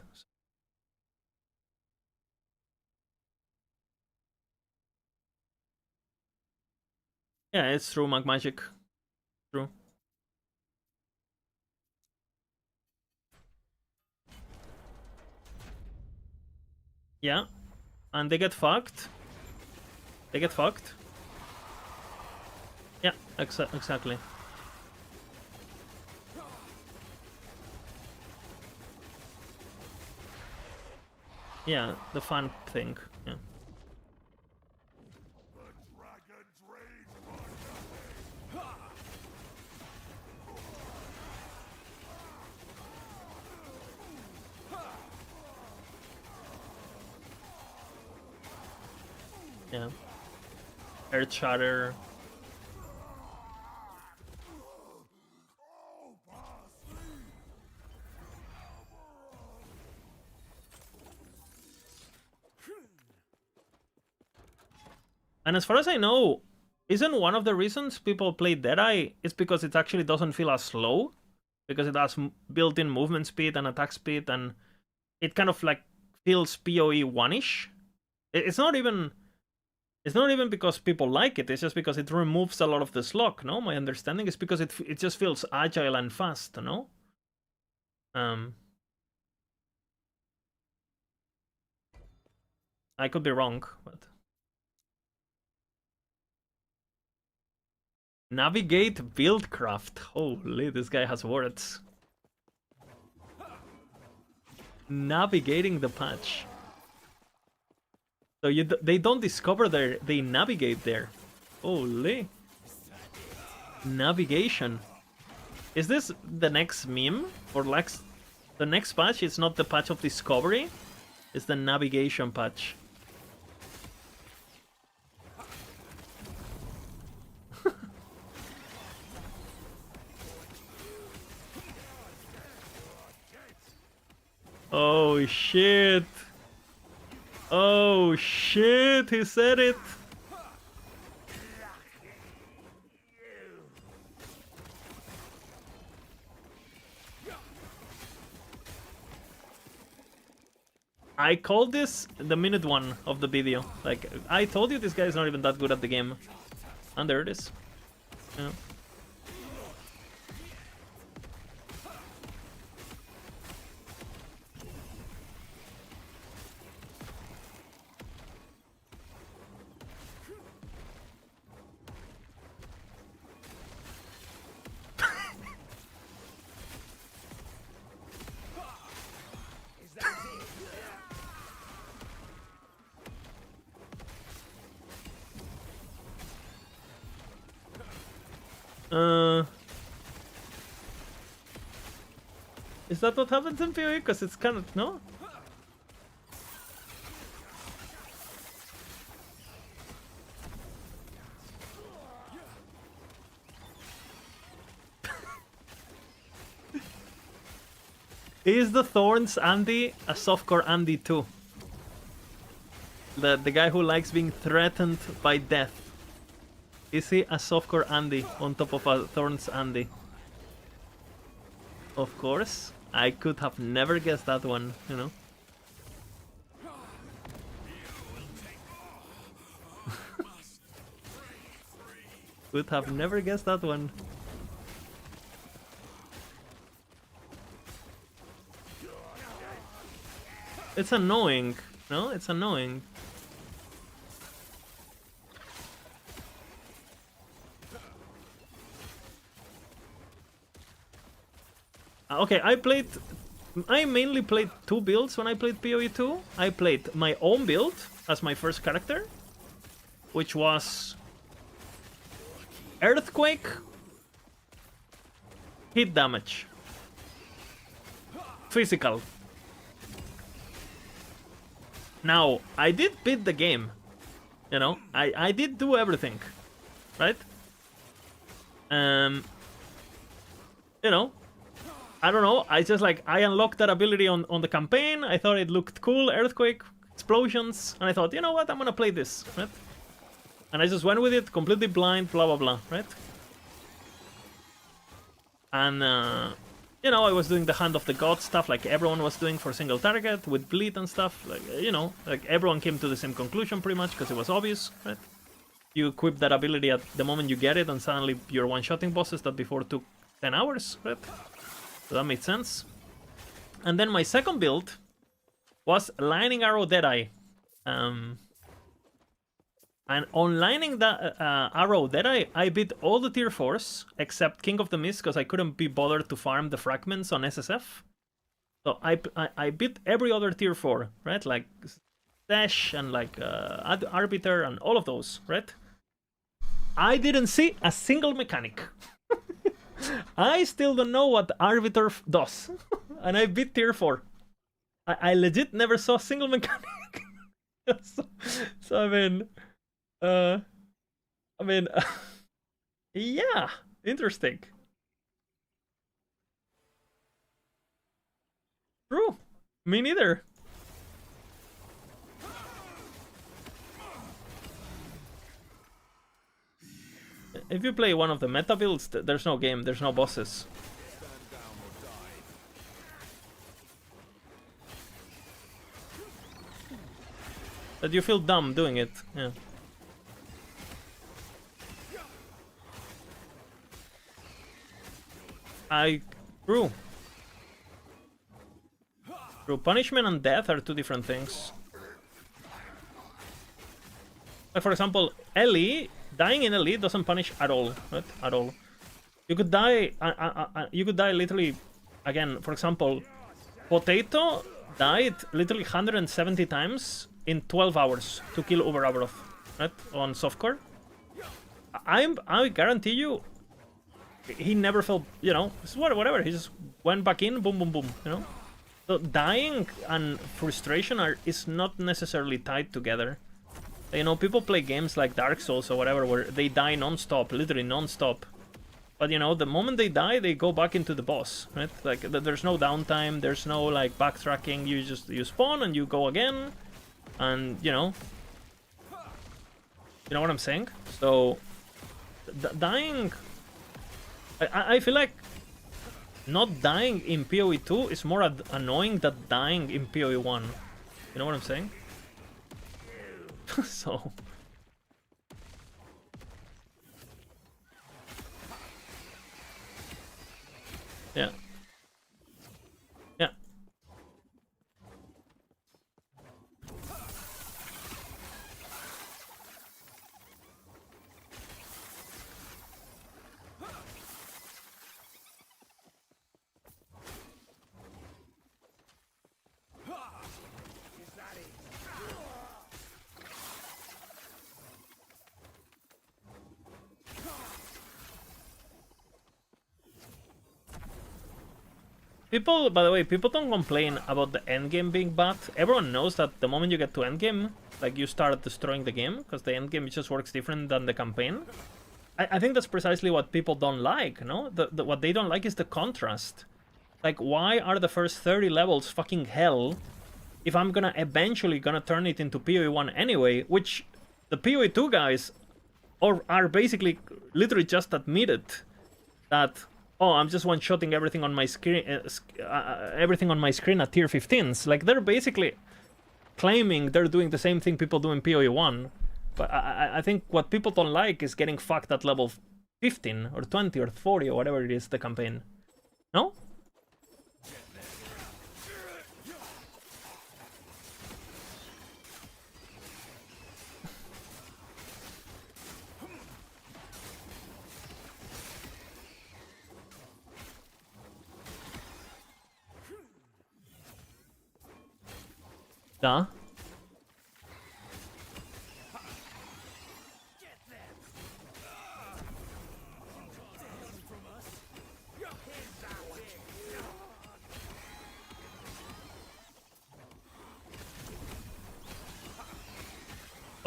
Yeah, it's true, Magic. True. Yeah, and they get fucked. They get fucked. Yeah, exactly. Yeah, the fun thing. Yeah. Yeah. Earth Shatter. And as far as I know, isn't one of the reasons people play Deadeye is because it actually doesn't feel as slow? Because it has built-in movement speed and attack speed, and it kind of like feels PoE 1-ish. It's not even because people like it, it's just because it removes a lot of the slog, no? My understanding is because it just feels agile and fast, no? I could be wrong, but... Navigate Buildcraft. Holy, this guy has words. Navigating the patch. So they don't discover there, they navigate there. Holy. Navigation. Is this the next meme? Or like the next patch is not the patch of discovery? It's the navigation patch. Oh shit. Oh shit, he said it. I called this the minute one of the video. Like, I told you this guy is not even that good at the game. And there it is. Yeah. Is that what happens in PoE? Because it's kind of... no? Is the Thorns Andy a softcore Andy too? The guy who likes being threatened by death. Is he a softcore Andy on top of a Thorns Andy? Of course. I could have never guessed that one, you know. Could have never guessed that one. It's annoying, no? It's annoying. Okay, I mainly played two builds when I played PoE 2. I played my own build as my first character, which was Earthquake, hit damage, physical. Now, I did beat the game, you know, I did do everything, right? You know, I don't know, I just like, I unlocked that ability on the campaign, I thought it looked cool, Earthquake, explosions, and I thought, you know what, I'm gonna play this, right? And I just went with it, completely blind, blah blah blah, right? And, you know, I was doing the Hand of the God stuff like everyone was doing for single target, with bleed and stuff, like, you know, like everyone came to the same conclusion pretty much, because it was obvious, right? You equip that ability at the moment you get it, and suddenly you're one-shotting bosses that before took 10 hours, right? So that made sense. And then my second build was Lightning Arrow Deadeye. And on Lightning that Arrow Deadeye, I beat all the tier 4s except King of the Mist because I couldn't be bothered to farm the fragments on SSF. So I beat every other tier 4, right? Like Dash and like Arbiter and all of those, right? I didn't see a single mechanic. I still don't know what Arbiter does. And I beat tier 4. I legit never saw a single mechanic. so I mean, yeah, interesting. True. Me neither. If you play one of the meta builds, there's no game, there's no bosses. But you feel dumb doing it, yeah. True. Punishment and death are two different things. Like for example, Ellie, dying in Ellie doesn't punish at all, right? At all. You could die. You could die literally. Again, for example, Potato died literally 170 times in 12 hours to kill Uber Abaroth, right? On softcore. I guarantee you. He never felt, you know, whatever. He just went back in, boom, boom, boom, you know? So dying and frustration is not necessarily tied together. You know, people play games like Dark Souls or whatever where they die non-stop, literally non-stop. But, you know, the moment they die, they go back into the boss, right? Like, there's no downtime, there's no, like, backtracking. You spawn and you go again. And, you know what I'm saying? So, dying... I feel like not dying in PoE 2 is more annoying than dying in PoE 1. You know what I'm saying? So... yeah. Yeah. People, by the way, people don't complain about the endgame being bad. Everyone knows that the moment you get to endgame, like, you start destroying the game, because the endgame just works different than the campaign. I think that's precisely what people don't like, no? What they don't like is the contrast. Like, why are the first 30 levels fucking hell if I'm gonna eventually turn it into PoE 1 anyway, which the PoE 2 guys are basically literally just admitted that, oh, I'm just one-shotting everything on my screen, everything on my screen at tier 15s. Like, they're basically claiming they're doing the same thing people do in PoE 1. But I think what people don't like is getting fucked at level 15 or 20 or 40 or whatever it is, the campaign. No? Duh.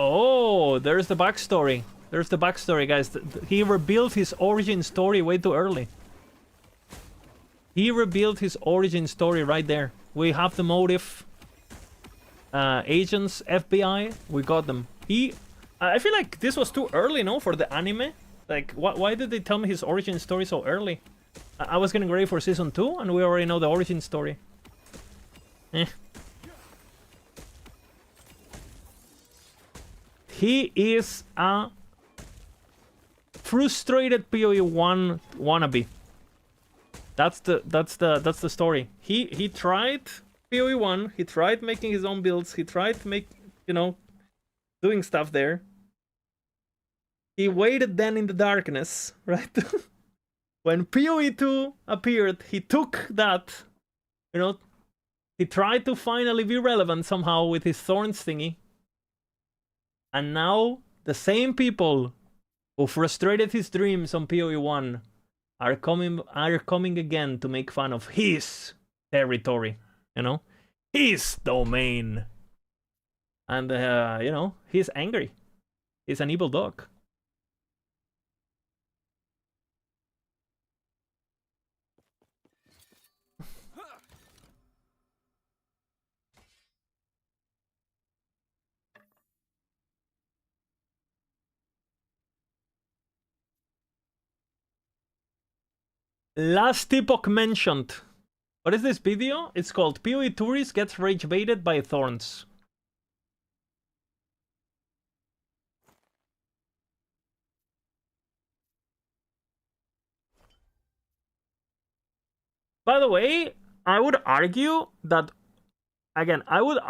Oh, there's the backstory. There's the backstory, guys. He revealed his origin story way too early. He revealed his origin story right there. We have the motive. Agents, FBI, we got them. I feel like this was too early, no, for the anime. Like, why did they tell me his origin story so early? I was getting ready for season 2, and we already know the origin story. Eh. He is a frustrated PoE 1 wannabe. That's the story. He tried PoE 1, he tried making his own builds, he tried doing stuff there. He waited then in the darkness, right? When PoE 2 appeared, he took that, he tried to finally be relevant somehow with his thorns thingy. And now, the same people who frustrated his dreams on PoE 1 are coming again to make fun of his territory. His domain. And, he's angry. He's an evil dog. Last Epoch mentioned. What is this video? It's called PoE Tourist Gets Rage Baited by Thorns. By the way, I would argue that, again, Uber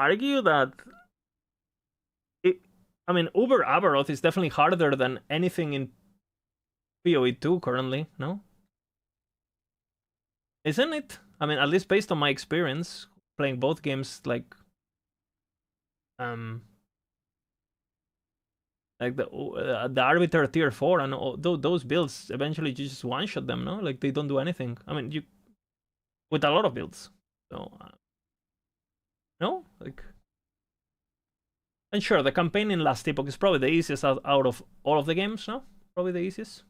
Abaroth is definitely harder than anything in PoE 2 currently, no? Isn't it? At least based on my experience playing both games, like the Arbiter tier 4 and those builds, eventually you just one-shot them, no? Like, they don't do anything. You with a lot of builds. So no? Like, and sure, the campaign in Last Epoch is probably the easiest out of all of the games, no? Probably the easiest.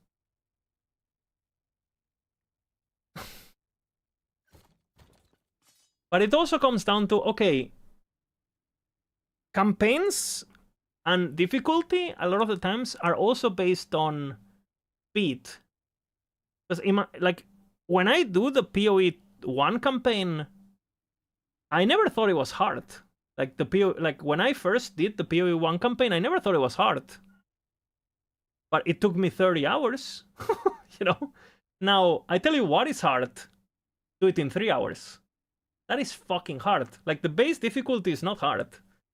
But it also comes down to, okay, campaigns and difficulty a lot of the times are also based on speed. Because when I do the PoE 1 campaign, I never thought it was hard. Like when I first did the PoE 1 campaign, I never thought it was hard. But it took me 30 hours, Now, I tell you what is hard. Do it in 3 hours. That is fucking hard. Like, the base difficulty is not hard.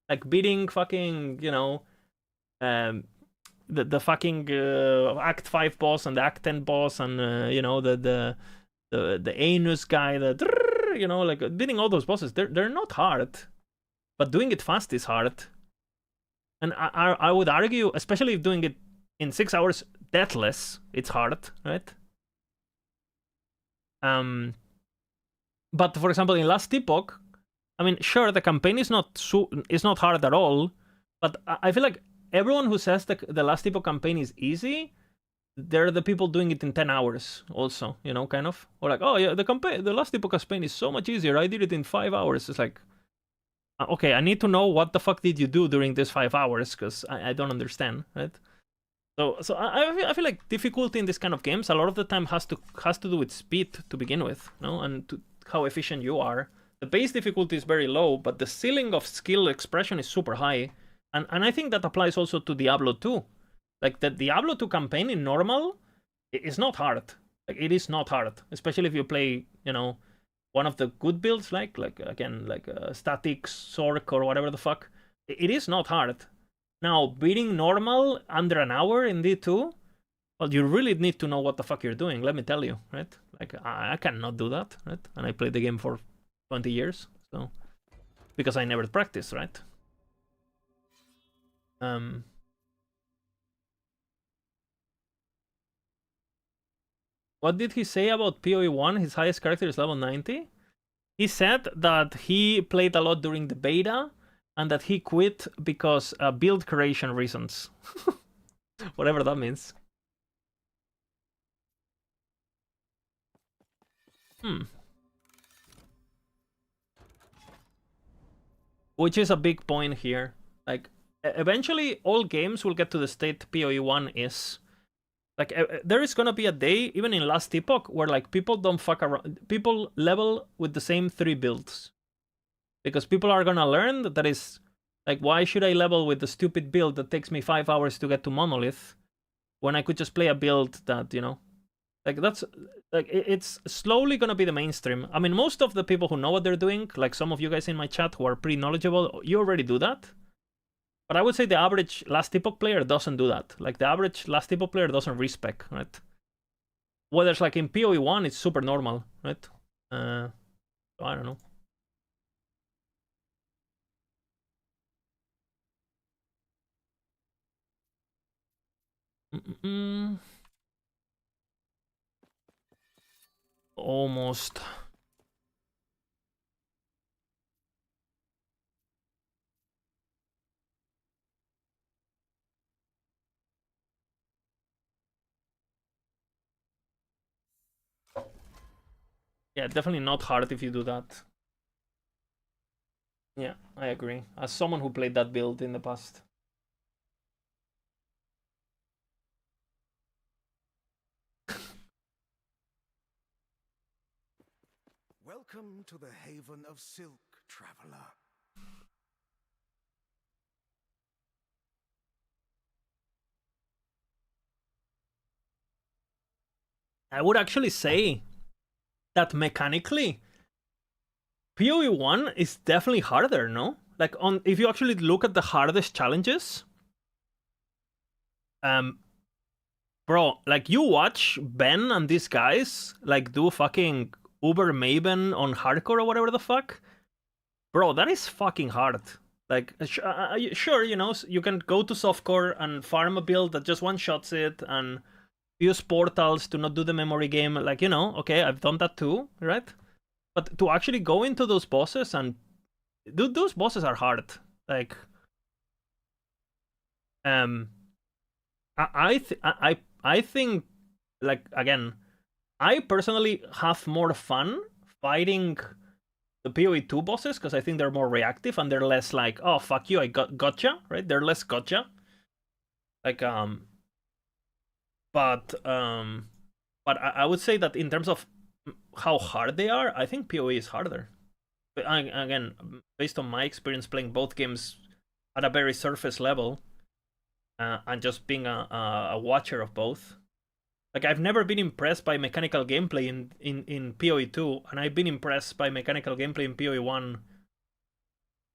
Like, beating fucking, the fucking Act 5 boss and the Act 10 boss and, the Anus guy, like, beating all those bosses, they're not hard. But doing it fast is hard. And I would argue, especially if doing it in 6 hours deathless, it's hard, right? But for example, in Last Epoch, sure, the campaign is not hard at all, but I feel like everyone who says the Last Epoch campaign is easy they're the people doing it in 10 hours also, you know, kind of. Or like, oh yeah, the last Epoch campaign is so much easier. I did it in 5 hours. It's like, okay, I need to know what the fuck did you do during this 5 hours, because I don't understand, right? So I feel like difficulty in this kind of games a lot of the time has to do with speed to begin with, you know, and how efficient you are. The base difficulty is very low, but the ceiling of skill expression is super high, and I think that applies also to Diablo 2. Like the Diablo 2 campaign in normal is not hard. Like it is not hard, especially if you play, you know, one of the good builds, like again, like Static, Sork, or whatever the fuck. It is not hard. Now, beating normal under an hour in D2, well, you really need to know what the fuck you're doing, let me tell you, right? Like, I cannot do that, right? And I played the game for 20 years, so... Because I never practiced, right? What did he say about PoE 1? His highest character is level 90? He said that he played a lot during the beta, and that he quit because build creation reasons. Whatever that means. Which is a big point here. Like, eventually all games will get to the state PoE 1 is. Like, there is gonna be a day, even in last Epoch, where like people don't fuck around. People level with the same 3 builds. Because people are gonna learn that is... Like, why should I level with the stupid build that takes me 5 hours to get to Monolith, when I could just play a build that, you know... Like, that's... Like, it's slowly gonna be the mainstream. I mean, most of the people who know what they're doing, like some of you guys in my chat who are pretty knowledgeable, you already do that. But I would say the average Last Epoch player doesn't do that. Like, the average Last Epoch player doesn't respec, right? Whether it's like in PoE 1, it's super normal, right? So I don't know. Almost. Yeah, definitely not hard if you do that. Yeah, I agree. As someone who played that build in the past. Welcome to the Haven of Silk, traveler. I would actually say that mechanically, PoE 1 is definitely harder, no? Like, if you actually look at the hardest challenges, bro, like, you watch Ben and these guys, like, do fucking Uber Maven on hardcore or whatever the fuck. Bro, that is fucking hard. Like, sure, you know, you can go to softcore and farm a build that just one-shots it, and use portals to not do the memory game. Like, you know, okay, I've done that too, right? But to actually go into those bosses and... Dude, those bosses are hard. Like... I think, like, again, I personally have more fun fighting the PoE 2 bosses, because I think they're more reactive and they're less like, oh, fuck you, I gotcha, right? They're less gotcha. Like, but I would say that in terms of how hard they are, I think PoE is harder. But again, based on my experience playing both games at a very surface level, and just being a watcher of both. Like, I've never been impressed by mechanical gameplay in PoE 2, and I've been impressed by mechanical gameplay in PoE 1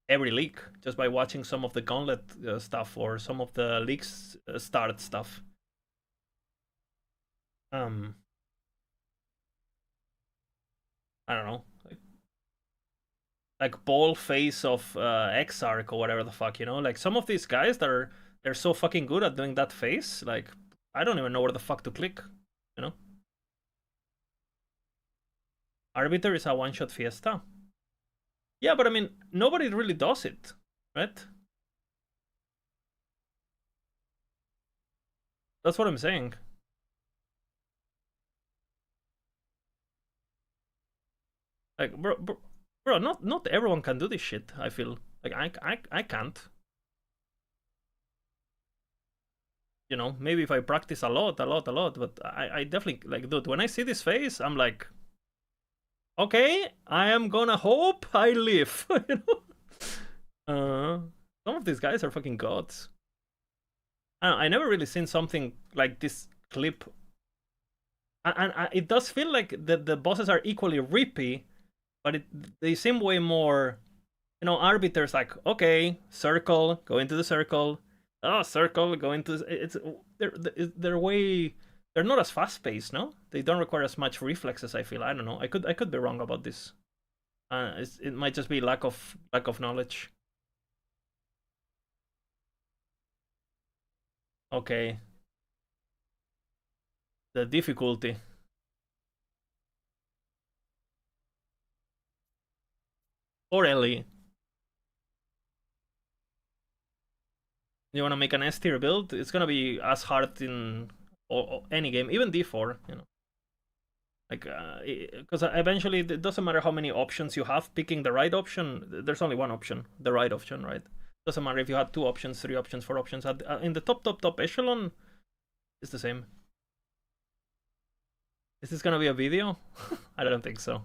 every league, just by watching some of the Gauntlet stuff or some of the leagues start stuff. I don't know. Like ball face of Exarch or whatever the fuck, you know? Like, some of these guys they're so fucking good at doing that face, like, I don't even know where the fuck to click, you know? Arbiter is a one-shot fiesta. Yeah, but I mean, nobody really does it, right? That's what I'm saying. Like, bro, not everyone can do this shit. I feel like I can't. You know, maybe if I practice a lot, but I definitely, like, dude, when I see this face, I'm like, okay, I am gonna hope I live. You know? Some of these guys are fucking gods. I never really seen something like this clip. And it does feel like the bosses are equally rippy, but they seem way more, you know, arbiters. Like, okay, circle, go into the circle. Oh, circle, go into it's they're way, they're not as fast paced. No, they don't require as much reflexes. I feel. I don't know. I could be wrong about this. It might just be lack of knowledge. Okay. The difficulty. Or Ellie. You want to make an S tier build? It's gonna be as hard in any game, even D4. You know, like because eventually it doesn't matter how many options you have. Picking the right option, there's only one option, the right option, right? Doesn't matter if you had 2 options, 3 options, 4 options. In the top echelon, it's the same. Is this gonna be a video? I don't think so.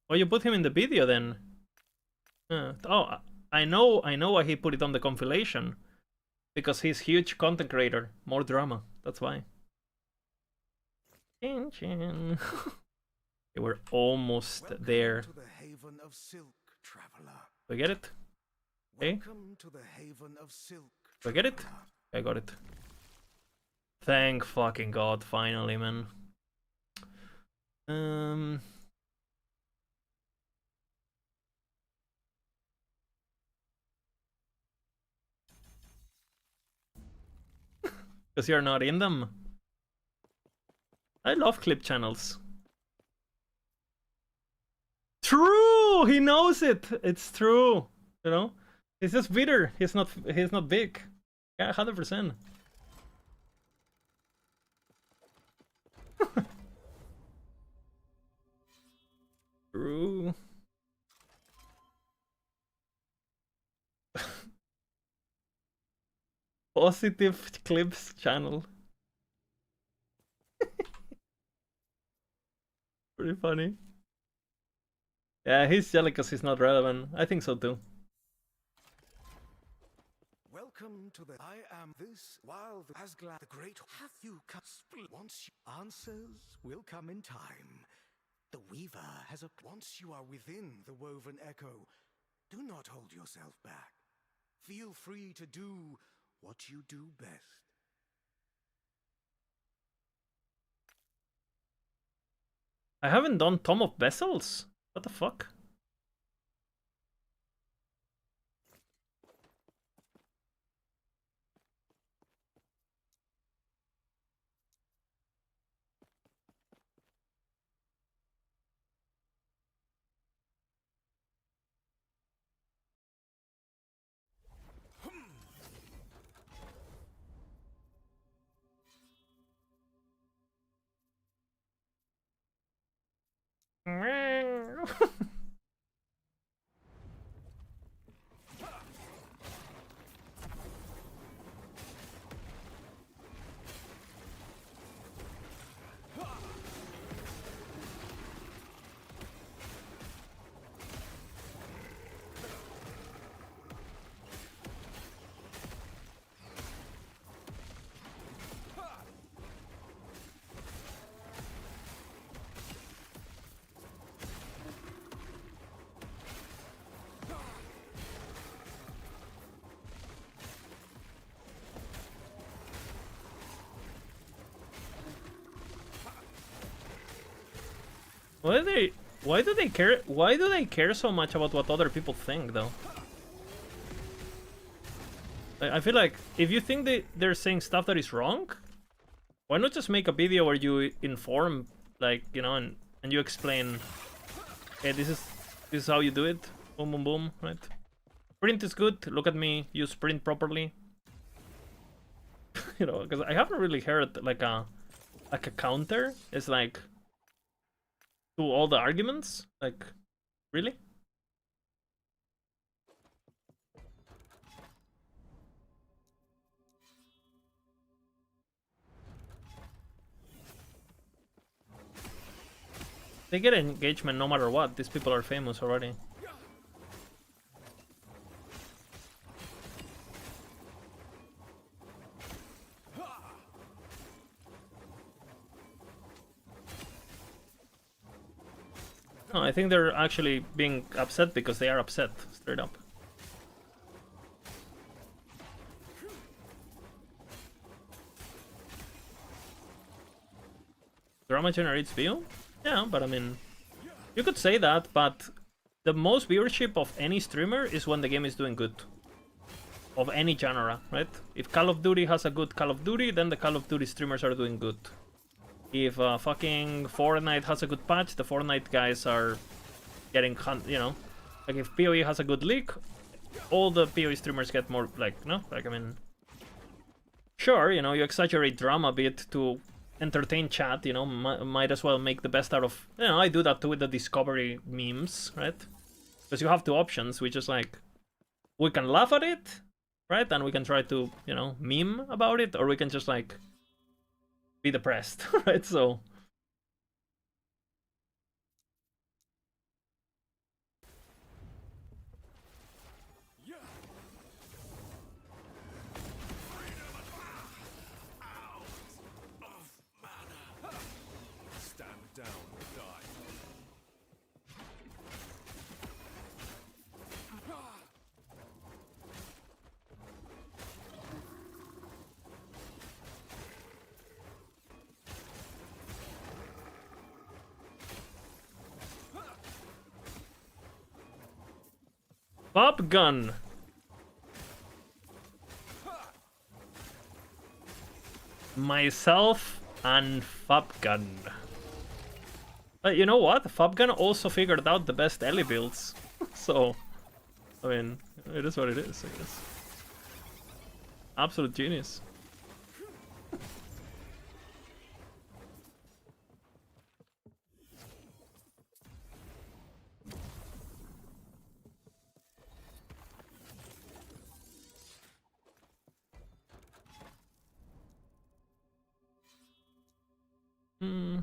Oh, you put him in the video then? Oh, I know why he put it on the compilation. Because he's huge content creator. More drama. That's why. Chin chin. We're almost Welcome there. to the haven of silk, traveler. We get it? Okay. Welcome to the haven of silk. We get it? traveler. I got it. Thank fucking god, finally, man. Because you're not in them. I love clip channels. True! He knows it! It's true. You know? He's just bitter. He's not big. Yeah, 100%. True. Positive clips channel. Pretty funny. Yeah, he's jealous because he's not relevant. I think so too. Welcome to the. I am this wild Asgla the Great. Have you come? Once you answers will come in time. The Weaver has a. Once you are within the woven echo, do not hold yourself back. Feel free to do what you do best. I haven't done Tom of Vessels. What the fuck? Why do they care so much about what other people think though? I feel like if you think they're saying stuff that is wrong, why not just make a video where you inform, like, you know, and you explain, hey, this is how you do it, boom boom boom, right? Sprint is good. Look at me use sprint properly. You know, because I haven't really heard like a counter is like to all the arguments. Like, really? They get engagement no matter what. These people are famous already. No, I think they're actually being upset because they are upset, straight up. Drama generates view? Yeah, but I mean, you could say that, but the most viewership of any streamer is when the game is doing good. Of any genre, right? If Call of Duty has a good Call of Duty, then the Call of Duty streamers are doing good. If fucking Fortnite has a good patch, the Fortnite guys are getting, you know, like if PoE has a good leak, all the PoE streamers get more, like, no? Like, I mean, sure, you know, you exaggerate drama a bit to entertain chat, you know, might as well make the best out of, you know, I do that too with the Discovery memes, right? Because you have two options, which is like, we can laugh at it, right? And we can try to, you know, meme about it, or we can just like be depressed, right? So Stand down or die. Pop gun. Myself and Fabgun. But you know what? Fabgun also figured out the best Ellie builds. So, I mean, it is what it is, I guess. Absolute genius. Hmm.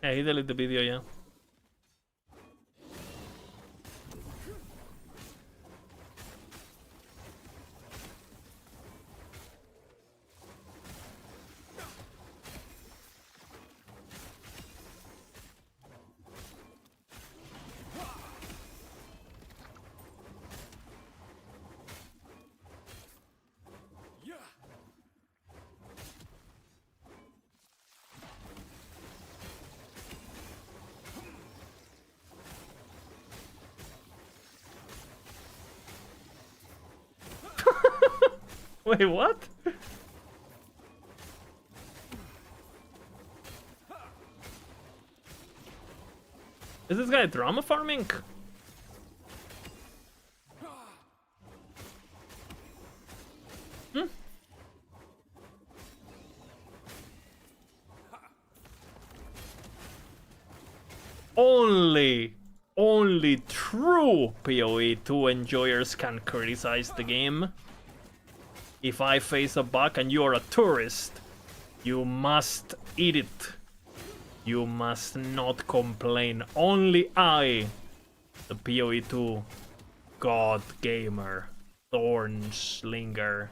Yeah, he deleted the video, yeah. Wait, what? Is this guy drama farming? Only true PoE 2 enjoyers can criticize the game. If I face a bug and you're a tourist, you must eat it. You must not complain. Only I, the PoE 2 god gamer, Thornslinger,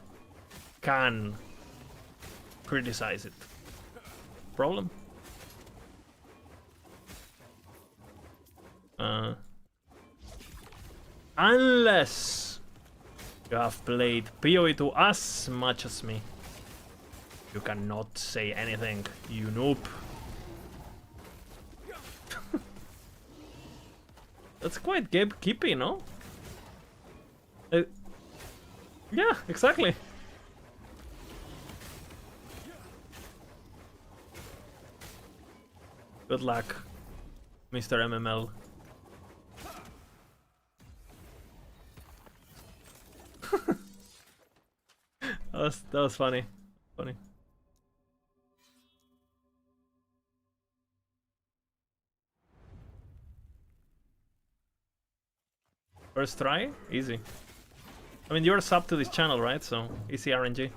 can criticize it. Problem? Unless you have played PoE 2 as much as me, you cannot say anything, you noob. That's quite gatekeeping, no? Yeah, exactly. Good luck, Mr. MML. That was funny. Funny. First try? Easy. I mean, you're a sub to this channel, right? So, easy RNG.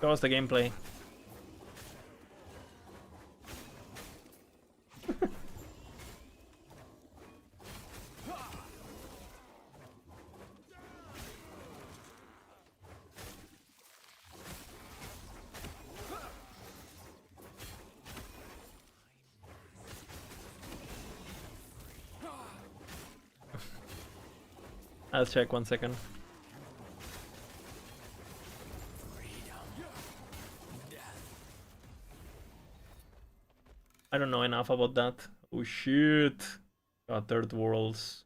Show us the gameplay. I'll check 1 second. I don't know enough about that. Oh shit. Got third worlds.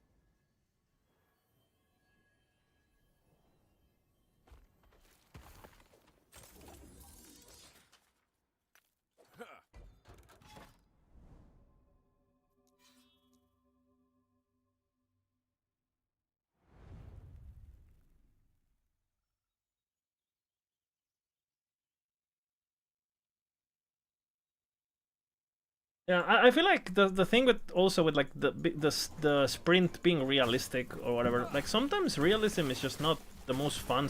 Yeah, I feel like the thing with also with like the sprint being realistic or whatever, like sometimes realism is just not the most fun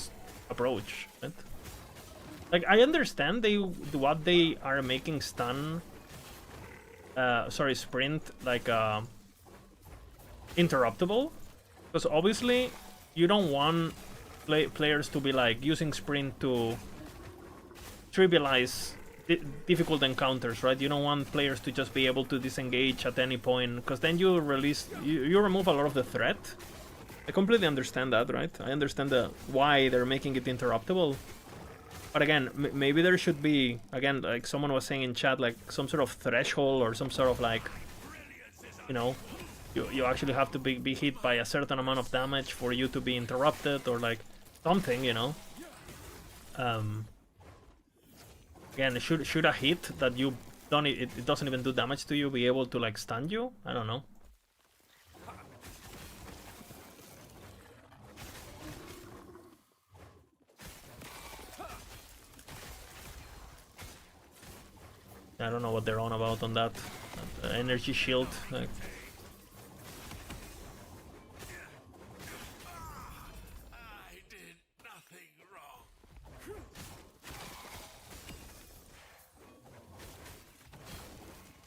approach, right? Like I understand what they are making stun, sprint like interruptible, because obviously you don't want players to be like using sprint to trivialize difficult encounters, right? You don't want players to just be able to disengage at any point, because then you remove a lot of the threat. I completely understand that, right? I understand why they're making it interruptible. But again, maybe there should be, again, like someone was saying in chat, like some sort of threshold or some sort of like, you know, you actually have to be hit by a certain amount of damage for you to be interrupted, or like something, you know. Again, should a hit that you don't it doesn't even do damage to you be able to like stun you? I don't know. I don't know what they're on about on that. Energy shield. Like.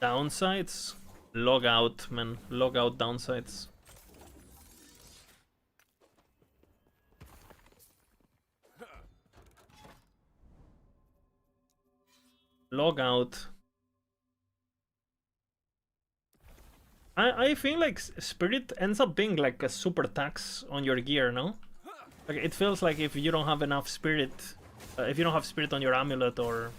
Downsides? Log out, man. Log out downsides. Log out. I feel like Spirit ends up being like a super tax on your gear, no? Like it feels like if you don't have enough Spirit, if you don't have Spirit on your amulet or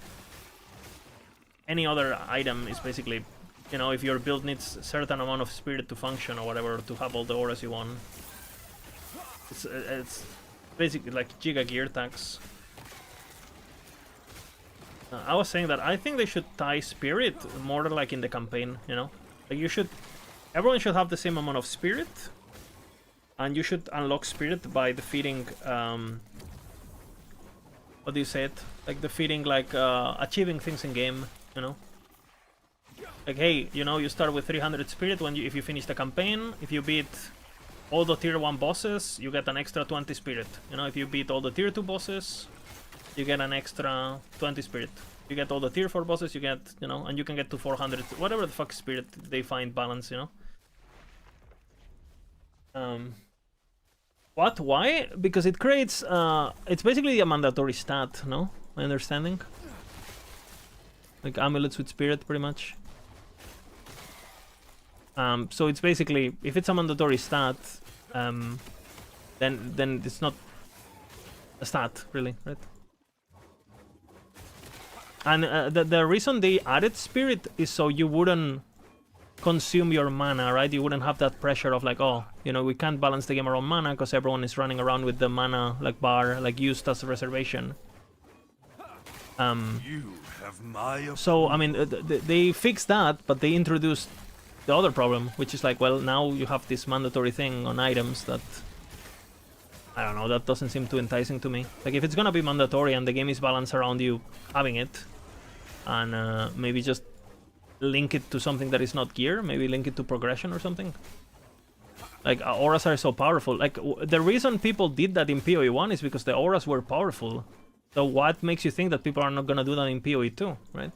any other item, is basically, you know, if your build needs a certain amount of Spirit to function or whatever, to have all the auras you want. It's basically like Giga gear tax. I was saying that I think they should tie Spirit more like in the campaign, you know? Like everyone should have the same amount of Spirit, and you should unlock Spirit by defeating, what do you say it? Like defeating, like, achieving things in game, you know? Like, hey, you know, you start with 300 Spirit if you finish the campaign. If you beat all the tier 1 bosses, you get an extra 20 Spirit. You know, if you beat all the tier 2 bosses, you get an extra 20 Spirit. You get all the tier 4 bosses, you get, you know, and you can get to 400, whatever the fuck Spirit they find balance, you know? What? Why? Because it creates, it's basically a mandatory stat, no? My understanding? Like amulets with Spirit, pretty much. So it's basically, if it's a mandatory stat, then it's not a stat, really, right? And the reason they added Spirit is so you wouldn't consume your mana, right? You wouldn't have that pressure of like, oh, you know, we can't balance the game around mana because everyone is running around with the mana like bar like used as a reservation. You have my So I mean, they fixed that, but they introduced the other problem, which is like, well, now you have this mandatory thing on items that I don't know, that doesn't seem too enticing to me. Like, if it's gonna be mandatory and the game is balanced around you having it, and maybe just link it to something that is not gear, maybe link it to progression or something. Like, auras are so powerful. Like, the reason people did that in PoE 1 is because the auras were powerful. So what makes you think that people are not gonna do that in PoE 2, right?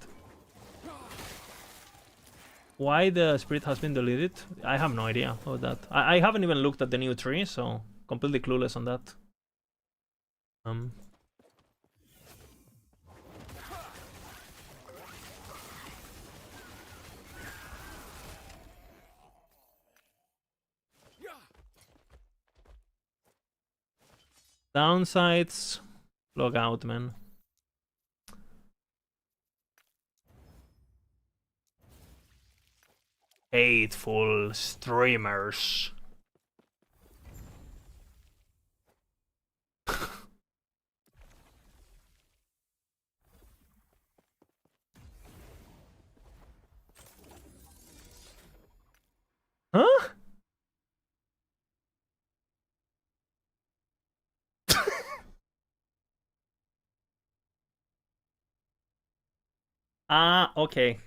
Why the spirit has been deleted? I have no idea about that. I haven't even looked at the new tree, so completely clueless on that. Downsides, log out, man. Hateful streamers. Huh? Ah, okay.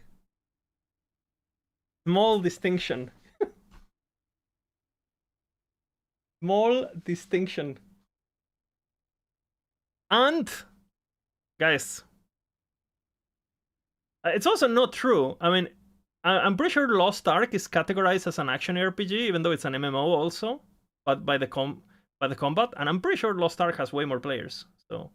Small distinction. Small distinction. And, guys, it's also not true. I mean, I'm pretty sure Lost Ark is categorized as an action RPG, even though it's an MMO also, but by the combat, and I'm pretty sure Lost Ark has way more players. So,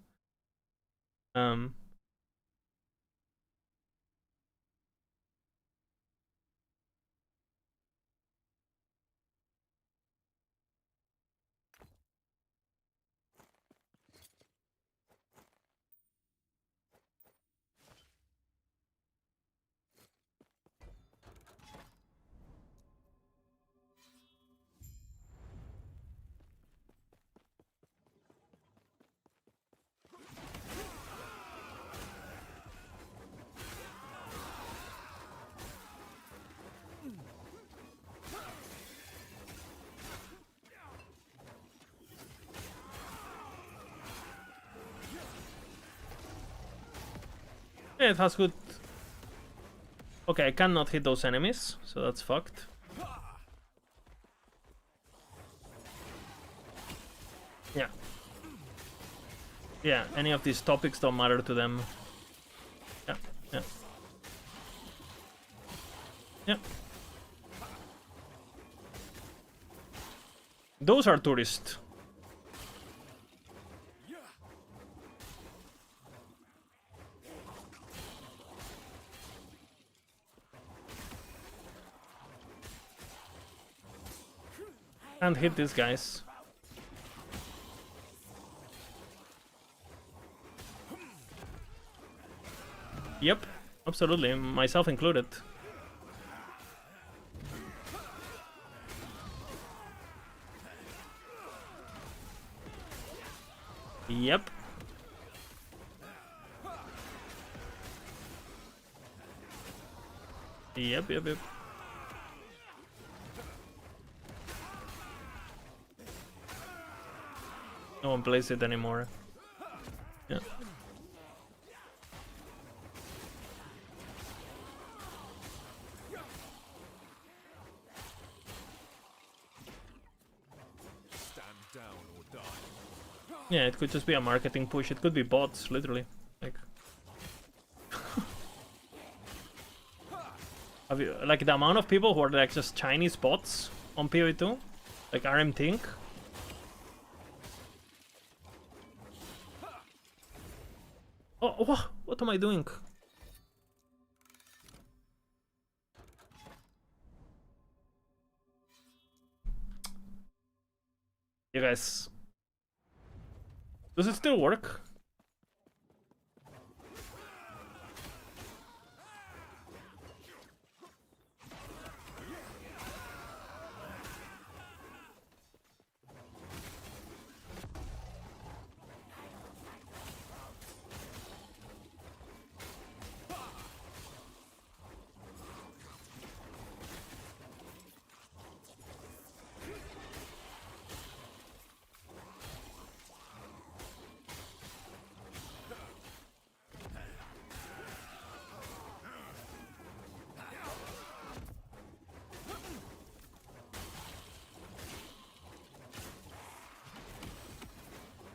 yeah, it has good. Okay, I cannot hit those enemies, so that's fucked. Yeah. Yeah, any of these topics don't matter to them. Yeah, yeah. Yeah. Those are tourists. Can't hit these guys. Yep, absolutely, myself included. Yep. Yep, yep, yep. No one plays it anymore. Yeah. Yeah, it could just be a marketing push. It could be bots, literally. Like, have you like the amount of people who are like just Chinese bots on PoE2, like RM Tink? Oh, what am I doing? You guys, does it still work?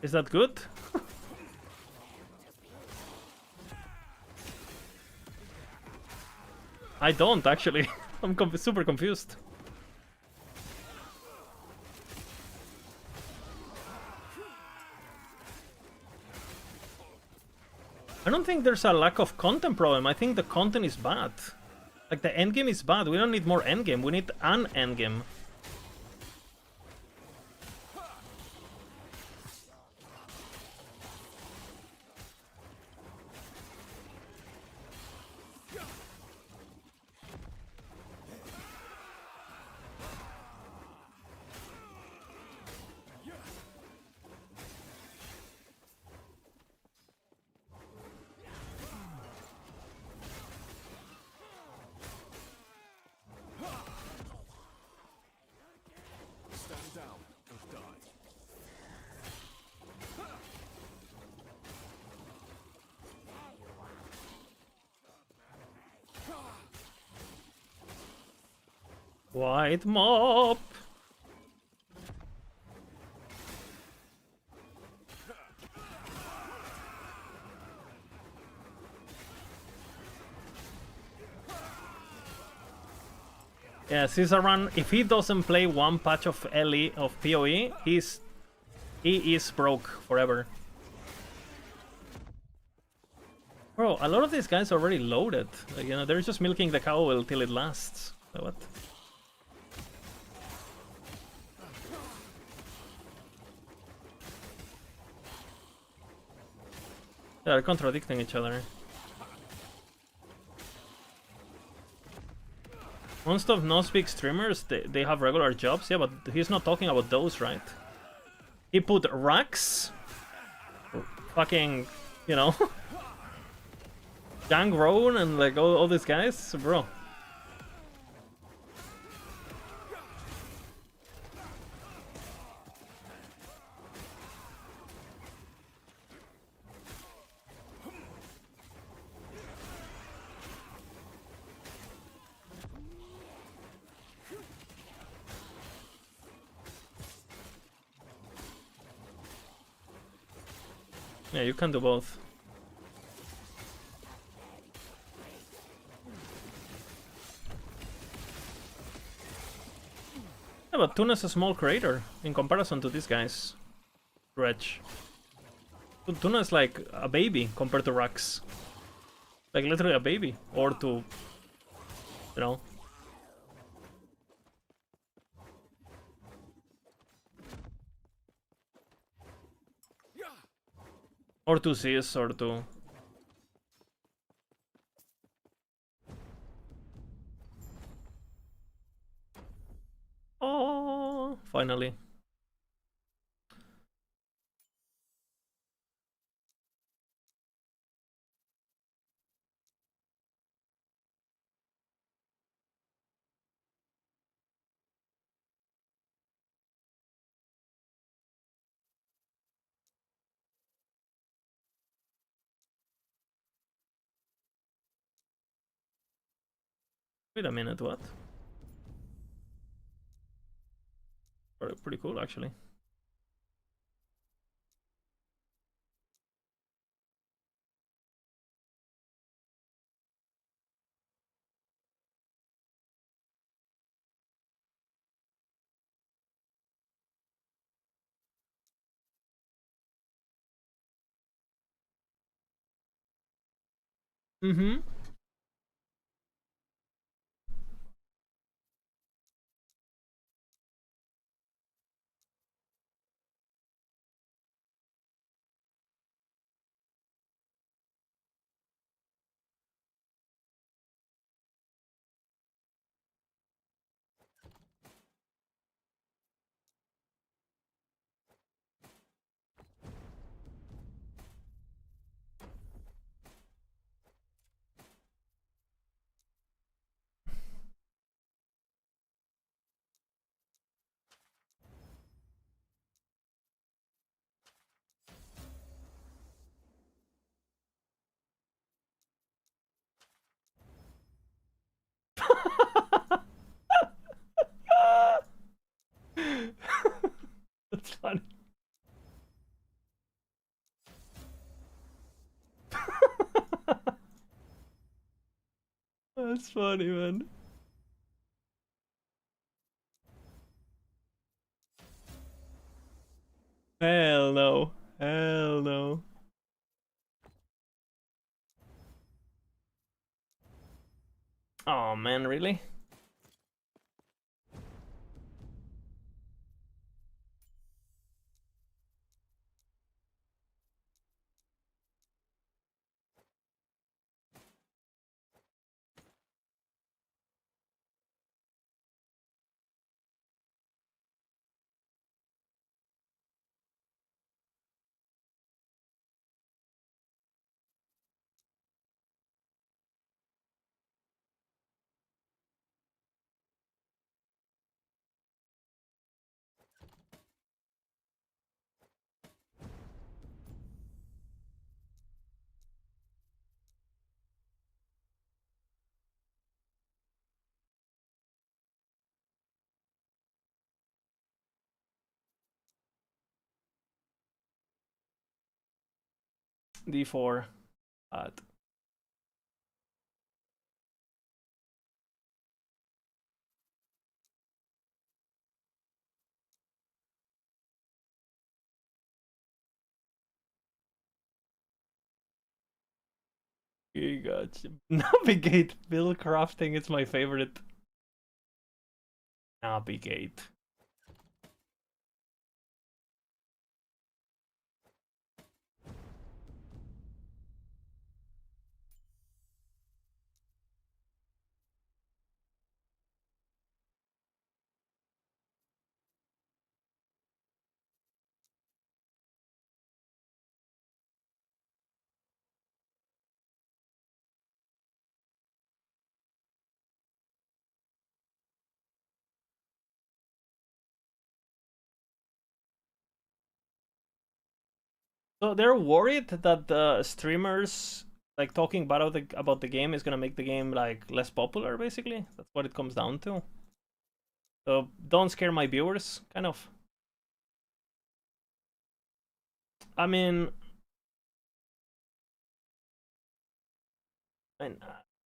Is that good? I don't actually. I'm super confused. I don't think there's a lack of content problem. I think the content is bad. Like, the endgame is bad. We don't need more endgame. We need an endgame. Stand down and die. White mop. Yeah, Caesar, if he doesn't play one patch of LE of PoE, he is broke forever. Bro, a lot of these guys are already loaded. Like, you know, they're just milking the cow till it lasts. Like, what? They're contradicting each other. Most of no-speak streamers, they have regular jobs, yeah, but he's not talking about those, right? He put racks, fucking, you know, Gang Roan and like all these guys, bro. Yeah, you can do both. Yeah, but Tuna's a small creator in comparison to these guys. Dredge. Tuna's like a baby compared to Rax. Like literally a baby. Or to, you know. Or to Sis, or to... Oh, finally. Wait a minute, what? Pretty cool, actually. Mm-hmm. That's funny. That's funny, man. Hell no. Hell no. Oh man, really? D4. You got navigate bill crafting. It's my favorite. Navigate. So they're worried that the streamers like talking about the game is gonna make the game like less popular. Basically, that's what it comes down to. So don't scare my viewers, kind of. I mean,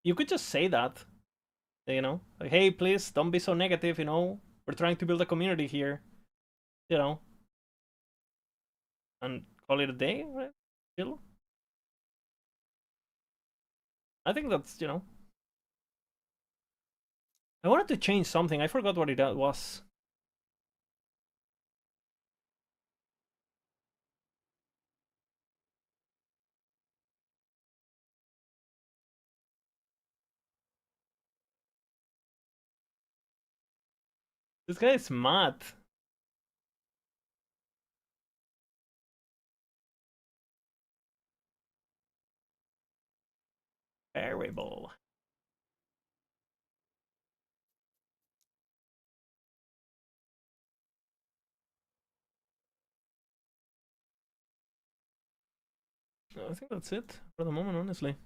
you could just say that, you know, like, hey, please don't be so negative. You know, we're trying to build a community here, you know, and call it a day, right? Chill. I think that's, you know. I wanted to change something. I forgot what it was. This guy is mad. Variable. I think that's it for the moment, honestly.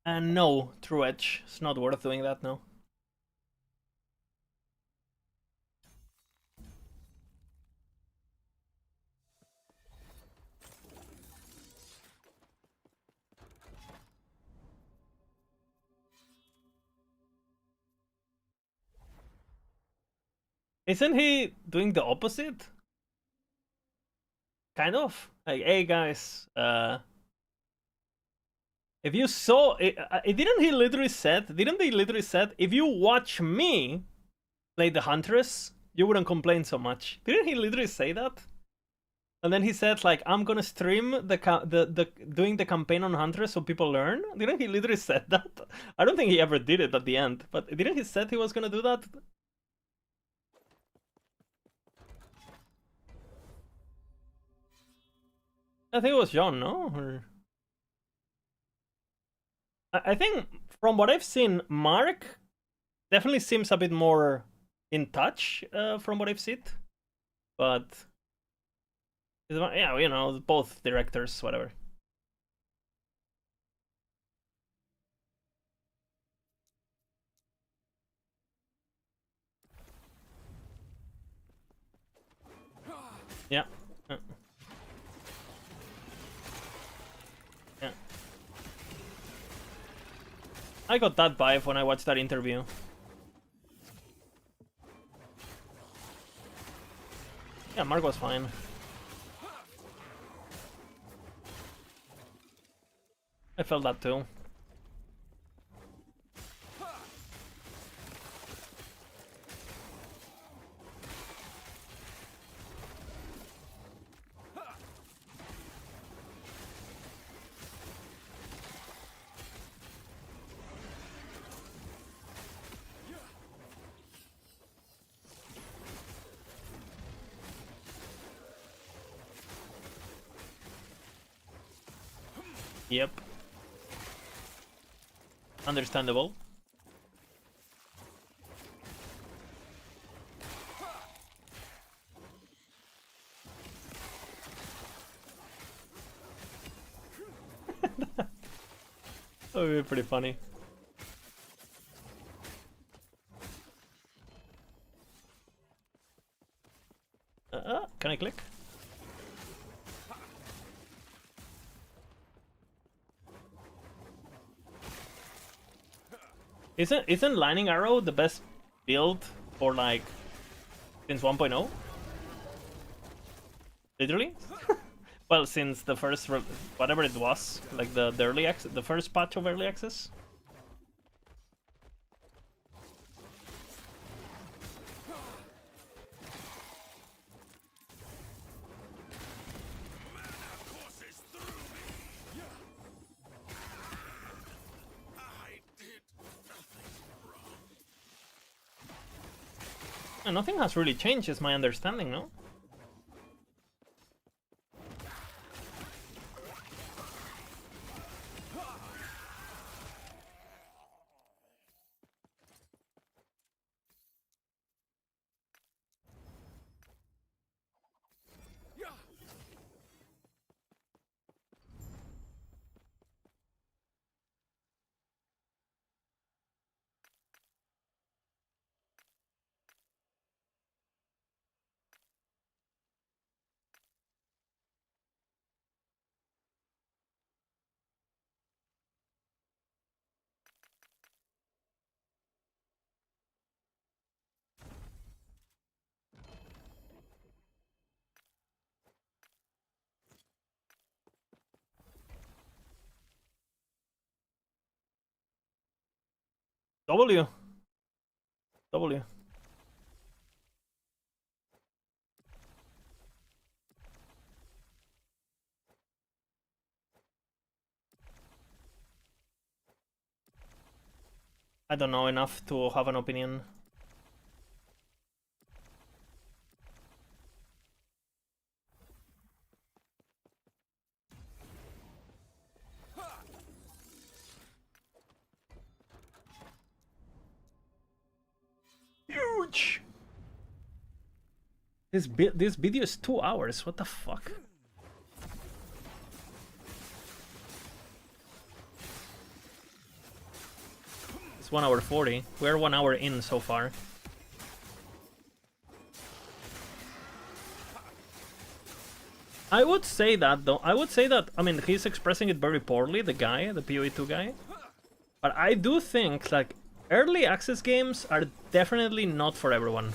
And no, True Edge. It's not worth doing that now. Isn't he doing the opposite? Kind of. Like, hey guys, if you saw it, didn't he literally said? Didn't they literally said if you watch me play the Huntress, you wouldn't complain so much? Didn't he literally say that? And then he said like, I'm gonna stream the doing the campaign on Huntress so people learn. Didn't he literally said that? I don't think he ever did it at the end, but didn't he said he was gonna do that? I think it was John, no? Or... I think from what I've seen, Mark definitely seems a bit more in touch from what I've seen, but Yeah, you know, both directors, whatever. Yeah. Yeah. I got that vibe when I watched that interview. Yeah, Mark was fine. I felt that too. Yep. Understandable. That would be pretty funny. Can I click? Isn't Lightning Arrow the best build for like since 1.0? Literally? Well, since the first whatever it was, like the early access, the first patch of early access. And nothing has really changed, is my understanding, no? W. W. I don't know enough to have an opinion. Huge! This video is 2 hours, what the fuck? It's 1 hour 40. We're 1 hour in so far. I would say that though. I would say that, I mean, he's expressing it very poorly, the guy, the PoE2 guy. But I do think, like, early access games are definitely not for everyone.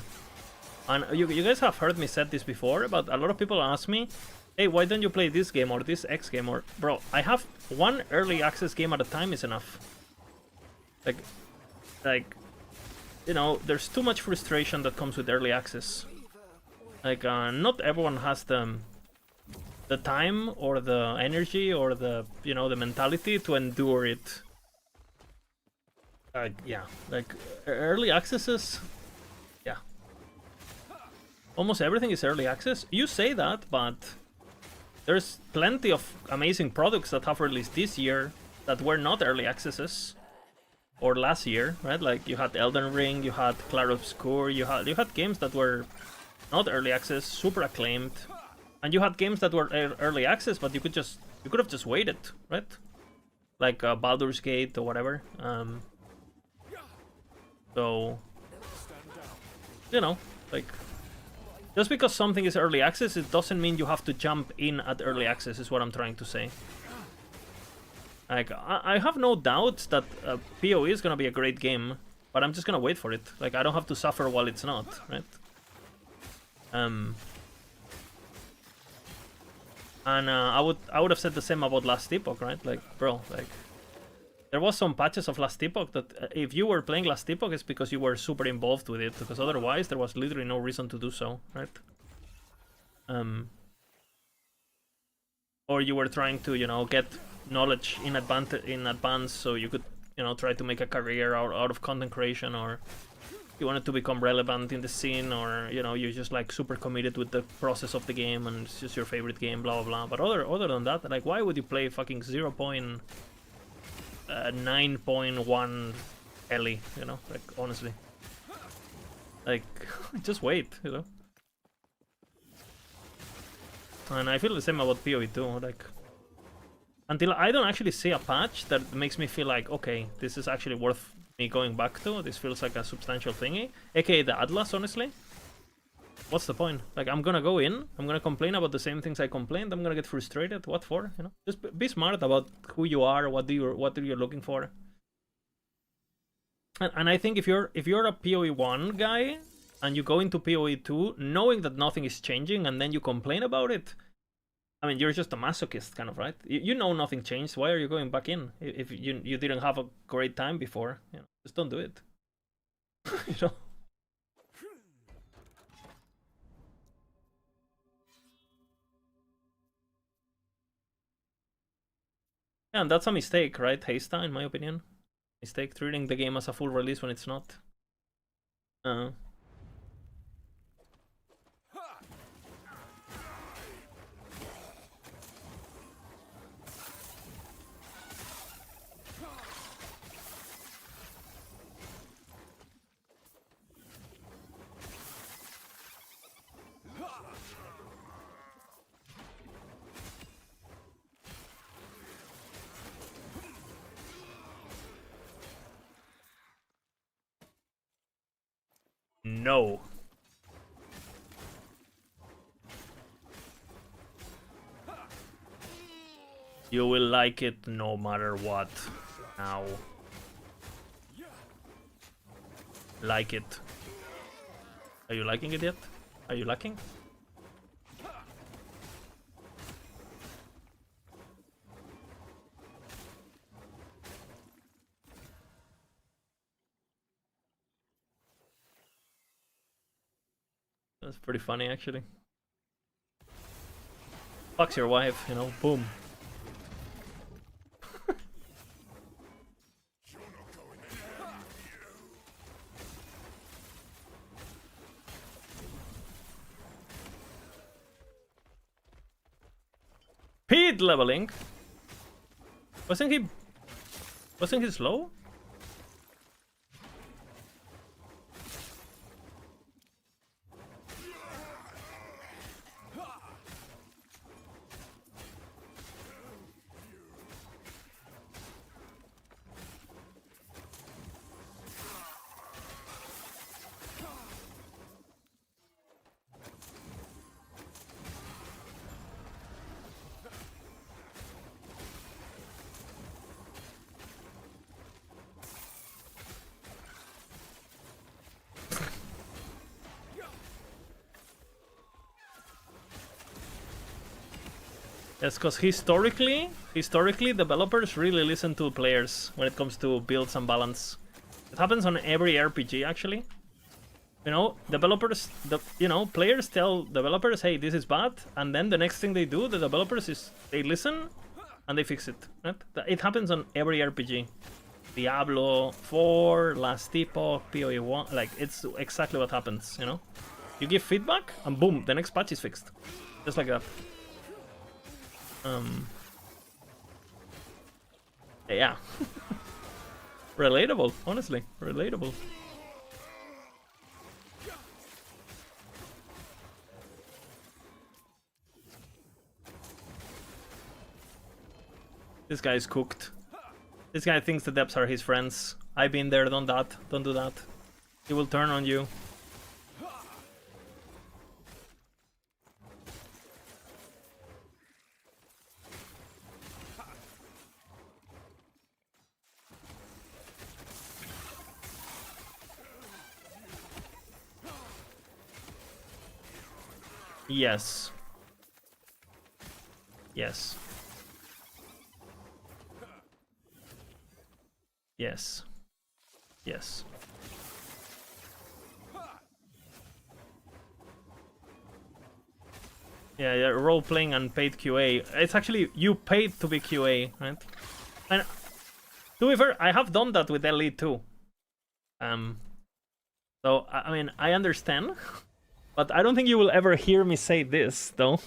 And you guys have heard me said this before, but a lot of people ask me, hey, why don't you play this game or this X game? Or, bro, I have one early access game at a time is enough. Like, you know, there's too much frustration that comes with early access. Like, not everyone has the time or the energy or the, you know, the mentality to endure it. Yeah, like, early accesses, yeah. Almost everything is early access. You say that, but there's plenty of amazing products that have released this year that were not early accesses. Or last year, right? Like, you had Elden Ring, you had Clair Obscur, you had games that were not early access, super acclaimed. And you had games that were early access, but you could have just waited, right? Like Baldur's Gate or whatever. So, you know, like, just because something is early access, it doesn't mean you have to jump in at early access, is what I'm trying to say. Like, I have no doubts that PoE is gonna be a great game, but I'm just gonna wait for it. Like, I don't have to suffer while it's not, right? And I would have said the same about last Epoch, right? Like, bro, like, there was some patches of last Epoch that if you were playing last Epoch, it's because you were super involved with it, because otherwise there was literally no reason to do so, right? Or you were trying to, you know, get knowledge in advance, so you could, you know, try to make a career out of content creation, or you wanted to become relevant in the scene, or, you know, you're just like super committed with the process of the game and it's just your favorite game, blah blah blah. But other than that, like, why would you play fucking 0.9.1 Ellie, you know? Like, honestly, like, just wait, you know. And I feel the same about PoE too, like, until I don't actually see a patch that makes me feel like, okay, this is actually worth me going back to, this feels like a substantial thingy, aka the Atlas, honestly. What's the point? Like, I'm gonna go in, I'm gonna complain about the same things I complained, I'm gonna get frustrated, what for, you know? Just be smart about who you are, what are you looking for. And I think if you're a PoE 1 guy, and you go into PoE 2 knowing that nothing is changing, and then you complain about it, I mean, you're just a masochist, kind of, right? You know nothing changed. Why are you going back in if you didn't have a great time before? You know, just don't do it. You know. Yeah, and that's a mistake, right, Haysta, in my opinion. Mistake treating the game as a full release when it's not. No. You will like it no matter what. Now. Like it. Are you liking it yet? Are you liking? That's pretty funny, actually. Fucks your wife, you know, boom. Speed leveling? Wasn't he slow? Yes, because historically, developers really listen to players when it comes to builds and balance. It happens on every RPG, actually. You know, players tell developers, hey, this is bad, and then the next thing they do, the developers, is they listen and they fix it. Right? It happens on every RPG. Diablo 4, Last Epoch, PoE 1, like, it's exactly what happens, you know? You give feedback, and boom, the next patch is fixed. Just like that. Yeah. Relatable, honestly. Relatable. This guy is cooked. This guy thinks the depths are his friends. I've been there, done that. Don't do that. He will turn on you. Yes. Yes. Yes. Yes. Yeah, yeah, role-playing and paid QA. It's actually, you paid to be QA, right? And to be fair, I have done that with LE too. So, I mean, I understand. But I don't think you will ever hear me say this, though.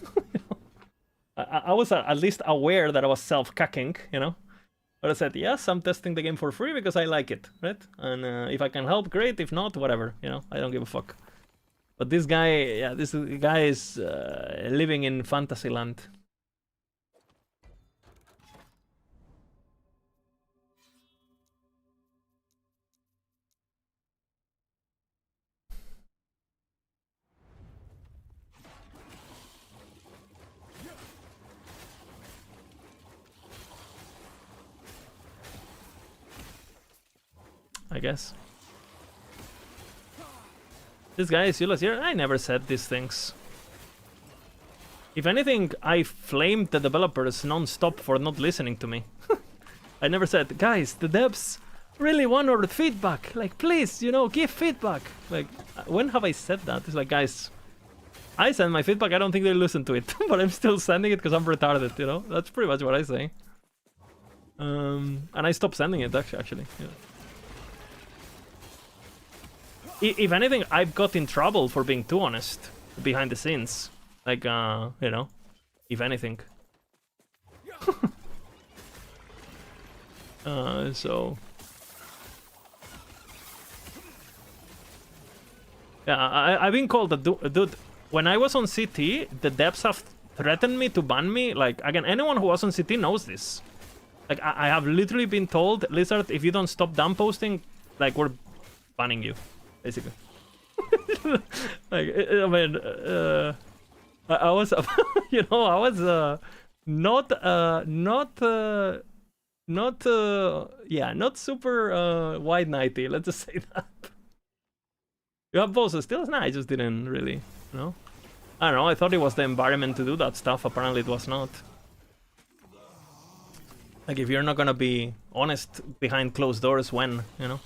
I was at least aware that I was self-cucking, you know? But I said, yes, I'm testing the game for free because I like it, right? And if I can help, great. If not, whatever, you know? I don't give a fuck. But this guy, yeah, this guy is living in fantasy land. I guess. This guy is useless here. I never said these things. If anything, I flamed the developers non-stop for not listening to me. I never said, guys, the devs really want our feedback. Like, please, you know, give feedback. Like, when have I said that? It's like, guys, I send my feedback. I don't think they listen to it, but I'm still sending it because I'm retarded, you know? That's pretty much what I say. And I stopped sending it, actually. Yeah. If anything, I've got in trouble for being too honest behind the scenes. Like, you know, if anything. So... Yeah, I've been called a dude. When I was on CT, the devs have threatened me to ban me. Like, again, anyone who was on CT knows this. Like, I have literally been told, Lizard, if you don't stop dump posting, like, we're banning you. Basically. Like, I mean, I was, you know, I was not super wide nighty. Let's just say that. You have bosses still? Nah, I just didn't really, you know. I don't know. I thought it was the environment to do that stuff. Apparently, it was not. Like, if you're not gonna be honest behind closed doors, when, you know.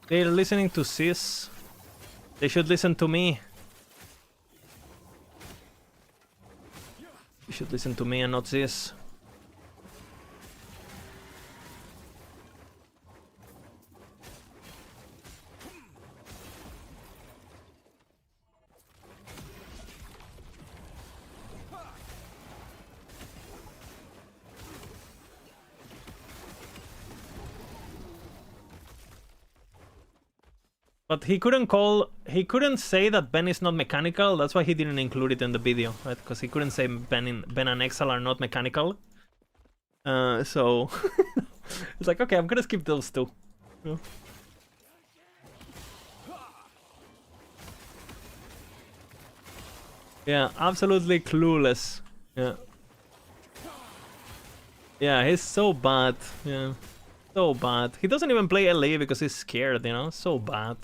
They're listening to Sis. They should listen to me. You should listen to me and not Sis. But he couldn't say that Ben is not mechanical. That's why he didn't include it in the video, right? Because he couldn't say Ben and Exal are not mechanical. So it's like, okay, I'm gonna skip those two. Yeah. Yeah, absolutely clueless. Yeah. Yeah, he's so bad. Yeah. So bad. He doesn't even play LA because he's scared, you know? So bad.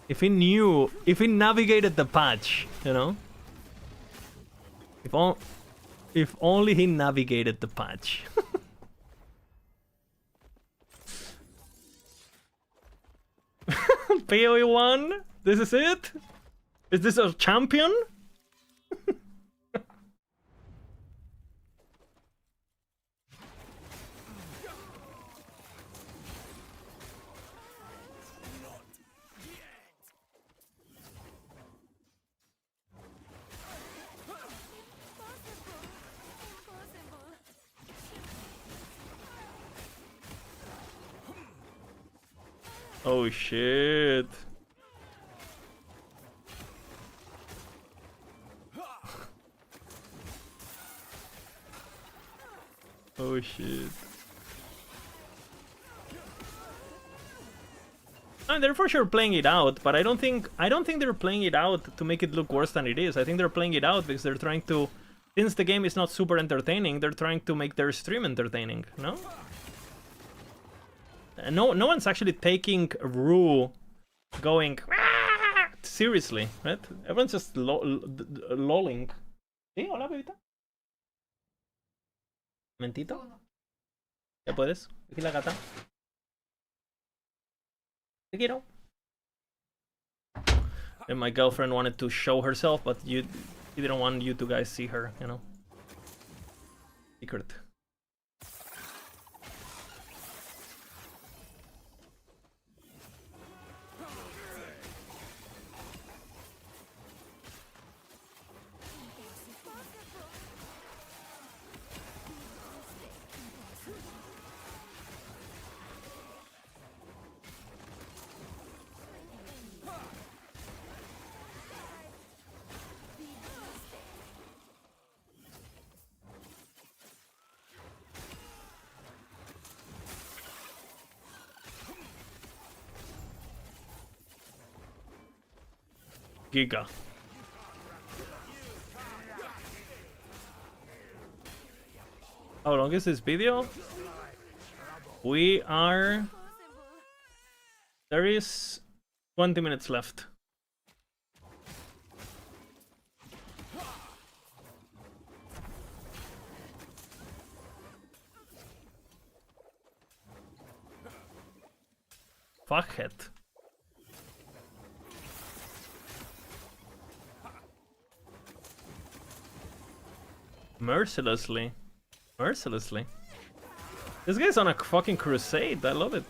If he knew, if he navigated the patch, you know? If only he navigated the patch. PoE 1? This is it? Is this our champion? Oh shit. Oh shit. I mean, they're for sure playing it out, but I don't think they're playing it out to make it look worse than it is. I think they're playing it out because they're trying to, since the game is not super entertaining, they're trying to make their stream entertaining, no? No one's actually taking Rue going "Ah!" seriously, right? Everyone's just lolling. Sí, hola, bebita. Mentito. ¿Ya puedes? Aquí la gata. Te quiero. And my girlfriend wanted to show herself, but he didn't want you to guys see her, you know. Secret. Giga. How long is this video? We are... There is 20 minutes left. Fuckhead. Mercilessly. Mercilessly. This guy's on a fucking crusade. I love it.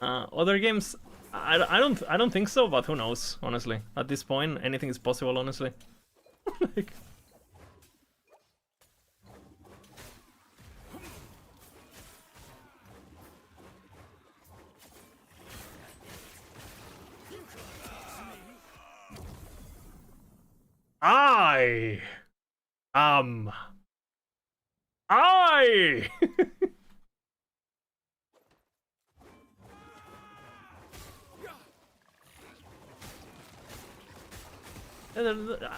Other games, I don't think so, but who knows? Honestly, at this point, anything is possible. Honestly. Like... I am.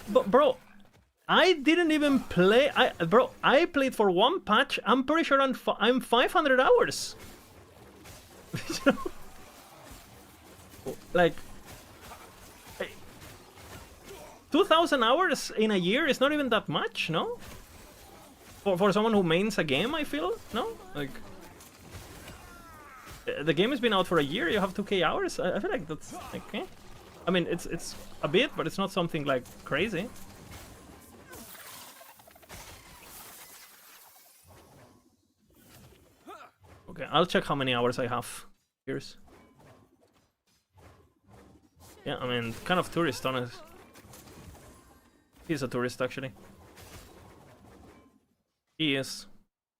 But bro, I didn't even play. I played for one patch. I'm pretty sure I'm 500 hours. Like 2,000 hours in a year is not even that much, no? For someone who mains a game, I feel, no? Like the game has been out for a year. You have 2K hours. I feel like that's like, eh? I mean, it's a bit, but it's not something like crazy. Okay, I'll check how many hours I have. Here's. Yeah, I mean, kind of tourist, honest. He's a tourist, actually. He is.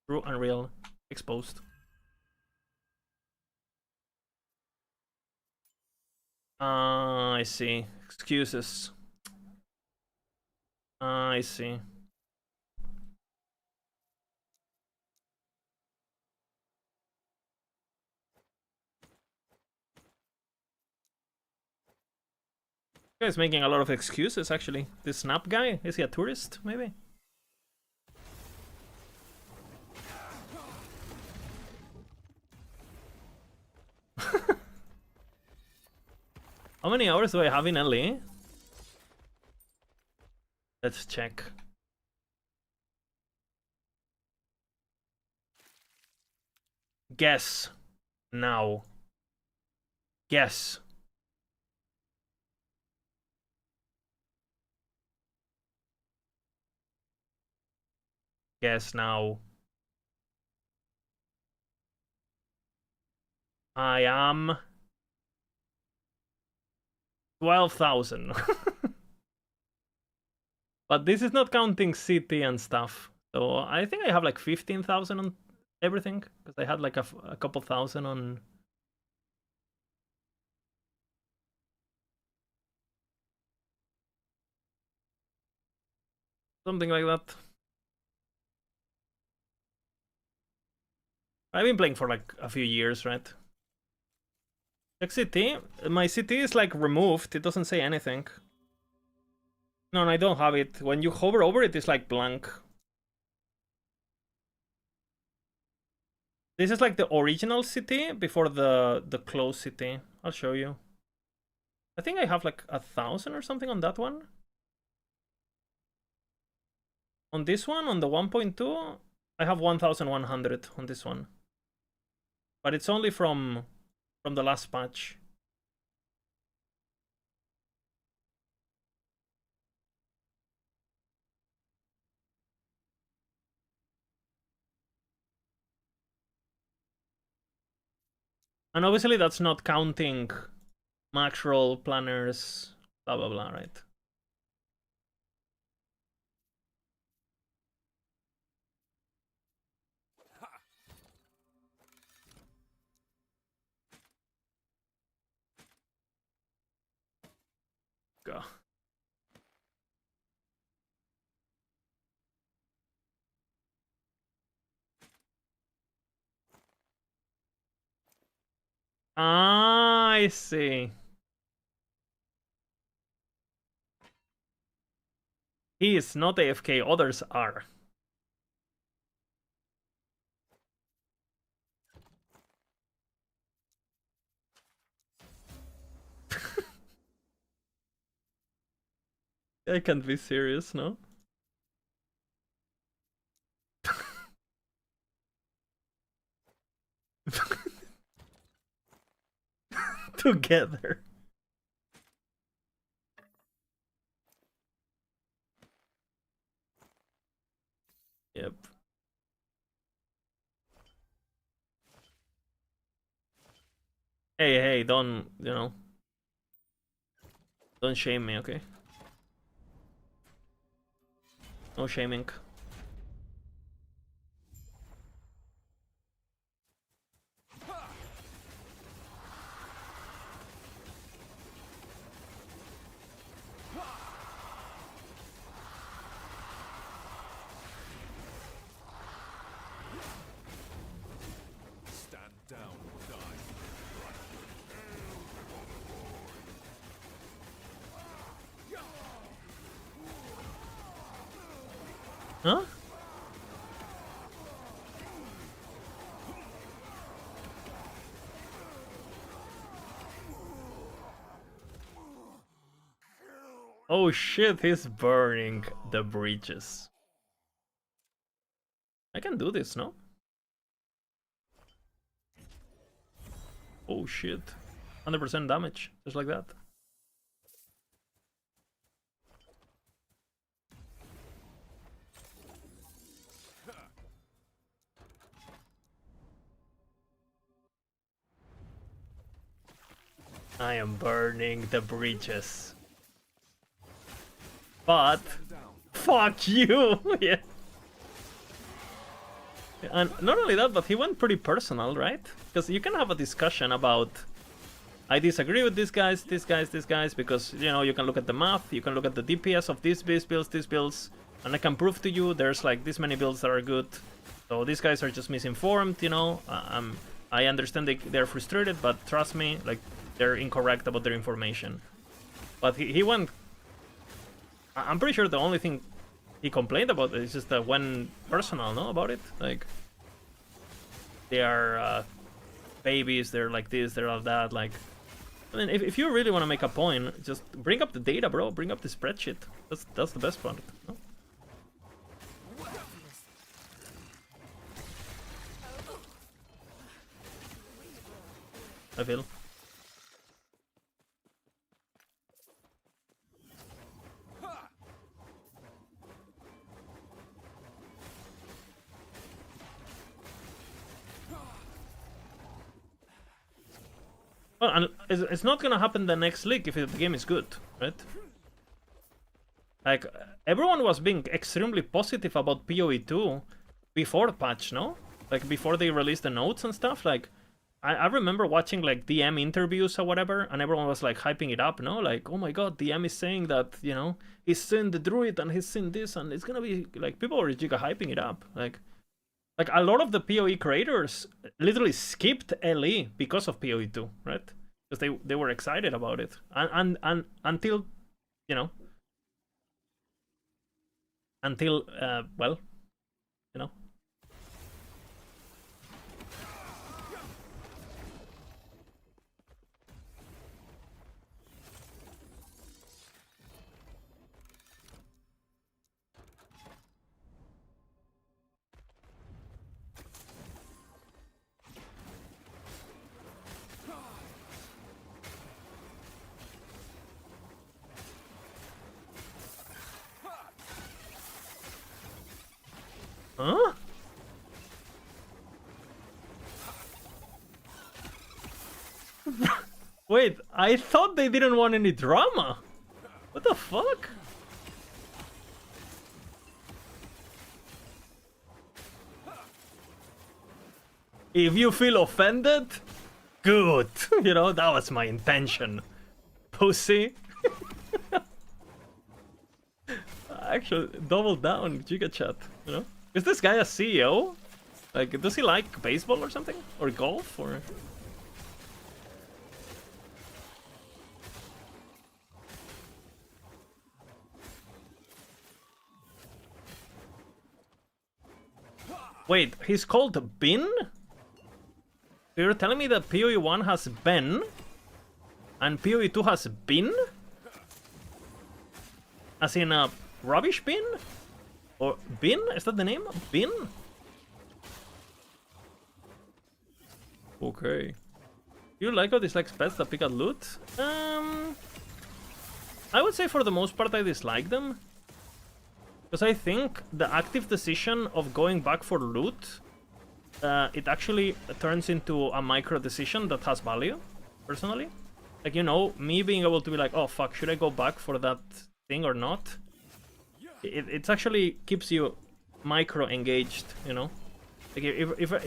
True and real. Exposed. I see. Excuses. I see. Guy's making a lot of excuses, actually. This Snap guy, is he a tourist, maybe? How many hours do I have in LA? Let's check. Guess. Now. Guess. Guess now. I am 12,000. But this is not counting city and stuff. So I think I have like 15,000 on everything because I had like a couple thousand on. Something like that. I've been playing for like a few years, right? Check city. My city is like removed. It doesn't say anything. No, I don't have it. When you hover over it, it's like blank. This is like the original city before the closed city. I'll show you. I think I have like 1,000 or something on that one. On this one, on the 1.2, I have 1,100 on this one. But it's only from the last patch. And obviously that's not counting max roll, planners, blah blah blah, right? Go. Ah, I see. He is not AFK, others are. I can't be serious, no? Together. Yep. Hey, don't, don't shame me, okay? No shaming. Stand down or die. Huh? Oh shit, he's burning the breaches. I can do this, no? Oh shit. 100% damage, just like that. I am burning the breaches. But fuck you! Yeah. And not only that, but he went pretty personal, right? Because you can have a discussion about I disagree with these guys, because you can look at the math, you can look at the DPS of these builds, and I can prove to you there's like this many builds that are good. So these guys are just misinformed, I understand they're frustrated, but trust me, like they're incorrect about their information. But he went. I'm pretty sure the only thing he complained about is just that when personal, no, about it, like they are babies, they're like this, they're all that, like. I mean, if you really want to make a point, just bring up the data, bro. Bring up the spreadsheet. That's the best part. No? I feel. Well, and it's not gonna happen the next league if the game is good, right? Like, everyone was being extremely positive about PoE 2 before the patch, no? Like, before they released the notes and stuff. Like, I remember watching, like, DM interviews or whatever, and everyone was, like, hyping it up, no? Like, oh my god, DM is saying that, you know, he's seen the druid and he's seen this, and it's gonna be, like, people were giga hyping it up. Like, a lot of the PoE creators literally skipped LE because of PoE 2, right? Because they were excited about it. And until, you know, until, well, you know. Huh? Wait, I thought they didn't want any drama. What the fuck? If you feel offended, good. You know, that was my intention. Pussy. Actually, double down, Giga Chat. You know? Is this guy a CEO? Like, does he like baseball or something? Or golf? Or... Wait, he's called Bin? You're telling me that PoE 1 has Ben? And PoE 2 has Bin? As in a rubbish bin? Or bin? Is that the name? Bin? Okay. You like or dislike pets that pick at loot? I would say for the most part I dislike them. Because I think the active decision of going back for loot, it actually turns into a micro decision that has value, personally. Like, you know, me being able to be like, oh fuck, should I go back for that thing or not? It actually keeps you micro engaged, you know? Like, if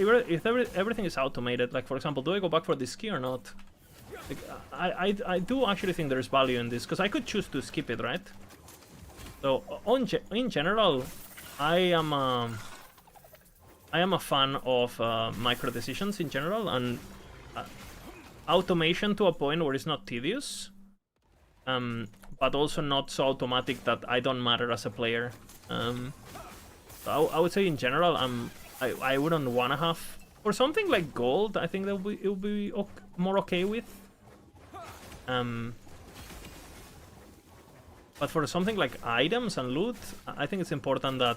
everything is automated, like for example, do I go back for this key or not? Like, I do actually think there's value in this, because I could choose to skip it, right? So in general, I am a fan of micro decisions in general, and automation to a point where it's not tedious, but also not so automatic that I don't matter as a player. So I would say in general, I wouldn't wanna have for something like gold. I think that it would be more okay with. But for something like items and loot, I think it's important that,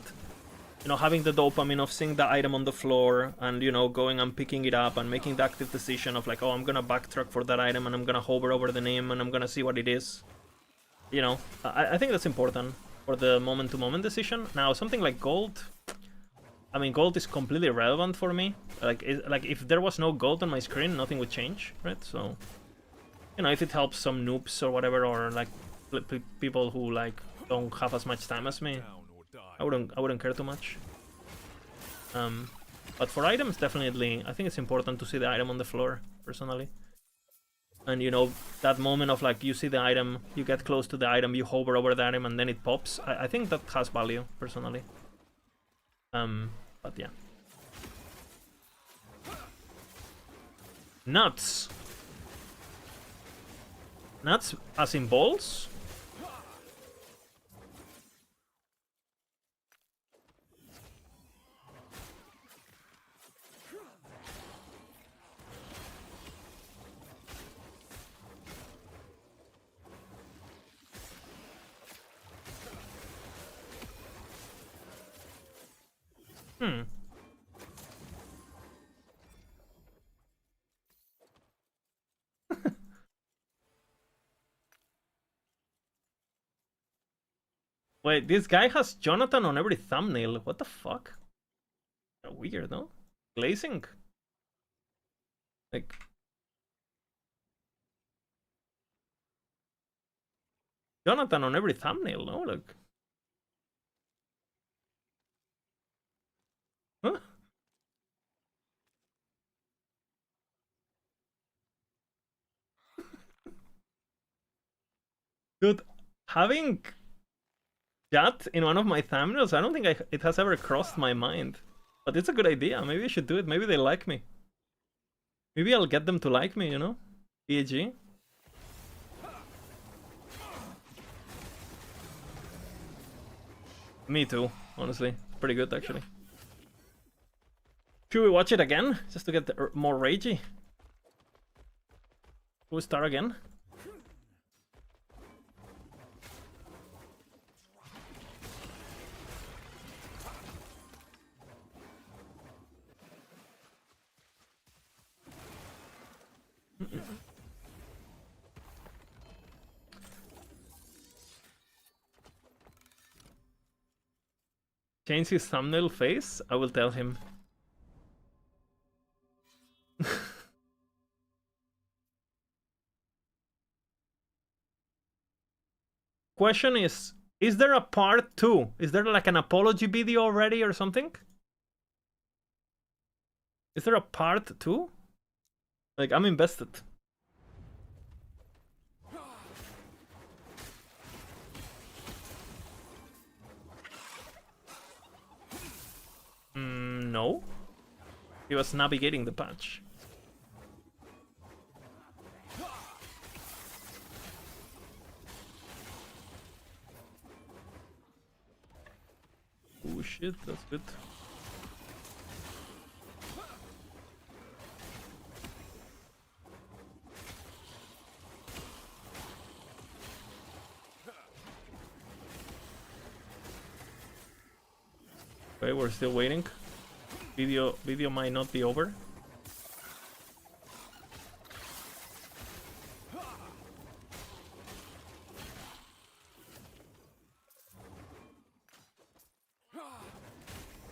you know, having the dopamine of seeing the item on the floor and, you know, going and picking it up and making the active decision of like, oh, I'm gonna backtrack for that item and I'm gonna hover over the name and I'm gonna see what it is. You know, I think that's important for the moment-to-moment decision. Now, something like gold, I mean, gold is completely irrelevant for me. Like if there was no gold on my screen, nothing would change, right? So, you know, if it helps some noobs or whatever, or like people who like don't have as much time as me, I wouldn't care too much. But for items, definitely, I think it's important to see the item on the floor, personally. And, you know, that moment of like, you see the item, you get close to the item, you hover over the item, and then it pops. I think that has value, personally. But yeah. Nuts. Nuts as in balls? Wait, this guy has Jonathan on every thumbnail. What the fuck? Weird, no? Glazing? Like... Jonathan on every thumbnail, no? Like... Dude, having chat in one of my thumbnails, I don't think it has ever crossed my mind. But it's a good idea. Maybe I should do it. Maybe they like me. Maybe I'll get them to like me, you know? PG. Me too, honestly. Pretty good, actually. Should we watch it again? Just to get more ragey? Should we start again? Change his thumbnail face? I will tell him. Question is there a part 2? Is there like an apology video already or something? Is there a part 2? Like, I'm invested. No. He was navigating the patch. Oh shit, that's good. Okay, we're still waiting. Video might not be over.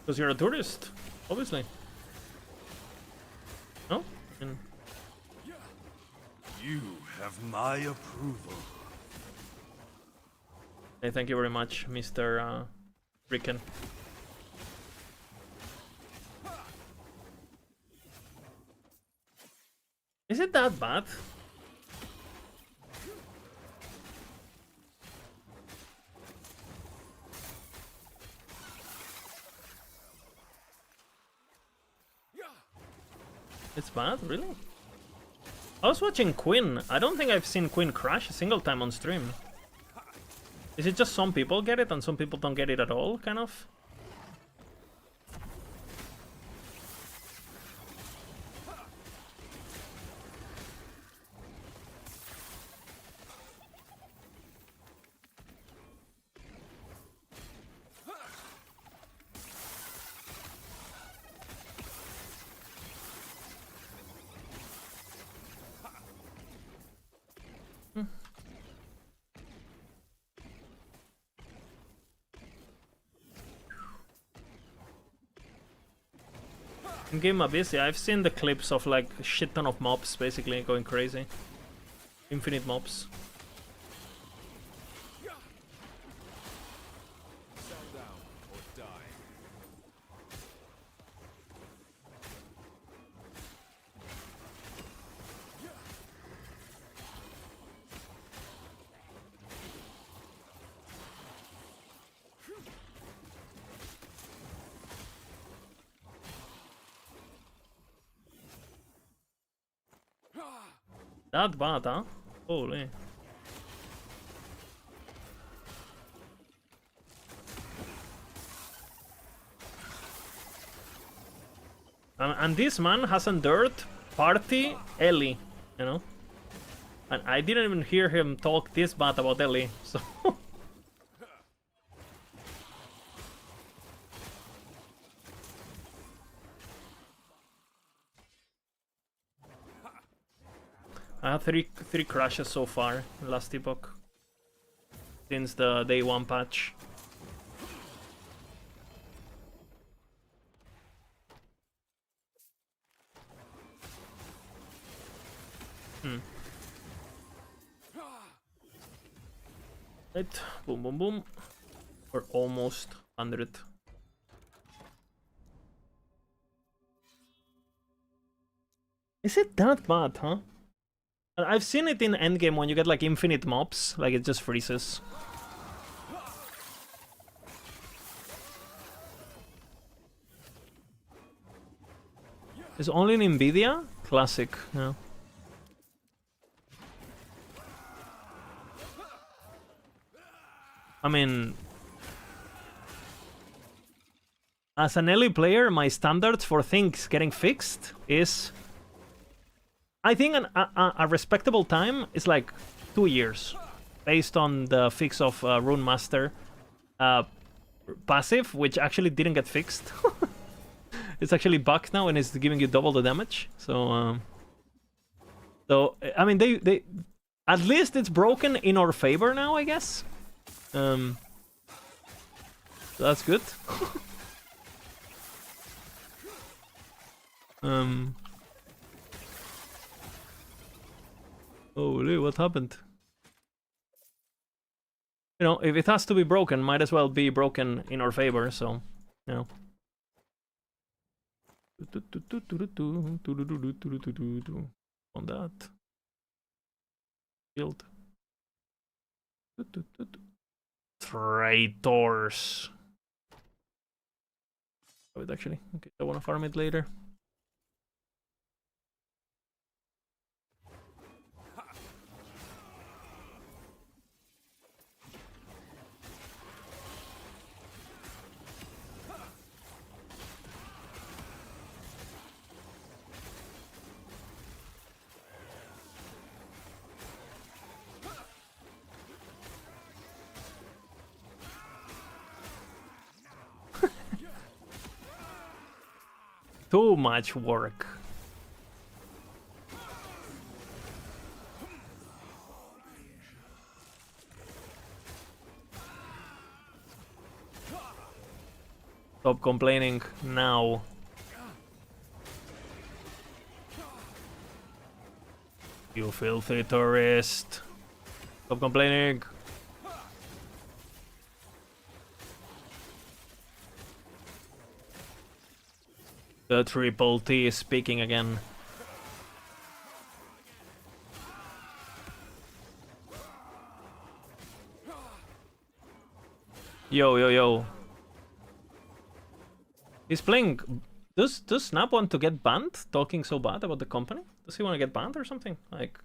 Because you're a tourist, obviously. No? You have my approval. Hey, thank you very much, Mr. Ricken. Is it that bad? It's bad, really? I was watching Quinn. I don't think I've seen Quinn crash a single time on stream. Is it just some people get it and some people don't get it at all, kind of? Game Abyss, yeah, I've seen the clips of like a shit ton of mobs basically going crazy. Infinite mobs. That bad, huh? Holy. And this man has endured party Ellie, you know? And I didn't even hear him talk this bad about Ellie, so... I had three crashes so far in last Epoch. Since the day 1 patch. Right, boom boom boom. We're almost 100. Is it that bad, huh? I've seen it in Endgame when you get like infinite mobs, like it just freezes. It's only in Nvidia? Classic, yeah. I mean, as an early player, my standards for things getting fixed is... I think a respectable time is like 2 years, based on the fix of Rune Master passive, which actually didn't get fixed. It's actually bugged now and it's giving you double the damage. So, I mean, they at least it's broken in our favor now, I guess. So that's good. Holy, what happened? You know, if it has to be broken, might as well be broken in our favor, so, you know. On that. Field. Traitors. Oh, it actually. Okay, I wanna farm it later. Too much work. Stop complaining now. You filthy tourist. Stop complaining. The triple T is speaking again. Yo, yo, yo. He's playing... Does Snap want to get banned? Talking so bad about the company? Does he want to get banned or something? Like...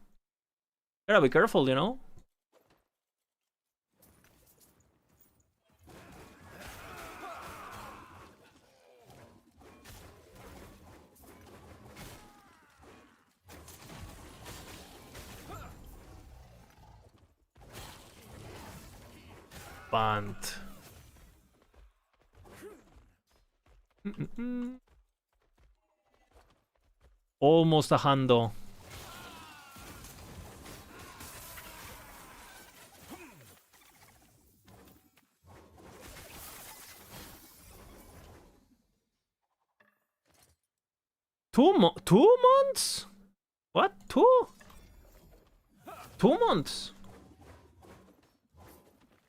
Gotta be careful, you know? Banned. Almost a handle. Two months? What? 2 months?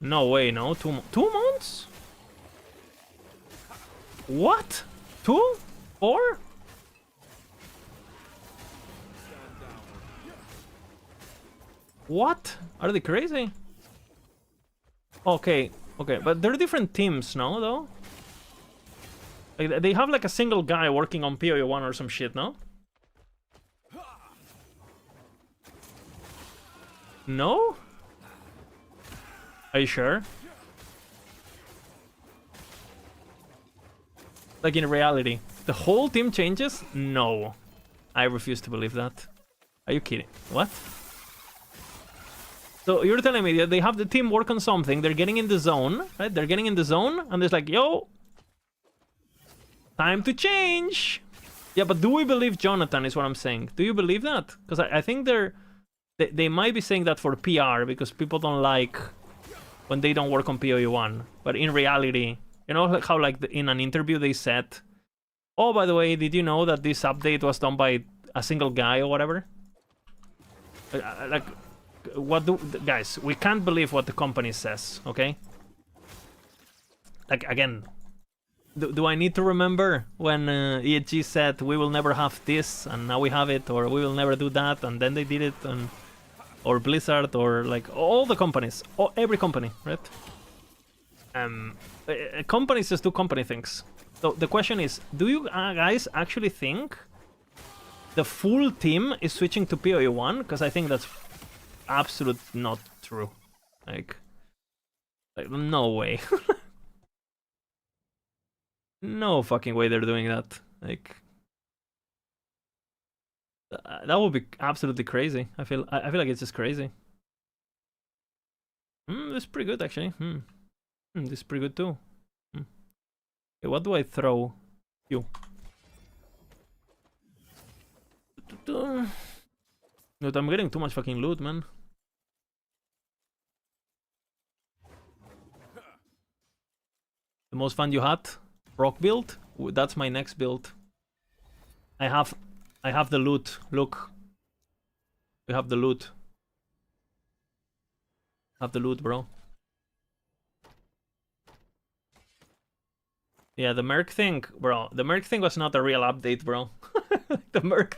No way, no. 2 months? What? 2? 4? What? Are they crazy? Okay, okay, but they're different teams, no, though? Like, they have like a single guy working on PoE 1 or some shit, no? No? Are you sure? Like in reality, the whole team changes? No. I refuse to believe that. Are you kidding? What? So you're telling me that they have the team work on something, they're getting in the zone, right? They're getting in the zone, and there's like, yo, time to change. Yeah, but do we believe Jonathan is what I'm saying? Do you believe that? Because I think they might be saying that for PR, because people don't like when they don't work on PoE 1. But in reality, you know how like in an interview they said, oh, by the way, did you know that this update was done by a single guy or whatever? Like, what do... Guys, we can't believe what the company says, okay? Like, again, Do I need to remember when EHG said we will never have this and now we have it, or we will never do that and then they did it, and or Blizzard, or like all the companies, every company, right? Companies just do company things. So the question is, do you guys actually think the full team is switching to PoE 1? Because I think that's absolute not true. Like no way. No fucking way they're doing that. Like that would be absolutely crazy. I feel like it's just crazy. This is pretty good actually. This is pretty good too. Okay, what do I throw? You. But I'm getting too much fucking loot, man. The most fun you had? Rock build? That's my next build. I have the loot. Look. We have the loot. Have the loot, bro. Yeah, the Merc thing, bro. The Merc thing was not a real update, bro. The Merc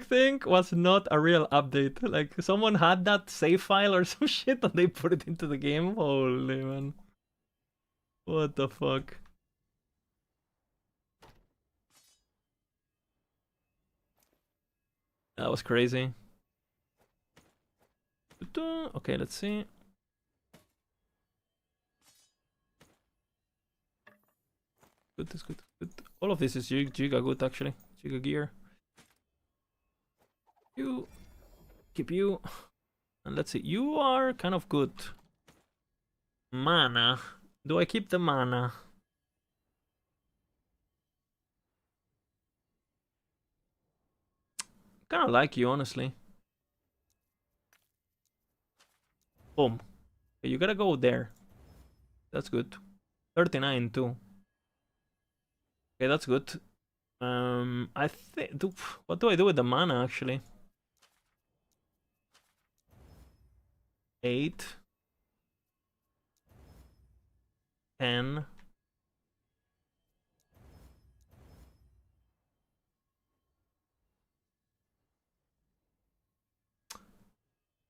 thing was not a real update. Like, someone had that save file or some shit and they put it into the game. Holy man. What the fuck? That was crazy. Okay, let's see. Good, that's good, good. All of this is Giga good, actually. Giga gear. You. Keep you. And let's see. You are kind of good. Mana. Do I keep the mana? Kind of like you, honestly. Boom. Okay, you gotta go there. That's good. 39 too. Okay, that's good. I think. What do I do with the mana actually? 8. 10.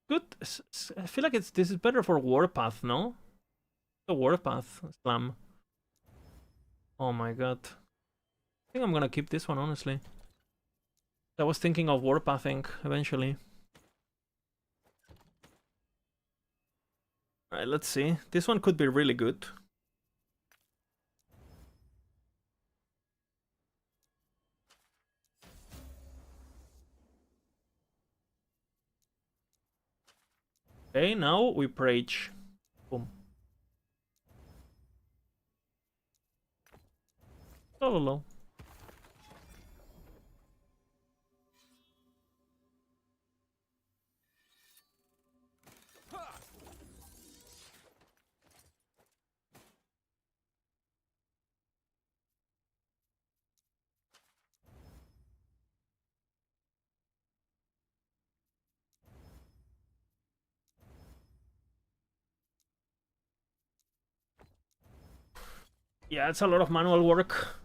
Good. I feel like this is better for Warpath, no? The Warpath slam. Oh my god. I think I'm gonna keep this one, honestly. I was thinking of Warpathing eventually. Alright, let's see. This one could be really good. Okay, now we Prage. Boom. Low. Yeah, it's a lot of manual work.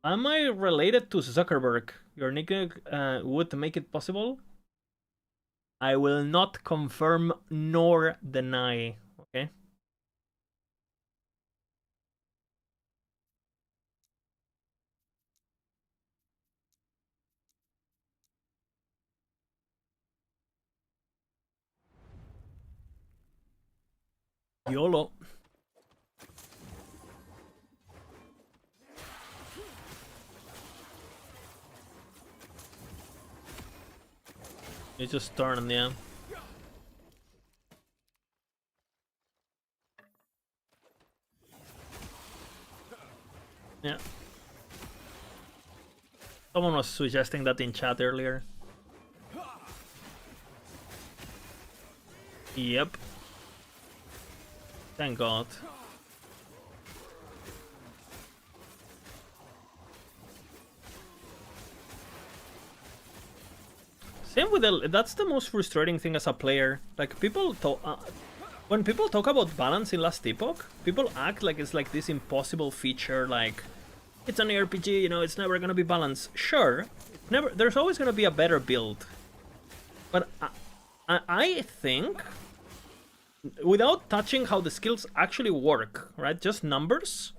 Am I related to Zuckerberg? Your nigga would make it possible? I will not confirm nor deny, okay? YOLO. You just turn, yeah. Yeah. Someone was suggesting that in chat earlier. Yep. Thank God. Same with that's the most frustrating thing as a player. Like people When people talk about balance in Last Epoch, people act like it's like this impossible feature, like it's an RPG, you know, it's never gonna be balanced. Sure, there's always gonna be a better build. But I think, without touching how the skills actually work, right? Just numbers.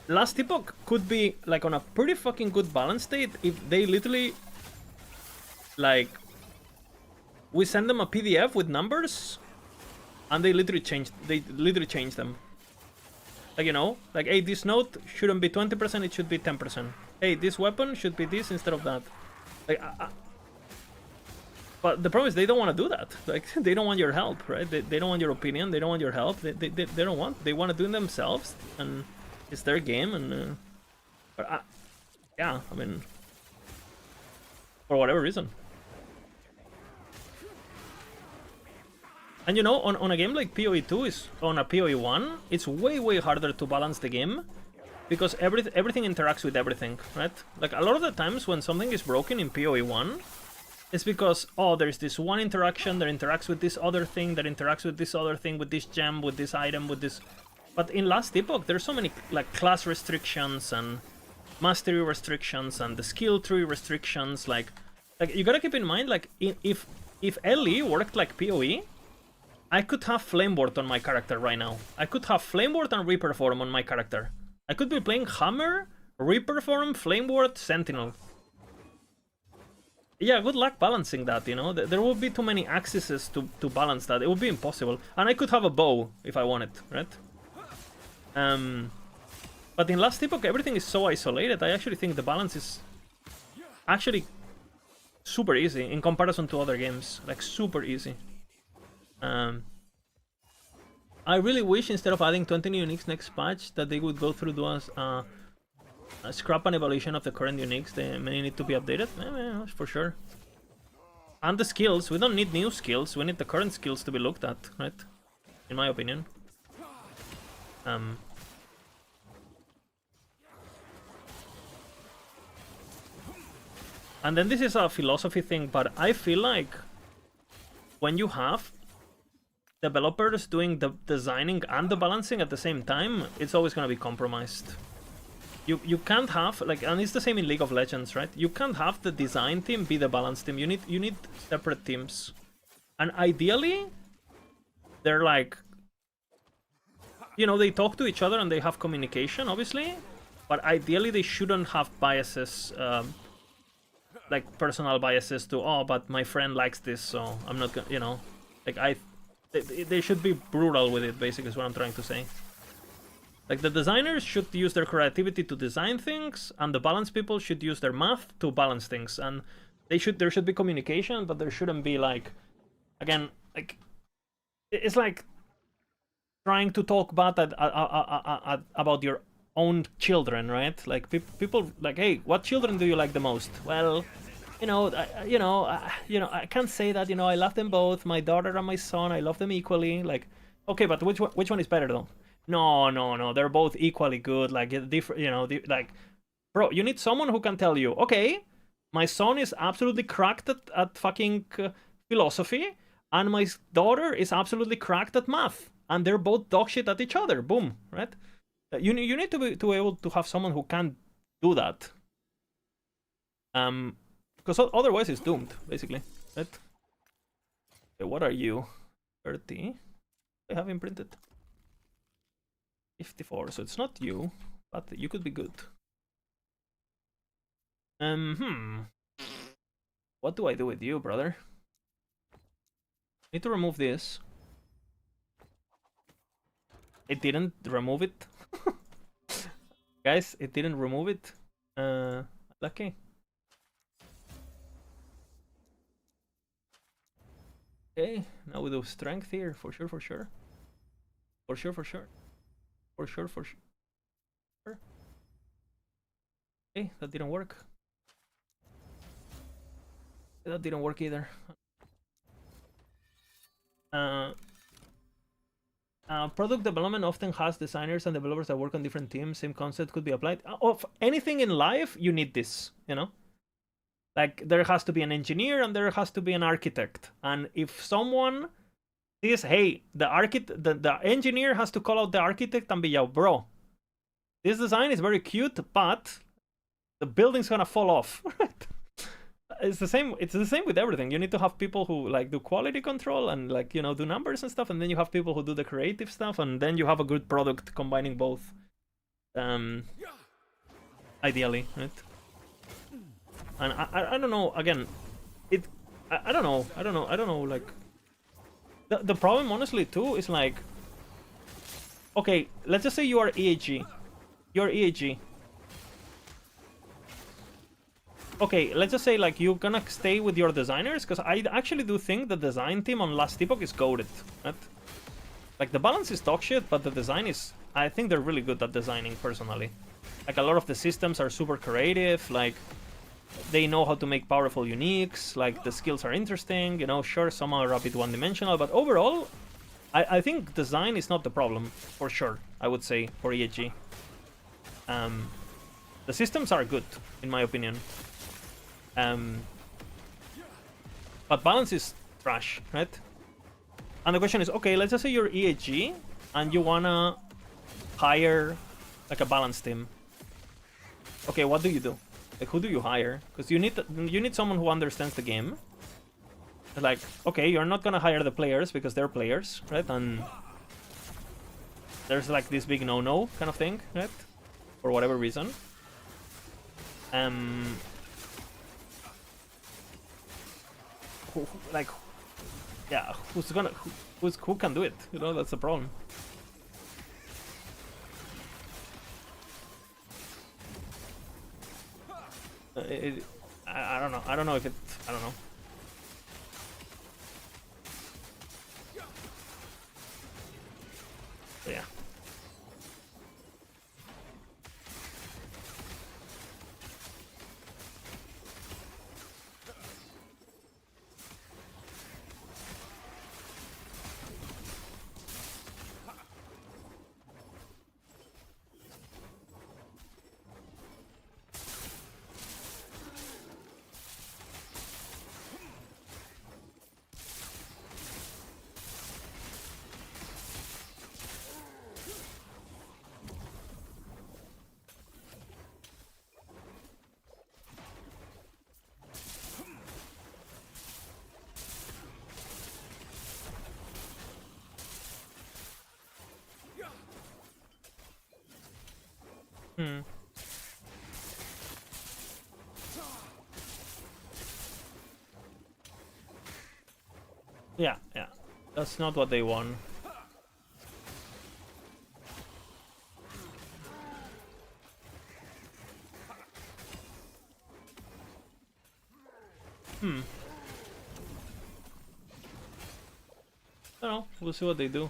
Last Epoch could be like on a pretty fucking good balance state if they literally, like, we send them a PDF with numbers, and they literally change them. Like, you know, like, hey, this note shouldn't be 20%, it should be 10%. Hey, this weapon should be this instead of that. Like, but the problem is they don't want to do that. Like, they don't want your help, right? They don't want your opinion. They don't want your help. They don't want. They want to do it themselves, and it's their game. And but yeah, I mean, for whatever reason. And you know, on a game like PoE 2 is on a PoE 1, it's way harder to balance the game because everything interacts with everything, right? Like a lot of the times when something is broken in PoE 1. It's because, oh, there's this one interaction that interacts with this other thing, that interacts with this other thing, with this gem, with this item, with this... But in Last Epoch, there's so many, like, class restrictions and mastery restrictions and the skill tree restrictions, like you gotta keep in mind, like, if LE worked like PoE, I could have Flameward on my character right now. I could have Flameward and Reaper Form on my character. I could be playing Hammer, Reaper Form, Flameward, Sentinel. Yeah, good luck balancing that, you know? There would be too many axes to balance that. It would be impossible. And I could have a bow if I wanted, right? But in Last Epoch, everything is so isolated. I actually think the balance is actually super easy in comparison to other games. Like, super easy. I really wish instead of adding 20 new uniques next patch that they would go through to us scrap an evaluation of the current uniques. They may need to be updated. Yeah, for sure. And the skills. We don't need new skills. We need the current skills to be looked at, right? In my opinion. And then this is a philosophy thing, but I feel like when you have developers doing the designing and the balancing at the same time, it's always going to be compromised. You can't have, like, and it's the same in League of Legends, right? You can't have the design team be the balance team. You need separate teams. And ideally, they're like, you know, they talk to each other and they have communication, obviously, but ideally they shouldn't have biases, like personal biases to, oh, but my friend likes this, so I'm not gonna, you know, like they should be brutal with it, basically, is what I'm trying to say. Like, the designers should use their creativity to design things, and the balance people should use their math to balance things. And there should be communication, but there shouldn't be, like, again, like, it's like trying to talk bad about your own children, right? Like, people, like, hey, what children do you like the most? Well, you know, I can't say that. You know, I love them both, my daughter and my son. I love them equally. Like, okay, but which one is better though? No, they're both equally good. Like, different, you know, like, bro, you need someone who can tell you, okay, my son is absolutely cracked at fucking philosophy, and my daughter is absolutely cracked at math, and they're both dog shit at each other. Boom, right? You need to be able to have someone who can do that. Because otherwise it's doomed, basically, right? Okay, what are you? 30? I have imprinted. 54, so it's not you, but you could be good. What do I do with you, brother? Need to remove this. It didn't remove it. Guys, it didn't remove it. Lucky. Okay, now we do strength here, for sure. For sure. Okay, that didn't work. That didn't work either. Product development often has designers and developers that work on different teams. Same concept could be applied. Of anything in life, you need this, you know? Like, there has to be an engineer and there has to be an architect. And if someone is, hey, the engineer has to call out the architect and be, yo, bro, this design is very cute, but the building's gonna fall off. It's the same with everything. You need to have people who like do quality control and like, you know, do numbers and stuff, and then you have people who do the creative stuff, and then you have a good product combining both. Ideally, right? And I don't know, again, I don't know, like the problem honestly too is like, okay, let's just say you are EAG. You're EAG. Okay, let's just say like you're gonna stay with your designers, because I actually do think the design team on last Epoch is goated, right? Like the balance is dog shit, but the design is, I think they're really good at designing personally. Like a lot of the systems are super creative, like they know how to make powerful uniques, like the skills are interesting, you know, sure, some are a bit one-dimensional, but overall, I think design is not the problem, for sure, I would say, for EHG. The systems are good, in my opinion. But balance is trash, right? And the question is, okay, let's just say you're EHG and you wanna hire like a balance team. Okay, what do you do? Like, who do you hire? Because you need someone who understands the game. Like, okay, you're not gonna hire the players because they're players, right? And there's like this big no-no kind of thing, right? For whatever reason. Like, yeah, who can do it? You know, that's the problem. I don't know. I don't know if it. I don't know. But yeah. Yeah, yeah. That's not what they want. I don't know. We'll see what they do.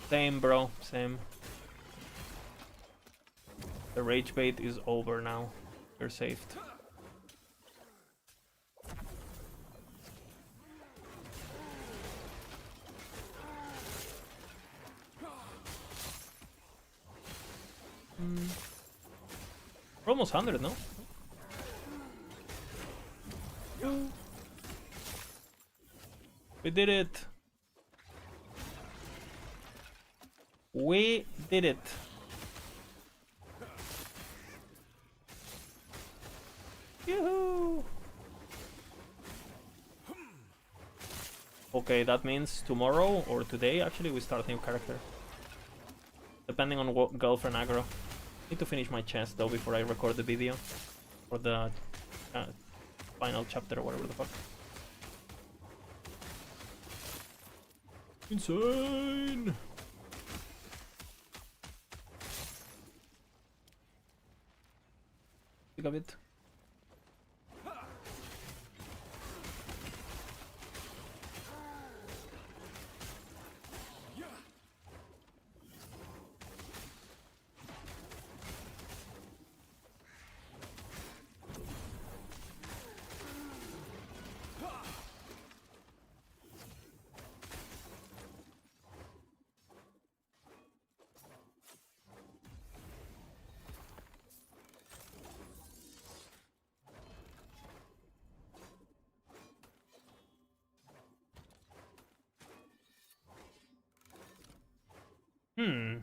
Same, bro. Same. The rage bait is over now. You're saved. We're almost 100, no? We did it. We did it. Yoo-hoo! Okay, that means tomorrow or today, actually, we start a new character. Depending on what girlfriend aggro. Need to finish my chest though before I record the video. For the final chapter or whatever the fuck. Insane! Pick a bit. Hmm.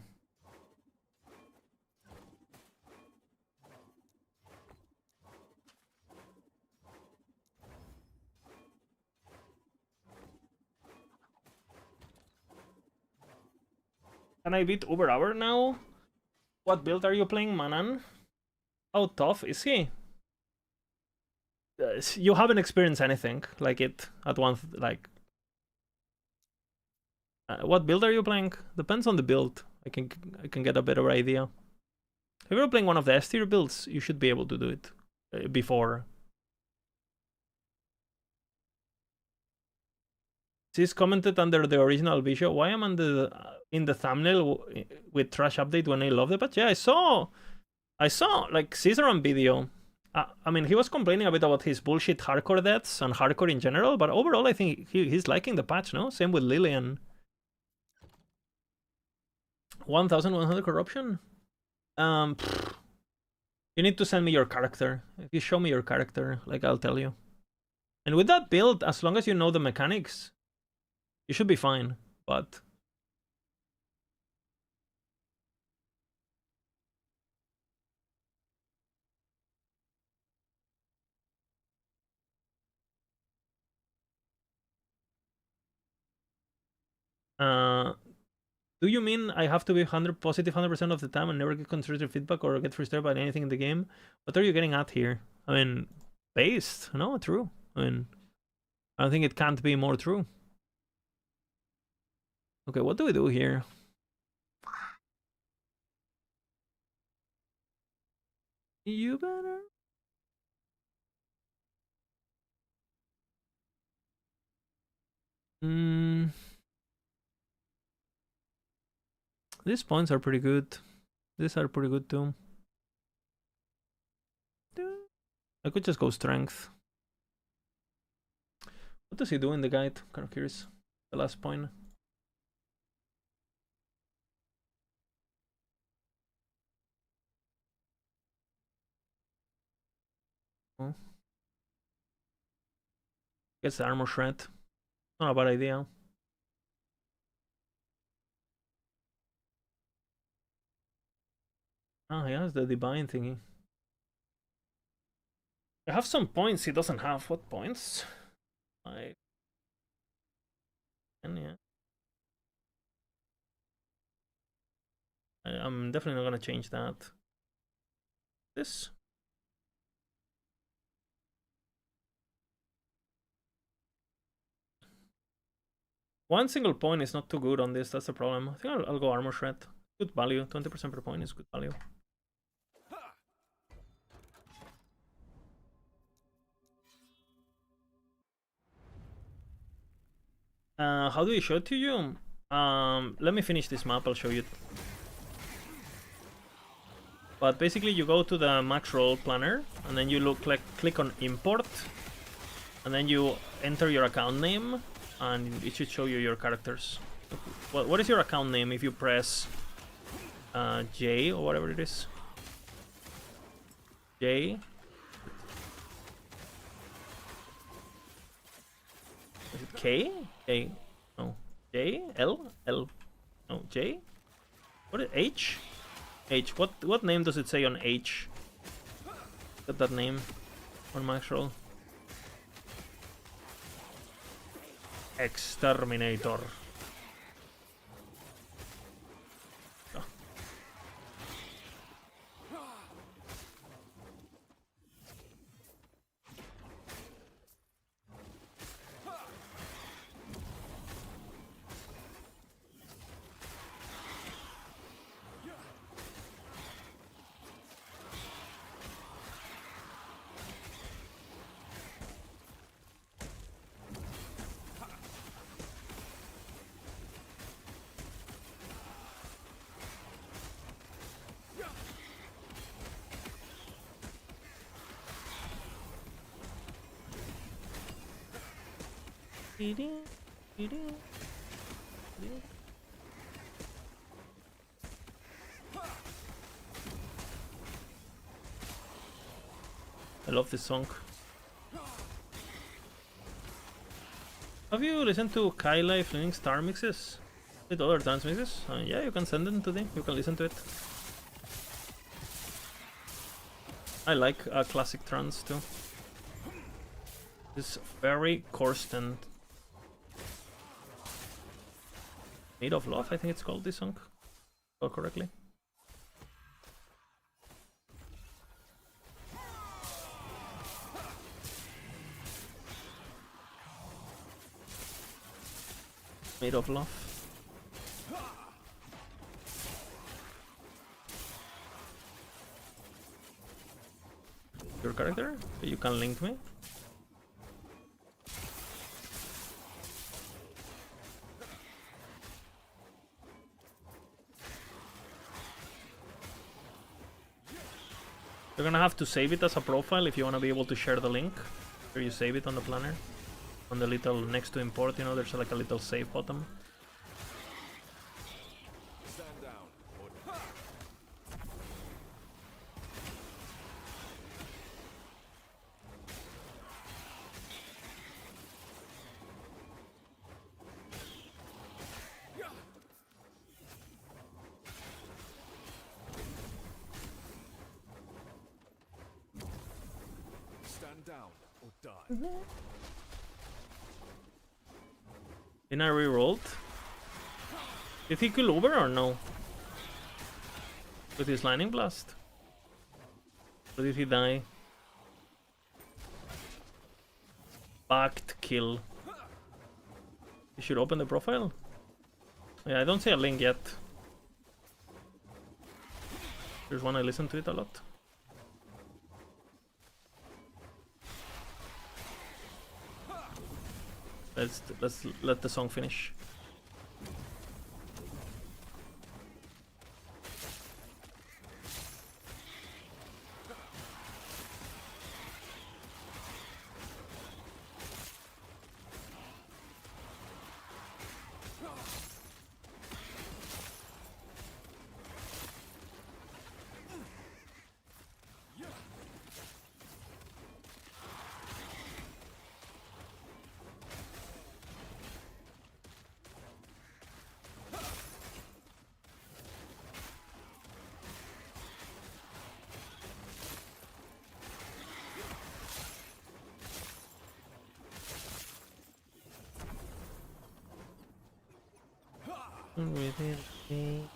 Can I beat Uber Hour now? What build are you playing, Manan? How tough is he? You haven't experienced anything like it at once. Like, what build are you playing? Depends on the build. I can get a better idea. If you're playing one of the S tier builds, you should be able to do it before. She's commented under the original video. Why am I in the thumbnail with trash update when I love the patch? Yeah, I saw like Caesar on video. I mean, he was complaining a bit about his bullshit hardcore deaths and hardcore in general, but overall, I think he's liking the patch, no? Same with Lillian. 1100 corruption? You need to send me your character. If you show me your character, like, I'll tell you. And with that build, as long as you know the mechanics, you should be fine, but... do you mean I have to be positive 100% of the time and never get constructive feedback or get frustrated by anything in the game? What are you getting at here? I mean, based? No, true. I mean, I don't think it can't be more true. Okay, what do we do here? You better... These points are pretty good. These are pretty good too. I could just go strength. What does he do in the guide? Kind of curious. The last point. Oh. Gets the armor shred. Not a bad idea. Ah, he has the divine thingy. I have some points he doesn't have. What points? Like... And yeah. I'm definitely not gonna change that. This? One single point is not too good on this, that's the problem. I think I'll go armor shred. Good value, 20% per point is good value. How do we show it to you? Let me finish this map, I'll show you. But basically you go to the max roll planner, and then you click on import, and then you enter your account name, and it should show you your characters. What is your account name if you press J or whatever it is? J. Is it K? K. No. J? L? L. No. J? What is H? H. What name does it say on H? Get that name on max roll. Exterminator. Oh. I love this song. Have you listened to Kyla Fleming Star mixes? With other dance mixes? Yeah, you can send them to them. You can listen to it. I like classic trance too. It's very coursed and Made of Love, I think it's called, this song. Oh, correctly. Made of Love. Your character? You can link me? You're gonna have to save it as a profile if you wanna be able to share the link. Here you save it on the planner. On the little next to import, you know, there's like a little save button. Stand down or die. Didn't I rerolled? Did he kill over or no? With his lightning blast? Or did he die? Backed kill. You should open the profile. Yeah, I don't see a link yet. There's one I listen to it a lot. Let's let the song finish. Within me.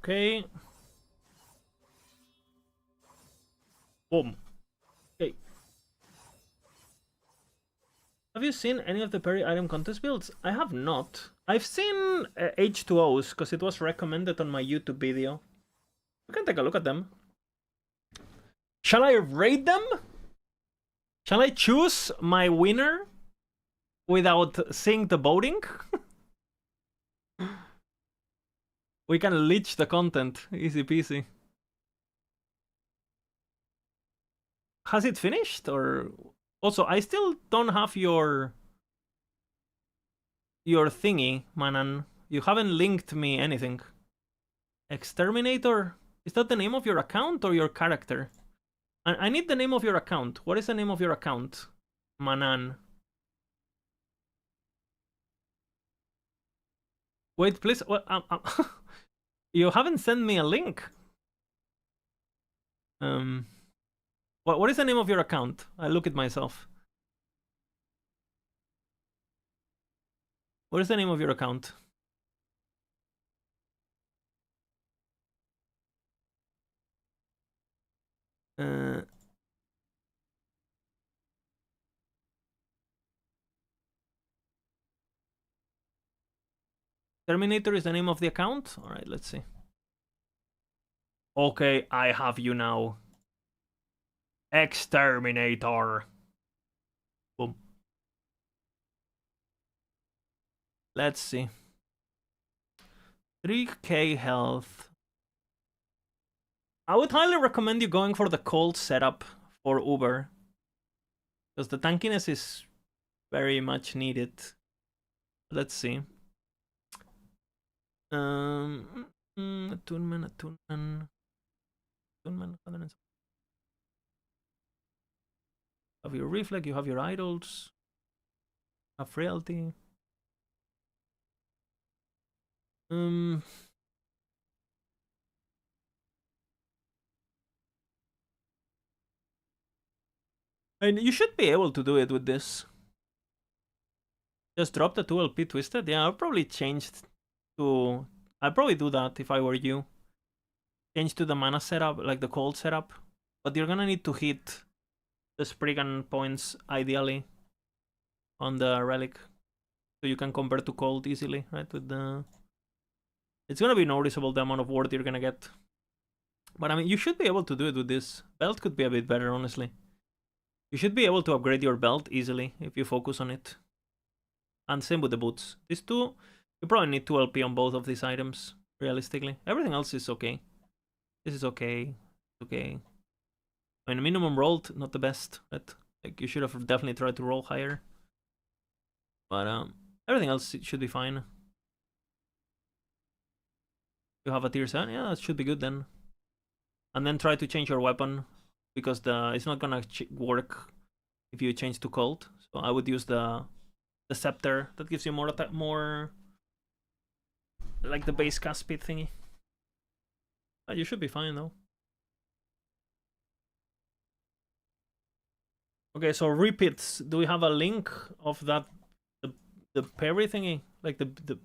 Okay. Boom. Okay. Have you seen any of the Perry item contest builds? I have not. I've seen H2Os because it was recommended on my YouTube video. We can take a look at them. Shall I rate them? Shall I choose my winner without seeing the voting? We can leech the content. Easy peasy. Has it finished? Or also, I still don't have your thingy, Manan. You haven't linked me anything. Exterminator? Is that the name of your account or your character? I need the name of your account. What is the name of your account? Manan. Wait, please. What? You haven't sent me a link. What is the name of your account? I look at myself. What is the name of your account? Terminator is the name of the account? Alright, let's see. Okay, I have you now. Exterminator. Boom. Let's see. 3k health. I would highly recommend you going for the cold setup for Uber. Because the tankiness is very much needed. Let's see. Attunement. Have your reflex, you have your idols. Have frailty. And you should be able to do it with this. Just drop the 2LP twisted? Yeah, I'll probably change to... I'll probably do that if I were you. Change to the mana setup, like the cold setup. But you're gonna need to hit the Spriggan points, ideally, on the relic. So you can convert to cold easily, right? With the... It's gonna be noticeable the amount of ward you're gonna get. But I mean, you should be able to do it with this. Belt could be a bit better, honestly. You should be able to upgrade your belt easily if you focus on it. And same with the boots. These two, you probably need 2 LP on both of these items, realistically. Everything else is okay. This is okay. Okay. I mean, minimum rolled, not the best. But like, you should have definitely tried to roll higher. But everything else should be fine. You have a tier 7? Yeah, that should be good then. And then try to change your weapon, because it's not gonna work if you change to cold. So I would use the scepter. That gives you more like the base cast speed thingy. You should be fine though. Okay, so repeats. Do we have a link of that the parry thingy? Like the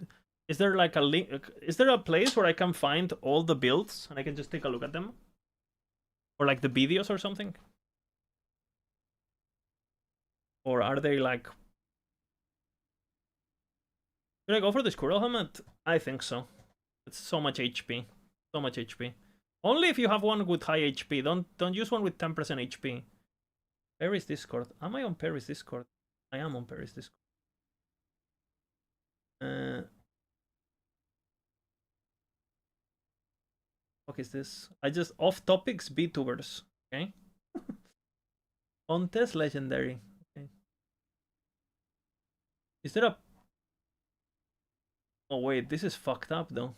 is there like a link? Is there a place where I can find all the builds and I can just take a look at them? Or like the videos or something? Or are they like... Should I go for the squirrel helmet? I think so. It's so much HP. So much HP. Only if you have one with high HP. Don't use one with 10% HP. Perry's Discord. Am I on Perry's Discord? I am on Perry's Discord. What is this? I just... Off topics, VTubers. Okay. Contest legendary. Okay. Is there a... Oh wait, this is fucked up though.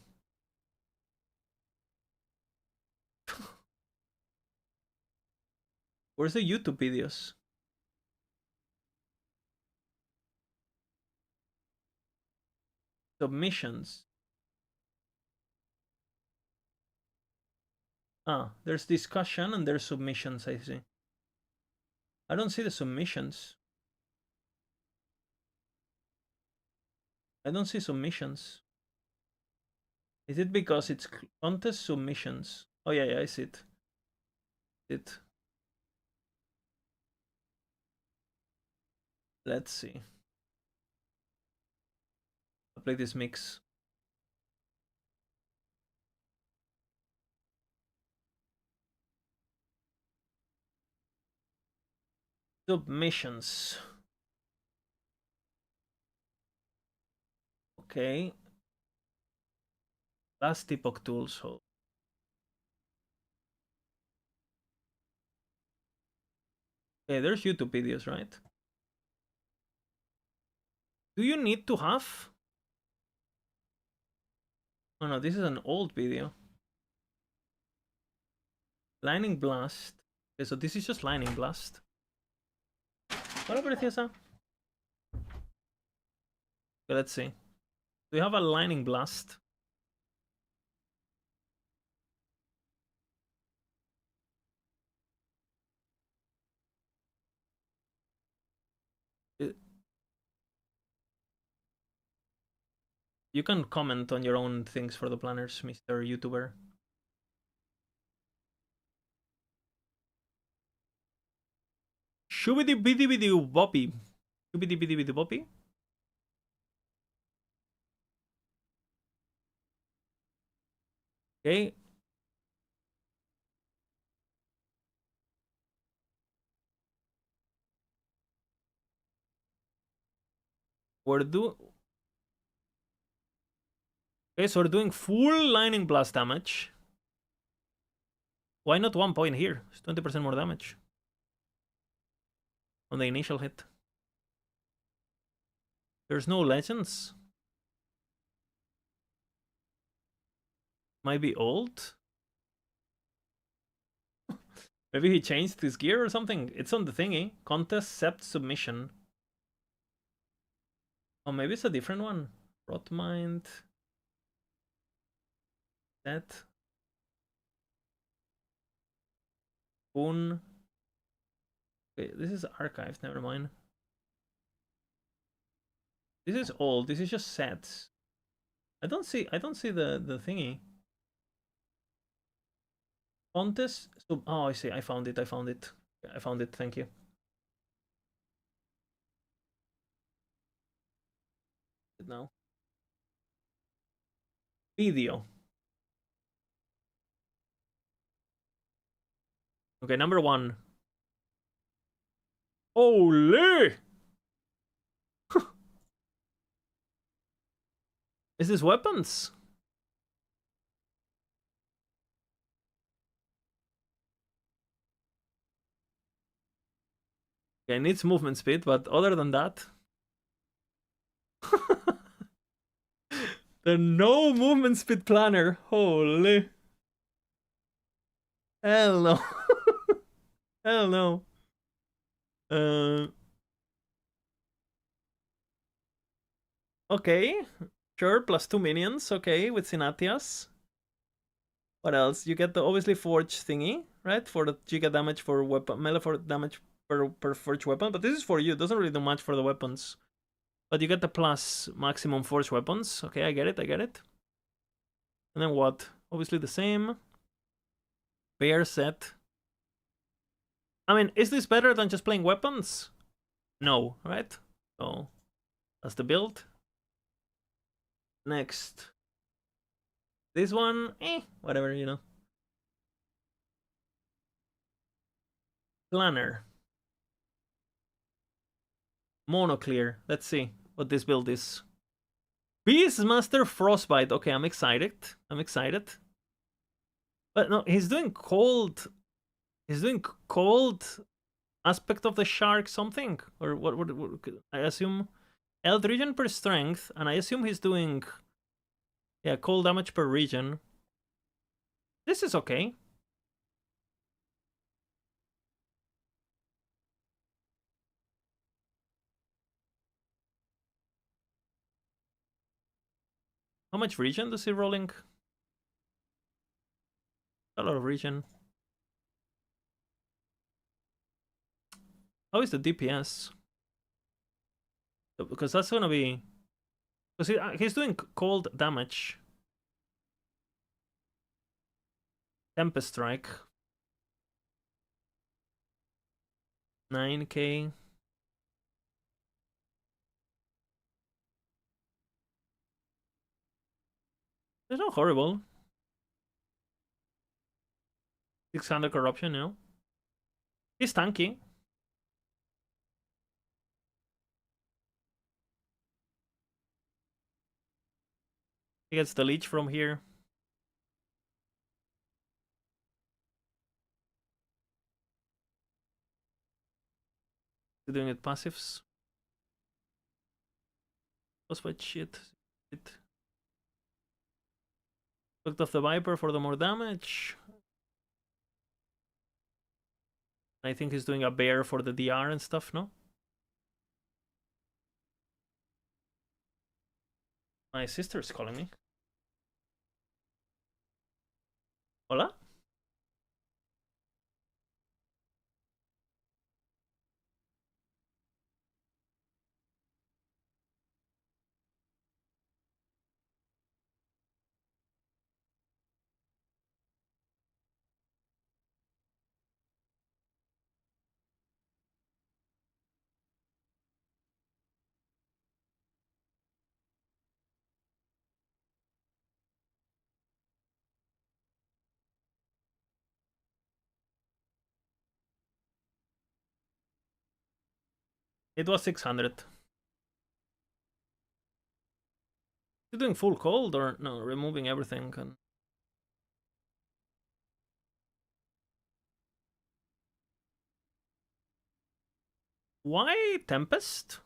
Where's the YouTube videos? Submissions. Ah, there's discussion and there's submissions, I see. I don't see the submissions. I don't see submissions. Is it because it's contest submissions? Oh yeah, I see it. Let's see. I'll play this mix. Submissions. Okay. Last Epoch tools. So. Okay, there's YouTube videos, right? Do you need to have... Oh no, this is an old video. Lightning Blast. Okay, so this is just Lightning Blast. Hola, preciosa. Okay, let's see. Do you have a Lightning Blast? You can comment on your own things for the planners, Mr. YouTuber. Shubidi bidi bidi boppy. Shubidi bidi bidi boppy. Okay. We're do. Okay, so we're doing full Lightning Blast damage. Why not 1 point here? It's 20% more damage on the initial hit. There's no legends. Might be old. Maybe he changed his gear or something. It's on the thingy. Contest, Sept, Submission. Oh, maybe it's a different one. Rotmind. That. Boon. Okay, this is archived, never mind. This is old, this is just sets. I don't see the thingy. Contest. Oh, I see. I found it. Thank you. Now. Video. Okay, number 1. Holy! Is this weapons? Okay, it needs movement speed, but other than that... the no movement speed planner. Holy. Hell no. Hell no. Okay. Sure, plus 2 minions. Okay, with Sinatias. What else? You get the obviously forge thingy, right? For the giga damage for weapon, melee for damage per forge weapon. But this is for you. It doesn't really do much for the weapons. But you get the plus maximum forge weapons. Okay, I get it. And then what? Obviously the same. Bear set. I mean, is this better than just playing weapons? No, right? So that's the build. Next. This one, whatever, you know. Planner. Mono clear. Let's see what this build is. Beastmaster Frostbite. Okay, I'm excited. But no, he's doing cold. He's doing cold aspect of the shark something. Or what I assume Eld region per strength, and I assume he's doing cold damage per region. This is okay. How much region does he rolling? A lot of region. How is the DPS? Because that's gonna be... Because he's doing cold damage. Tempest Strike. 9k. It's not horrible. 600 corruption, you know. He's tanky. He gets the leech from here. He's doing it passives. What's what shit? Looked off the Viper for the more damage. I think he's doing a bear for the DR and stuff, no? My sister's calling me. Hola? It was 600. You doing full cold or no? Removing everything and why Tempest?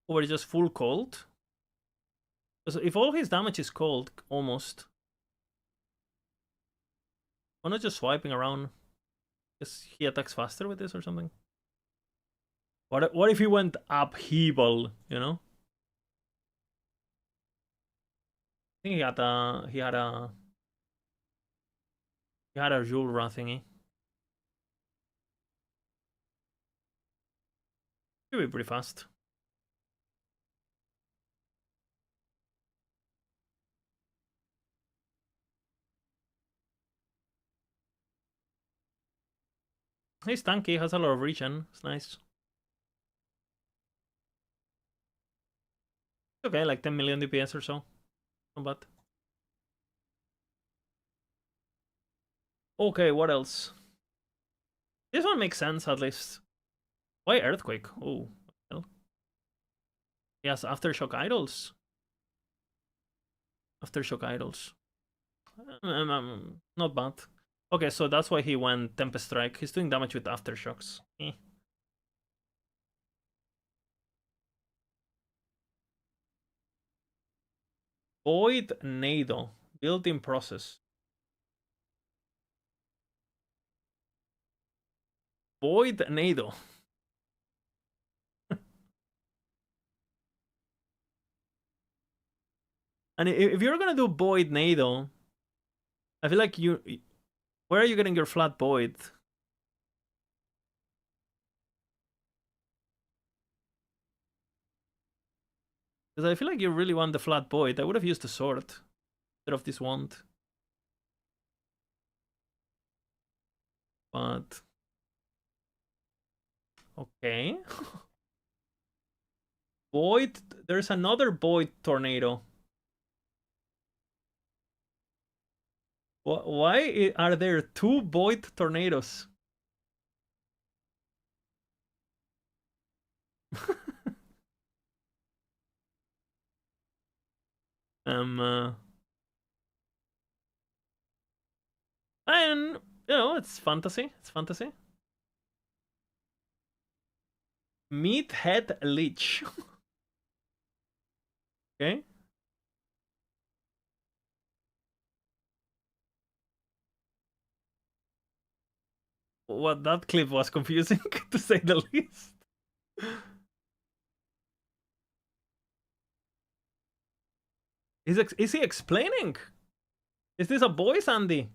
Or just full cold? Because if all his damage is cold, almost. Why not just swiping around? Guess he attacks faster with this or something. What if he went upheaval? You know? I think he had a Julra thingy. Should be pretty fast. He's tanky, has a lot of regen. It's nice. Okay, like 10 million DPS or so. Not bad. Okay, what else? This one makes sense at least. Why Earthquake? Oh, hell. He has Aftershock Idols. Aftershock Idols. Not bad. Okay, so that's why he went Tempest Strike. He's doing damage with Aftershocks. Void Nado. Built-in process. Void Nado. And if you're gonna do Void Nado, I feel like you... Where are you getting your flat Void? Because I feel like you really want the flat Void. I would have used the sword instead of this wand. But... Okay. Void... There's another Void Tornado. Why are there two Void Tornadoes? um... And, you know, it's fantasy. It's fantasy. Meathead Lich. Okay. What, that clip was confusing, to say the least. Is he explaining? Is this a voice, Andy?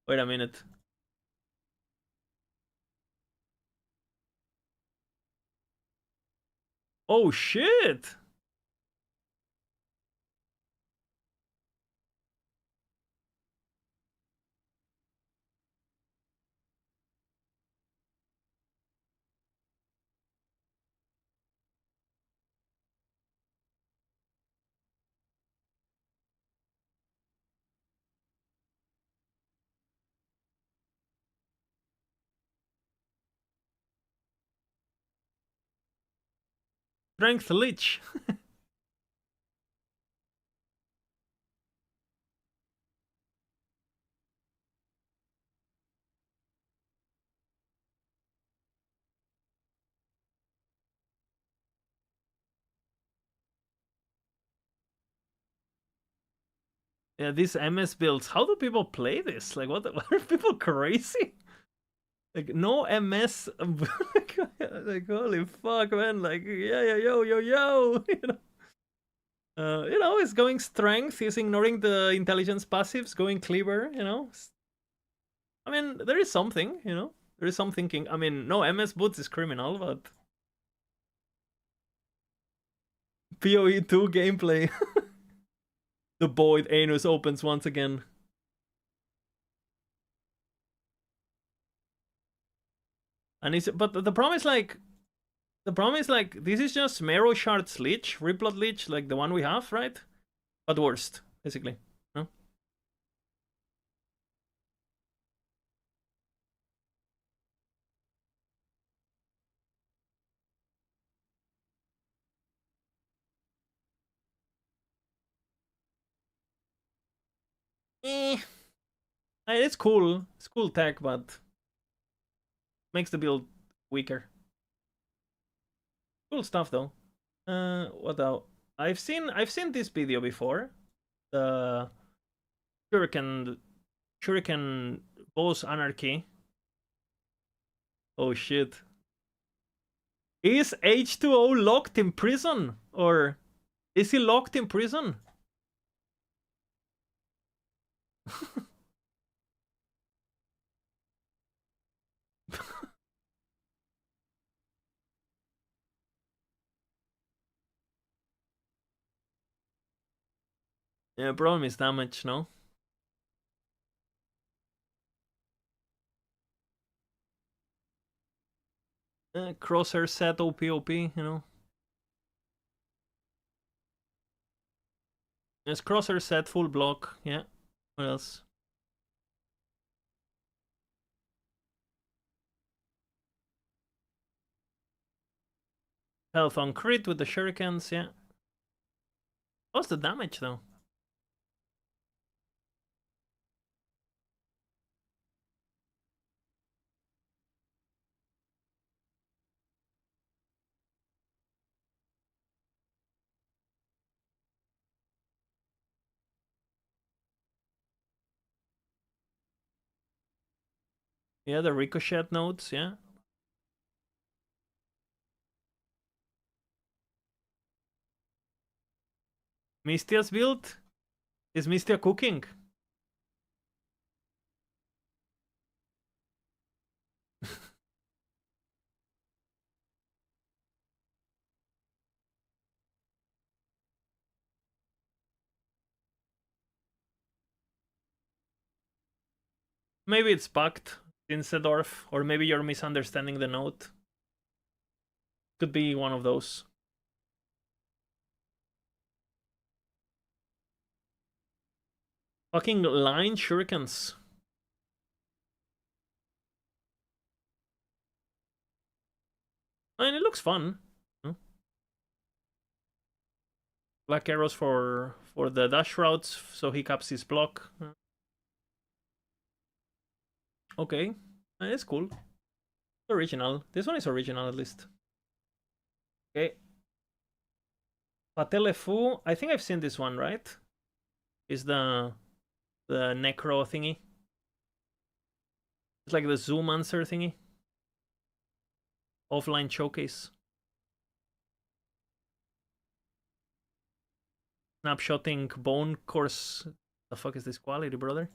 Wait a minute. Oh shit! Strength Lich. Yeah, these MS builds. How do people play this? Like, what? What are people crazy? Like, no MS. Like, holy fuck, man! Like, yeah, yeah, yo, yo, yo. It's going strength. He's ignoring the intelligence passives. Going cleaver. I mean, there is something. There is some thinking. I mean, no MS boots is criminal, but PoE 2 gameplay. The void anus opens once again. And but the problem is like this is just Marrow Shard's Lich, Riplot Lich, like the one we have, right? But worst, basically. No? Eh. It's cool. It's cool tech, but makes the build weaker. Cool stuff though. What else? I've seen this video before. The Shuriken boss anarchy. Oh shit. Is H2O locked in prison? Or is he locked in prison? Yeah, problem is damage, no? Crosshair set OP. Yes, crosshair set full block, yeah. What else? Health on crit with the shurikens, yeah. What's the damage though? Yeah, the ricochet nodes, yeah. Mystia's build? Is Mystia cooking? Maybe it's bugged in Sedorf, or maybe you're misunderstanding the node. Could be one of those. Fucking line shurikens. I mean, it looks fun. Black arrows for the dash routes, so he caps his block. Okay, it's cool. It's original. This one is original at least. Okay. Patelefu, I think I've seen this one, right? Is the necro thingy. It's like the zoom answer thingy. Offline showcase. Snapshotting bone course. The fuck is this quality, brother?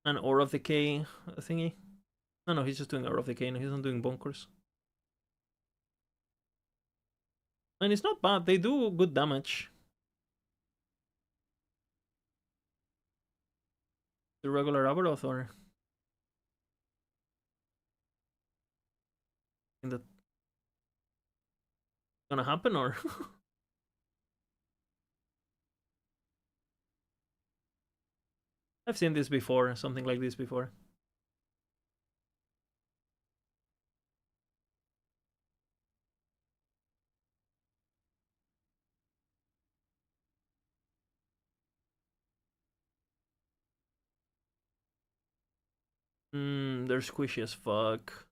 An Aura of Decay thingy. No, he's just doing Aura of Decay. No, he's not doing bone course. And it's not bad. They do good damage. The regular Abaroth, or think that gonna happen, or I've seen this before, something like this before. They're squishy as fuck.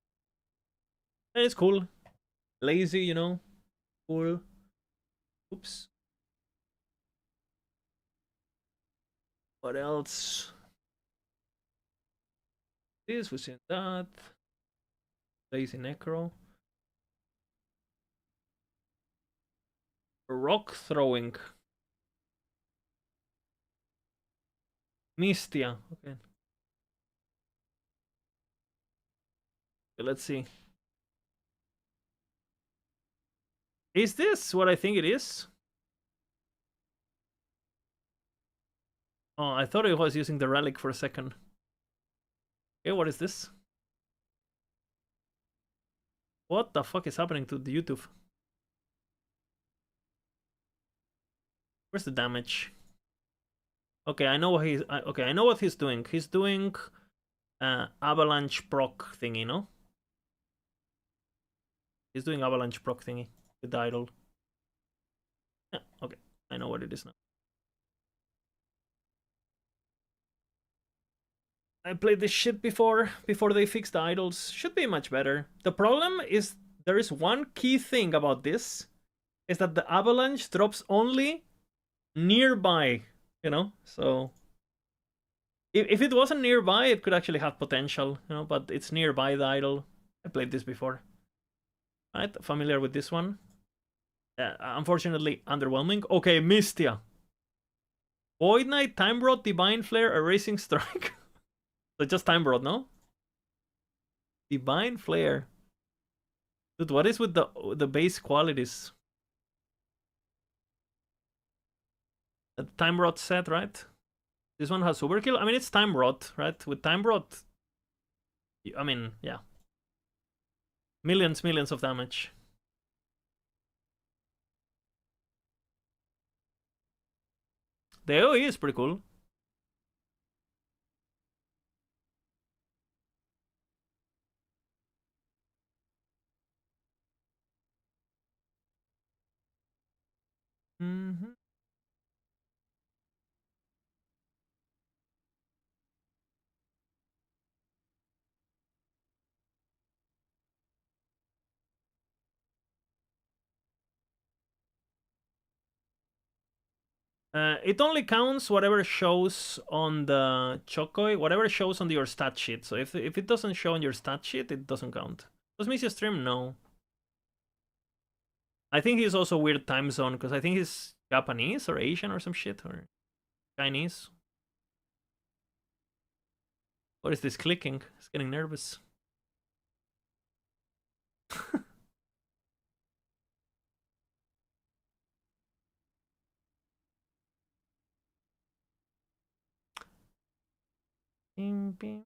And it's cool. Lazy, you know? Cool. Oops. What else? This, we've seen that. Lazy Necro. Rock throwing. Mistia. Okay. Let's see. Is this what I think it is? Oh, I thought it was using the relic for a second. Okay, what is this? What the fuck is happening to the YouTube? Where's the damage? Okay, I know what he's. Okay, I know what he's doing. He's doing avalanche proc thingy, no? He's doing avalanche proc thingy with the idol. Yeah, okay, I know what it is now. I played this shit before they fixed the idols. Should be much better. The problem is there is one key thing about this, is that the avalanche drops only nearby, you know? So if it wasn't nearby, it could actually have potential, you know, but it's nearby the idol. I played this before. Right, familiar with this one. Unfortunately, underwhelming. Okay, Mistia. Void Knight, Time Rod, Divine Flare, Erasing Strike. So just Time Rod, no? Divine Flare. Dude, what is with the base qualities? The Time Rod set, right? This one has Overkill. I mean, it's Time Rod, right? With Time Rod, I mean, yeah. Millions of damage. The AoE is pretty cool. Mm-hmm. It only counts whatever shows on the Chokoi, whatever shows on your stat sheet. So if it doesn't show on your stat sheet, it doesn't count. Does miss your stream? No. I think he's also weird time zone, because I think he's Japanese or Asian or some shit, or Chinese. What is this clicking? It's getting nervous. Bing, bing.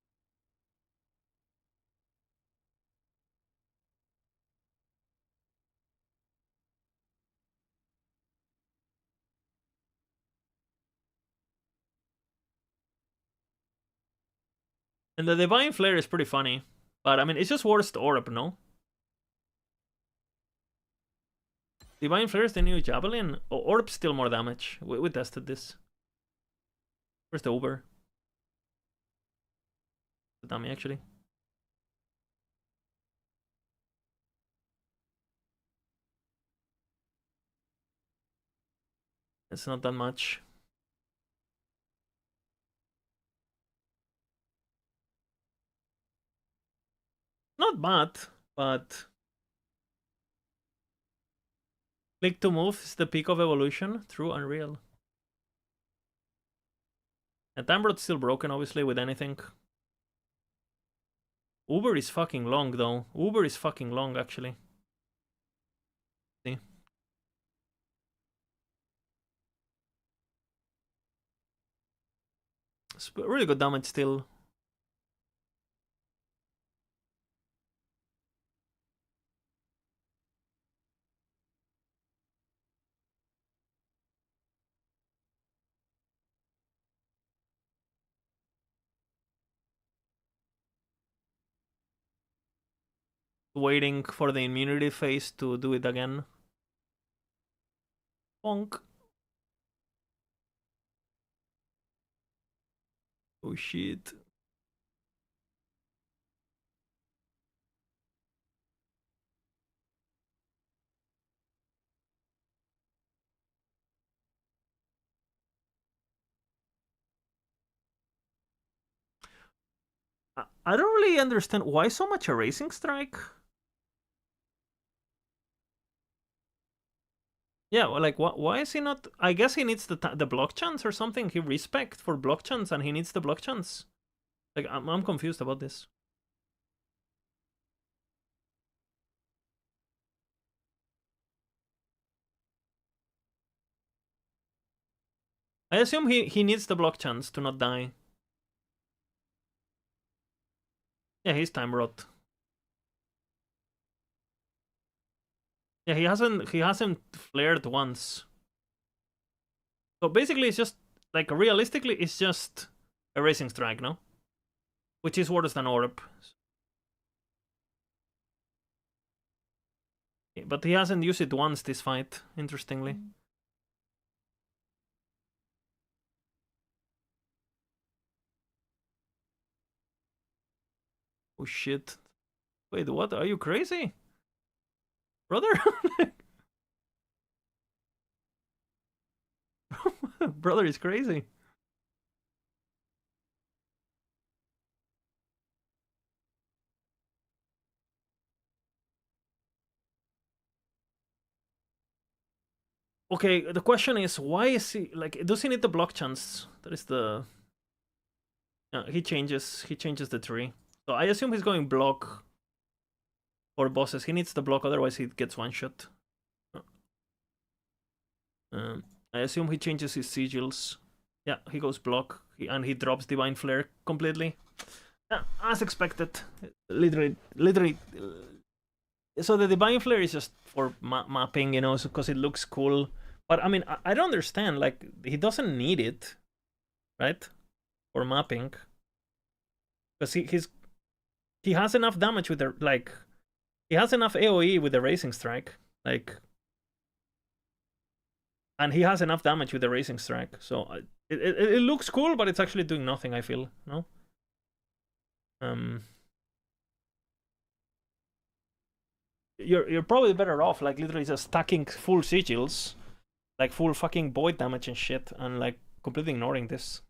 And the Divine Flare is pretty funny. But I mean, it's just worst Orb, no? Divine Flare is the new Javelin. Oh, Orb's still more damage. We tested this. Where's the Uber? The dummy, actually. It's not that much. Not bad, but click to move is the peak of evolution. True, unreal. And Time Rod's still broken, obviously, with anything. Uber is fucking long, though. Uber is fucking long, actually. See? It's really good damage still. Waiting for the immunity phase to do it again. Bonk. Oh shit. I don't really understand why so much erasing strike. Yeah, well, like why is he not? I guess he needs the block chance or something. He respect for block chance and he needs the block chance. Like I'm confused about this. I assume he needs the block chance to not die. Yeah, he's time rot. Yeah, he hasn't flared once. So basically, it's just like realistically, it's just a racing strike, no? Which is worse than orb. But he hasn't used it once this fight. Interestingly. Oh shit! Wait, what? Are you crazy, brother? Brother is crazy. Okay, the question is, why is he like? Does he need the block chance? That is the. He changes the tree. So I assume he's going block for bosses. He needs the block, otherwise he gets one shot. I assume he changes his sigils. Yeah, he goes block, and he drops Divine Flare completely. Yeah, as expected. Literally. So the Divine Flare is just for mapping, you know, because it looks cool. But I mean, I don't understand. Like, he doesn't need it, right? For mapping, because he has enough damage with the like. He has enough AOE with the Racing Strike, like, and he has enough damage with the Racing Strike. So it looks cool, but it's actually doing nothing. I feel no. You're probably better off like literally just stacking full sigils, like full fucking void damage and shit, and like completely ignoring this.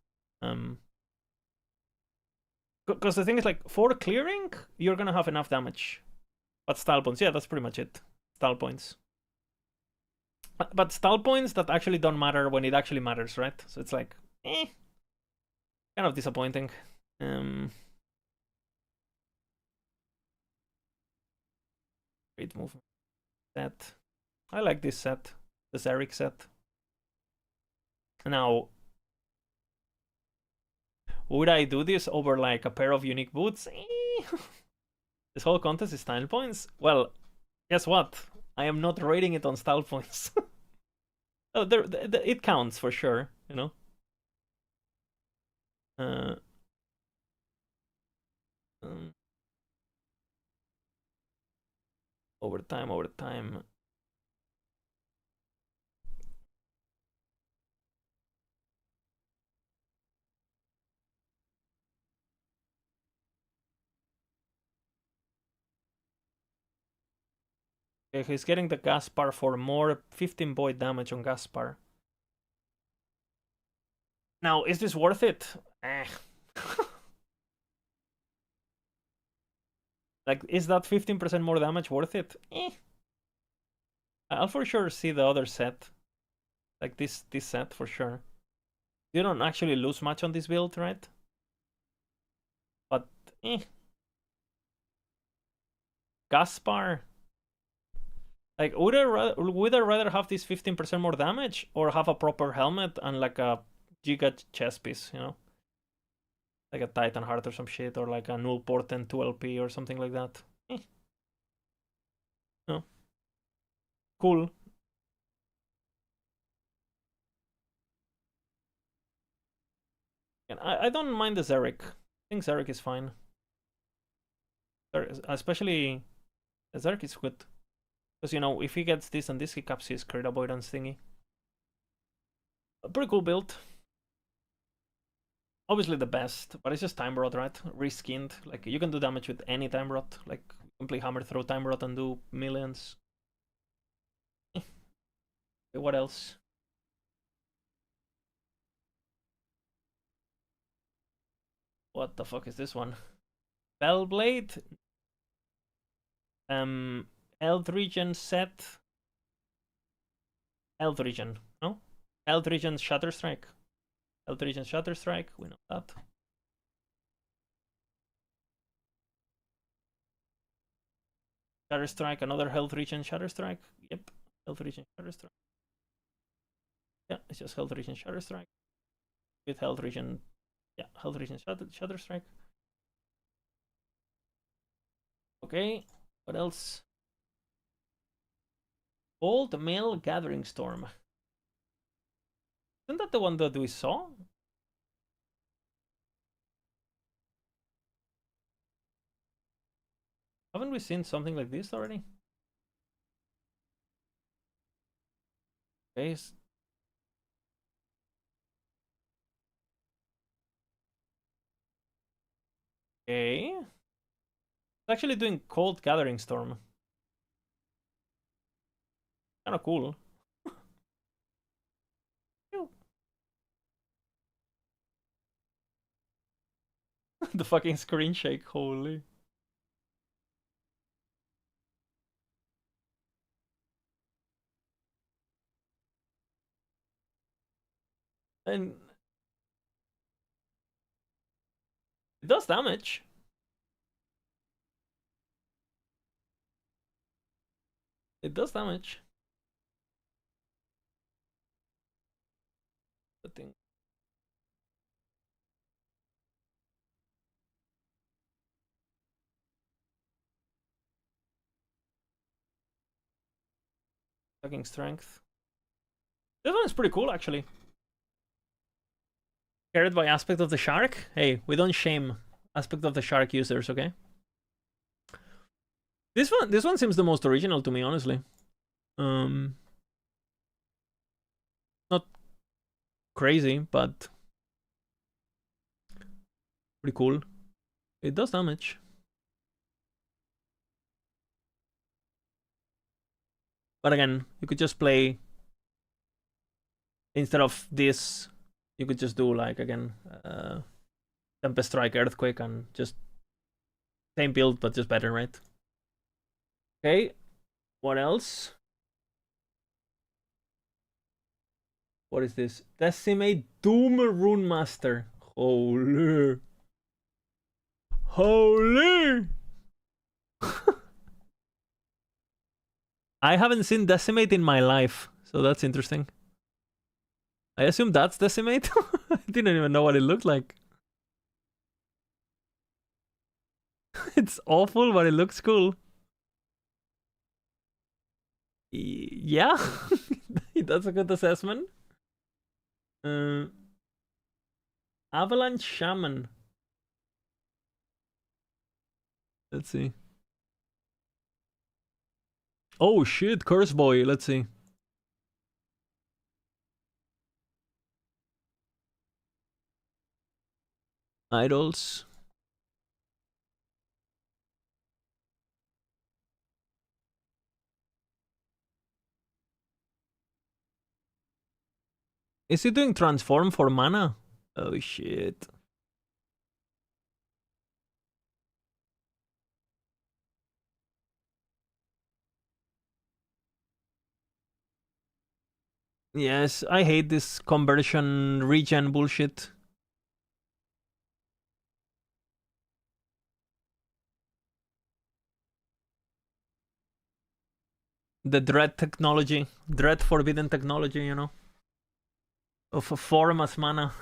Because the thing is, like, for clearing, you're gonna have enough damage. But style points, yeah, that's pretty much it. Style points. But style points that actually don't matter when it actually matters, right? So it's like, kind of disappointing. Great movement set. I like this set, the Zarek set. Now, would I do this over like a pair of unique boots? This whole contest is style points? Well, guess what? I am not rating it on style points. Oh, it counts for sure, you know? Um, over time. Okay, he's getting the Gaspar for more 15 void damage on Gaspar. Now, is this worth it? Like, is that 15% more damage worth it? I'll for sure see the other set. Like this set for sure. You don't actually lose much on this build, right? But Gaspar. Like, would I rather have this 15% more damage or have a proper helmet and like a giga chest piece, you know? Like a Titan Heart or some shit, or like a Null Portent 2LP or something like that. No. Cool. And I don't mind the Zarek. I think Zarek is fine. Especially Zarek is good. Because, you know, if he gets this and this, he caps his crit avoidance thingy. A pretty cool build. Obviously the best, but it's just Time Rot, right? Reskinned. Like, you can do damage with any Time Rot. Like, you can play Hammer Throw Time Rot and do millions. Okay, what else? What the fuck is this one? Bellblade. Health regen set. Health regen. No? Health regen Shatter Strike. Health regen Shatter Strike. We know that. Shatter Strike. Another health regen Shatter Strike. Yep. Health regen Shatter Strike. Yeah, it's just health regen Shatter Strike. With health regen. Yeah, health regen Shatter Strike. Okay. What else? Old Male Gathering Storm. Isn't that the one that we saw? Haven't we seen something like this already? Okay. Okay. It's actually doing Cold Gathering Storm. Kinda cool. The fucking screen shake, holy. And it does damage. It does damage. The thing. Fucking strength. This one is pretty cool, actually. Carried by Aspect of the Shark? Hey, we don't shame Aspect of the Shark users, okay? This one seems the most original to me, honestly. Not crazy, but pretty cool. It does damage. But again, you could just play, instead of this, you could just do like, again, Tempest Strike, Earthquake, and just same build, but just better, right? Okay, what else? What is this? Decimate Doom Rune Master. Holy. Holy! I haven't seen Decimate in my life, so that's interesting. I assume that's Decimate? I didn't even know what it looked like. It's awful, but it looks cool. Yeah, that's a good assessment. Avalanche Shaman. Let's see. Oh shit, Curse Boy. Let's see. Idols. Is he doing transform for mana? Oh shit. Yes, I hate this conversion regen bullshit. The dread technology. Dread forbidden technology, you know? Of a form as mana.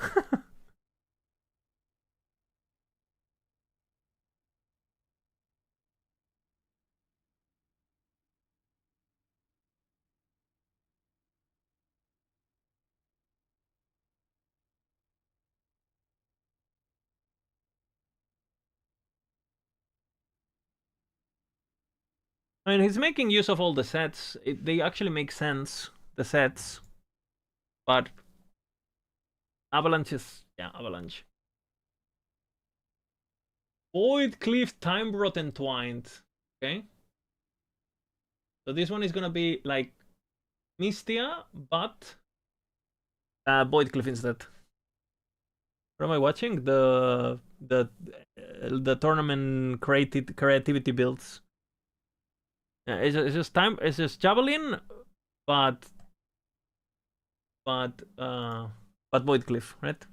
I mean, he's making use of all the sets. They actually make sense, the sets. But Avalanche is... yeah, Avalanche. Void Cliff Time Rot Entwined. Okay. So this one is gonna be like Mystia, but Void Cliff instead. What am I watching? The tournament creativity builds. Yeah, it's just time. It's just javelin, but but Void Cliff, right?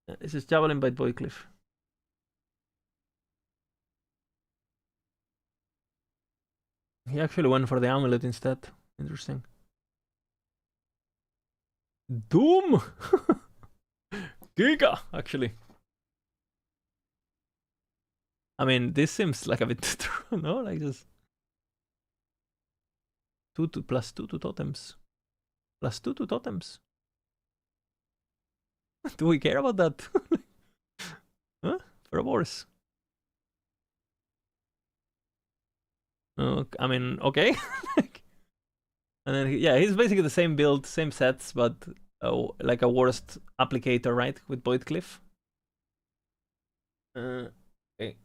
Yeah, it's just javelin but Void Cliff. He actually went for the amulet instead. Interesting. Doom. Giga, actually. I mean, this seems like a bit true, no? Like just 2 to +2 to totems. +2 to totems. Do we care about that? Huh? For a horse. I mean, okay. And then, yeah, he's basically the same build, same sets, but like a worst applicator, right? With Void Cliff. Okay.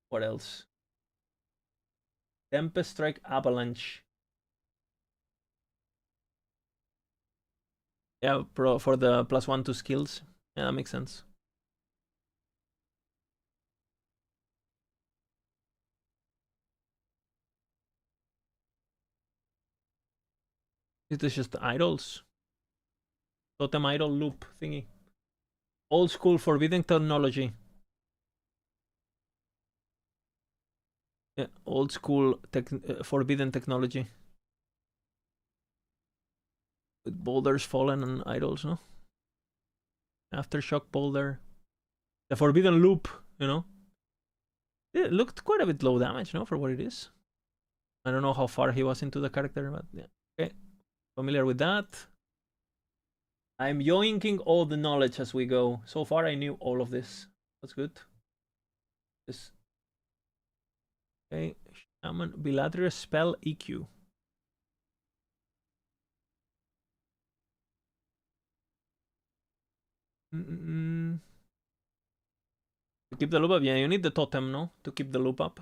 What else? Tempest Strike Avalanche. Yeah, for the +1 to skills. Yeah, that makes sense. It is just idols. Totem idol loop thingy. Old school forbidden technology. Yeah, old school forbidden technology. With boulders fallen and idols, no? Aftershock boulder. The forbidden loop, you know? It looked quite a bit low damage, no? For what it is. I don't know how far he was into the character, but yeah. Okay. Familiar with that. I'm yoinking all the knowledge as we go. So far I knew all of this. That's good. This. Okay. Shaman, bilateral spell EQ. To keep the loop up, yeah, you need the totem, no? To keep the loop up.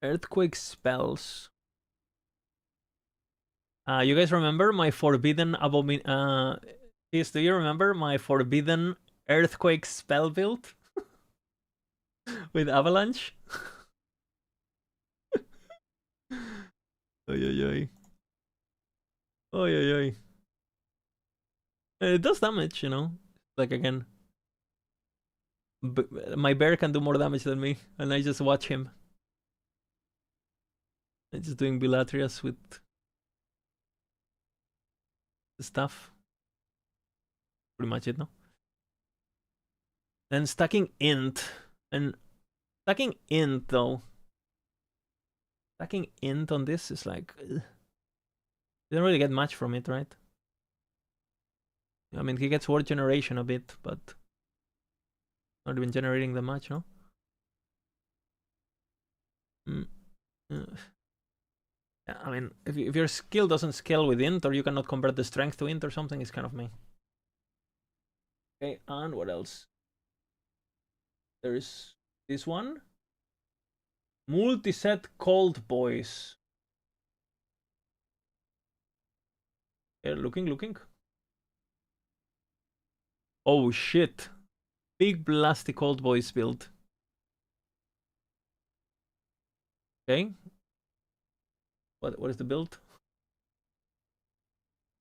Earthquake spells. You guys remember my forbidden do you remember my forbidden earthquake spell build? With avalanche? Oy, oy, oy. Oy, oy, oy. It does damage, you know? Like, again. My bear can do more damage than me, and I just watch him. I'm just doing bilatrias with the stuff. Pretty much it, no? Then stacking int. And stacking int, though. Stacking int on this is like... Ugh. You don't really get much from it, right? I mean, he gets word generation a bit, but... Not even generating that much, no? Yeah, I mean, if your skill doesn't scale with int, or you cannot convert the strength to int or something, it's kind of me. Okay, and what else? There's this one. Multi-set cold boys. Yeah, looking. Oh shit. Big blasty cold boys build. Okay. What is the build?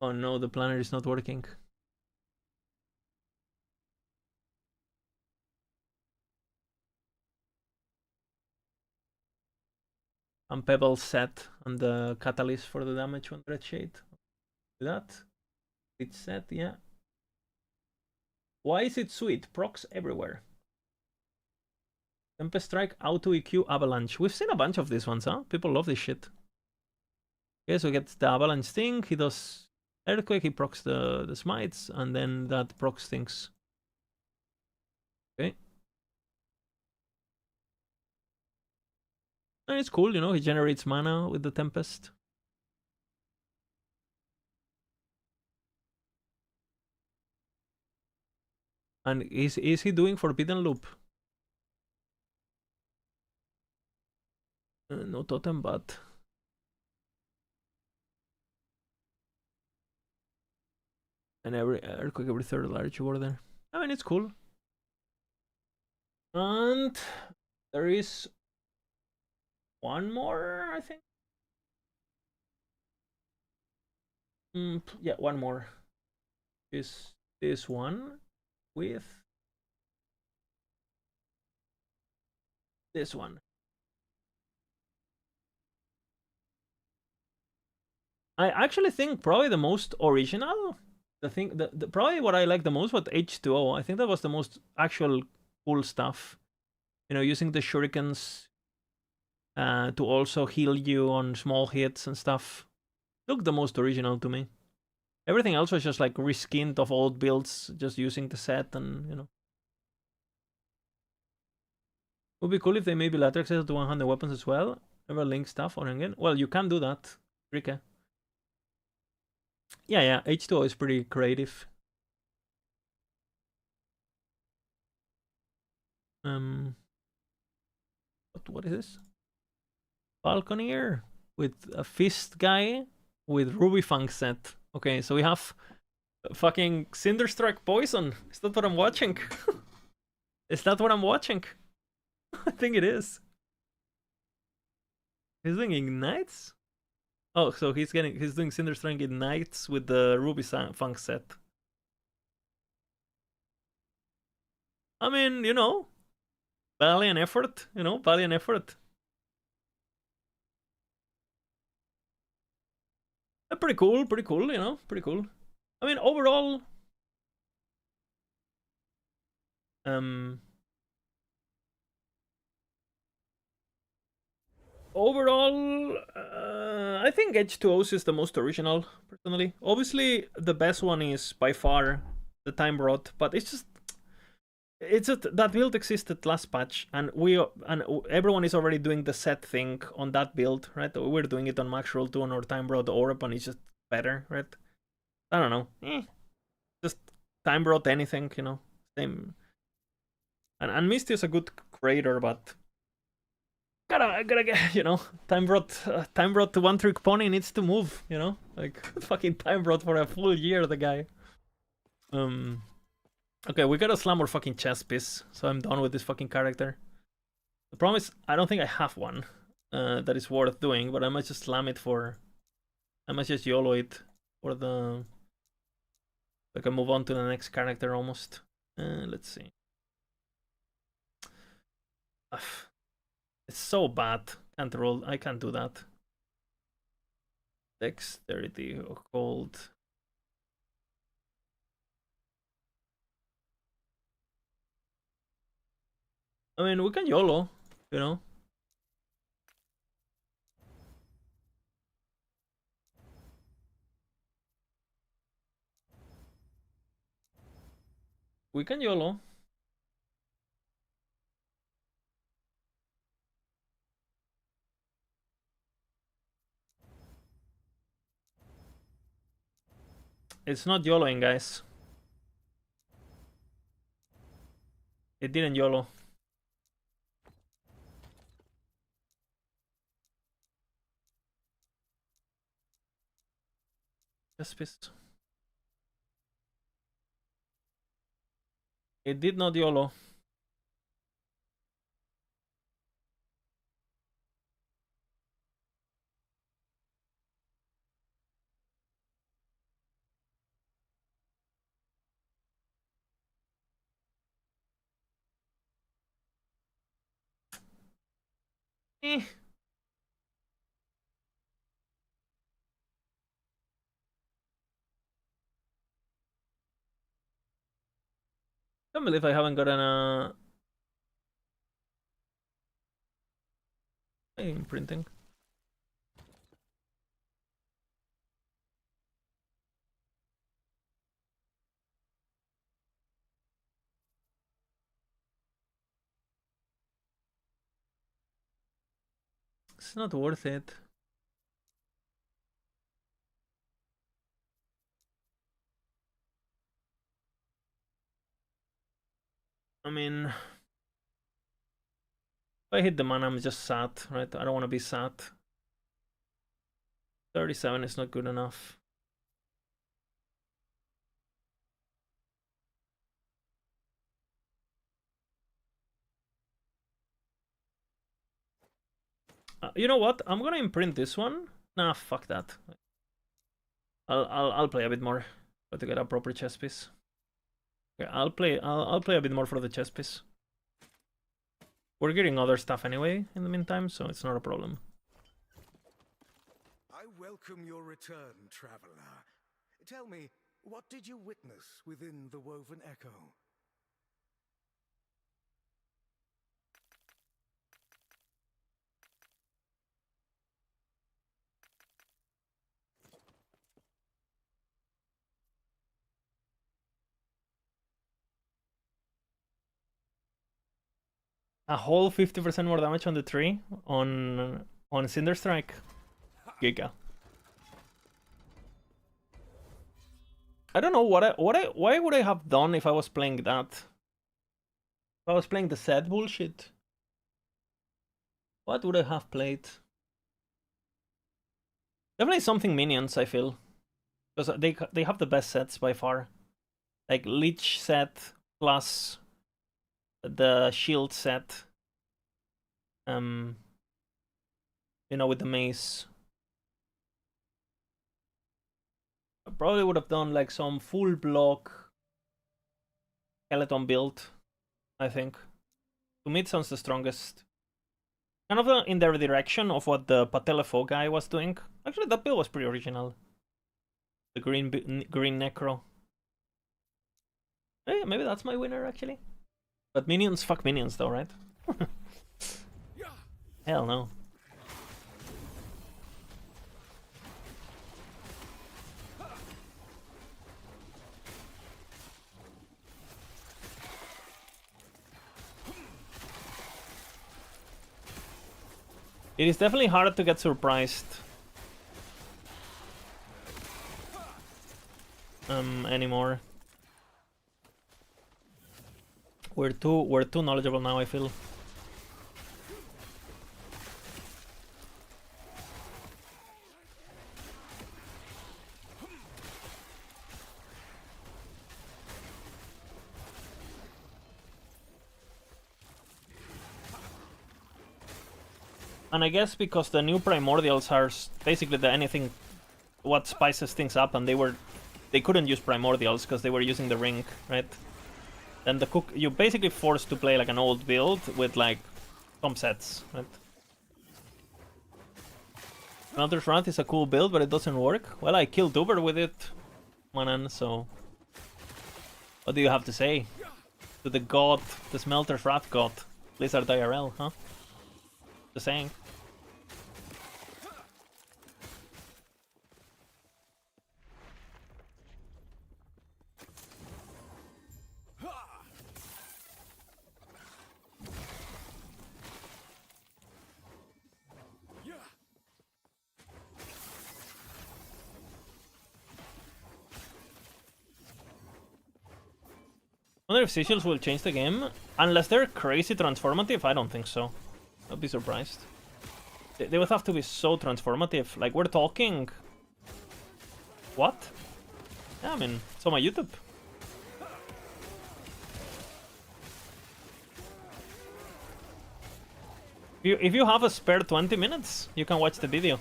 Oh no, the planner is not working. And Pebble set and the catalyst for the damage when red shade. That. It's set, yeah. Why is it sweet? Procs everywhere. Tempest Strike, Auto EQ, Avalanche. We've seen a bunch of these ones, huh? People love this shit. Okay, so he gets the Avalanche thing. He does Earthquake, he procs the smites, and then that procs things. Okay. And it's cool, you know, he generates mana with the Tempest. And is he doing Forbidden Loop? No totem, but... And every earthquake every third large border. I mean, it's cool. And there is one more, I think. Yeah, one more. Is this one with this one. I actually think probably the most original. The thing, probably what I like the most was H2O. I think that was the most actual cool stuff. You know, using the shurikens to also heal you on small hits and stuff. Looked the most original to me. Everything else was just like reskinned of old builds, just using the set and, you know. Would be cool if they maybe later access to 100 weapons as well. Ever link stuff on again? Well, you can do that, Rika. Yeah, H2O is pretty creative. What is this? Falconeer with a fist guy with Ruby Fang set. Okay, so we have fucking Cinderstrike Poison. Is that what I'm watching? Is that what I'm watching? I think it is. He's doing Ignites? Oh, so he's doing Cinderstrike Ignites with the Ruby Fang set. I mean, you know, valiant effort, you know, valiant effort. Pretty cool, you know, pretty cool. I mean, overall, I think H2O's is the most original, personally. Obviously, the best one is by far the Time Rot, but it's just that build existed last patch, and everyone is already doing the set thing on that build, right? We're doing it on Max Roll 2 on our Time Rot Orb, and it's just better, right? I don't know. Just Time Rot anything, you know. Same. And Misty is a good creator, but gotta get, you know, Time Rot to One Trick Pony needs to move, you know, like fucking Time Rot for a full year, the guy. Okay, we gotta slam our fucking chess piece, so I'm done with this fucking character. The problem is, I don't think I have one that is worth doing, but I might just slam it for, I might just YOLO it for the, I can move on to the next character almost. Let's see. It's so bad. Can't roll. I can't do that. Dexterity or cold. I mean, we can YOLO, you know. We can YOLO. It's not YOLOing, guys. It didn't YOLO. Just pissed. It did not YOLO. Eh. Can't believe I haven't gotten a imprinting. It's not worth it. I mean, if I hit the mana, I'm just sad, right? I don't want to be sad. 37 is not good enough. You know what? I'm gonna imprint this one. Nah, fuck that. I'll play a bit more, but to get a proper chess piece. Okay, I'll play a bit more for the chess piece. We're getting other stuff anyway in the meantime, so it's not a problem. I welcome your return, traveler. Tell me, what did you witness within the woven echo? A whole 50% more damage on the tree on Cinder Strike. Giga. I don't know why would I have done if I was playing that? If I was playing the sad bullshit. What would I have played? Definitely something minions, I feel. Because they have the best sets by far. Like Leech set plus the shield set. You know, with the mace. I probably would have done like some full block skeleton build, I think. To me it sounds the strongest. Kind of in the direction of what the Patelefo guy was doing. Actually, that build was pretty original. The green Necro. Hey, maybe that's my winner, actually. But minions, fuck minions, though, right? Hell no. It is definitely hard to get surprised. Anymore. We're too knowledgeable now, I feel. And I guess because the new primordials are basically the anything what spices things up, and they couldn't use primordials because they were using the ring, right? Then the cook, you're basically forced to play like an old build with like some sets, right? Smelter's Wrath is a cool build, but it doesn't work. Well, I killed Uber with it, Manan, so what do you have to say? To the god, the Smelter's Wrath god, Blizzard IRL, huh? Just saying. I wonder if sigils will change the game. Unless they're crazy transformative, I don't think so. I'd be surprised. They would have to be so transformative. Like, we're talking... What? Yeah, I mean, it's on my YouTube. If you have a spare 20 minutes, you can watch the video.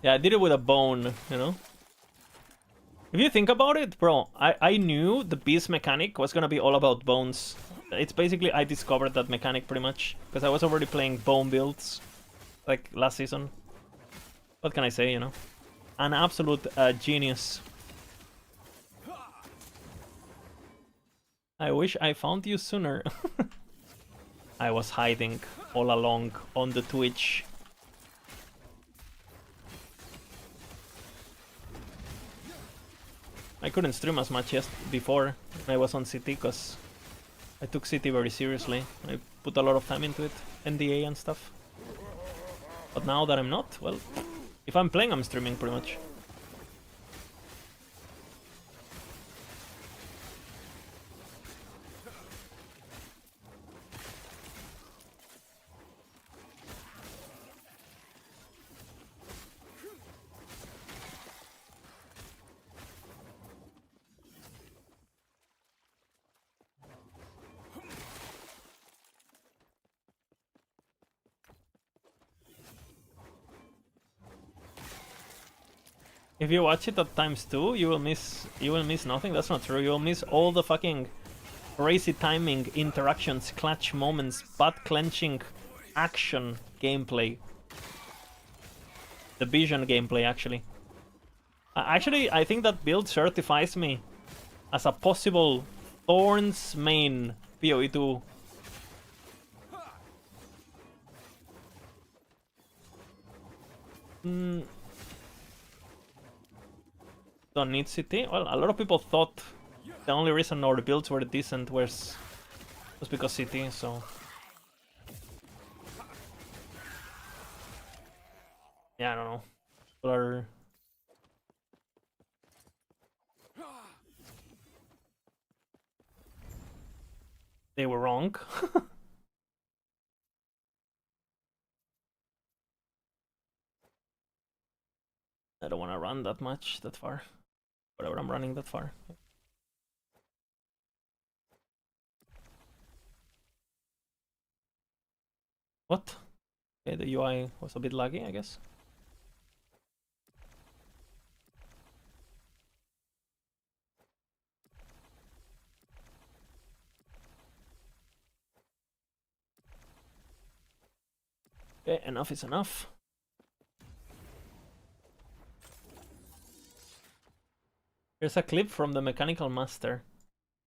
Yeah, I did it with a bone, you know? If you think about it, bro, I knew the beast mechanic was gonna be all about bones. It's basically, I discovered that mechanic pretty much, because I was already playing bone builds, like, last season. What can I say, you know? An absolute genius. I wish I found you sooner. I was hiding all along on the Twitch. I couldn't stream as much before when I was on CT because I took CT very seriously. I put a lot of time into it, NDA and stuff. But now that I'm not, well, if I'm playing, I'm streaming pretty much. If you watch it at ×2, you will miss nothing. That's not true. You will miss all the fucking crazy timing, interactions, clutch moments, butt clenching, action, gameplay. The vision gameplay, actually. Actually, I think that build certifies me as a possible Thorns main PoE2. Don't need CT? Well, a lot of people thought the only reason our builds were decent was because CT, so... Yeah, I don't know. People are... They were wrong. I don't want to run that much, that far. Whatever, I'm running that far. What? Okay, the UI was a bit laggy, I guess. Okay, enough is enough. Here's a clip from the Mechanical Master.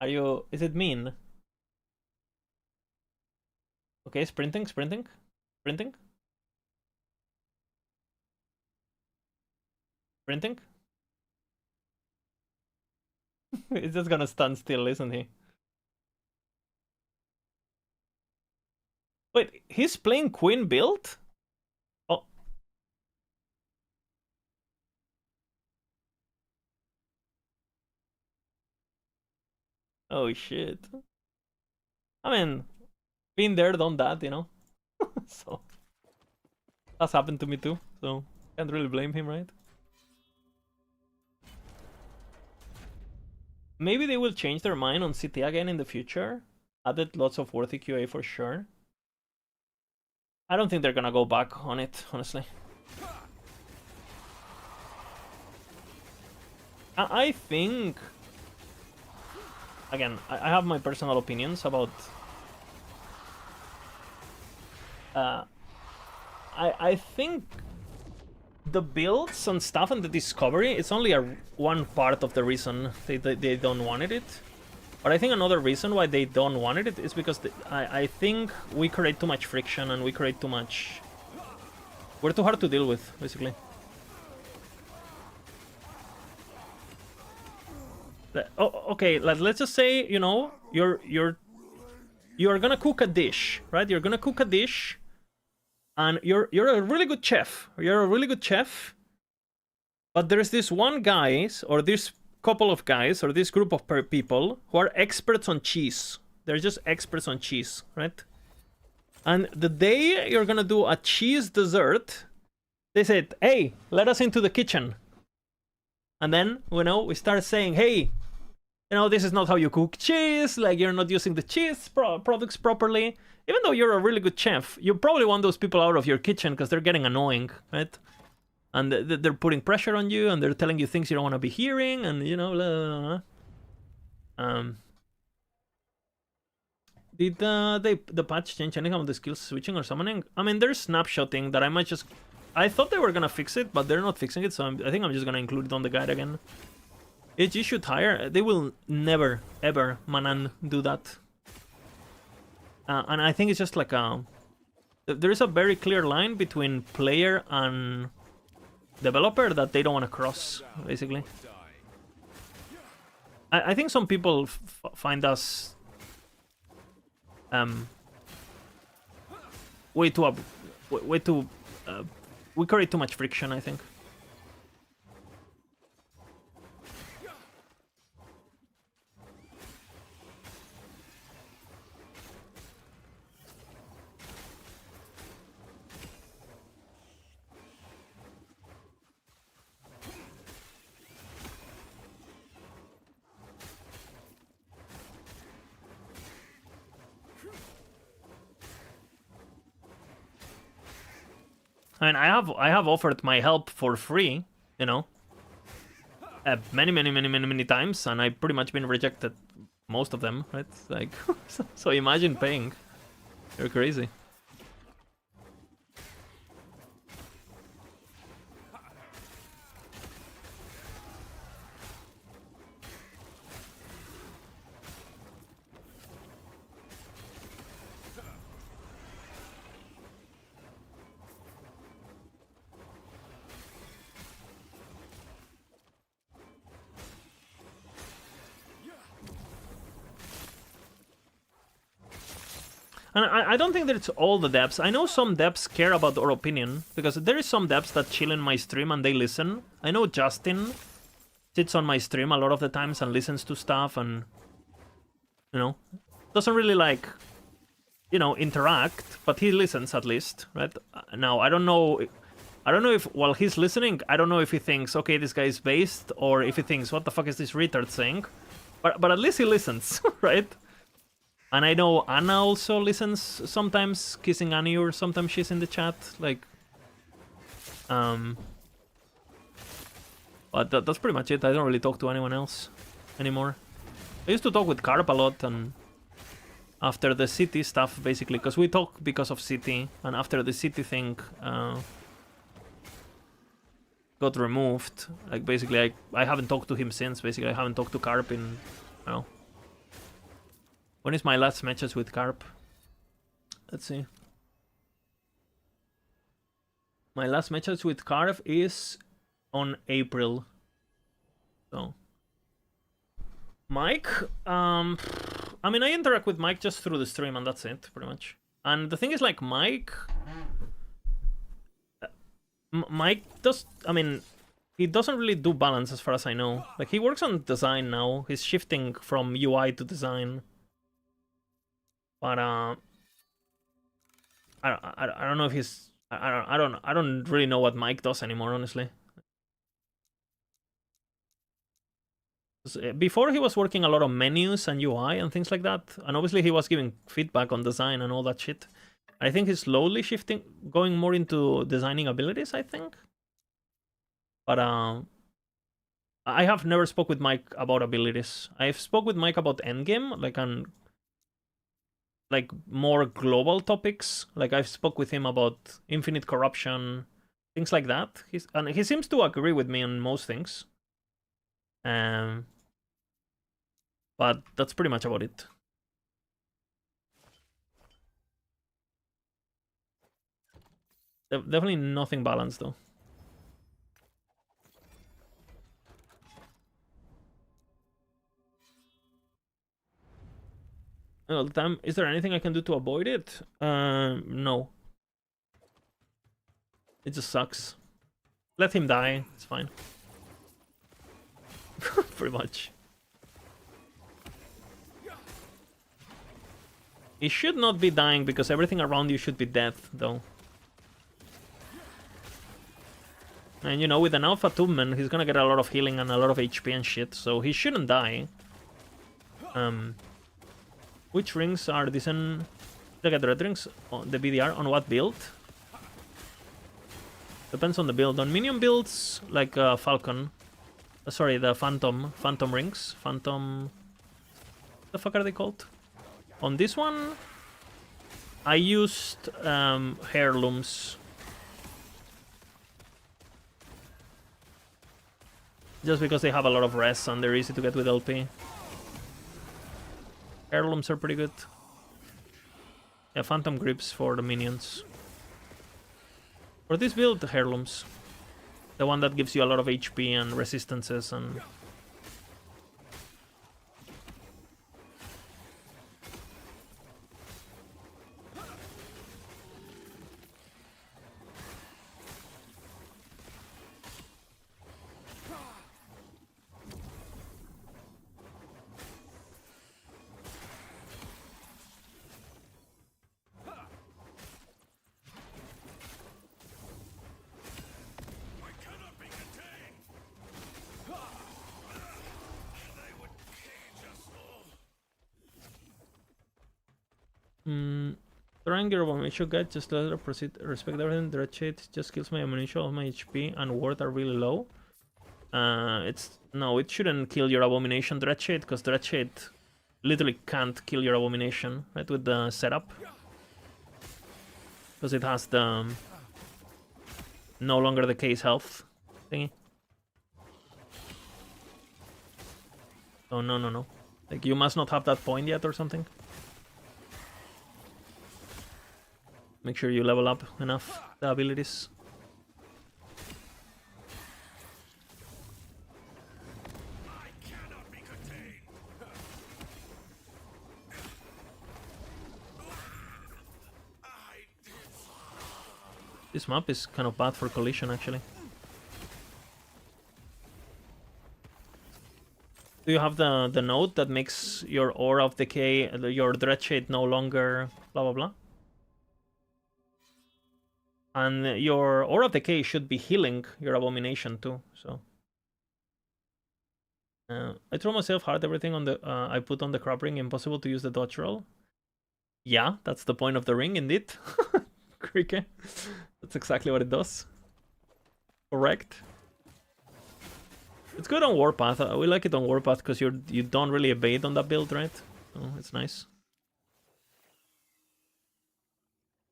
Are you... Is it mean? Okay, sprinting. Sprinting. He's just gonna stand still, isn't he? Wait, he's playing Queen build? Oh. Oh shit. I mean, been there, done that, you know? So... That's happened to me too, so... Can't really blame him, right? Maybe they will change their mind on CT again in the future. Added lots of worthy QA for sure. I don't think they're gonna go back on it, honestly. I think... Again, I have my personal opinions about... I think the builds and stuff and the discovery, it's only one part of the reason they don't wanted it. But I think another reason why they don't wanted it is because I think we create too much friction and we create too much... We're too hard to deal with, basically. Oh, okay, let's just say, you know, you're gonna cook a dish, right? You're gonna cook a dish, and you're a really good chef. You're a really good chef, but there's this one guy, or this couple of guys, or this group of people who are experts on cheese. They're just experts on cheese, right? And the day you're gonna do a cheese dessert, they said, "Hey, let us into the kitchen." And then, you know, we start saying, "Hey, you know, this is not how you cook cheese, like you're not using the cheese products properly." Even though you're a really good chef, you probably want those people out of your kitchen because they're getting annoying, right? And they're putting pressure on you, and they're telling you things you don't want to be hearing, and, you know, blah, blah, blah. Did the patch change anything on the skills switching or summoning? I mean, there's snapshotting that I might just... I thought they were gonna fix it, but they're not fixing it, so I think I'm just gonna include it on the guide again. HG should hire. They will never, ever, Manan, do that. And I think it's just like a... There is a very clear line between player and developer that they don't want to cross, basically. I think some people find us... way too... we create too much friction, I think. I mean, I have offered my help for free, you know. many times, and I've pretty much been rejected most of them, right? Like, so imagine paying. You're crazy. And I don't think that it's all the devs. I know some devs care about our opinion, because there is some devs that chill in my stream and they listen. I know Justin sits on my stream a lot of the times and listens to stuff and, you know, doesn't really like, you know, interact, but he listens at least, right? Now, I don't know if while he's listening, I don't know if he thinks, okay, this guy is based, or if he thinks, what the fuck is this retard saying? But at least he listens, right? And I know Anna also listens sometimes, kissing Annie, or sometimes she's in the chat, like, but that's pretty much it. I don't really talk to anyone else anymore. I used to talk with Carp a lot, and after the city stuff, basically, because we talk because of city, and after the city thing got removed, like, basically, I haven't talked to him since. Basically, I haven't talked to Carp in, I don't know. When is my last matches with Carp? Let's see. My last matches with Carp is on April. So Mike, I mean, I interact with Mike just through the stream, and that's it, pretty much. And the thing is, like, Mike does, I mean, he doesn't really do balance as far as I know. Like, he works on design now. He's shifting from UI to design. But I don't know if he's, I don't really know what Mike does anymore, honestly. Before, he was working a lot of menus and UI and things like that, and obviously he was giving feedback on design and all that shit. I think he's slowly shifting, going more into designing abilities, I think. But I have never spoke with Mike about abilities. I've spoke with Mike about Endgame, like on like more global topics. Like, I've spoke with him about infinite corruption, things like that. And he seems to agree with me on most things. But that's pretty much about it. Definitely nothing balanced, though. All the time. Is there anything I can do to avoid it? No. It just sucks. Let him die. It's fine. Pretty much. He should not be dying because everything around you should be dead, though. And, you know, with an Alpha Tubeman, he's gonna get a lot of healing and a lot of HP and shit, so he shouldn't die. Which rings are decent? Look at the red rings on the BDR. On what build? Depends on the build. On minion builds, like Falcon. Sorry, the Phantom rings. Phantom... What the fuck are they called? On this one, I used heirlooms. Just because they have a lot of res and they're easy to get with LP. Heirlooms are pretty good. Yeah, Phantom Grips for the minions. For this build, the heirlooms. The one that gives you a lot of HP and resistances and... Triangle of ammunition guide, just let her proceed, respect everything, direct shade, just kills my ammunition, all my HP and ward are really low. it shouldn't kill your Abomination Dreadshade, because Dreadshade literally can't kill your Abomination, right, with the setup. Because it has the no longer the case health thingy. Oh, no. Like, you must not have that point yet or something. Make sure you level up enough the abilities. This map is kind of bad for collision, actually. Do you have the node that makes your Aura of Decay, your Dreadshade no longer blah blah blah? And your Aura of Decay should be healing your Abomination too, so... I throw myself hard everything on the I put on the crop ring, impossible to use the dodge roll. Yeah, that's the point of the ring, indeed. Cricket. That's exactly what it does. Correct. It's good on Warpath. We like it on Warpath because you don't really evade on that build, right? So it's nice.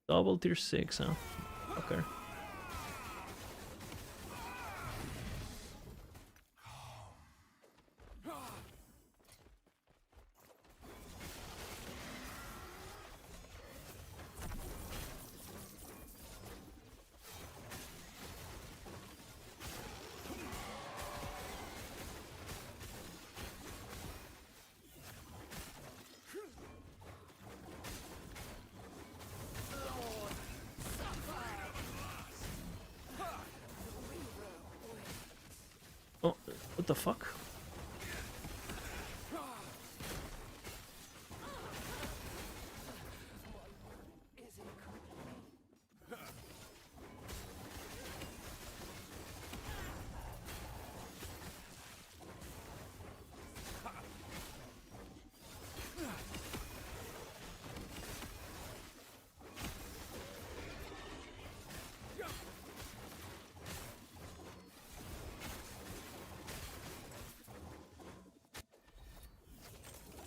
Double tier 6, huh? Okay. Oh, what the fuck?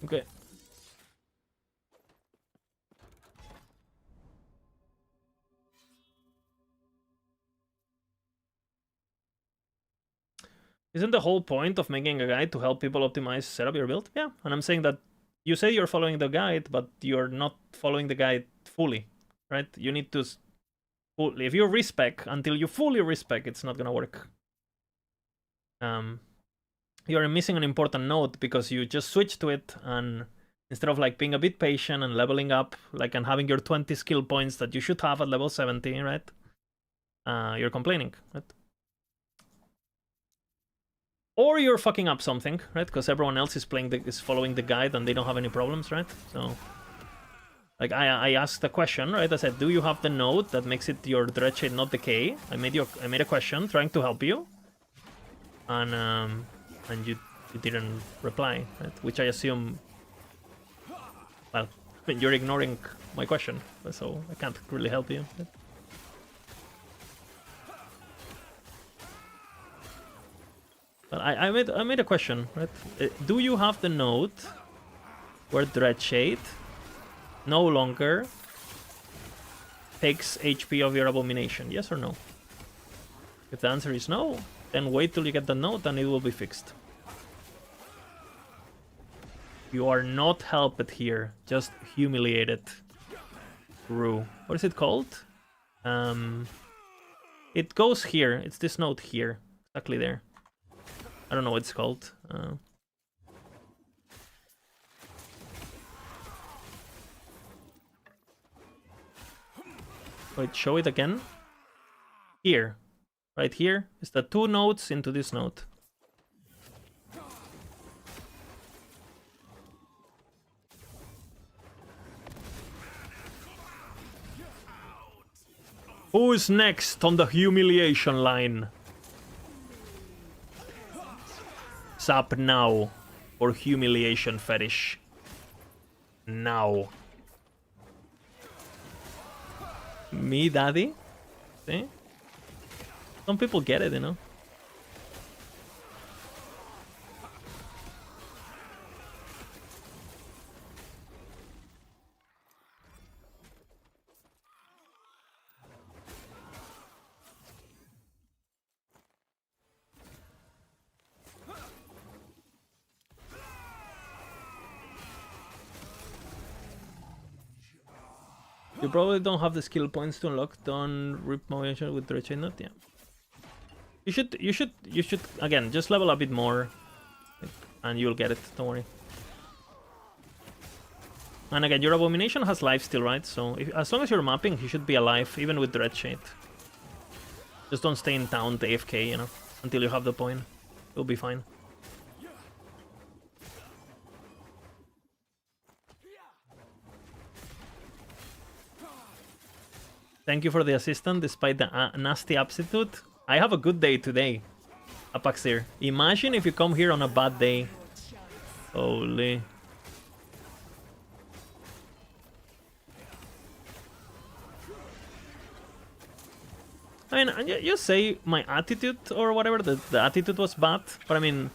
Okay. Isn't the whole point of making a guide to help people optimize set up your build? Yeah, and I'm saying that you say you're following the guide, but you're not following the guide fully, right? You need to... If you respec, until you fully respec, it's not gonna work. You're missing an important note because you just switch to it, and instead of like being a bit patient and leveling up, like, and having your 20 skill points that you should have at level 70, right? You're complaining, right? Or you're fucking up something, right? Because everyone else is following the guide and they don't have any problems, right? So, like, I asked a question, right? I said, do you have the node that makes it your Dreadshade not decay? I made a question trying to help you, and you didn't reply, right? Which I assume, well, you're ignoring my question, so I can't really help you. Right? But I made a question, right? Do you have the node where Dreadshade no longer takes HP of your Abomination? Yes or no? If the answer is no, then wait till you get the node and it will be fixed. You are not helped here, just humiliated. Rue. What is it called? It goes here. It's this node here. Exactly there. I don't know what it's called. Wait, show it again. Here. Right here is the 2 nodes into this node. Who is next on the humiliation line? Sap now for humiliation fetish. Now. Me, daddy? See? Some people get it, you know? You probably don't have the skill points to unlock. Don't rip motion with the chain nut. Yeah. You should again just level a bit more, and you'll get it. Don't worry. And again, your abomination has life still, right? So as long as you're mapping, he should be alive, even with Dread Shade. Just don't stay in town to AFK, you know, until you have the point. You'll be fine. Thank you for the assistant, despite the nasty aptitude. I have a good day today, Apaxir. Imagine if you come here on a bad day. Holy. I mean, you say my attitude or whatever, the attitude was bad, but I mean,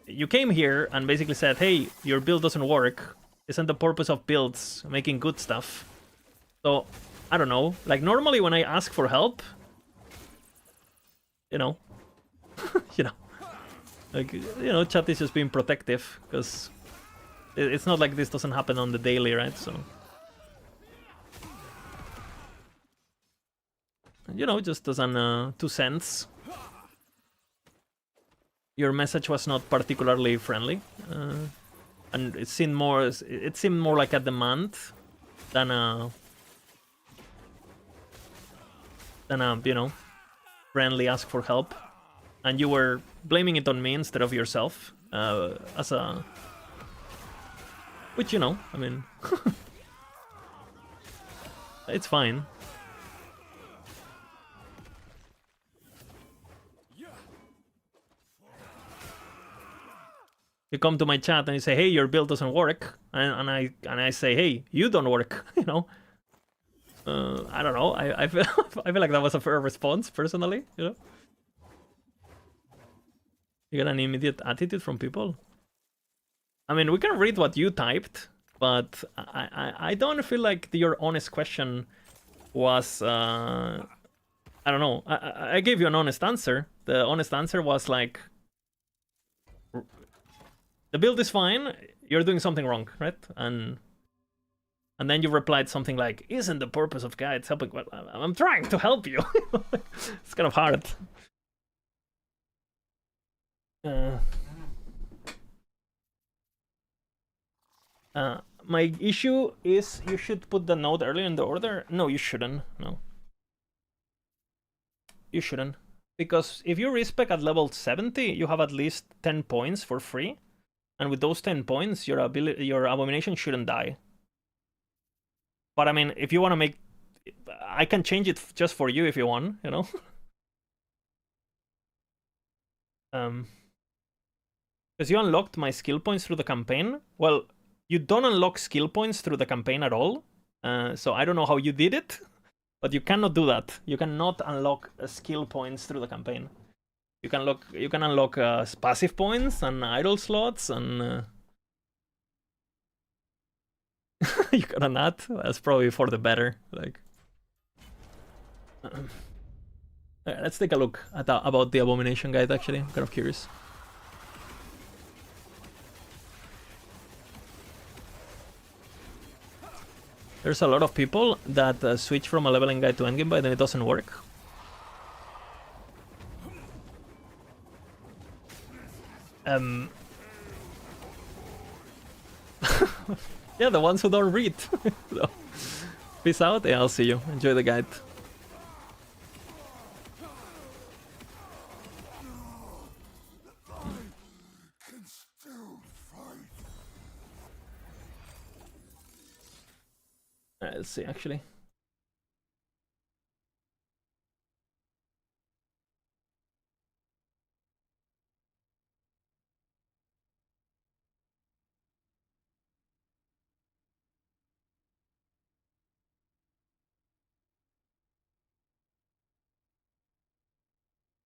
you came here and basically said, hey, your build doesn't work. Isn't the purpose of builds making good stuff? So, I don't know, like normally when I ask for help, you know, like, chat is just being protective, because it's not like this doesn't happen on the daily, right? So, just as an 2 cents. Your message was not particularly friendly, and it seemed more like a demand than a friendly ask for help, and you were blaming it on me instead of yourself, which, I mean, it's fine. You come to my chat and you say, hey, your build doesn't work, and I say, hey, you don't work, I don't know. I feel like that was a fair response, personally. You get an immediate attitude from people. I mean, we can read what you typed, but I don't feel like your honest question was. I don't know. I gave you an honest answer. The honest answer was like, the build is fine. You're doing something wrong, right? And then you replied something like, isn't the purpose of guides helping? Well, I'm trying to help you. It's kind of hard. My issue is you should put the node earlier in the order. No, you shouldn't. No. You shouldn't. Because if you respec at level 70, you have at least 10 points for free. And with those 10 points, your abomination shouldn't die. But I mean, if you want to make... I can change it just for you if you want, Because you unlocked my skill points through the campaign. Well, you don't unlock skill points through the campaign at all. So I don't know how you did it. But you cannot do that. You cannot unlock skill points through the campaign. You can unlock passive points and idle slots and... You got a nut? That's probably for the better. Like, let's take a look at about the abomination guide. Actually, I'm kind of curious. There's a lot of people that switch from a leveling guide to endgame, but then it doesn't work. Yeah, the ones who don't read. So, peace out. Yeah, I'll see you. Enjoy the guide. Let's see, actually.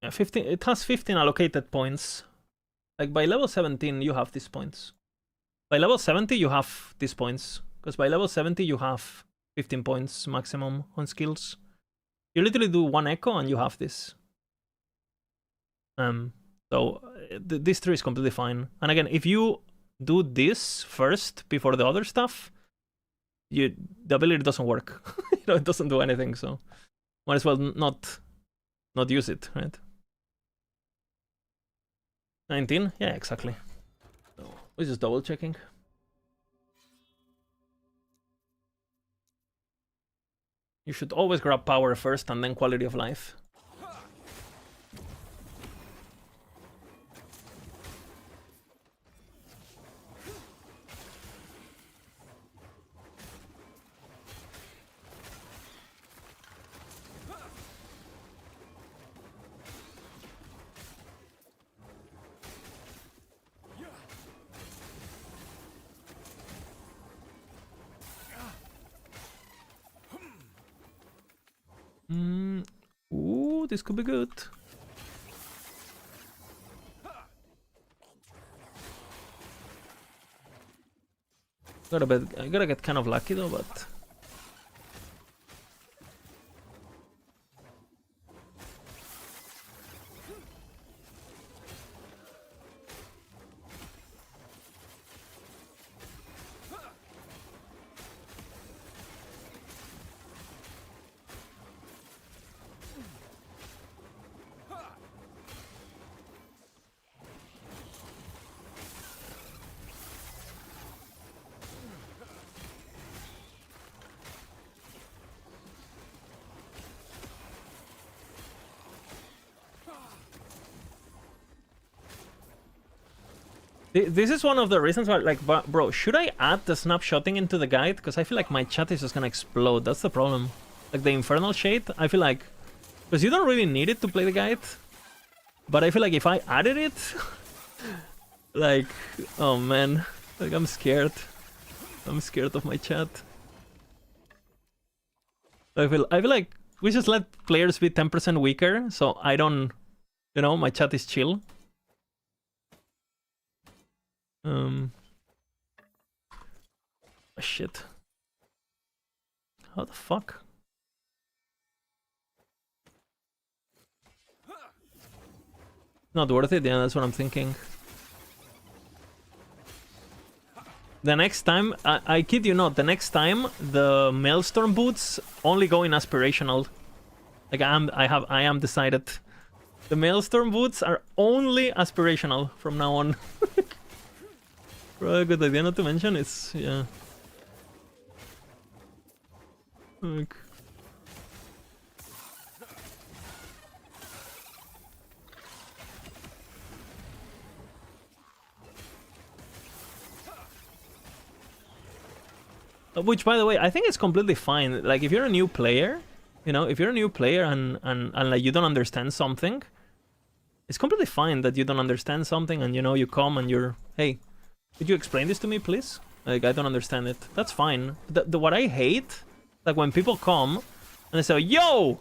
Yeah, 15. It has 15 allocated points. Like by level 17, you have these points. By level 70, you have these points. Because by level 70, you have 15 points maximum on skills. You literally do one echo and you have this. So this tree is completely fine. And again, if you do this first before the other stuff, the ability doesn't work. It doesn't do anything, so might as well not use it, right? 19? Yeah, exactly. We're just double checking. You should always grab power first and then quality of life. Ooh, this could be good. I gotta get kind of lucky though, but this is one of the reasons why, like, bro, should I add the snapshotting into the guide? Because I feel like my chat is just gonna explode. That's the problem. Like the Infernal Shade, I feel like, because you don't really need it to play the guide, but I feel like if I added it, like, oh man, like I'm scared. I'm scared of my chat. I feel like we just let players be 10% weaker, so I don't, my chat is chill. Shit. How the fuck? Not worth it? Yeah, that's what I'm thinking. The next time, I kid you not, the next time the Maelstrom boots only go in aspirational. Like I am decided. The Maelstrom boots are only aspirational from now on. Probably a good idea not to mention. It's yeah. Like. Which, by the way, I think it's completely fine. Like, if you're a new player, if you're a new player and like you don't understand something, it's completely fine that you don't understand something and you come and you're, hey, could you explain this to me, please? Like, I don't understand it. That's fine. What I hate, like when people come and they say, yo,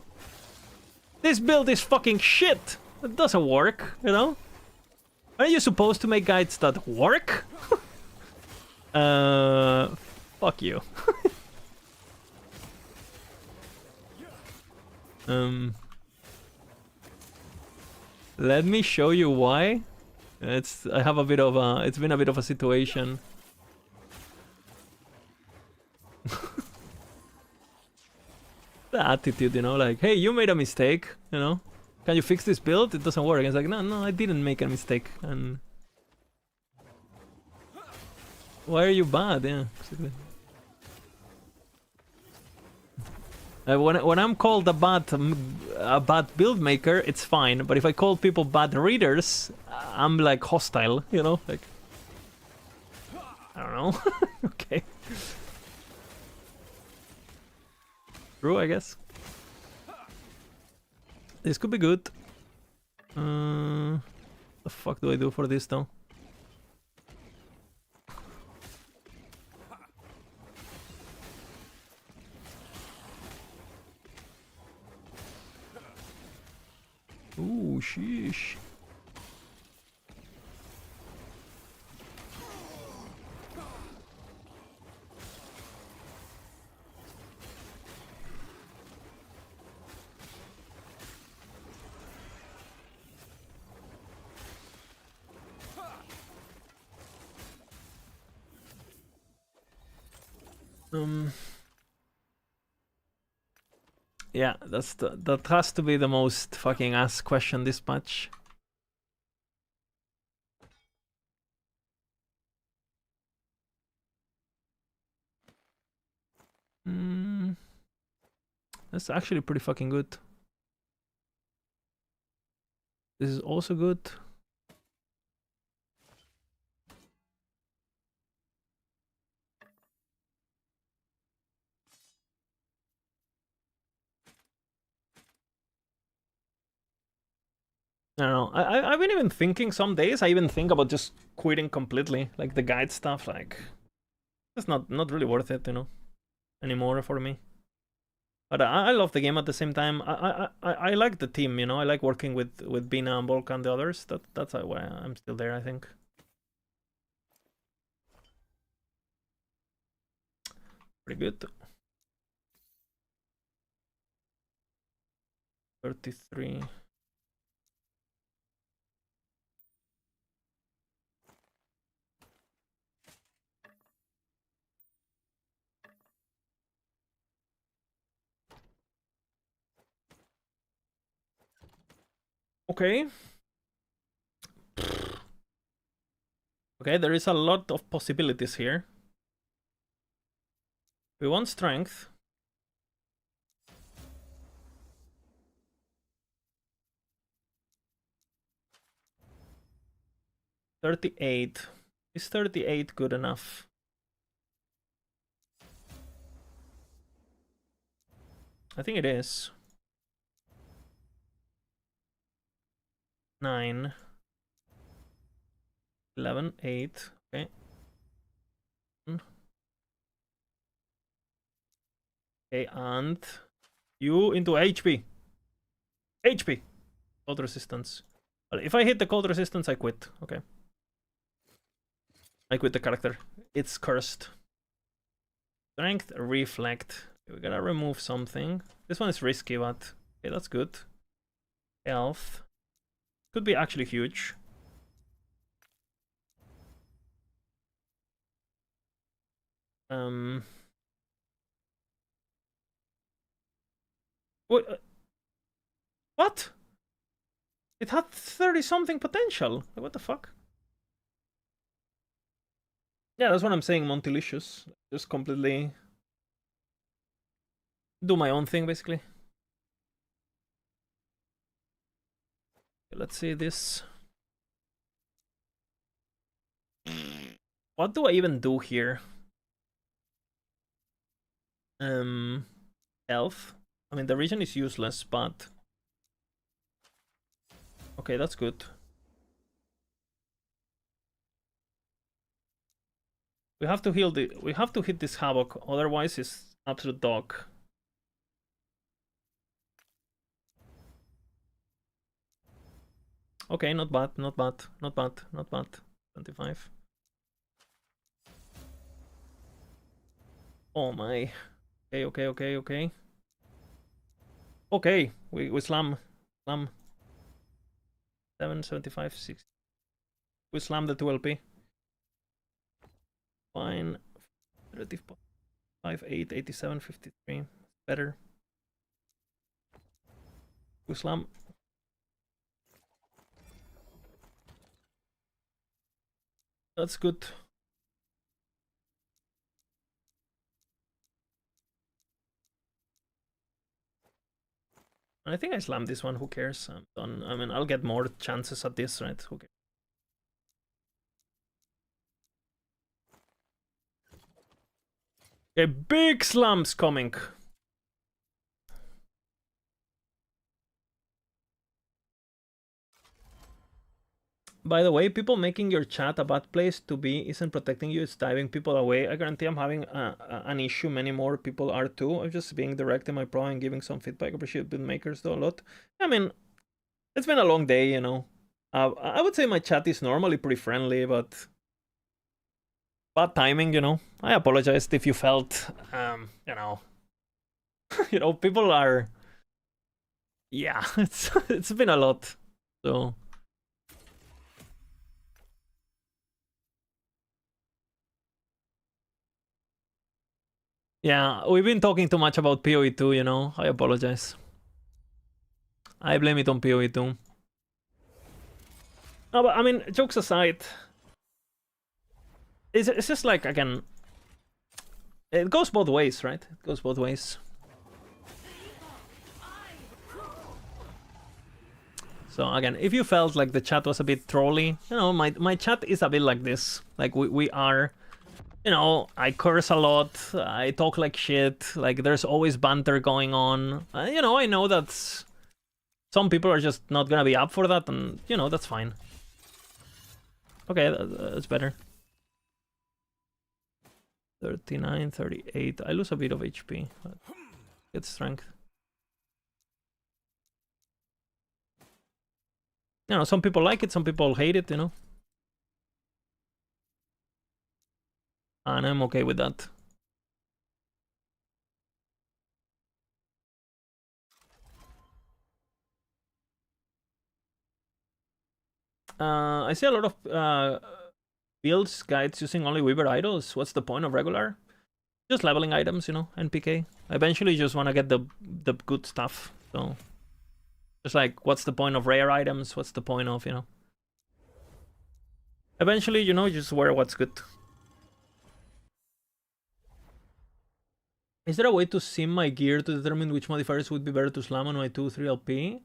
this build is fucking shit. It doesn't work, Are you supposed to make guides that work? Fuck you. Let me show you why. I have a bit of a, it's been a bit of a situation. The attitude, like, hey, you made a mistake, Can you fix this build? It doesn't work. It's like, no, I didn't make a mistake. And why are you bad? Yeah, exactly. When I'm called a bad build maker, it's fine. But if I call people bad readers, I'm like hostile, like, I don't know. Okay. True, I guess. This could be good. The fuck do I do for this though? Ooh, sheesh. Um. Yeah, that has to be the most fucking ass question this match. That's actually pretty fucking good. This is also good. I don't know. I've been even thinking some days. I even think about just quitting completely, like the guide stuff. Like, it's not really worth it, you know, anymore for me. But I love the game at the same time. I like the team, you know. I like working with Bina and Volk and the others. That's why I'm still there, I think. Pretty good. 33. Okay. Okay, there is a lot of possibilities here. We want strength. $38. Is 38 good enough? I think it is. 9. 11, 8. Okay. Okay, and you into HP. HP. Cold resistance. But if I hit the cold resistance, I quit. Okay. I quit the character. It's cursed. Strength, reflect. Okay, we gotta remove something. This one is risky, but okay, that's good. Health. Could be actually huge. What? It had 30 something potential. Like, what the fuck? Yeah, that's what I'm saying, Montilicious. Just completely do my own thing, basically. Okay, let's see this. What do I even do here? Health. I mean, the region is useless, but okay, that's good. We have to heal the. We have to hit this Havoc, otherwise it's absolute dog. Okay, not bad, not bad, not bad, not bad. 25. Oh my. Okay, okay, okay, okay. Okay, we slam. 775, 6. We slam the 2LP. Fine. Relative 58, 87, 53. Better. We slam. That's good. I think I slammed this one. Who cares? I'm done. I mean, I'll get more chances at this, right? Who cares? Okay, big slams coming. By the way, people making your chat a bad place to be isn't protecting you, it's driving people away. I guarantee I'm having an issue. Many more people are too. I'm just being direct in my pro and giving some feedback. I appreciate build makers though a lot. I mean, it's been a long day, you know. I would say my chat is normally pretty friendly, but bad timing, you know. I apologized if you felt, you know, you know, people are, yeah, it's been a lot, so. Yeah, we've been talking too much about PoE 2, you know. I apologize. I blame it on PoE 2. No, but I mean, jokes aside, it's just like, again, it goes both ways, right? It goes both ways. So again, if you felt like the chat was a bit trolly, you know, my chat is a bit like this. Like we are, you know, I curse a lot, I talk like shit, like there's always banter going on. You know, I know that some people are just not gonna be up for that, and you know, that's fine. Okay, that's better. 39, 38. I lose a bit of HP. Get strength. You know, some people like it, some people hate it, you know. And I'm okay with that. I see a lot of builds guides using only Weaver idols. What's the point of regular? Just leveling items, you know, NPK. Eventually you just want to get the good stuff. So just like, what's the point of rare items? What's the point of, you know? Eventually, you know, just wear what's good. Is there a way to sim my gear to determine which modifiers would be better to slam on my 2-3 LP?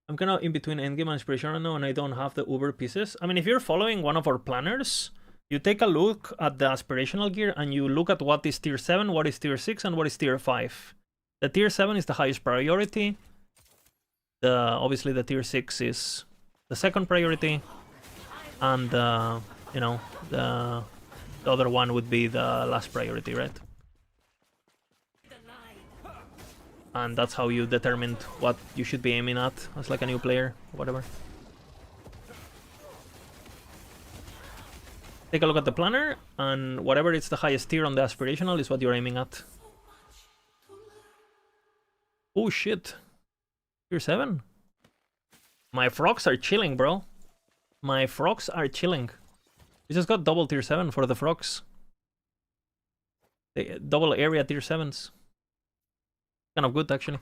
I'm kind of in between Endgame and Inspiration right now, and I don't have the Uber pieces. I mean, if you're following one of our planners, you take a look at the aspirational gear, and you look at what is tier 7, what is tier 6, and what is tier 5. The tier 7 is the highest priority. Obviously, the tier 6 is the second priority. And, you know, the other one would be the last priority, right? And that's how you determined what you should be aiming at as like a new player, or whatever. Take a look at the planner, and whatever is the highest tier on the aspirational is what you're aiming at. Oh shit. Tier 7? My frogs are chilling, bro. My frogs are chilling. We just got double tier 7 for the frogs. Double area tier 7s. Kind of good, actually.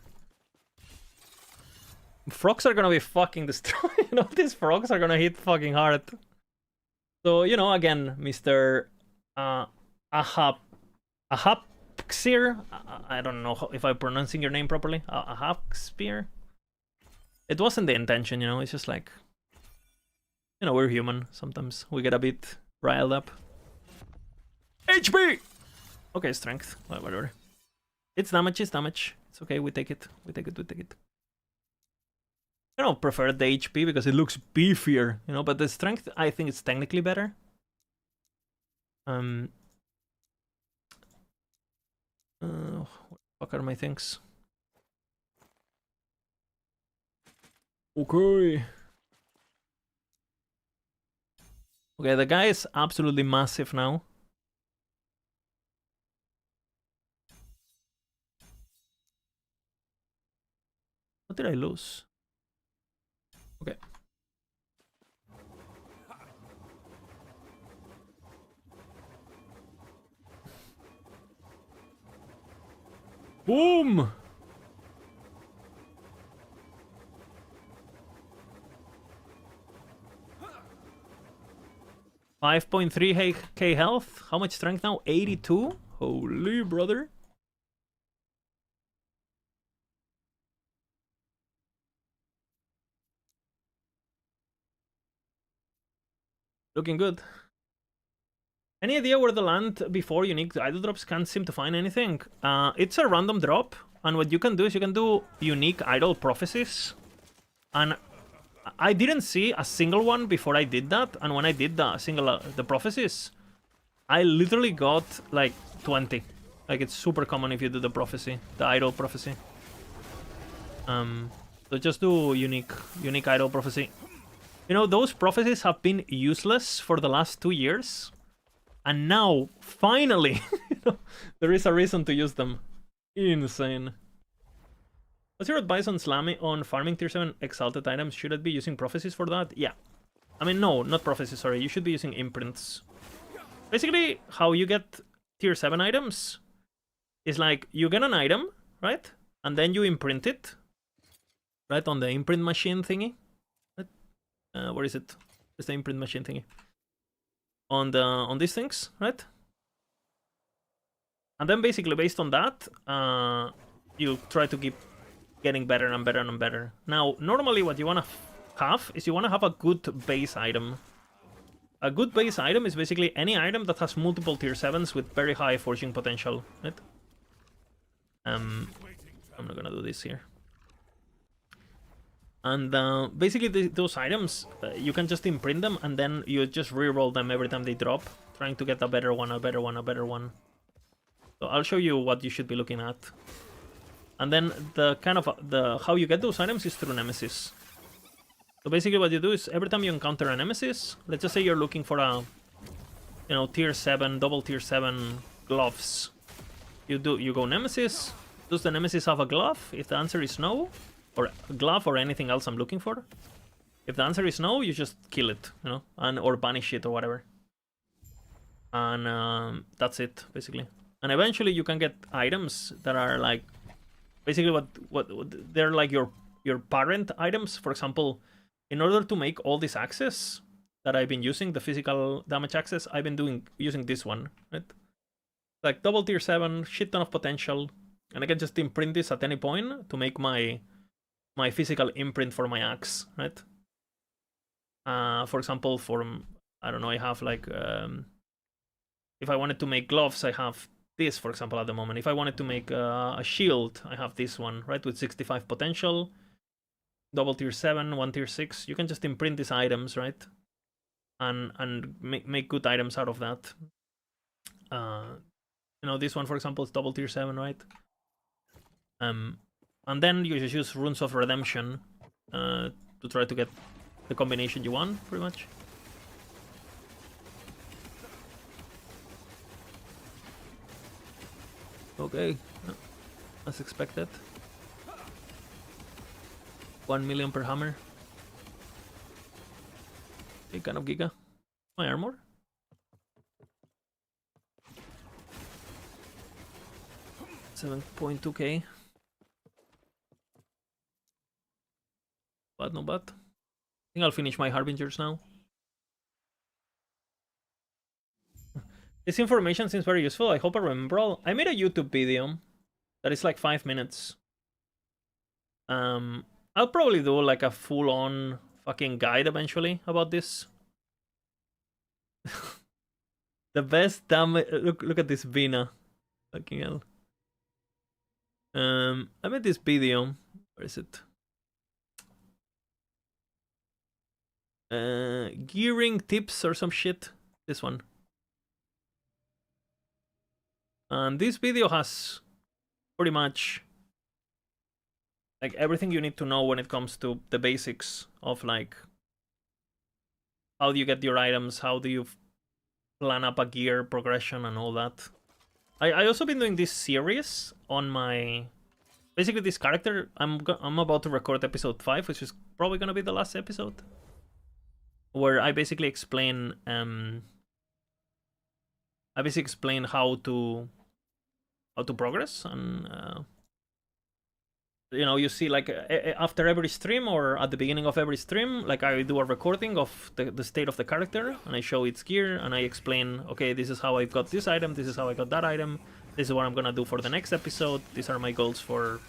Frogs are gonna be fucking destroyed. You know, these frogs are gonna hit fucking hard. So, you know, again, Mr. Ahapxir. I don't know if I'm pronouncing your name properly. Ahapxir. It wasn't the intention, you know, it's just like, you know, we're human. Sometimes we get a bit riled up. HP! Okay, strength. Well, whatever. It's damage, it's damage. It's okay, we take it. We take it, we take it. I don't prefer the HP because it looks beefier, you know, but the strength, I think it's technically better. What the fuck are my things? Okay. Okay, the guy is absolutely massive now. What did I lose? Okay. Boom! $5.3k health. How much strength now? 82? Holy brother. Looking good. Any idea where the land before unique idol drops? Can't seem to find anything. It's a random drop, and what you can do is you can do unique idol prophecies. And I didn't see a single one before I did that, and when I did the prophecies, I literally got like 20. Like, it's super common if you do the prophecy, the idol prophecy. So just do unique idol prophecy. You know, those prophecies have been useless for the last 2 years. And now, finally, there is a reason to use them. Insane. What's your advice on slamming, on farming tier 7 exalted items? Should I be using prophecies for that? Yeah. I mean, no, not prophecies, sorry. You should be using imprints. Basically, how you get tier 7 items is like you get an item, right? And then you imprint it, right, on the imprint machine thingy. Right? Where is it? It's the imprint machine thingy. On these things, right? And then basically based on that, you try to keep getting better and better and better. Now, normally what you want to have is you want to have a good base item. A good base item is basically any item that has multiple tier 7s with very high forging potential, right? I'm not gonna do this here. And basically those items, you can just imprint them and then you just re-roll them every time they drop, trying to get a better one, a better one, a better one. So I'll show you what you should be looking at. And then the kind of how you get those items is through nemesis. So basically what you do is every time you encounter a nemesis, let's just say you're looking for a, you know, tier 7, double tier 7 gloves. You go nemesis. Does the nemesis have a glove? If the answer is no, or a glove or anything else I'm looking for. If the answer is no, you just kill it, you know, and or banish it or whatever. And that's it basically. And eventually you can get items that are like basically what they're like your parent items. For example, in order to make all this access that I've been using, the physical damage access, I've been using this one, right? Like double tier 7, shit ton of potential, and I can just imprint this at any point to make my physical imprint for my axe, right? For example, I don't know, I have like if I wanted to make gloves, I have this, for example, at the moment. If I wanted to make a shield, I have this one, right, with 65 potential. Double tier 7, 1 tier 6. You can just imprint these items, right? And make good items out of that. You know, this one, for example, is double tier 7, right? And then you just use Runes of Redemption to try to get the combination you want, pretty much. Okay, as expected. 1 million per hammer. Okay, kind of giga. My armor. $7.2k. But no bad. I think I'll finish my Harbingers now. This information seems very useful. I hope I remember all. I made a YouTube video that is like 5 minutes. I'll probably do like a full-on fucking guide eventually about this. The best damage. Look at this Vina. Fucking hell. I made this video. Where is it? Gearing tips or some shit. This one. And this video has pretty much like everything you need to know when it comes to the basics of like how do you get your items, how do you plan up a gear progression and all that. I also been doing this series on my basically this character. I'm about to record episode 5, which is probably gonna be the last episode, where I basically explain how to progress. And you know, you see like after every stream or at the beginning of every stream, like I do a recording of the state of the character and I show its gear and I explain, okay, this is how I got this item, this is how I got that item, this is what I'm gonna do for the next episode, these are my goals for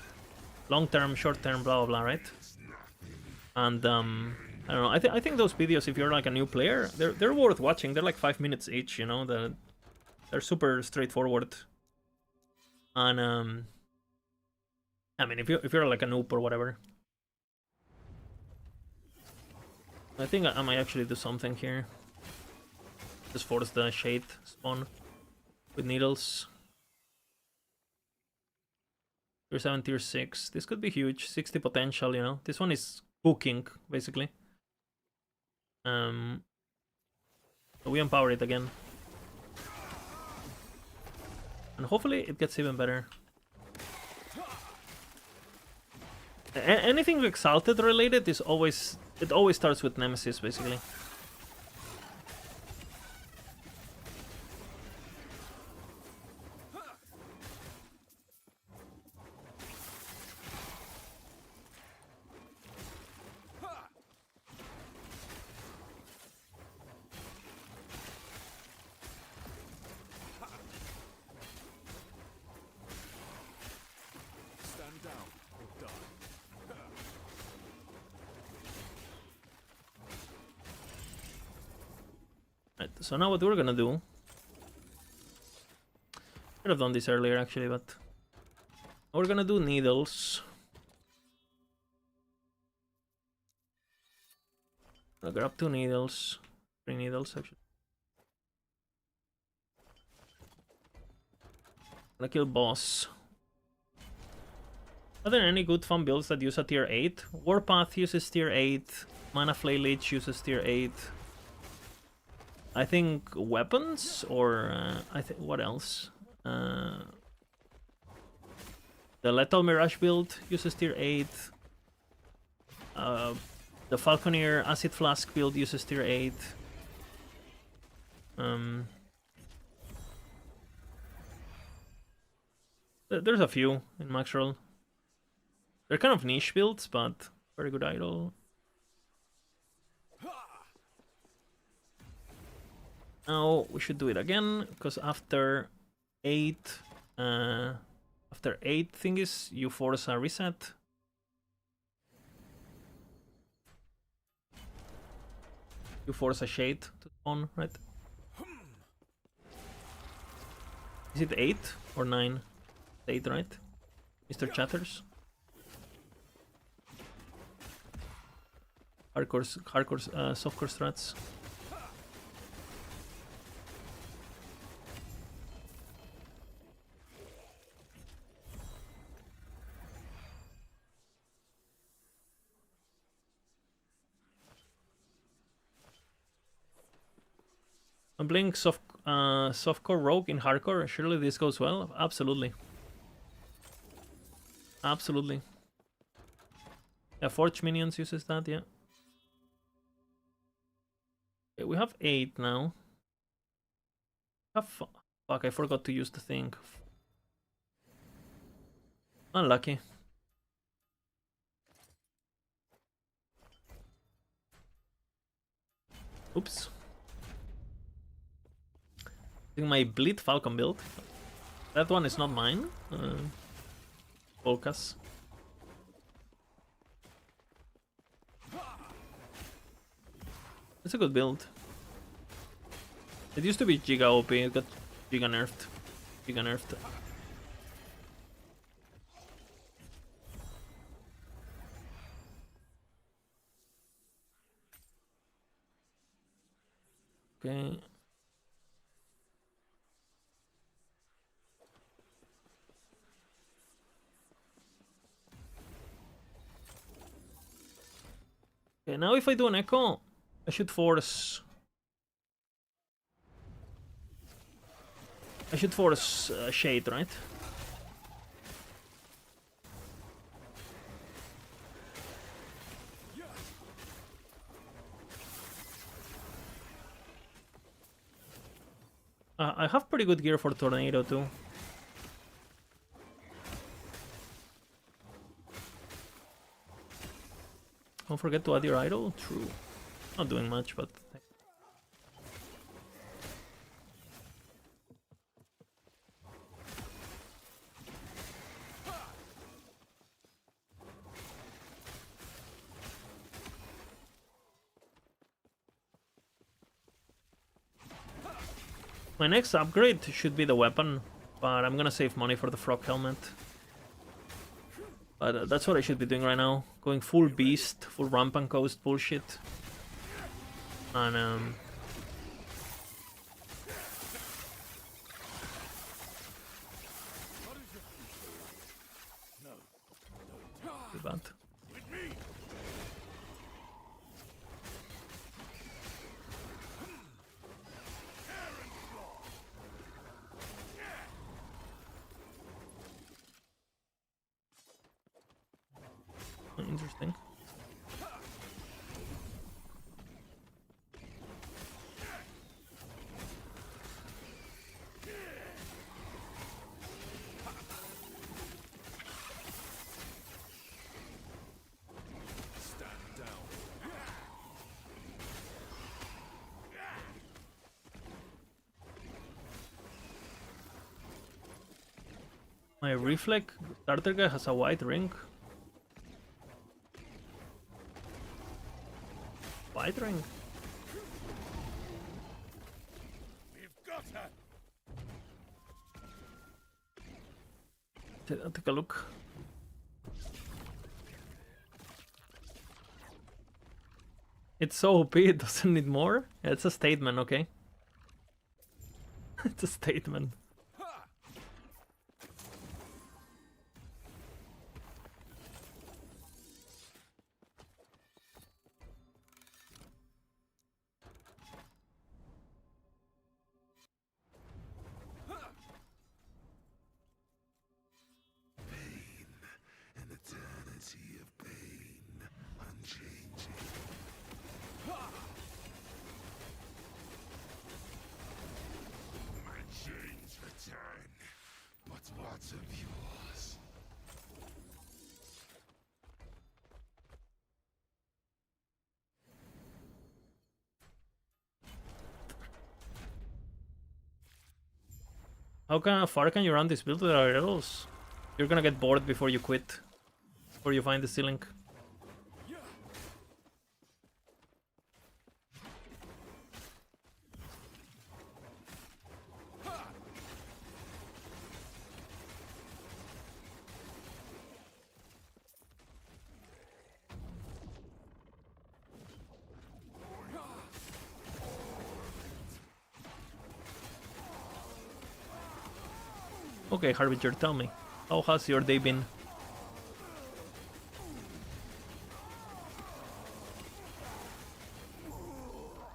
long term, short term, blah blah blah, right? And I don't know, I think those videos, if you're like a new player, they're worth watching. They're like 5 minutes each, you know. They're super straightforward. And I mean, if you're like a noob or whatever, I think I might actually do something here. Just force the shade spawn with needles. Tier 7, tier 6. This could be huge. 60 potential, you know. This one is cooking, basically. So we empower it again. And hopefully it gets even better. Anything Exalted related is always starts with Nemesis, basically. Right, so now what we're gonna do... Could have done this earlier actually, but... We're gonna do needles. I'll grab 2 needles. 3 needles actually. Gonna kill boss. Are there any good fun builds that use a tier 8? Warpath uses tier 8. Mana Flay Lich uses tier 8. I think weapons or I think what else? The Lethal Mirage build uses tier 8. The Falconeer Acid Flask build uses tier 8. There's a few in Maxroll. They're kind of niche builds, but very good idol. Now we should do it again, because after 8 thingies, you force a reset. You force a shade to spawn, right? Is it 8 or 9? 8, right? Mr. Chatters? Hardcore, softcore strats. I'm playing softcore rogue in hardcore. Surely this goes well. Absolutely. Absolutely. Yeah, Forge Minions uses that, yeah. Okay, we have 8 now. Fuck, I forgot to use the thing. Unlucky. Oops. My Bleed Falcon build. That one is not mine. Focus. It's a good build. It used to be Giga OP, it got Giga nerfed. Giga nerfed. Okay. Okay, now if I do an echo, I should force... Shade, right? I have pretty good gear for Tornado too. Don't forget to add your idol. True. Not doing much, but... My next upgrade should be the weapon, but I'm gonna save money for the frog helmet. But that's what I should be doing right now. Going full beast, full rampant coast bullshit. And too bad. Interesting. My reflect starter guy has a white ring. White ring? Take a look. It's so OP, it doesn't need more? Yeah, it's a statement, okay? It's a statement. An eternity of pain, unchanging. My chains return, but what's of yours? How far can you run this build without arrows? You're gonna get bored before you quit. Before you find the ceiling. Okay, Harbinger, tell me. How has your day been?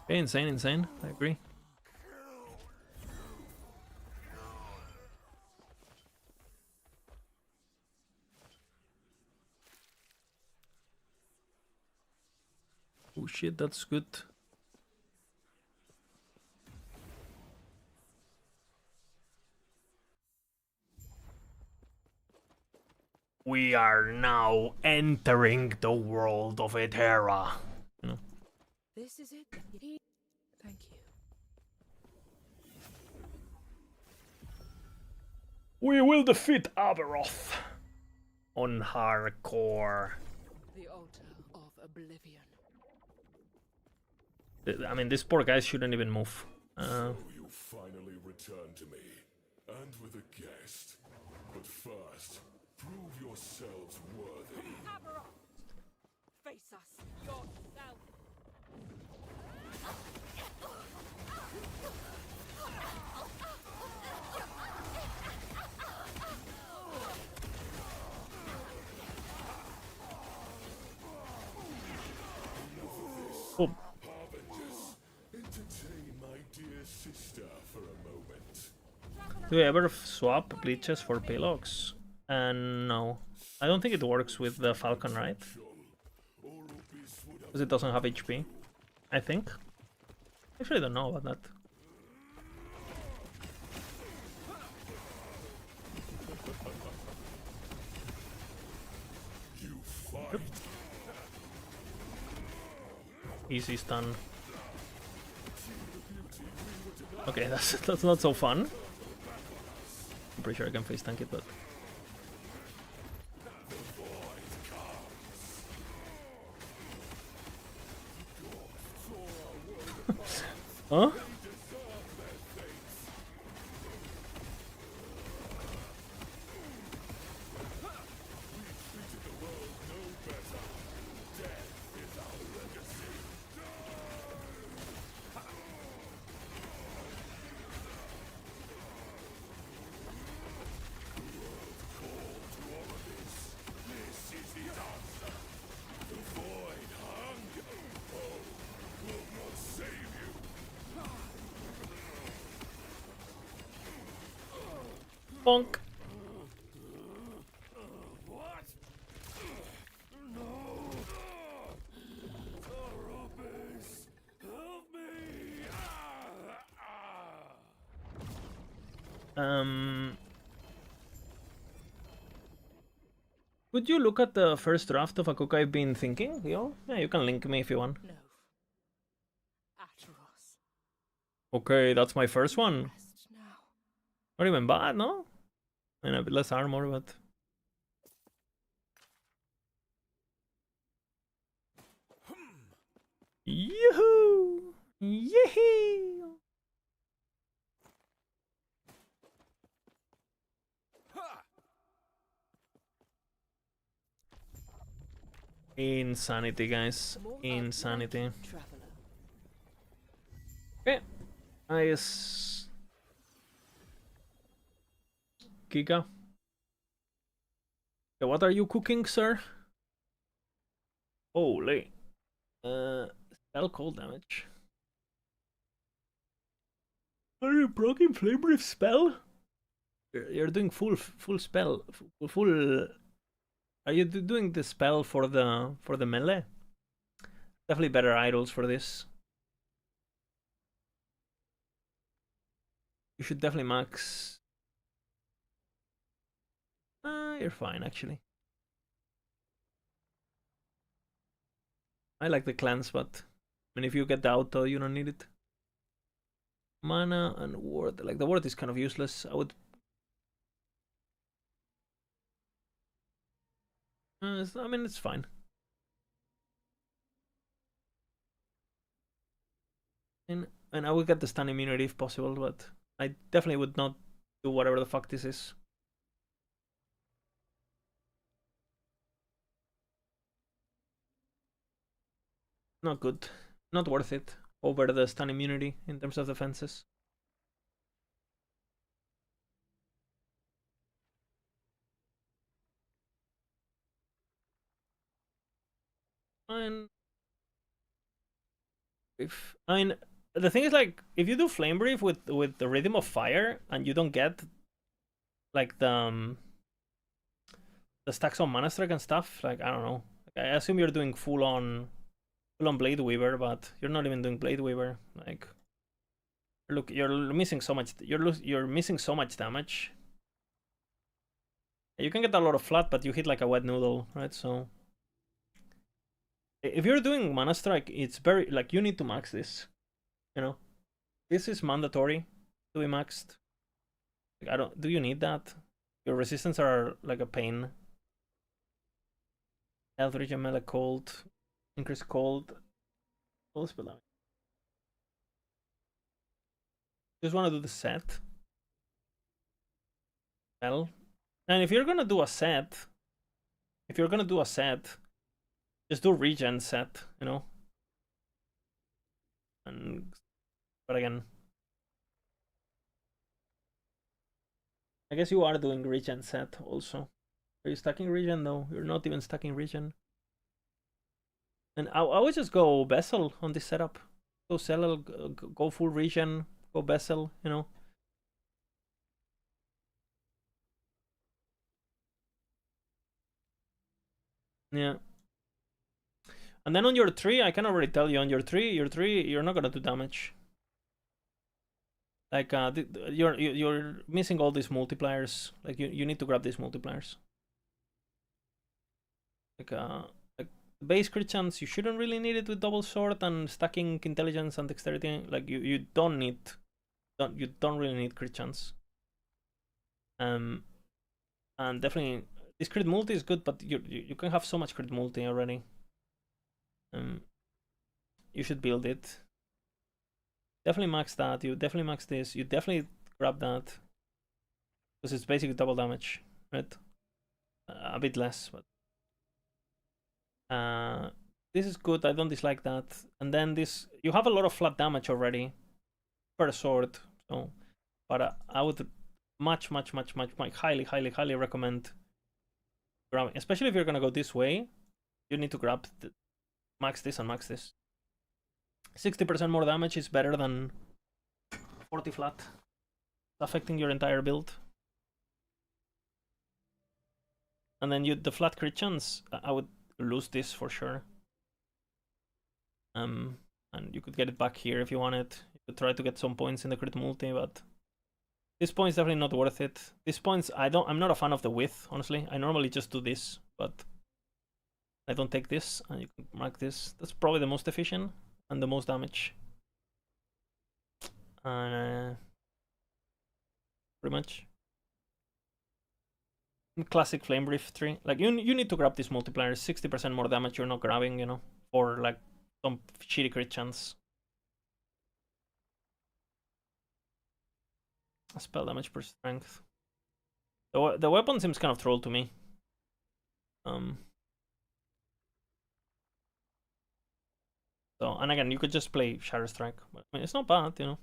Okay, insane. I agree. Oh shit, that's good. We are now entering the world of Etera. You know? This is it. Thank you. We will defeat Aberoth on hardcore. The altar of oblivion. I mean, this poor guy shouldn't even move. So you finally returned to me, and with a guest. But first, prove yourselves worthy. Aberoth! Face us yourself! Oh, Harbingers, entertain my dear sister for a moment. do we ever swap bleaches for paylogs? No. I don't think it works with the Falcon, right? Because it doesn't have HP. I think. Actually, I don't know about that. You fight. Easy stun. Okay, that's not so fun. I'm pretty sure I can face tank it, but huh? Bonk. Would you look at the first draft of a cook I've been thinking, yo? Yeah, you can link me if you want. No. Ateros. Okay, that's my first one. Rest now. Not even bad, no? I mean, a bit less armor, but... Yoo-hoo! Yee-hee! Insanity, guys. More Insanity. like traveler. Okay. Nice. Giga. Okay, what are you cooking, sir? Holy. Spell cold damage. Are you proccing Flame Breath spell? You're doing full spell. Full. Are you doing the spell for the melee? Definitely better idols for this. You should definitely max. You're fine actually. I like the cleanse, but I mean if you get the auto, you don't need it. Mana and ward. Like the ward is kind of useless. I would. I mean it's fine. And I would get the stun immunity if possible, but I definitely would not do whatever the fuck this is. Not good. Not worth it over the stun immunity in terms of defenses. And if I mean the thing is like if you do flame breath with the rhythm of fire and you don't get like the stacks on mana strike and stuff, like I don't know. Like, I assume you're doing full on Blade Weaver, but you're not even doing Blade Weaver. Like look, you're missing so much. You're missing so much damage. You can get a lot of flat, but you hit like a wet noodle, right? So if you're doing mana strike, it's very like you need to max this. You know, this is mandatory to be maxed. Like, I don't. Do you need that? Your resistance are like a pain. Health regen, melee, cold, increase cold. All spell damage. Just want to do the set. Well, and if you're gonna do a set, just do regen set. You know. And but again, I guess you are doing regen set also. Are you stacking regen? No, you're not even stacking regen. And I would just go Vessel on this setup. Go Cell, go full regen, go Vessel, you know. Yeah. And then on your 3, I can already tell you, on your 3, you're not gonna do damage. Like, you're missing all these multipliers. Like, you need to grab these multipliers. Like base crit chance, you shouldn't really need it with double sword and stacking intelligence and dexterity. Like, you don't need, you don't really need crit chance. And definitely this crit multi is good, but you can have so much crit multi already. You should build it. Definitely max that. You definitely max this. You definitely grab that because it's basically double damage, right? A bit less, but this is good. I don't dislike that. And then this, you have a lot of flat damage already per sword. So, but I would much highly recommend grabbing, especially if you're gonna go this way. You need to grab max this and max this. 60% more damage is better than 40 flat. It's affecting your entire build. And then the flat crit chance, I would lose this for sure. And you could get it back here if you wanted. You could try to get some points in the crit multi, but this point's definitely not worth it. These points, I'm not a fan of the width, honestly. I normally just do this, but I don't take this, and you can mark this. That's probably the most efficient and the most damage. Pretty much. Classic Flame Breath 3. Like, you need to grab these multipliers. 60% more damage you're not grabbing, you know, for like some shitty crit chance. Spell damage per strength. The weapon seems kind of troll to me. So, and again, you could just play Shatter Strike. But, I mean, it's not bad, you know.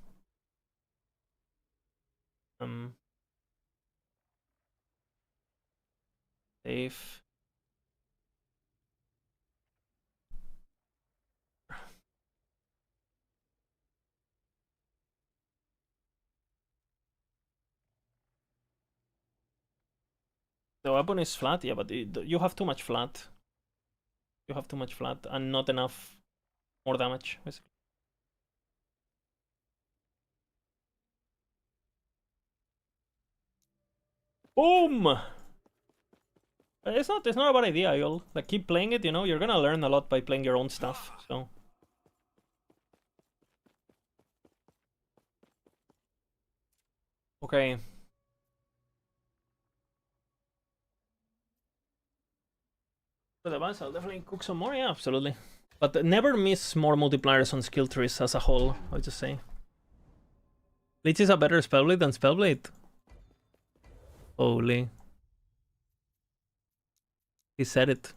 Safe. The weapon is flat, yeah, but you have too much flat. You have too much flat and not enough more damage, basically. Boom! It's not a bad idea, you'll like keep playing it, you know, you're gonna learn a lot by playing your own stuff, so. Okay. For the boss, I'll definitely cook some more, yeah, absolutely. But never miss more multipliers on skill trees as a whole, I'll just say. Lich is a better Spellblade than Spellblade. Holy. He said it.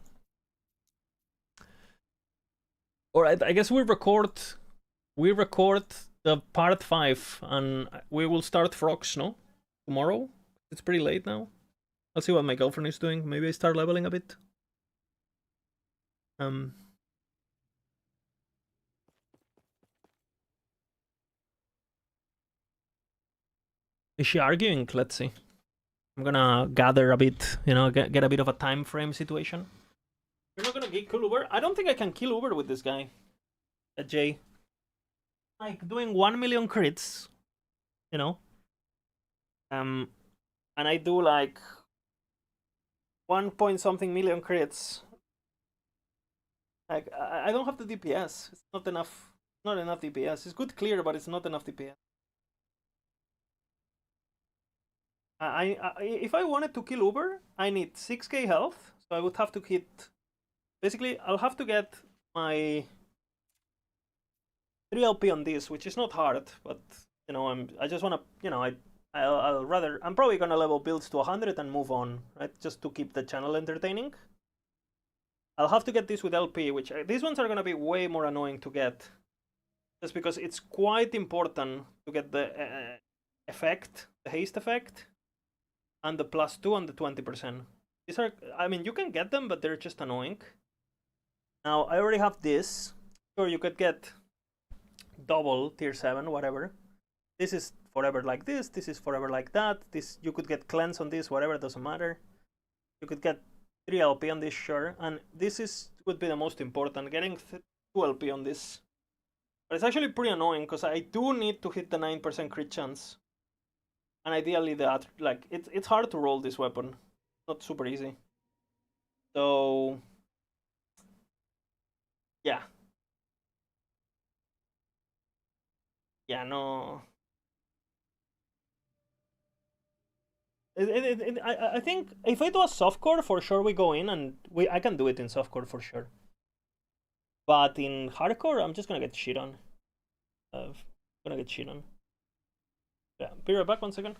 Alright, I guess we record the part 5 and we will start Frogs, no? Tomorrow? It's pretty late now. I'll see what my girlfriend is doing. Maybe I start leveling a bit. Is she arguing? Let's see. I'm gonna gather a bit, you know, get a bit of a time frame situation. You're not gonna kill Uber? I don't think I can kill Uber with this guy. Jay. Like doing 1 million crits, you know. And I do like 1 point something million crits. Like I don't have the DPS. It's not enough. Not enough DPS. It's good clear, but it's not enough DPS. If I wanted to kill Uber, I need 6k health, so I would have to hit. Basically, I'll have to get my 3 LP on this, which is not hard, but you know, I just wanna, you know, I'll rather, I'm probably gonna level builds to 100 and move on, right? Just to keep the channel entertaining. I'll have to get this with LP, which these ones are gonna be way more annoying to get, just because it's quite important to get the effect, the haste effect, and the +2 and the 20%. These are, I mean, you can get them, but they're just annoying. Now, I already have this. Sure, you could get double tier 7, whatever. This is forever like this is forever like that. This, you could get cleanse on this, whatever, doesn't matter. You could get 3 LP on this, sure. And this would be the most important, getting 2 LP on this. But it's actually pretty annoying, because I do need to hit the 9% crit chance. And ideally, like, it's hard to roll this weapon. Not super easy. So, yeah. Yeah, no. I think if I do a softcore, for sure we go in, and I can do it in softcore for sure. But in hardcore, I'm just gonna get shit on. Gonna get shit on. Yeah, be right back 1 second.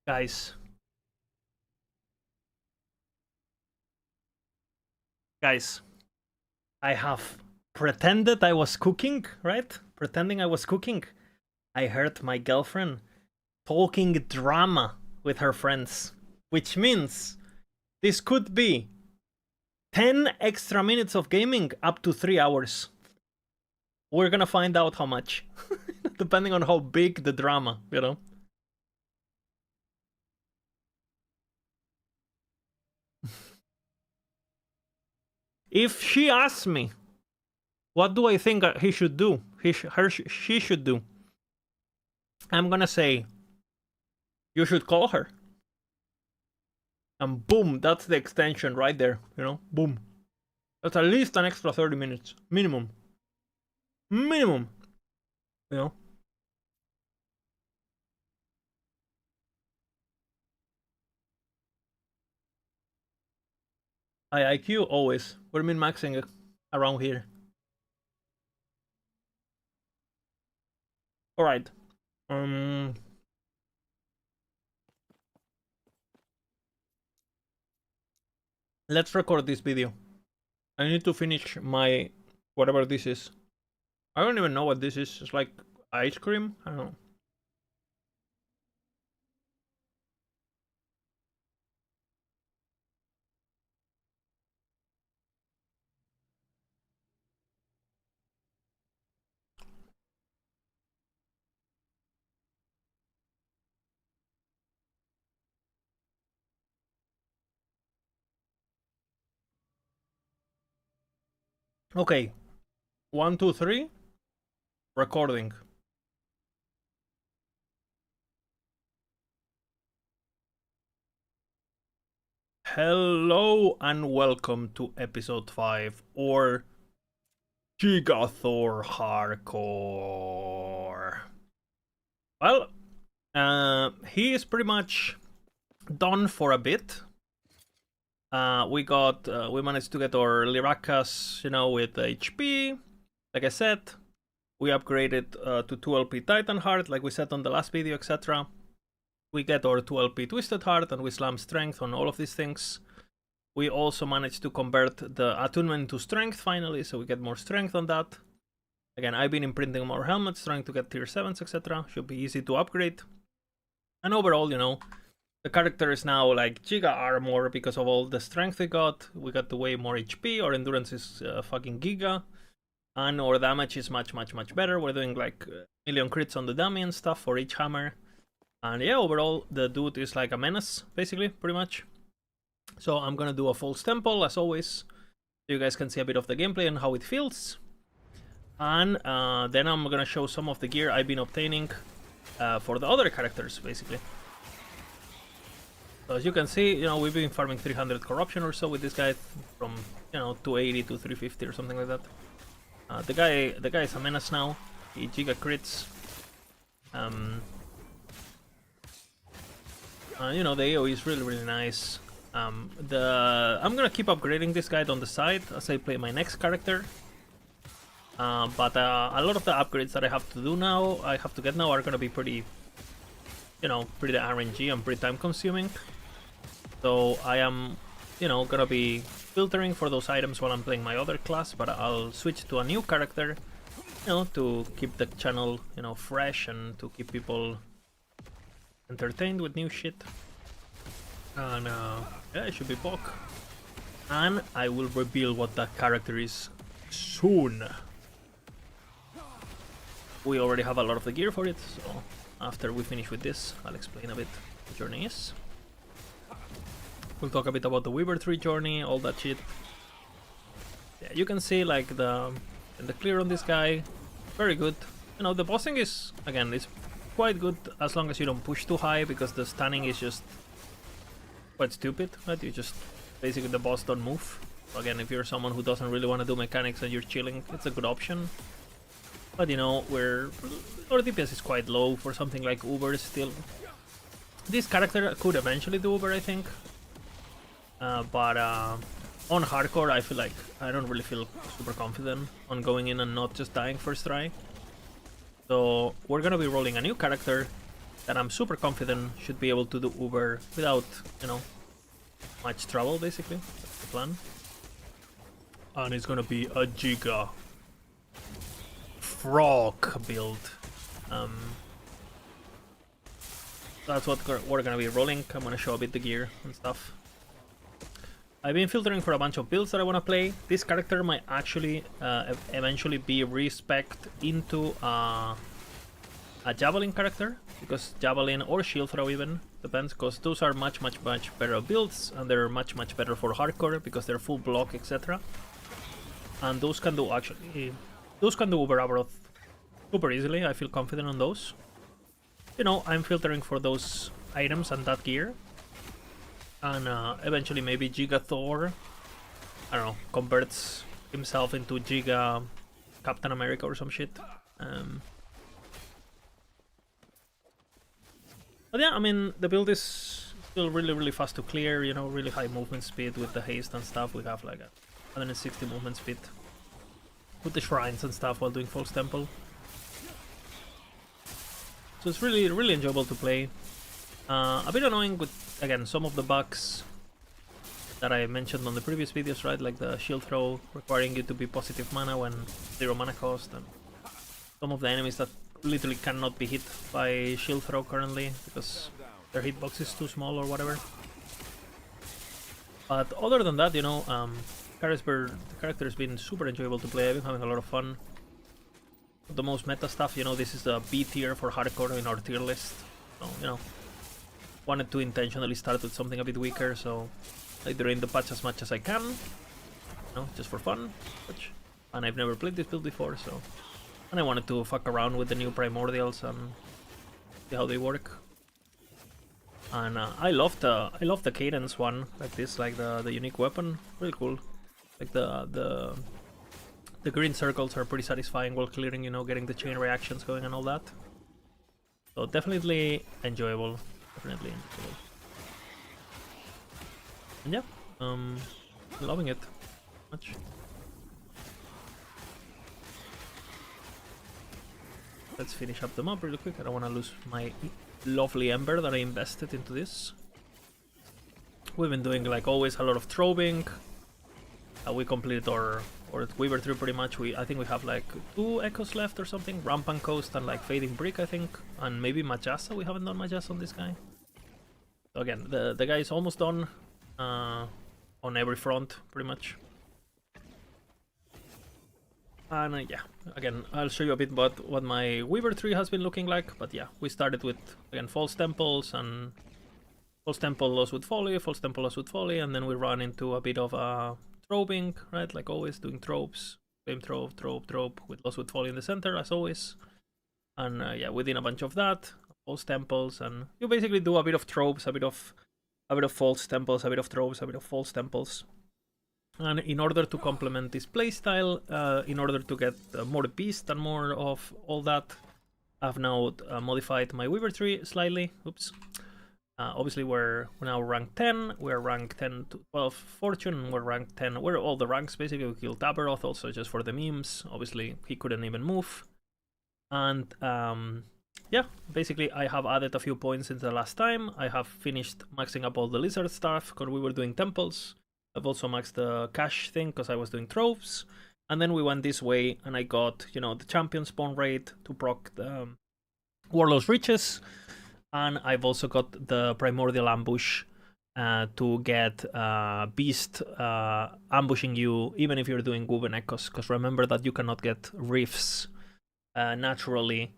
Guys. Guys. I have pretended I was cooking, right? Pretending I was cooking. I heard my girlfriend talking drama with her friends. Which means this could be 10 extra minutes of gaming up to 3 hours. We're gonna find out how much. Depending on how big the drama, you know? If she asks me, what do I think he should do? She should do. I'm gonna say, you should call her. And boom, that's the extension right there, you know? Boom. That's at least an extra 30 minutes. Minimum. Minimum. You know? IQ always. We're min-maxing it around here. Alright. Let's record this video. I need to finish my whatever this is. I don't even know what this is. It's like ice cream? I don't know. Okay. 1, 2, 3. Recording. Hello and welcome to episode 5 or THOR Hardcore. Well, he is pretty much done for a bit. We managed to get our Lirakas, you know, with HP. Like I said, we upgraded to 2LP Titan Heart, like we said on the last video, etc. We get our 2LP Twisted Heart, and we slam Strength on all of these things. We also managed to convert the attunement to Strength finally, so we get more Strength on that. Again, I've been imprinting more helmets, trying to get tier 7s, etc. Should be easy to upgrade. And overall, you know, the character is now like Giga Armor because of all the strength we got. We got way more HP, our endurance is fucking Giga. And our damage is much better. We're doing like million crits on the dummy and stuff for each hammer. And yeah, overall, the dude is like a menace, basically, pretty much. So I'm gonna do a false temple, as always, so you guys can see a bit of the gameplay and how it feels. And then I'm gonna show some of the gear I've been obtaining for the other characters, basically. So as you can see, you know, we've been farming 300 corruption or so with this guy, from, you know, 280 to 350 or something like that. The guy is a menace now. He giga crits. You know, the AoE is really nice. I'm gonna keep upgrading this guy on the side as I play my next character. But a lot of the upgrades that I have to do now, are gonna be pretty, you know, pretty RNG and pretty time consuming. So I am, you know, gonna be filtering for those items while I'm playing my other class, but I'll switch to a new character, you know, to keep the channel, you know, fresh and to keep people entertained with new shit. And yeah, it should be Epoch. And I will reveal what that character is soon. We already have a lot of the gear for it, so after we finish with this, I'll explain a bit what the journey is. We'll talk a bit about the Weaver Tree journey, all that shit. Yeah, you can see like the clear on this guy, very good. You know, the bossing is, again, it's quite good as long as you don't push too high, because the stunning is just quite stupid, right? You just, basically the boss don't move. So again, if you're someone who doesn't really want to do mechanics and you're chilling, it's a good option. But you know, our DPS is quite low for something like Uber still. This character could eventually do Uber, I think. But on hardcore, I feel like I don't really feel super confident on going in and not just dying first try. So we're gonna be rolling a new character. that I'm super confident should be able to do Uber without, you know, much trouble, basically. That's the plan. And it's gonna be a Giga Frog build. That's what we're gonna be rolling. I'm gonna show a bit the gear and stuff. I've been filtering for a bunch of builds that I wanna play. This character might actually eventually be respec'd into a Javelin character, because Javelin or Shield Throw even, depends, because those are much better builds, and they're much better for hardcore, because they're full block, etc. And those can do Uber Abaroth super easily. I feel confident on those. You know, I'm filtering for those items and that gear. And eventually maybe Giga Thor, I don't know, converts himself into Giga Captain America or some shit. But yeah, I mean, the build is still really fast to clear, you know, really high movement speed with the haste and stuff. We have like a 160 movement speed with the shrines and stuff while doing False Temple. So it's really enjoyable to play. A bit annoying with, again, some of the bugs that I mentioned on the previous videos, right? Like the shield throw requiring you to be positive mana when 0 mana cost, and some of the enemies that literally cannot be hit by shield throw currently because their hitbox is too small or whatever. But other than that, you know, the character has been super enjoyable to play. I've been having a lot of fun. The most meta stuff, you know, this is the B tier for hardcore in our tier list. So, you know, wanted to intentionally start with something a bit weaker, so I drain the patch as much as I can, you know, just for fun. And I've never played this build before, so, and I wanted to fuck around with the new primordials and see how they work. And I love the cadence one, like this, like the unique weapon, really cool. Like the green circles are pretty satisfying while clearing, you know, getting the chain reactions going and all that. So definitely enjoyable. Definitely enjoyable. And yeah, loving it much. Let's finish up the map really quick. I don't want to lose my lovely ember that I invested into this. We've been doing, like always, a lot of throwing. We completed our Weaver 3 pretty much. I think we have like 2 echoes left or something. Rampant Coast and like Fading Brick, I think. And maybe Majasa. We haven't done Majasa on this guy. So again, the guy is almost done on every front, pretty much. And yeah, again, I'll show you a bit about what my Weaver 3 has been looking like. But yeah, we started with, again, False Temples and False Temple Lost with Folly, False Temple Lost with Folly, and then we run into a bit of throwing, right? Like always, doing tropes, flame throw, with Lost with Folly in the center, as always. And yeah, within a bunch of that, False Temples, and you basically do a bit of tropes, a bit of False Temples, a bit of tropes, a bit of False Temples. And in order to complement this playstyle, in order to get more beast and more of all that, I've now modified my Weaver 3 slightly. Oops. Obviously, we're now rank 10. We're rank 10 to 12 Fortune, and we're rank 10. We're all the ranks basically. We killed Abaroth also just for the memes. Obviously, he couldn't even move. And yeah, basically, I have added a few points since the last time. I have finished maxing up all the lizard stuff because we were doing temples. I've also maxed the cash thing because I was doing troves. And then we went this way and I got, you know, the champion spawn rate to proc the Warlord's Riches. And I've also got the Primordial Ambush to get Beast ambushing you even if you're doing Woven Echoes. Because remember that you cannot get Rifts naturally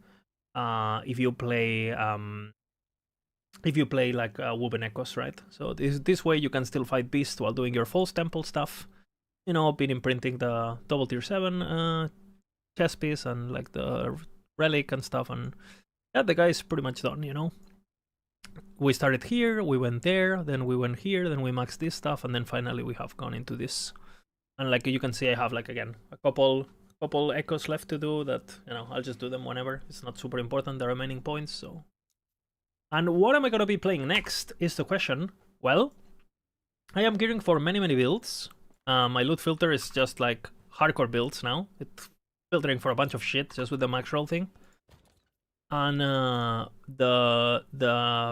if you play like Woven Echoes, right? So this way you can still fight Beast while doing your False Temple stuff. You know, been imprinting the double tier 7 chess piece and like the relic and stuff, and yeah, the guy is pretty much done, you know. We started here, we went there, then we went here, then we maxed this stuff, and then finally we have gone into this. And like you can see, I have like, again, a couple echoes left to do that, you know, I'll just do them whenever. It's not super important, the remaining points, so. And what am I gonna be playing next is the question. Well, I am gearing for many builds. My loot filter is just like hardcore builds now. It's filtering for a bunch of shit just with the max roll thing. And the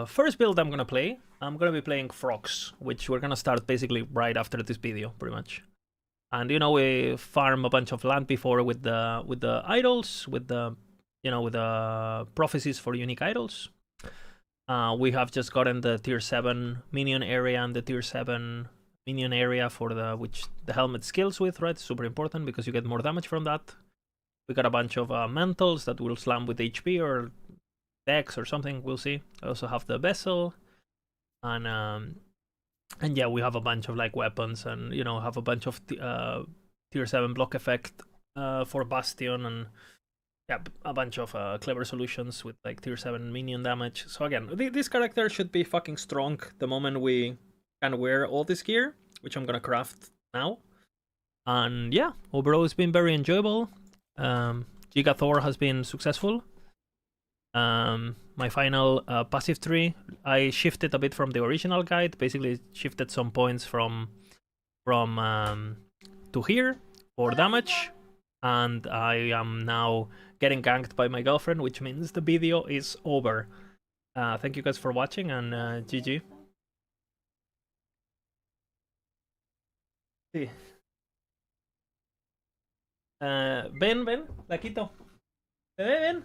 first build I'm gonna play, I'm gonna be playing frogs, which we're gonna start basically right after this video, pretty much. And you know, we farm a bunch of land before with the idols, with the with the prophecies for unique idols. We have just gotten the tier 7 minion area and the tier 7 minion area for the which the helmet skills with, right? Super important because you get more damage from that. We got a bunch of mantles that will slam with HP or Dex or something. We'll see. I also have the vessel, and yeah, we have a bunch of like weapons, and have a bunch of tier 7 block effect for Bastion, and yeah, a bunch of clever solutions with like tier 7 minion damage. So again, this character should be fucking strong the moment we can wear all this gear, which I'm gonna craft now. And yeah, overall it's been very enjoyable. Giga Thor has been successful. My final passive tree, I shifted a bit from the original guide. Basically, shifted some points from to here for damage, and I am now getting ganked by my girlfriend, which means the video is over. Thank you guys for watching, and GG. Sí. Ven, Laquito. Ven.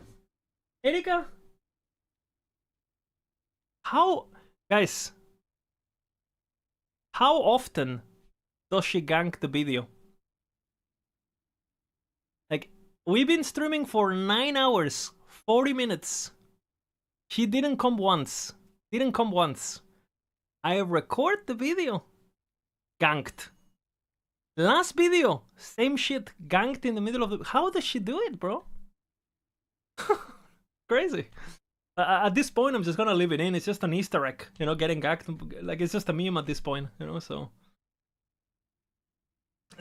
Erika. How, guys, how often does she gank the video? Like, we've been streaming for 9 hours, 40 minutes. She didn't come once. Didn't come once. I record the video. Ganked. Last video, same shit. Ganked in the middle of the... How does she do it, bro? Crazy. At this point, I'm just gonna leave it in. It's just an Easter egg, getting ganked. Like, it's just a meme at this point, so...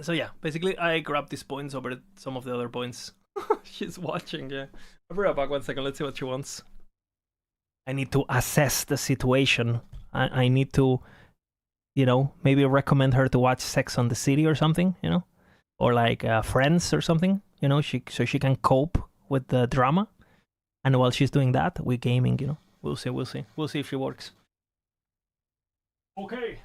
So yeah, basically I grabbed these points over some of the other points. She's watching, yeah. I'll be right back 1 second, let's see what she wants. I need to assess the situation. I need to, maybe recommend her to watch Sex on the City or something, or like Friends or something, so she can cope with the drama. And while she's doing that, we're gaming, We'll see if she works. Okay.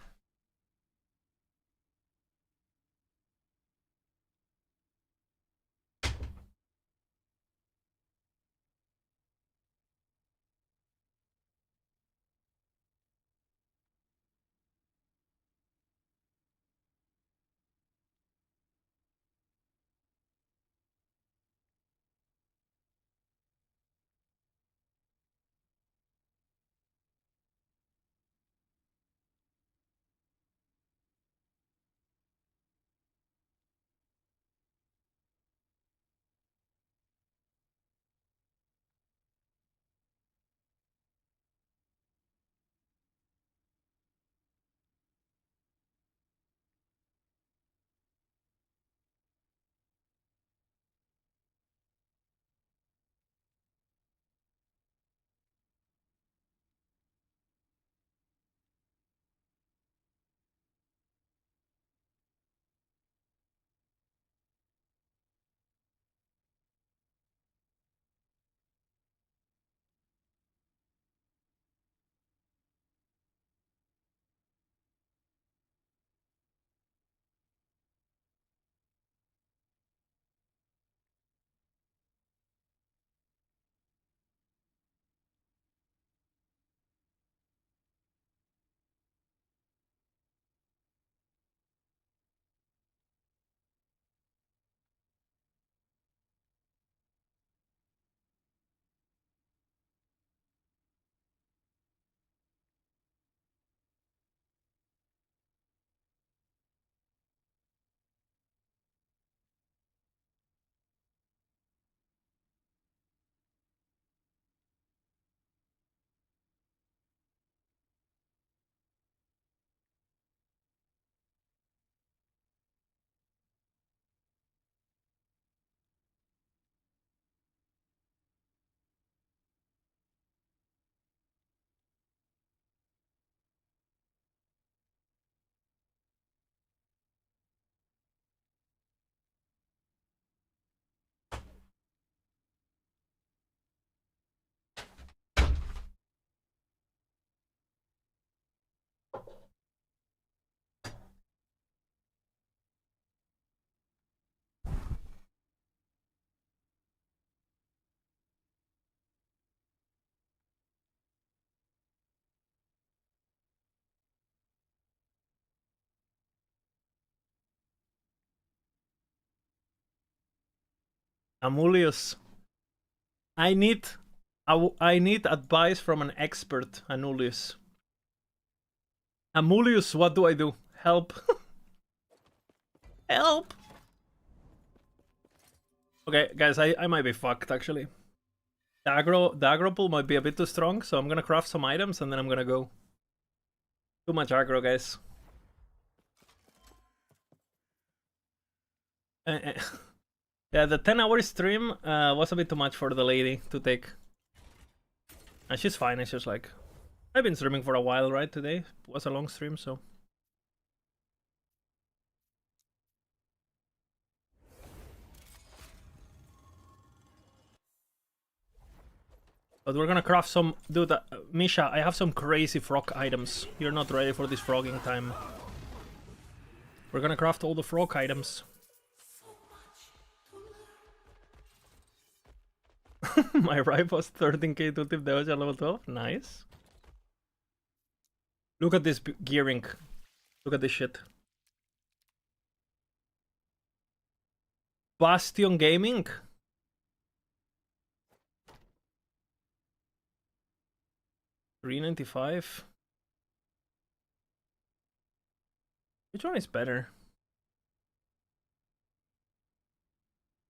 Amulius. I need advice from an expert, Amulius. Amulius, what do I do? Help. Help! Okay, guys, I might be fucked, actually. The aggro pool might be a bit too strong, so I'm gonna craft some items and then I'm gonna go. Too much aggro, guys. Yeah, the 10-hour stream was a bit too much for the lady to take. And she's fine, it's just like... I've been streaming for a while, right, today? It was a long stream, so... But we're gonna craft some... Dude, Misha, I have some crazy frog items. You're not ready for this frogging time. We're gonna craft all the frog items. My ride was 13k to tip the Oja level 12. Nice. Look at this gearing. Look at this shit. Bastion Gaming. $395. Which one is better?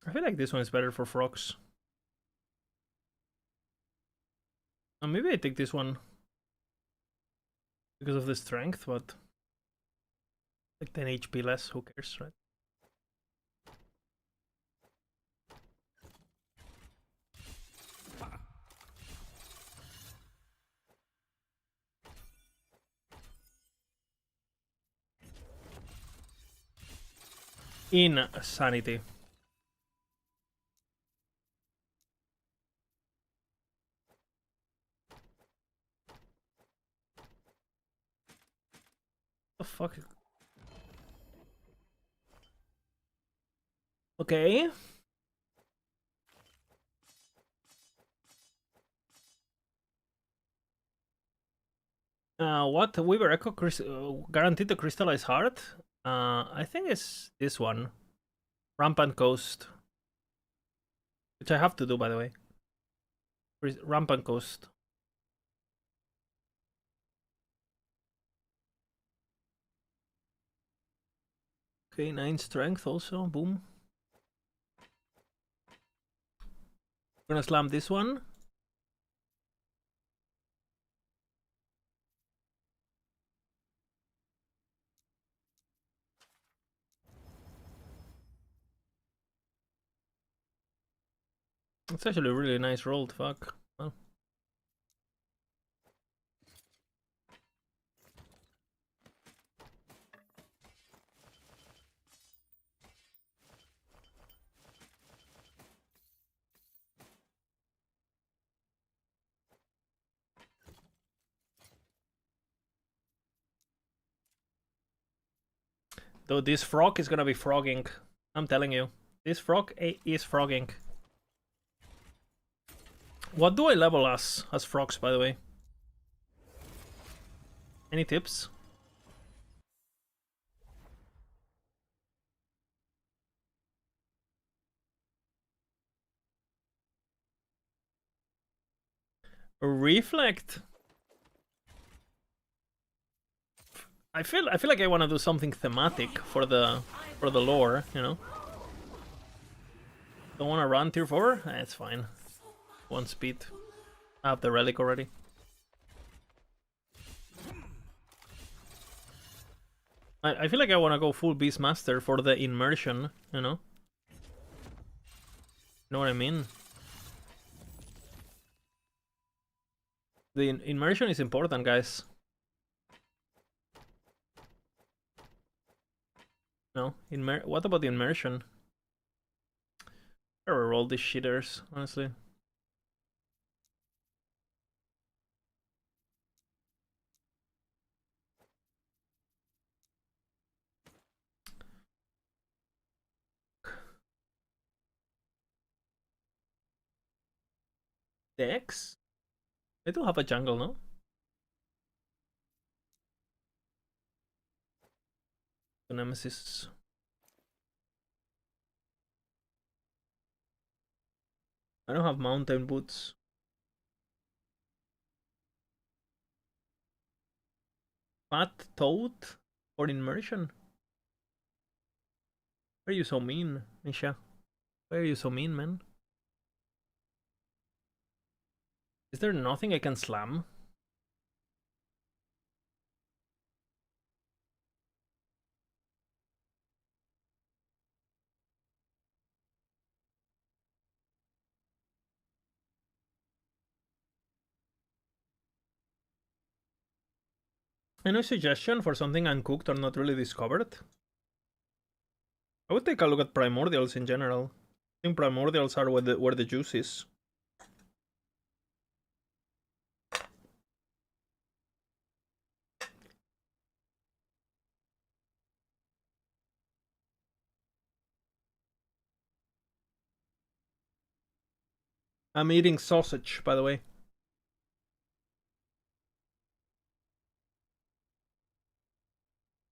I feel like this one is better for frogs. Maybe I take this one because of the strength, but like 10 HP less, who cares, right? Insanity. The fuck? Okay. What? Weaver Echo guaranteed to crystallize heart? I think it's this one. Rampant Coast. Which I have to do, by the way. Rampant Coast. Okay, 9 strength also. Boom. Gonna slam this one. It's actually a really nice roll, fuck. Well. Though this frog is gonna be frogging. I'm telling you. This frog is frogging. What do I level as frogs, by the way? Any tips? Reflect. I feel like I want to do something thematic for the lore, you know. Don't want to run tier 4? It's fine. 1 speed. I have the relic already. I feel like I want to go full Beastmaster for the immersion, you know. Know what I mean? The immersion is important, guys. No, what about the immersion? I roll these shitters, honestly. Dex? They do have a jungle, no? The Nemesis. I don't have mountain boots. Fat toad or immersion? Why are you so mean, Misha? Why are you so mean, man? Is there nothing I can slam? Any suggestion for something uncooked or not really discovered? I would take a look at primordials in general. I think primordials are where the juice is. I'm eating sausage, by the way.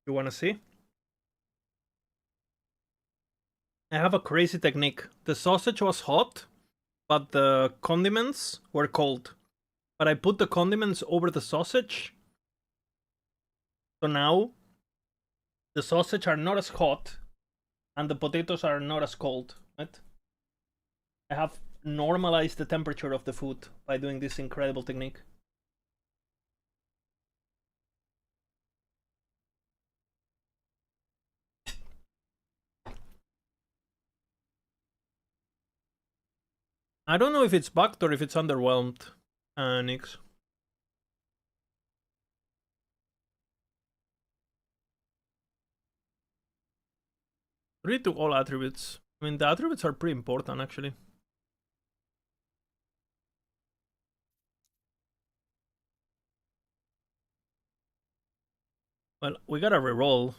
You wanna see? I have a crazy technique. The sausage was hot, but the condiments were cold. But I put the condiments over the sausage. So now the sausage are not as hot and the potatoes are not as cold, right? I have normalized the temperature of the food by doing this incredible technique. I don't know if it's bugged or if it's underwhelmed, Nix. Really took all attributes. I mean, the attributes are pretty important, actually. Well, we gotta reroll.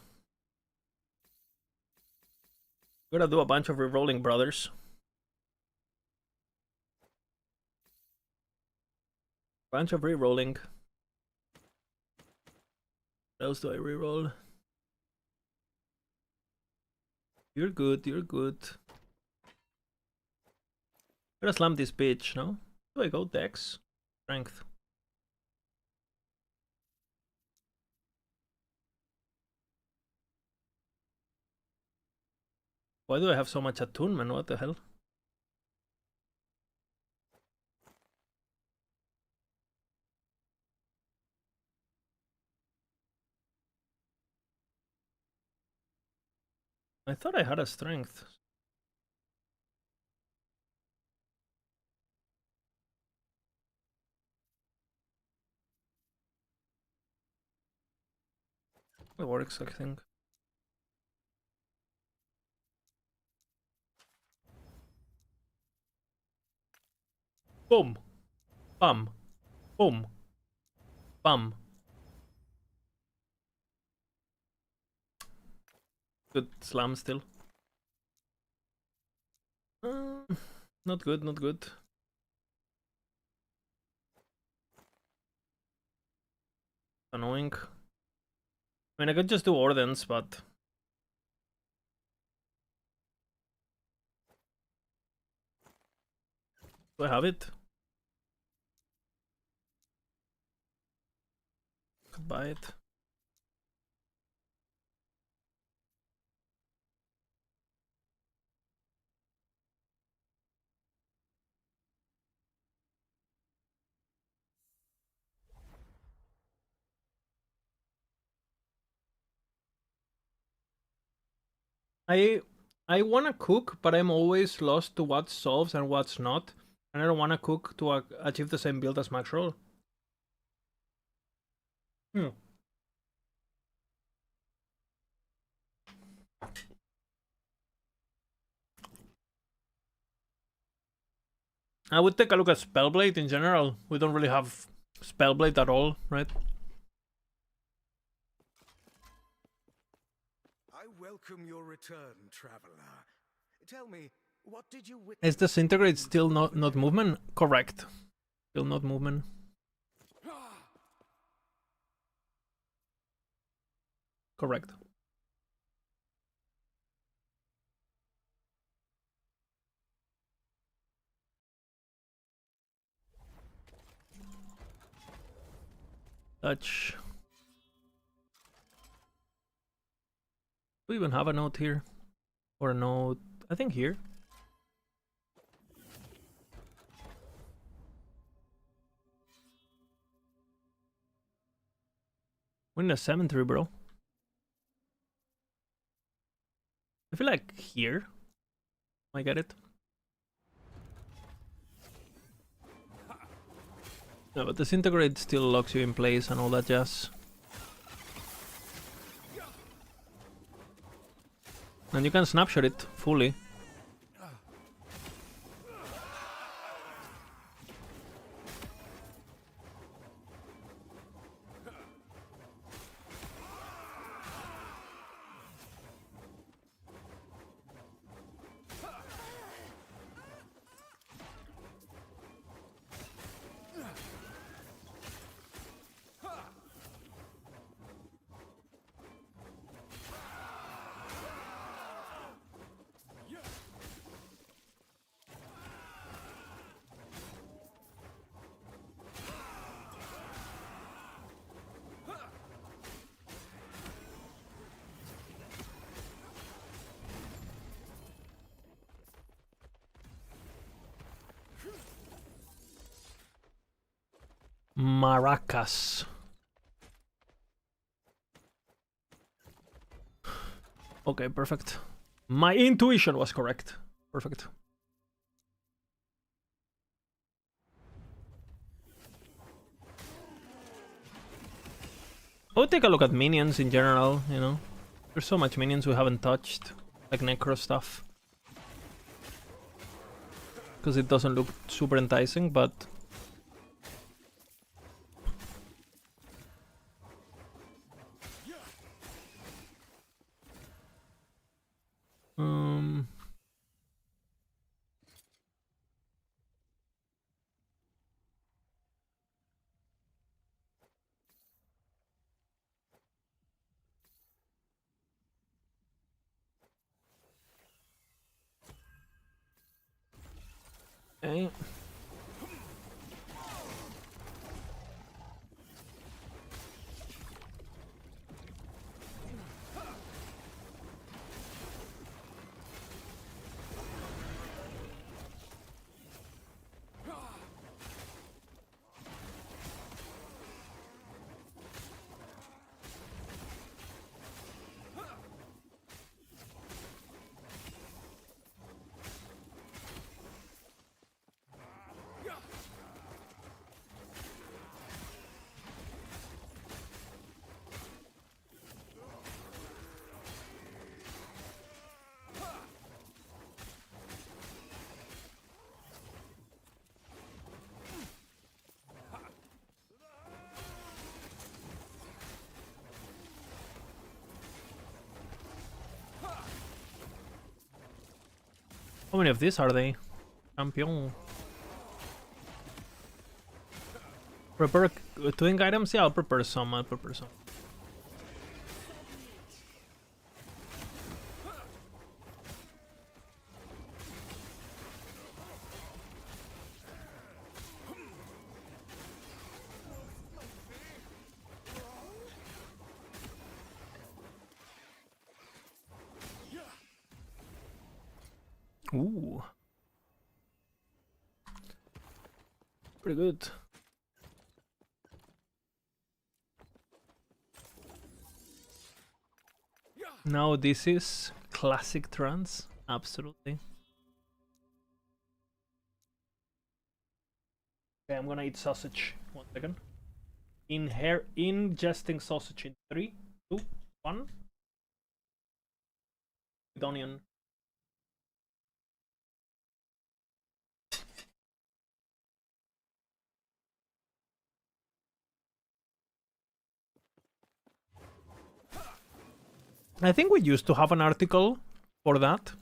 We gotta do a bunch of rerolling, brothers. Bunch of rerolling. What else do I reroll? You're good, you're good. Gotta slam this bitch, no? Do I go dex? Strength. Why do I have so much attunement? What the hell? I thought I had a strength. It works, I think. Boom. Bam. Boom. Bam. Good slam still. Not good, not good. Annoying. I mean, I could just do Ordens, but... Do I have it? Could buy it. I wanna cook, but I'm always lost to what solves and what's not. And I don't wanna cook to achieve the same build as Max Roll. I would take a look at Spellblade in general. We don't really have Spellblade at all, right? I welcome your return, traveler. Tell me, what did you witness? Is Disintegrate still not movement? Correct. Still not movement. Correct. Touch. Do we even have a note here? Or a note, I think here. We're in a cemetery, bro. I feel like here. I get it. No, but disintegrate still locks you in place and all that jazz. And you can snapshot it fully. Maracas. Okay, perfect. My intuition was correct. Perfect. I would take a look at minions in general, you know. There's so much minions we haven't touched, like necro stuff. Because it doesn't look super enticing, but... Okay. How many of these are they? Champion. Prepare twin items? Yeah, I'll prepare some. Ooh. Pretty good. Now this is classic trance. Absolutely. Okay, I'm gonna eat sausage. 1 second. Ingesting sausage in 3, 2, 1. With onion. I think we used to have an article for that.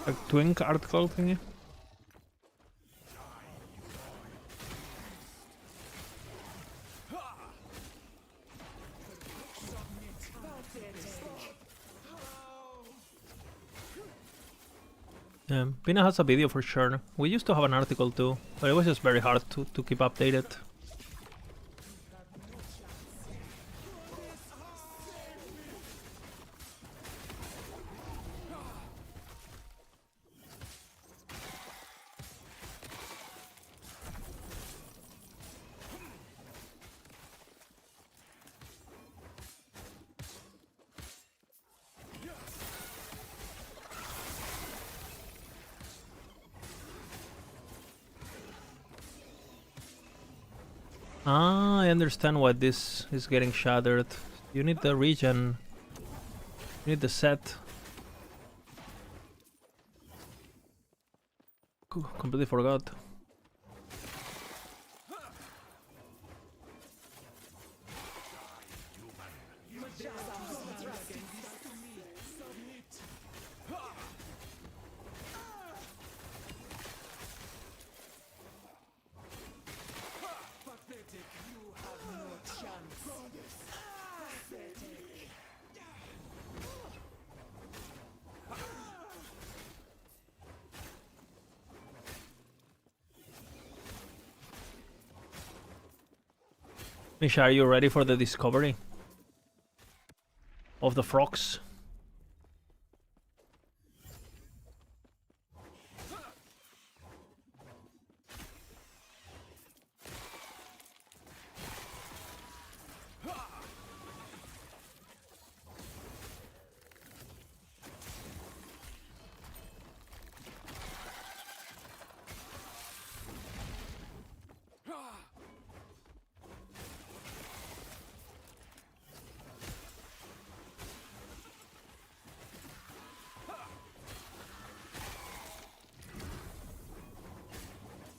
A twink article thingy. Pina has a video for sure. We used to have an article too, but it was just very hard to keep updated. Ah, I understand why this is getting shattered. You need the regen. You need the set. Completely forgot. Misha, are you ready for the discovery of the frogs?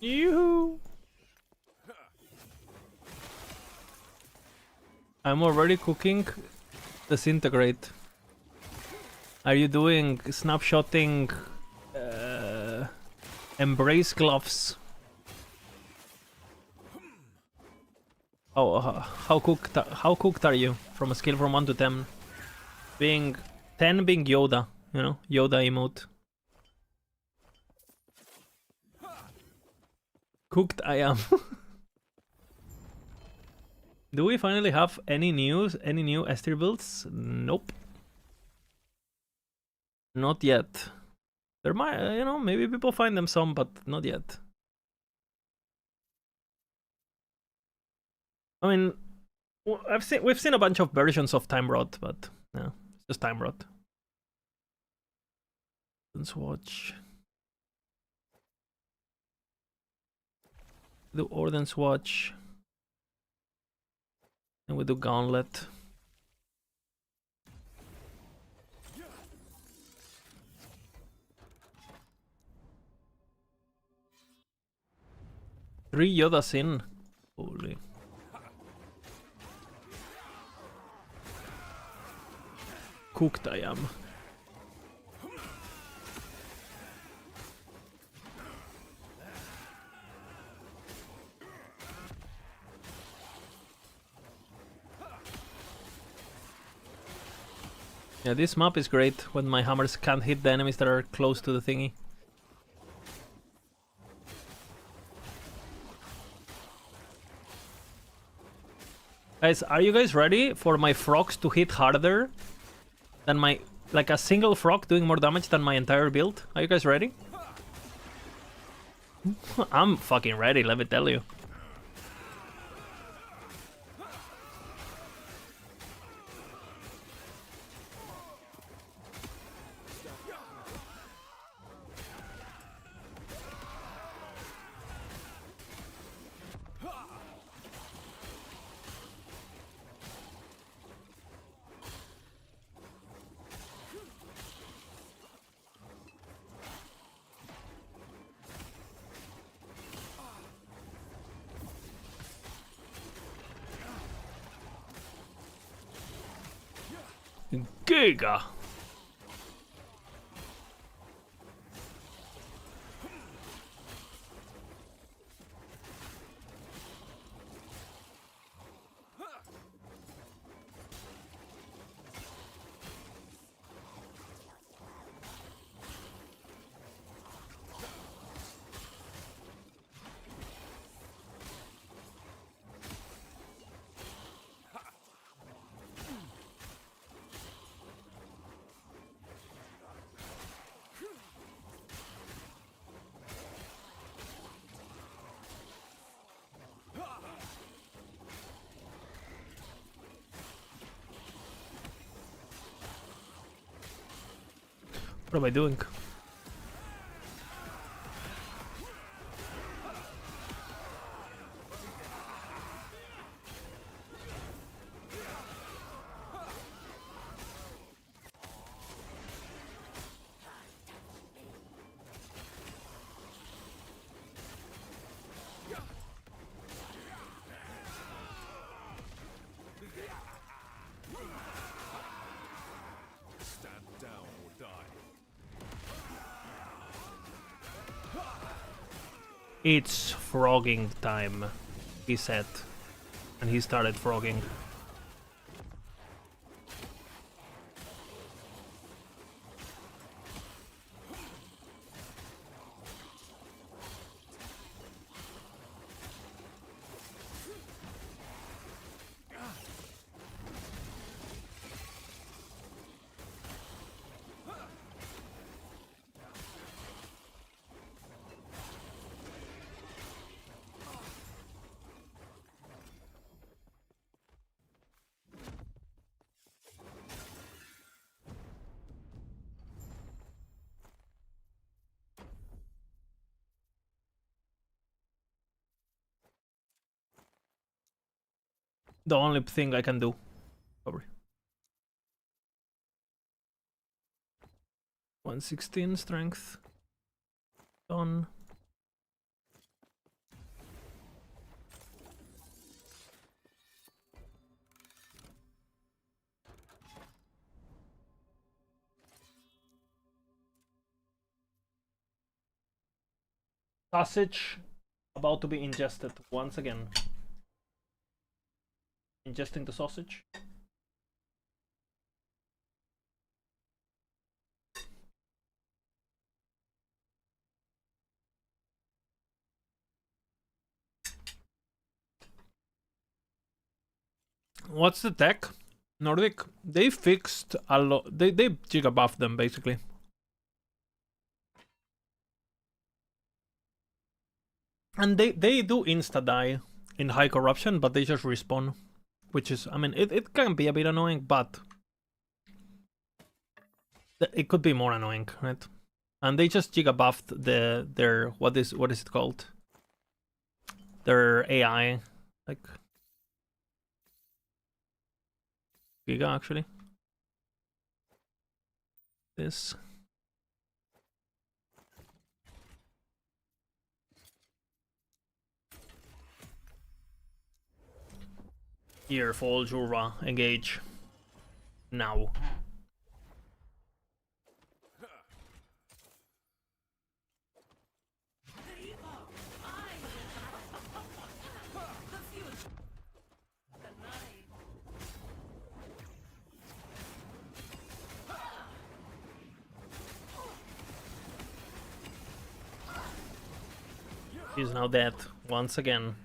Yoo-hoo! I'm already cooking disintegrate. Are you doing snapshotting embrace gloves? Oh, how cooked are you from a scale from 1 to 10? Being 10 being Yoda, you know, Yoda emote. Cooked I am. Do we finally have any news? Any new Esther builds? Nope. Not yet. There might, you know, maybe people find them some, but not yet. I mean, we've seen a bunch of versions of Time Rot, but no, it's just Time Rot. Let's watch. Do Ordnance Watch. And we do Gauntlet. Three Yodas in. Holy. Cooked I am. Yeah, this map is great when my hammers can't hit the enemies that are close to the thingy. Guys, are you guys ready for my frogs to hit harder than my... like a single frog doing more damage than my entire build? Are you guys ready? I'm fucking ready, let me tell you. Giga! What am I doing? It's frogging time, he said. And he started frogging. The only thing I can do. Probably. 116 strength. Done. Sausage about to be ingested once again. Ingesting the sausage. What's the tech? Nordic, they fixed a lot. They giga buffed them basically. And they do insta die in high corruption, but they just respawn, which is, I mean, it can be a bit annoying, but it could be more annoying, right? And they just giga buffed their what is it called? Their AI, like giga actually. This. Here, fall Jura, engage. Now. He's now dead once again.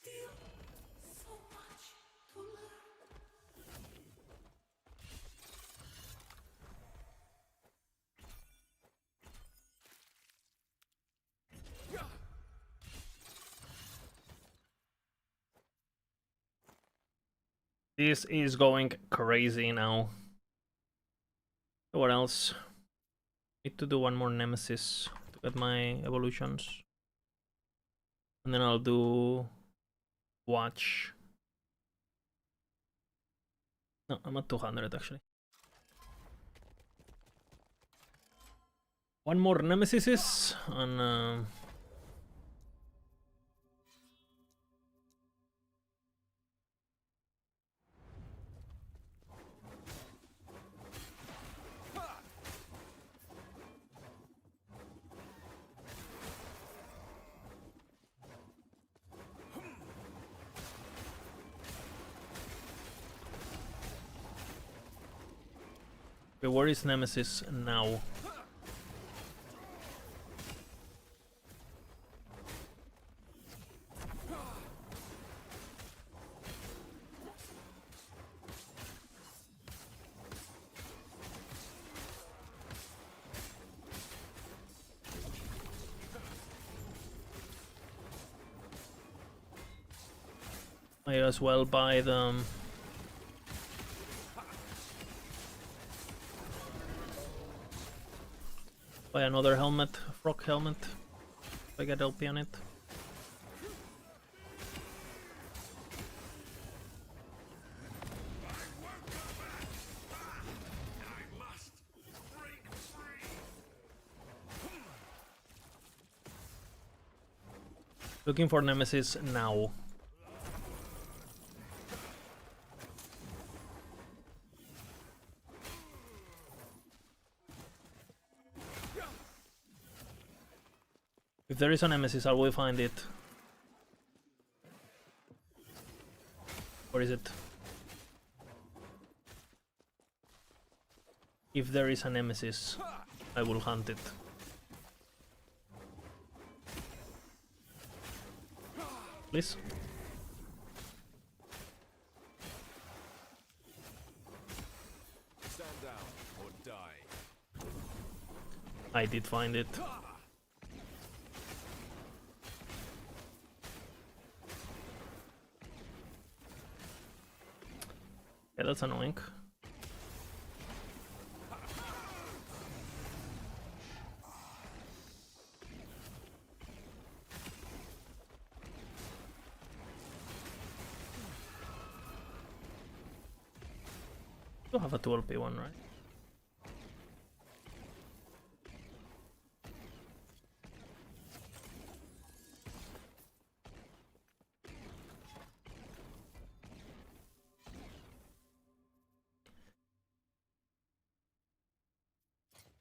Still so much to learn. This is going crazy now. What else? Need to do one more nemesis to get my evolutions. And then I'll do watch. No, I'm at 200 actually. One more nemesis and where is nemesis now? Might as well buy them. Buy another helmet, frog helmet. If I get LP on it. Looking for nemesis now. If there is a nemesis, I will find it. Where is it? If there is a nemesis, I will hunt it. Please. Stand down or die. I did find it. Yeah, that's annoying. You have a 12p one, right?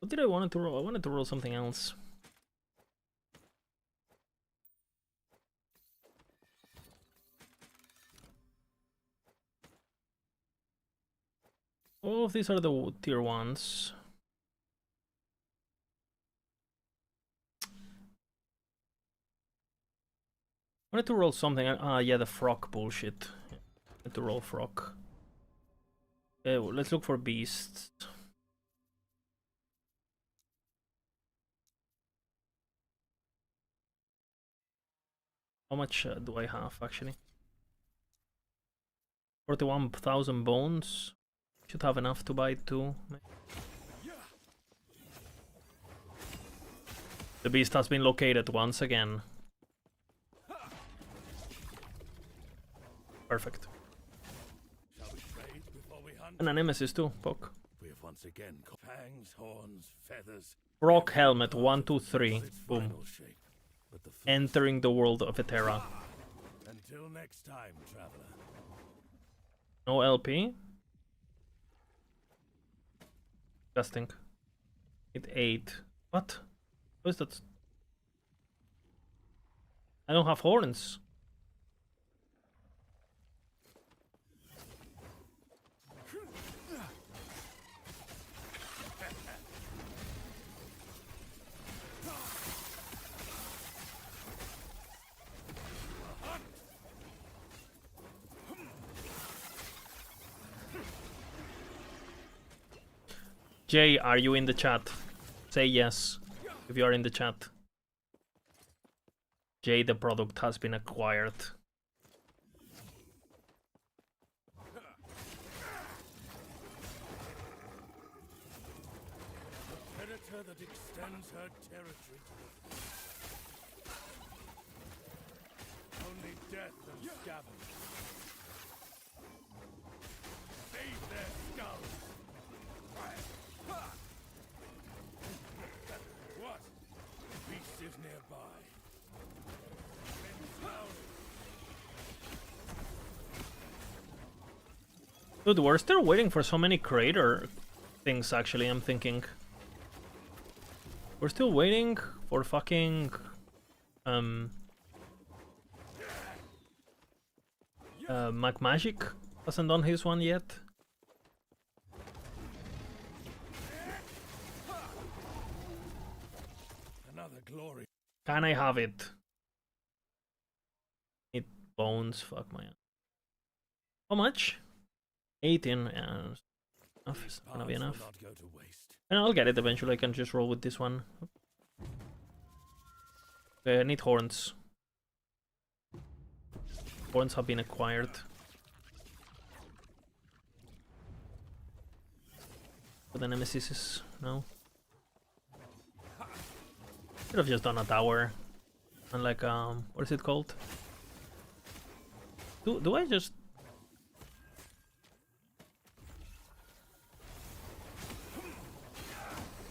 What did I want to roll? I wanted to roll something else. All of these are the tier 1s. I wanted to roll something. Yeah, the frog bullshit. I wanted to roll frog. Okay, well, let's look for beasts. How much do I have, actually? 41,000 bones. Should have enough to buy 2. The beast has been located once again. Perfect. Shall we trade before we hunt? And a nemesis too, Poke. We have once again fangs, horns, feathers. Rock helmet, 1, 2, 3. Its Boom. final shape, but the Entering the world of Etera. Until next time, traveler. No LP. Disgusting. It 8. What? What is that? I don't have horns. Jay, are you in the chat? Say yes if you are in the chat. Jay, the product has been acquired. Predator that extends her territory. Only death and scavenge. Save their skulls. What? The beast is nearby. Dude, we're still waiting for so many crater things, actually, I'm thinking. We're still waiting for fucking... McMagic hasn't done his one yet. Another glory. Can I have it? Need bones, fuck my... How much? 18, yeah, enough. It's gonna be enough. Not go to waste. And I'll get it eventually, I can just roll with this one. Okay, I need horns. Horns have been acquired. For the nemesis, no. Should have just done a tower. And like, what is it called? Do I just...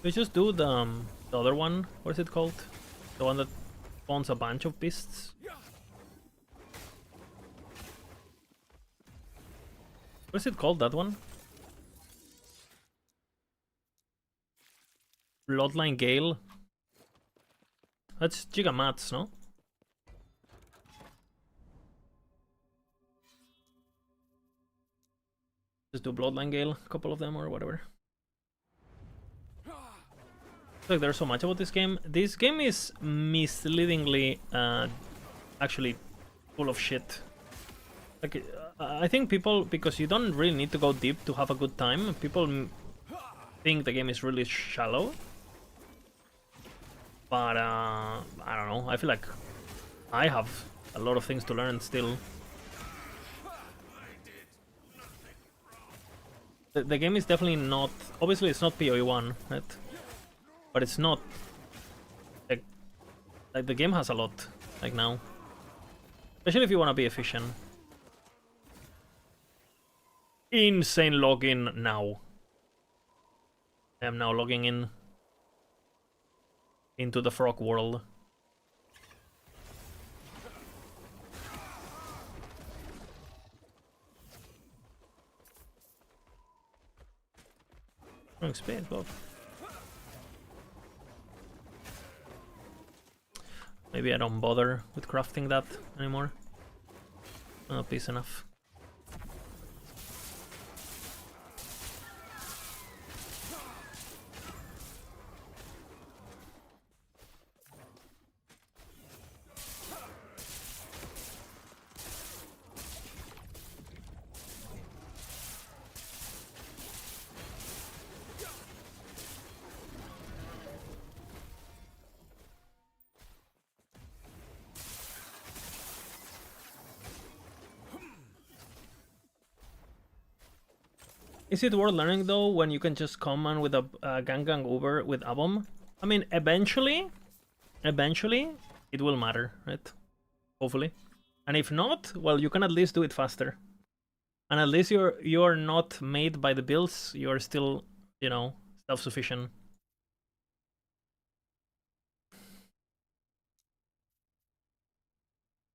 We just do the other one. What is it called? The one that spawns a bunch of beasts. What is it called? That one? Bloodline Gale. That's Giga Mats, no? Just do Bloodline Gale, a couple of them or whatever. Like there's so much about this game. This game is misleadingly actually full of shit. Like I think people, because you don't really need to go deep to have a good time, people think the game is really shallow. But I don't know, I feel like I have a lot of things to learn still. The game is definitely not, obviously it's not PoE 1, right? But it's not like the game has a lot like now, especially if you want to be efficient. Insane login now. I am now logging in into the frog world. Wrong speed, Bob. Maybe I don't bother with crafting that anymore. Oh, peace enough. Is it worth learning though when you can just come on with a gang Uber with a bomb? I mean, eventually it will matter, right? Hopefully. And if not, well, you can at least do it faster. And at least you're not made by the builds. You're still, you know, self-sufficient.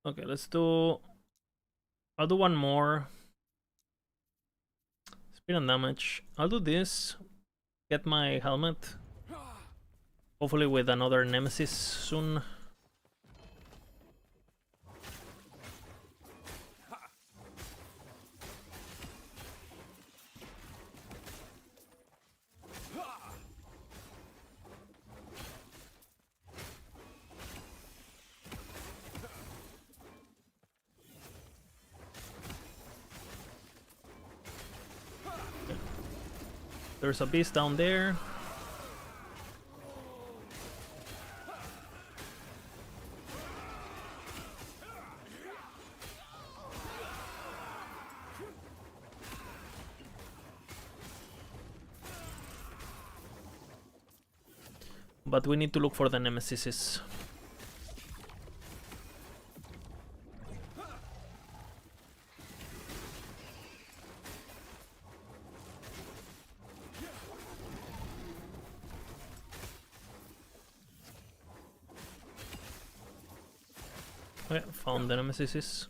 Okay, let's do. I'll do one more. Speed and damage. I'll do this. Get my helmet. Hopefully with another nemesis soon. There's a beast down there. But we need to look for the nemesis. Okay, found the nemesis.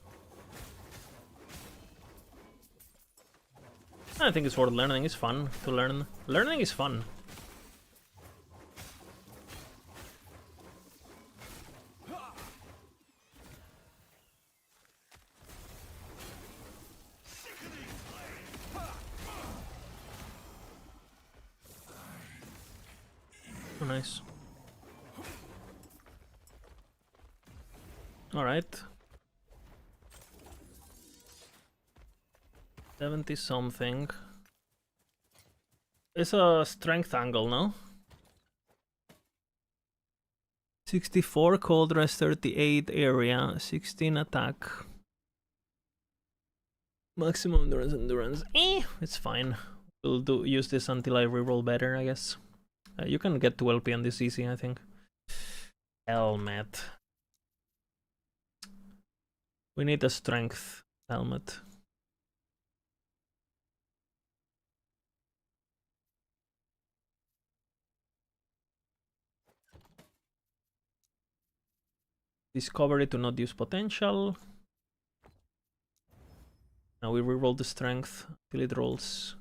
I think it's worth learning. It's fun to learn. Learning is fun. Oh, nice. All right. 70 something. It's a strength angle, no? 64 cold rest, 38 area, 16 attack. Maximum endurance. It's fine. We'll use this until I reroll better, I guess. You can get to LP on this easy, I think. Helmet. We need a strength helmet. Discovery to not use potential. Now we reroll the strength till it rolls.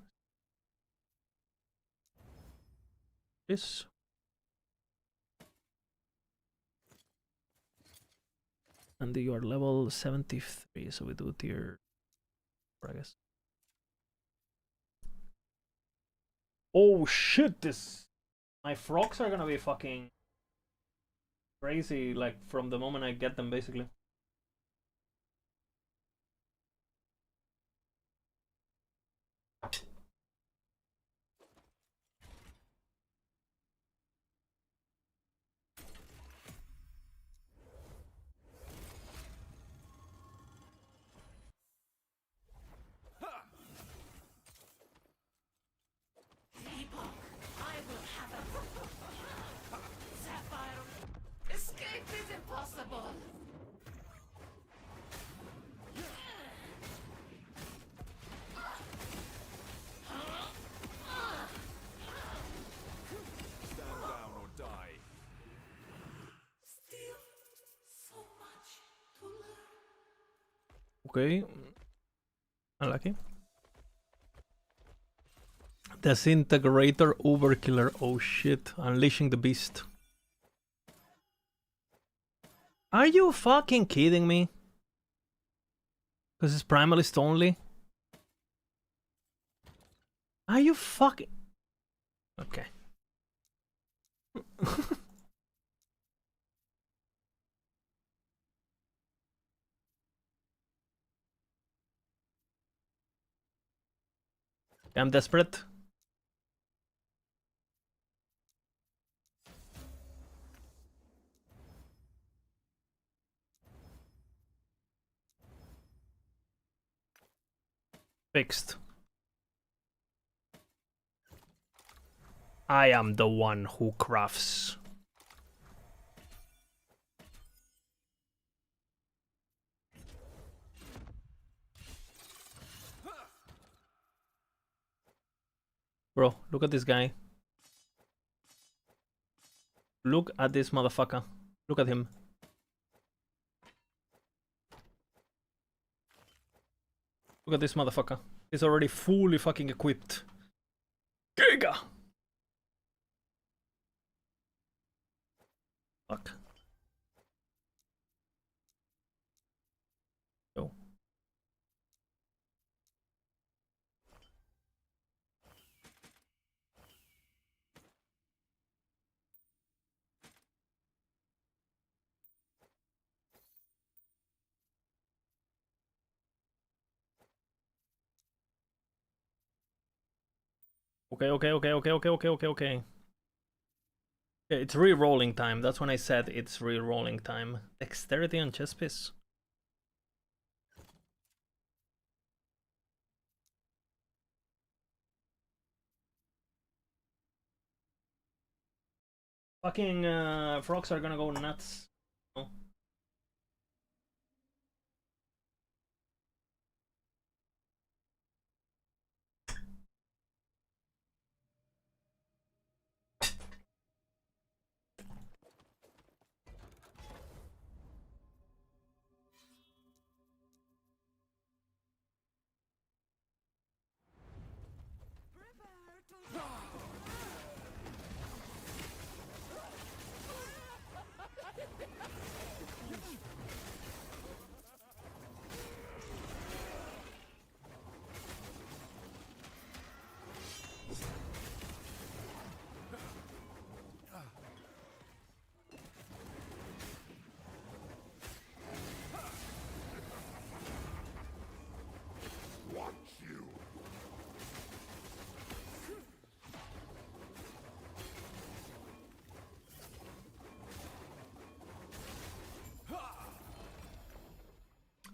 This. And you are level 73, so we do tier 4, I guess. Oh shit, my frogs are gonna be fucking crazy, like, from the moment I get them, basically. Epoch, I will have it. Sapphire, escape is impossible. Stand down or die. Still so much to learn. Okay. Unlucky. Disintegrator Overkiller. Oh shit. Unleashing the beast. Are you fucking kidding me? Because it's Primalist only? Are you fucking... Okay. I'm desperate. Fixed. I am the one who crafts. Bro, look at this guy. Look at this motherfucker. Look at him. Look at this motherfucker. He's already fully fucking equipped. Giga! Fuck. Go. Okay. Yeah, it's re-rolling time. That's when I said it's re-rolling time. Dexterity and chest piece. Fucking frogs are gonna go nuts. Oh.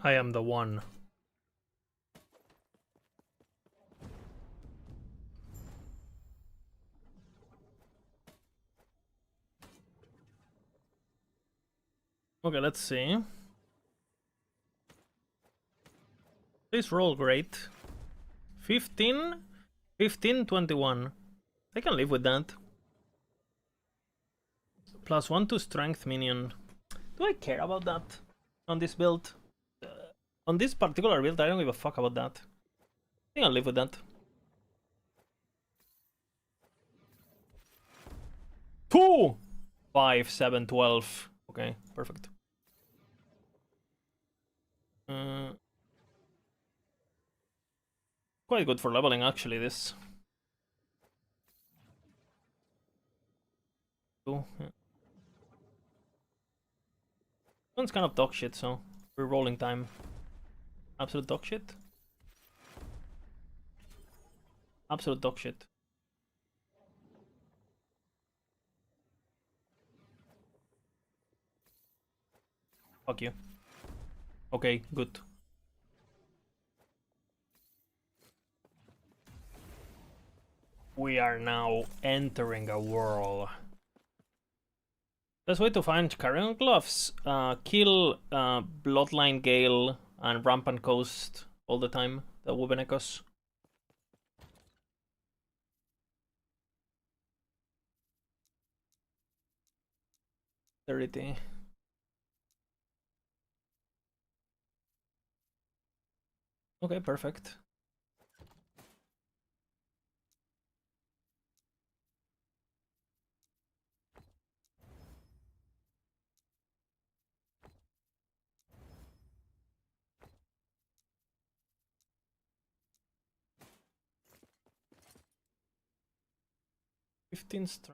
I am the one. Okay, let's see. Please roll great. 15, 15, 21. I can live with that. +1 to strength minion. Do I care about that on this build? On this particular build, I don't give a fuck about that. I think I'll live with that. 2! 5, 7, 12. Okay, perfect. quite good for leveling actually, this. Cool. Yeah. One's kind of dog shit, so we're rolling time. Absolute dog shit. Absolute dog shit. Fuck you. Okay, good. We are now entering a whirl. Best way to find Carrion Gloves. Kill Bloodline Gale and Rampant Coast all the time. The Woven Echoes. Okay, perfect. Strength.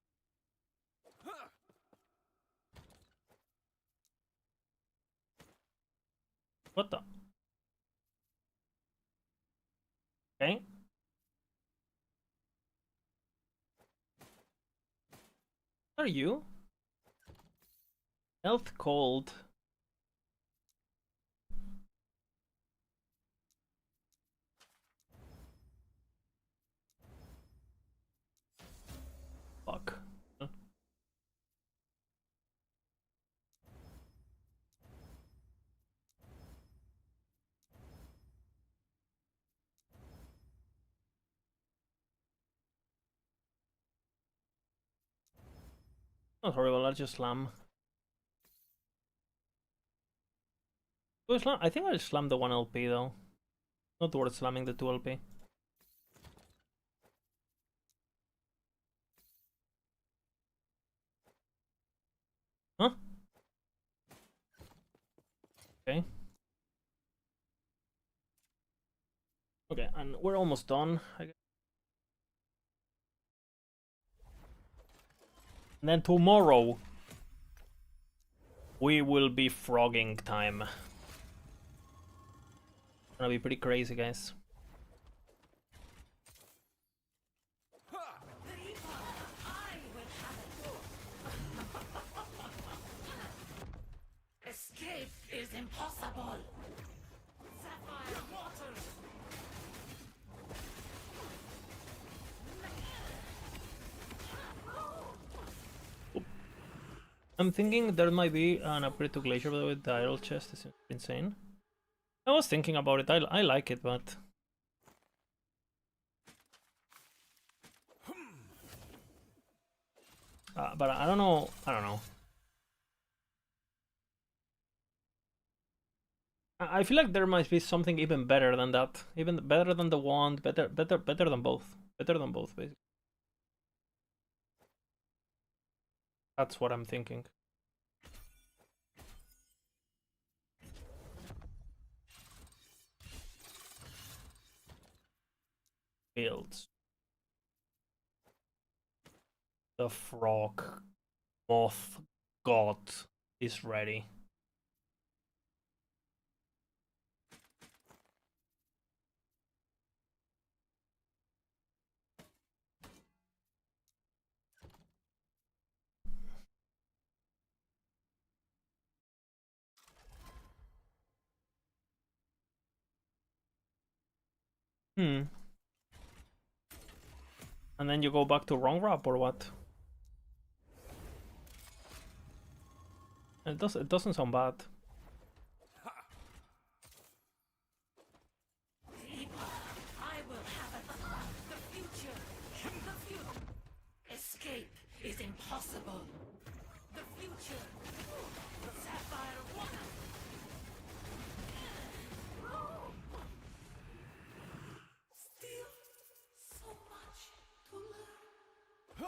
What the? Okay. What are you? Health cold. Fuck. Not horrible, I'll just slam. Do I slam? I think I'll slam the 1 LP though. Not worth slamming the 2 LP. Huh? Okay. Okay, and we're almost done, I guess. And then tomorrow we will be frogging time. Gonna be pretty crazy, guys. Escape is impossible. Sapphire waters. I'm thinking there might be an upgrade to Glacier, but with the idle chest is insane. I was thinking about it. I like it, but but I don't know. I don't know. I feel like there might be something even better than that. Even better than the wand. Better than both. Better than both, basically. That's what I'm thinking. Builds. The frog moth god is ready. And then you go back to wrong wrap or what? It doesn't sound bad. I will have it. The future. The future. Escape is impossible. The future. Sapphire water. Still so much to learn.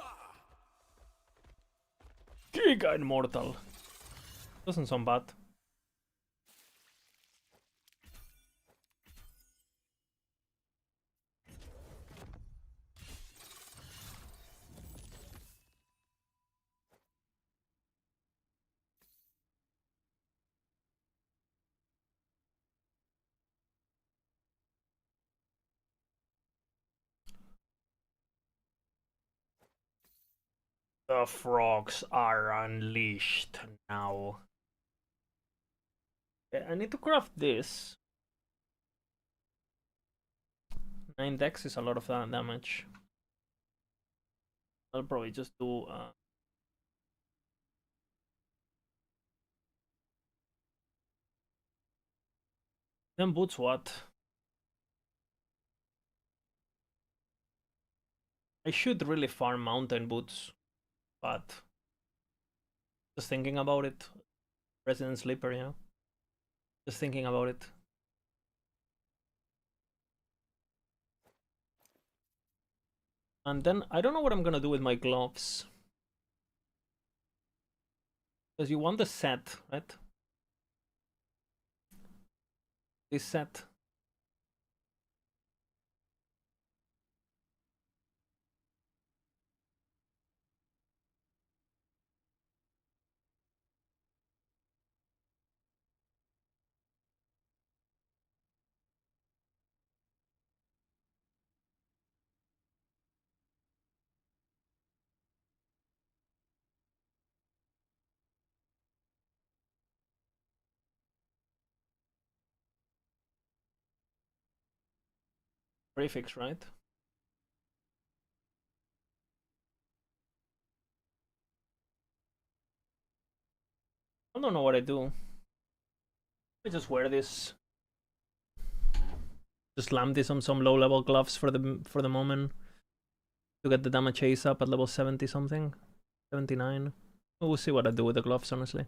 Giga Immortal. Doesn't sound bad. The frogs are unleashed now. Okay, I need to craft this. 9 dex is a lot of damage. I'll probably just do then boots what? I should really farm mountain boots, but just thinking about it. Resident Sleeper, you know? Just thinking about it. And then I don't know what I'm gonna do with my gloves. Because you want the set, right? This set. Prefix, right? I don't know what I do. I just wear this. Just slam this on some low-level gloves for the moment to get the damage chase up at level 70 something, 79. We'll see what I do with the gloves, honestly.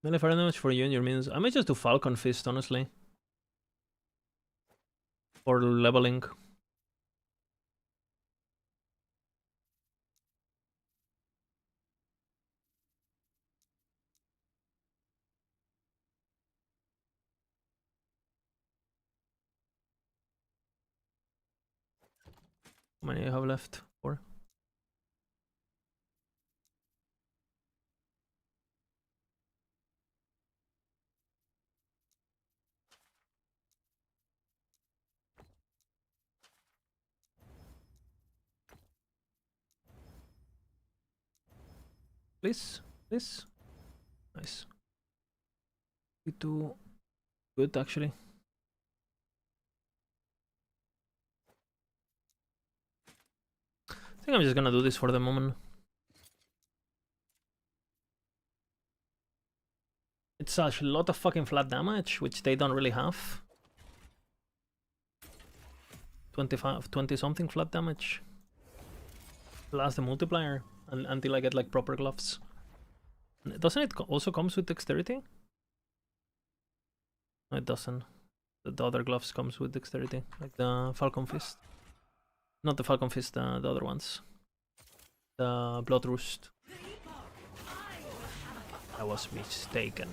Melee fire damage for you and your minions. I might just do Falcon Fist, honestly. For leveling. How many I have left? 4. Please, please. Nice. 2. Good, actually. I think I'm just gonna do this for the moment. It's a lot of fucking flat damage, which they don't really have. 25, 20 something flat damage. Plus the multiplier until I get like proper gloves. Doesn't it also comes with dexterity? No, it doesn't. The other gloves comes with dexterity, like the Falcon Fist. Not the Falcon Fist, the other ones. The Blood Roost. I was mistaken.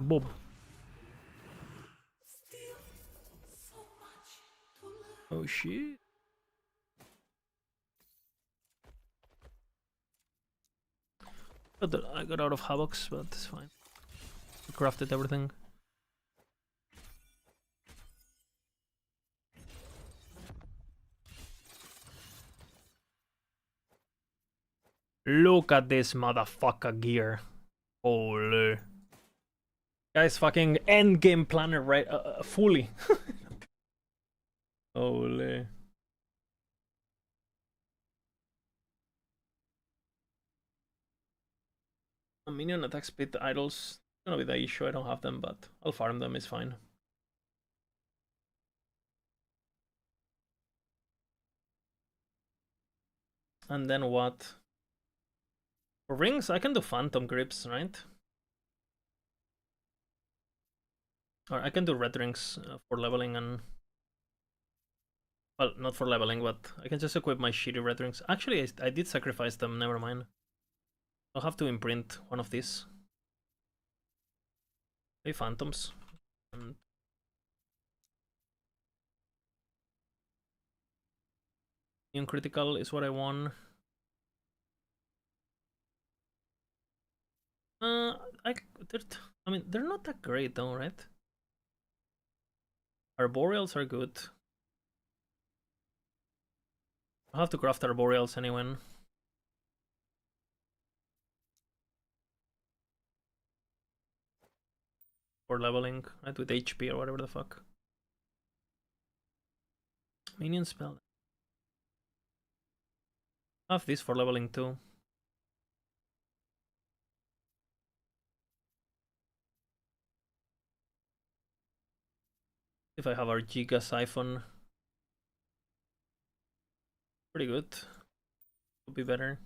Bob. Oh shit. But I got out of Havocs, but it's fine. I crafted everything. Look at this motherfucker gear. Holy. Guys, fucking endgame planner, right? Fully. Holy. A minion attack speed idols. Gonna be the issue. I don't have them, but I'll farm them. It's fine. And then what? For rings, I can do phantom grips, right? Or I can do red rings for leveling and Well, not for leveling, but I can just equip my shitty red rings. Actually, I did sacrifice them, never mind. I'll have to imprint one of these. Hey, phantoms. And immune critical is what I want. I, I mean, they're not that great though, right? Arboreals are good. I'll have to craft arboreals anyway. For leveling, right? With HP or whatever the fuck. Minion spell. I have this for leveling too. If I have our Giga Siphon. Pretty good. Could be better.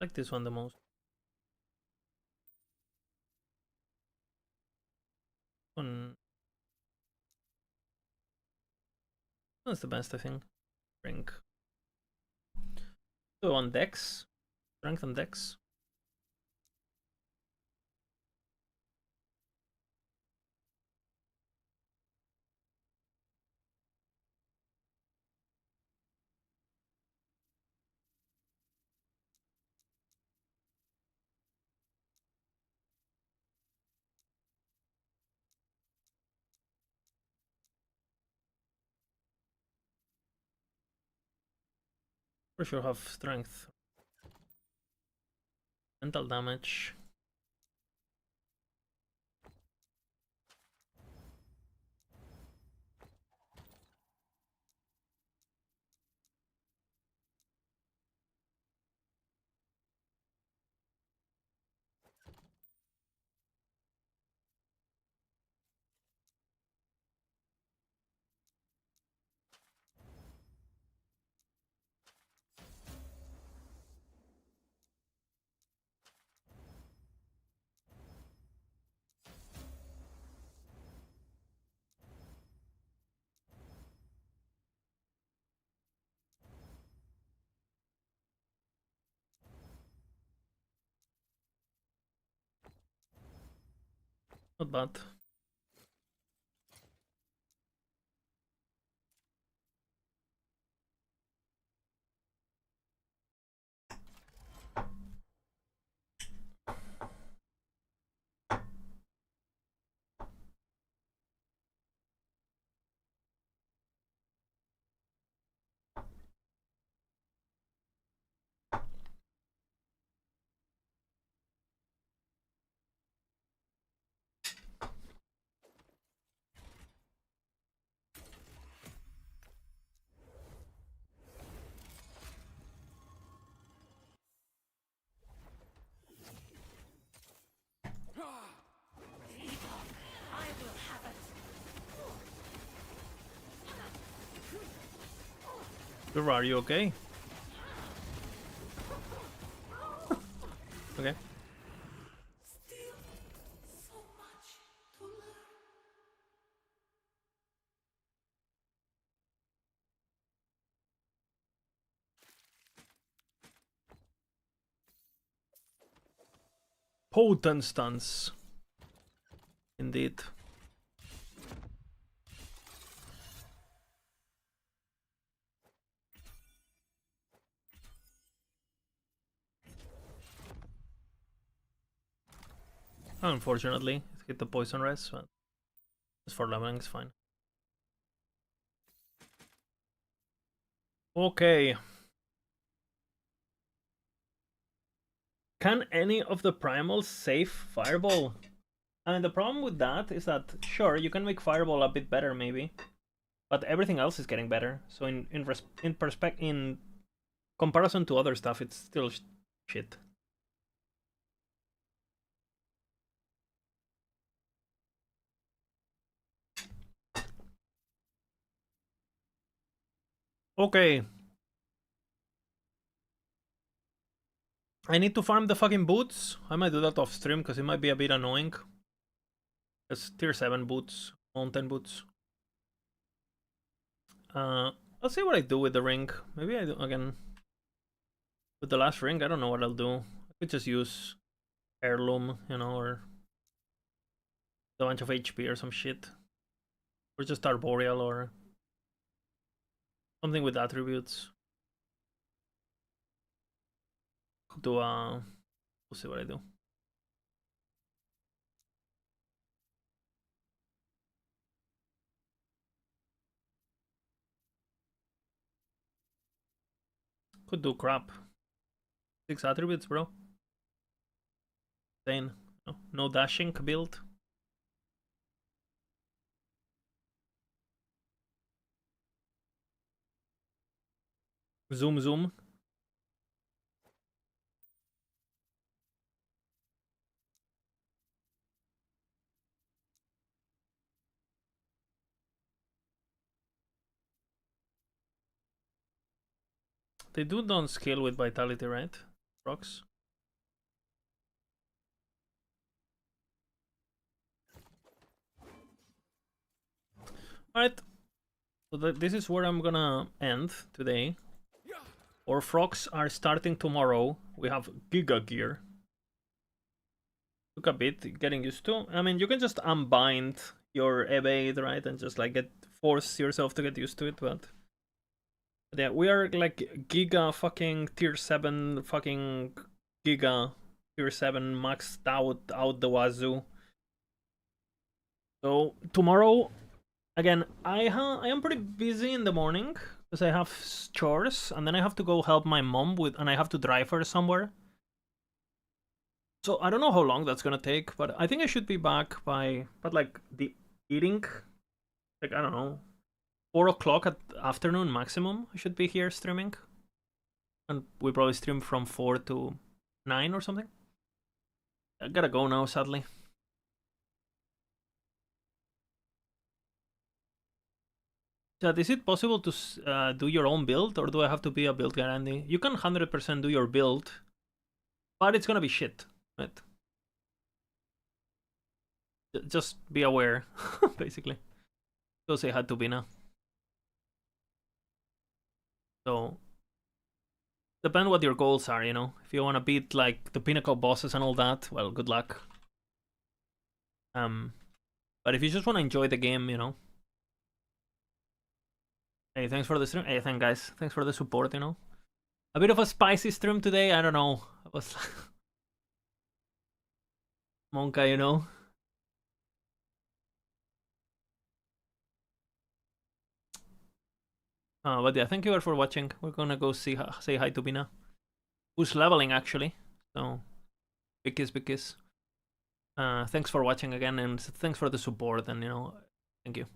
I like this one the most. One. That's the best, I think. Drink. So on Dex. Strength and Dex. For sure have strength. Mental damage. Not bad. Epoch, I will have it. Sure, are you okay? Okay. Still so much to learn. Potent stance. Indeed. Unfortunately, it hit the poison res, but just for leveling is fine. Okay. Can any of the primals save Fireball? And the problem with that is that, sure, you can make Fireball a bit better, maybe, but everything else is getting better. So in comparison to other stuff, it's still shit. Okay. I need to farm the fucking boots. I might do that off stream because it might be a bit annoying. It's tier 7 boots, mountain boots. I'll see what I do with the ring. Maybe I do again with the last ring. I don't know what I'll do. I could just use heirloom, you know, or a bunch of HP or some shit, or just arboreal or something with attributes. Could do we'll see what I do. Could do crap. 6 attributes, bro. Insane. No dashing build. Zoom, zoom. They don't scale with vitality, right? Rocks. Alright. So this is where I'm gonna end today. Our frogs are starting tomorrow. We have Giga Gear. Took a bit getting used to. I mean, you can just unbind your evade, right? And just like force yourself to get used to it, but yeah, we are like Giga fucking tier 7 fucking Giga tier 7 maxed out the wazoo. So tomorrow, again, I am pretty busy in the morning because I have chores, and then I have to go help my mom with, and I have to drive her somewhere. So I don't know how long that's gonna take, but I think I should be back by, but like the eating, like I don't know, 4 o'clock at afternoon maximum. I should be here streaming, and we probably stream from 4 to 9 or something. I gotta go now, sadly. Chat, is it possible to do your own build, or do I have to be a build guy, Andy? You can 100% do your build, but it's gonna be shit, right? Just be aware, basically. Go say hi to Bina. So, depend what your goals are, you know? If you want to beat, like, the pinnacle bosses and all that, well, good luck. But if you just want to enjoy the game, you know? Hey, thanks for the stream. Hey, thanks, guys. Thanks for the support, you know? A bit of a spicy stream today, I don't know. I was... Monka, you know? But yeah, thank you all for watching. We're gonna go say hi to Bina, who's leveling actually. So, big kiss. Thanks for watching again, and thanks for the support, and you know, thank you.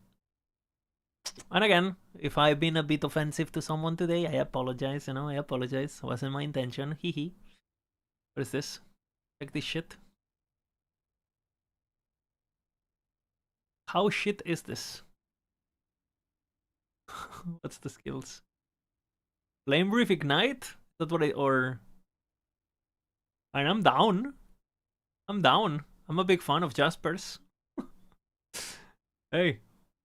And again, if I've been a bit offensive to someone today, I apologize. You know, I apologize. Wasn't my intention. Hee. What is this? Check this shit. How shit is this? What's the skills? Flame Brief Ignite? Is that what or... And I'm down. I'm a big fan of Jasper's. Hey,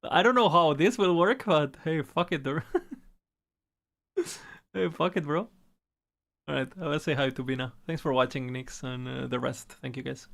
I don't know how this will work, but hey, fuck it, bro. Hey, fuck it, bro. Alright, I will say hi to Bina. Thanks for watching, Nix, and the rest. Thank you, guys.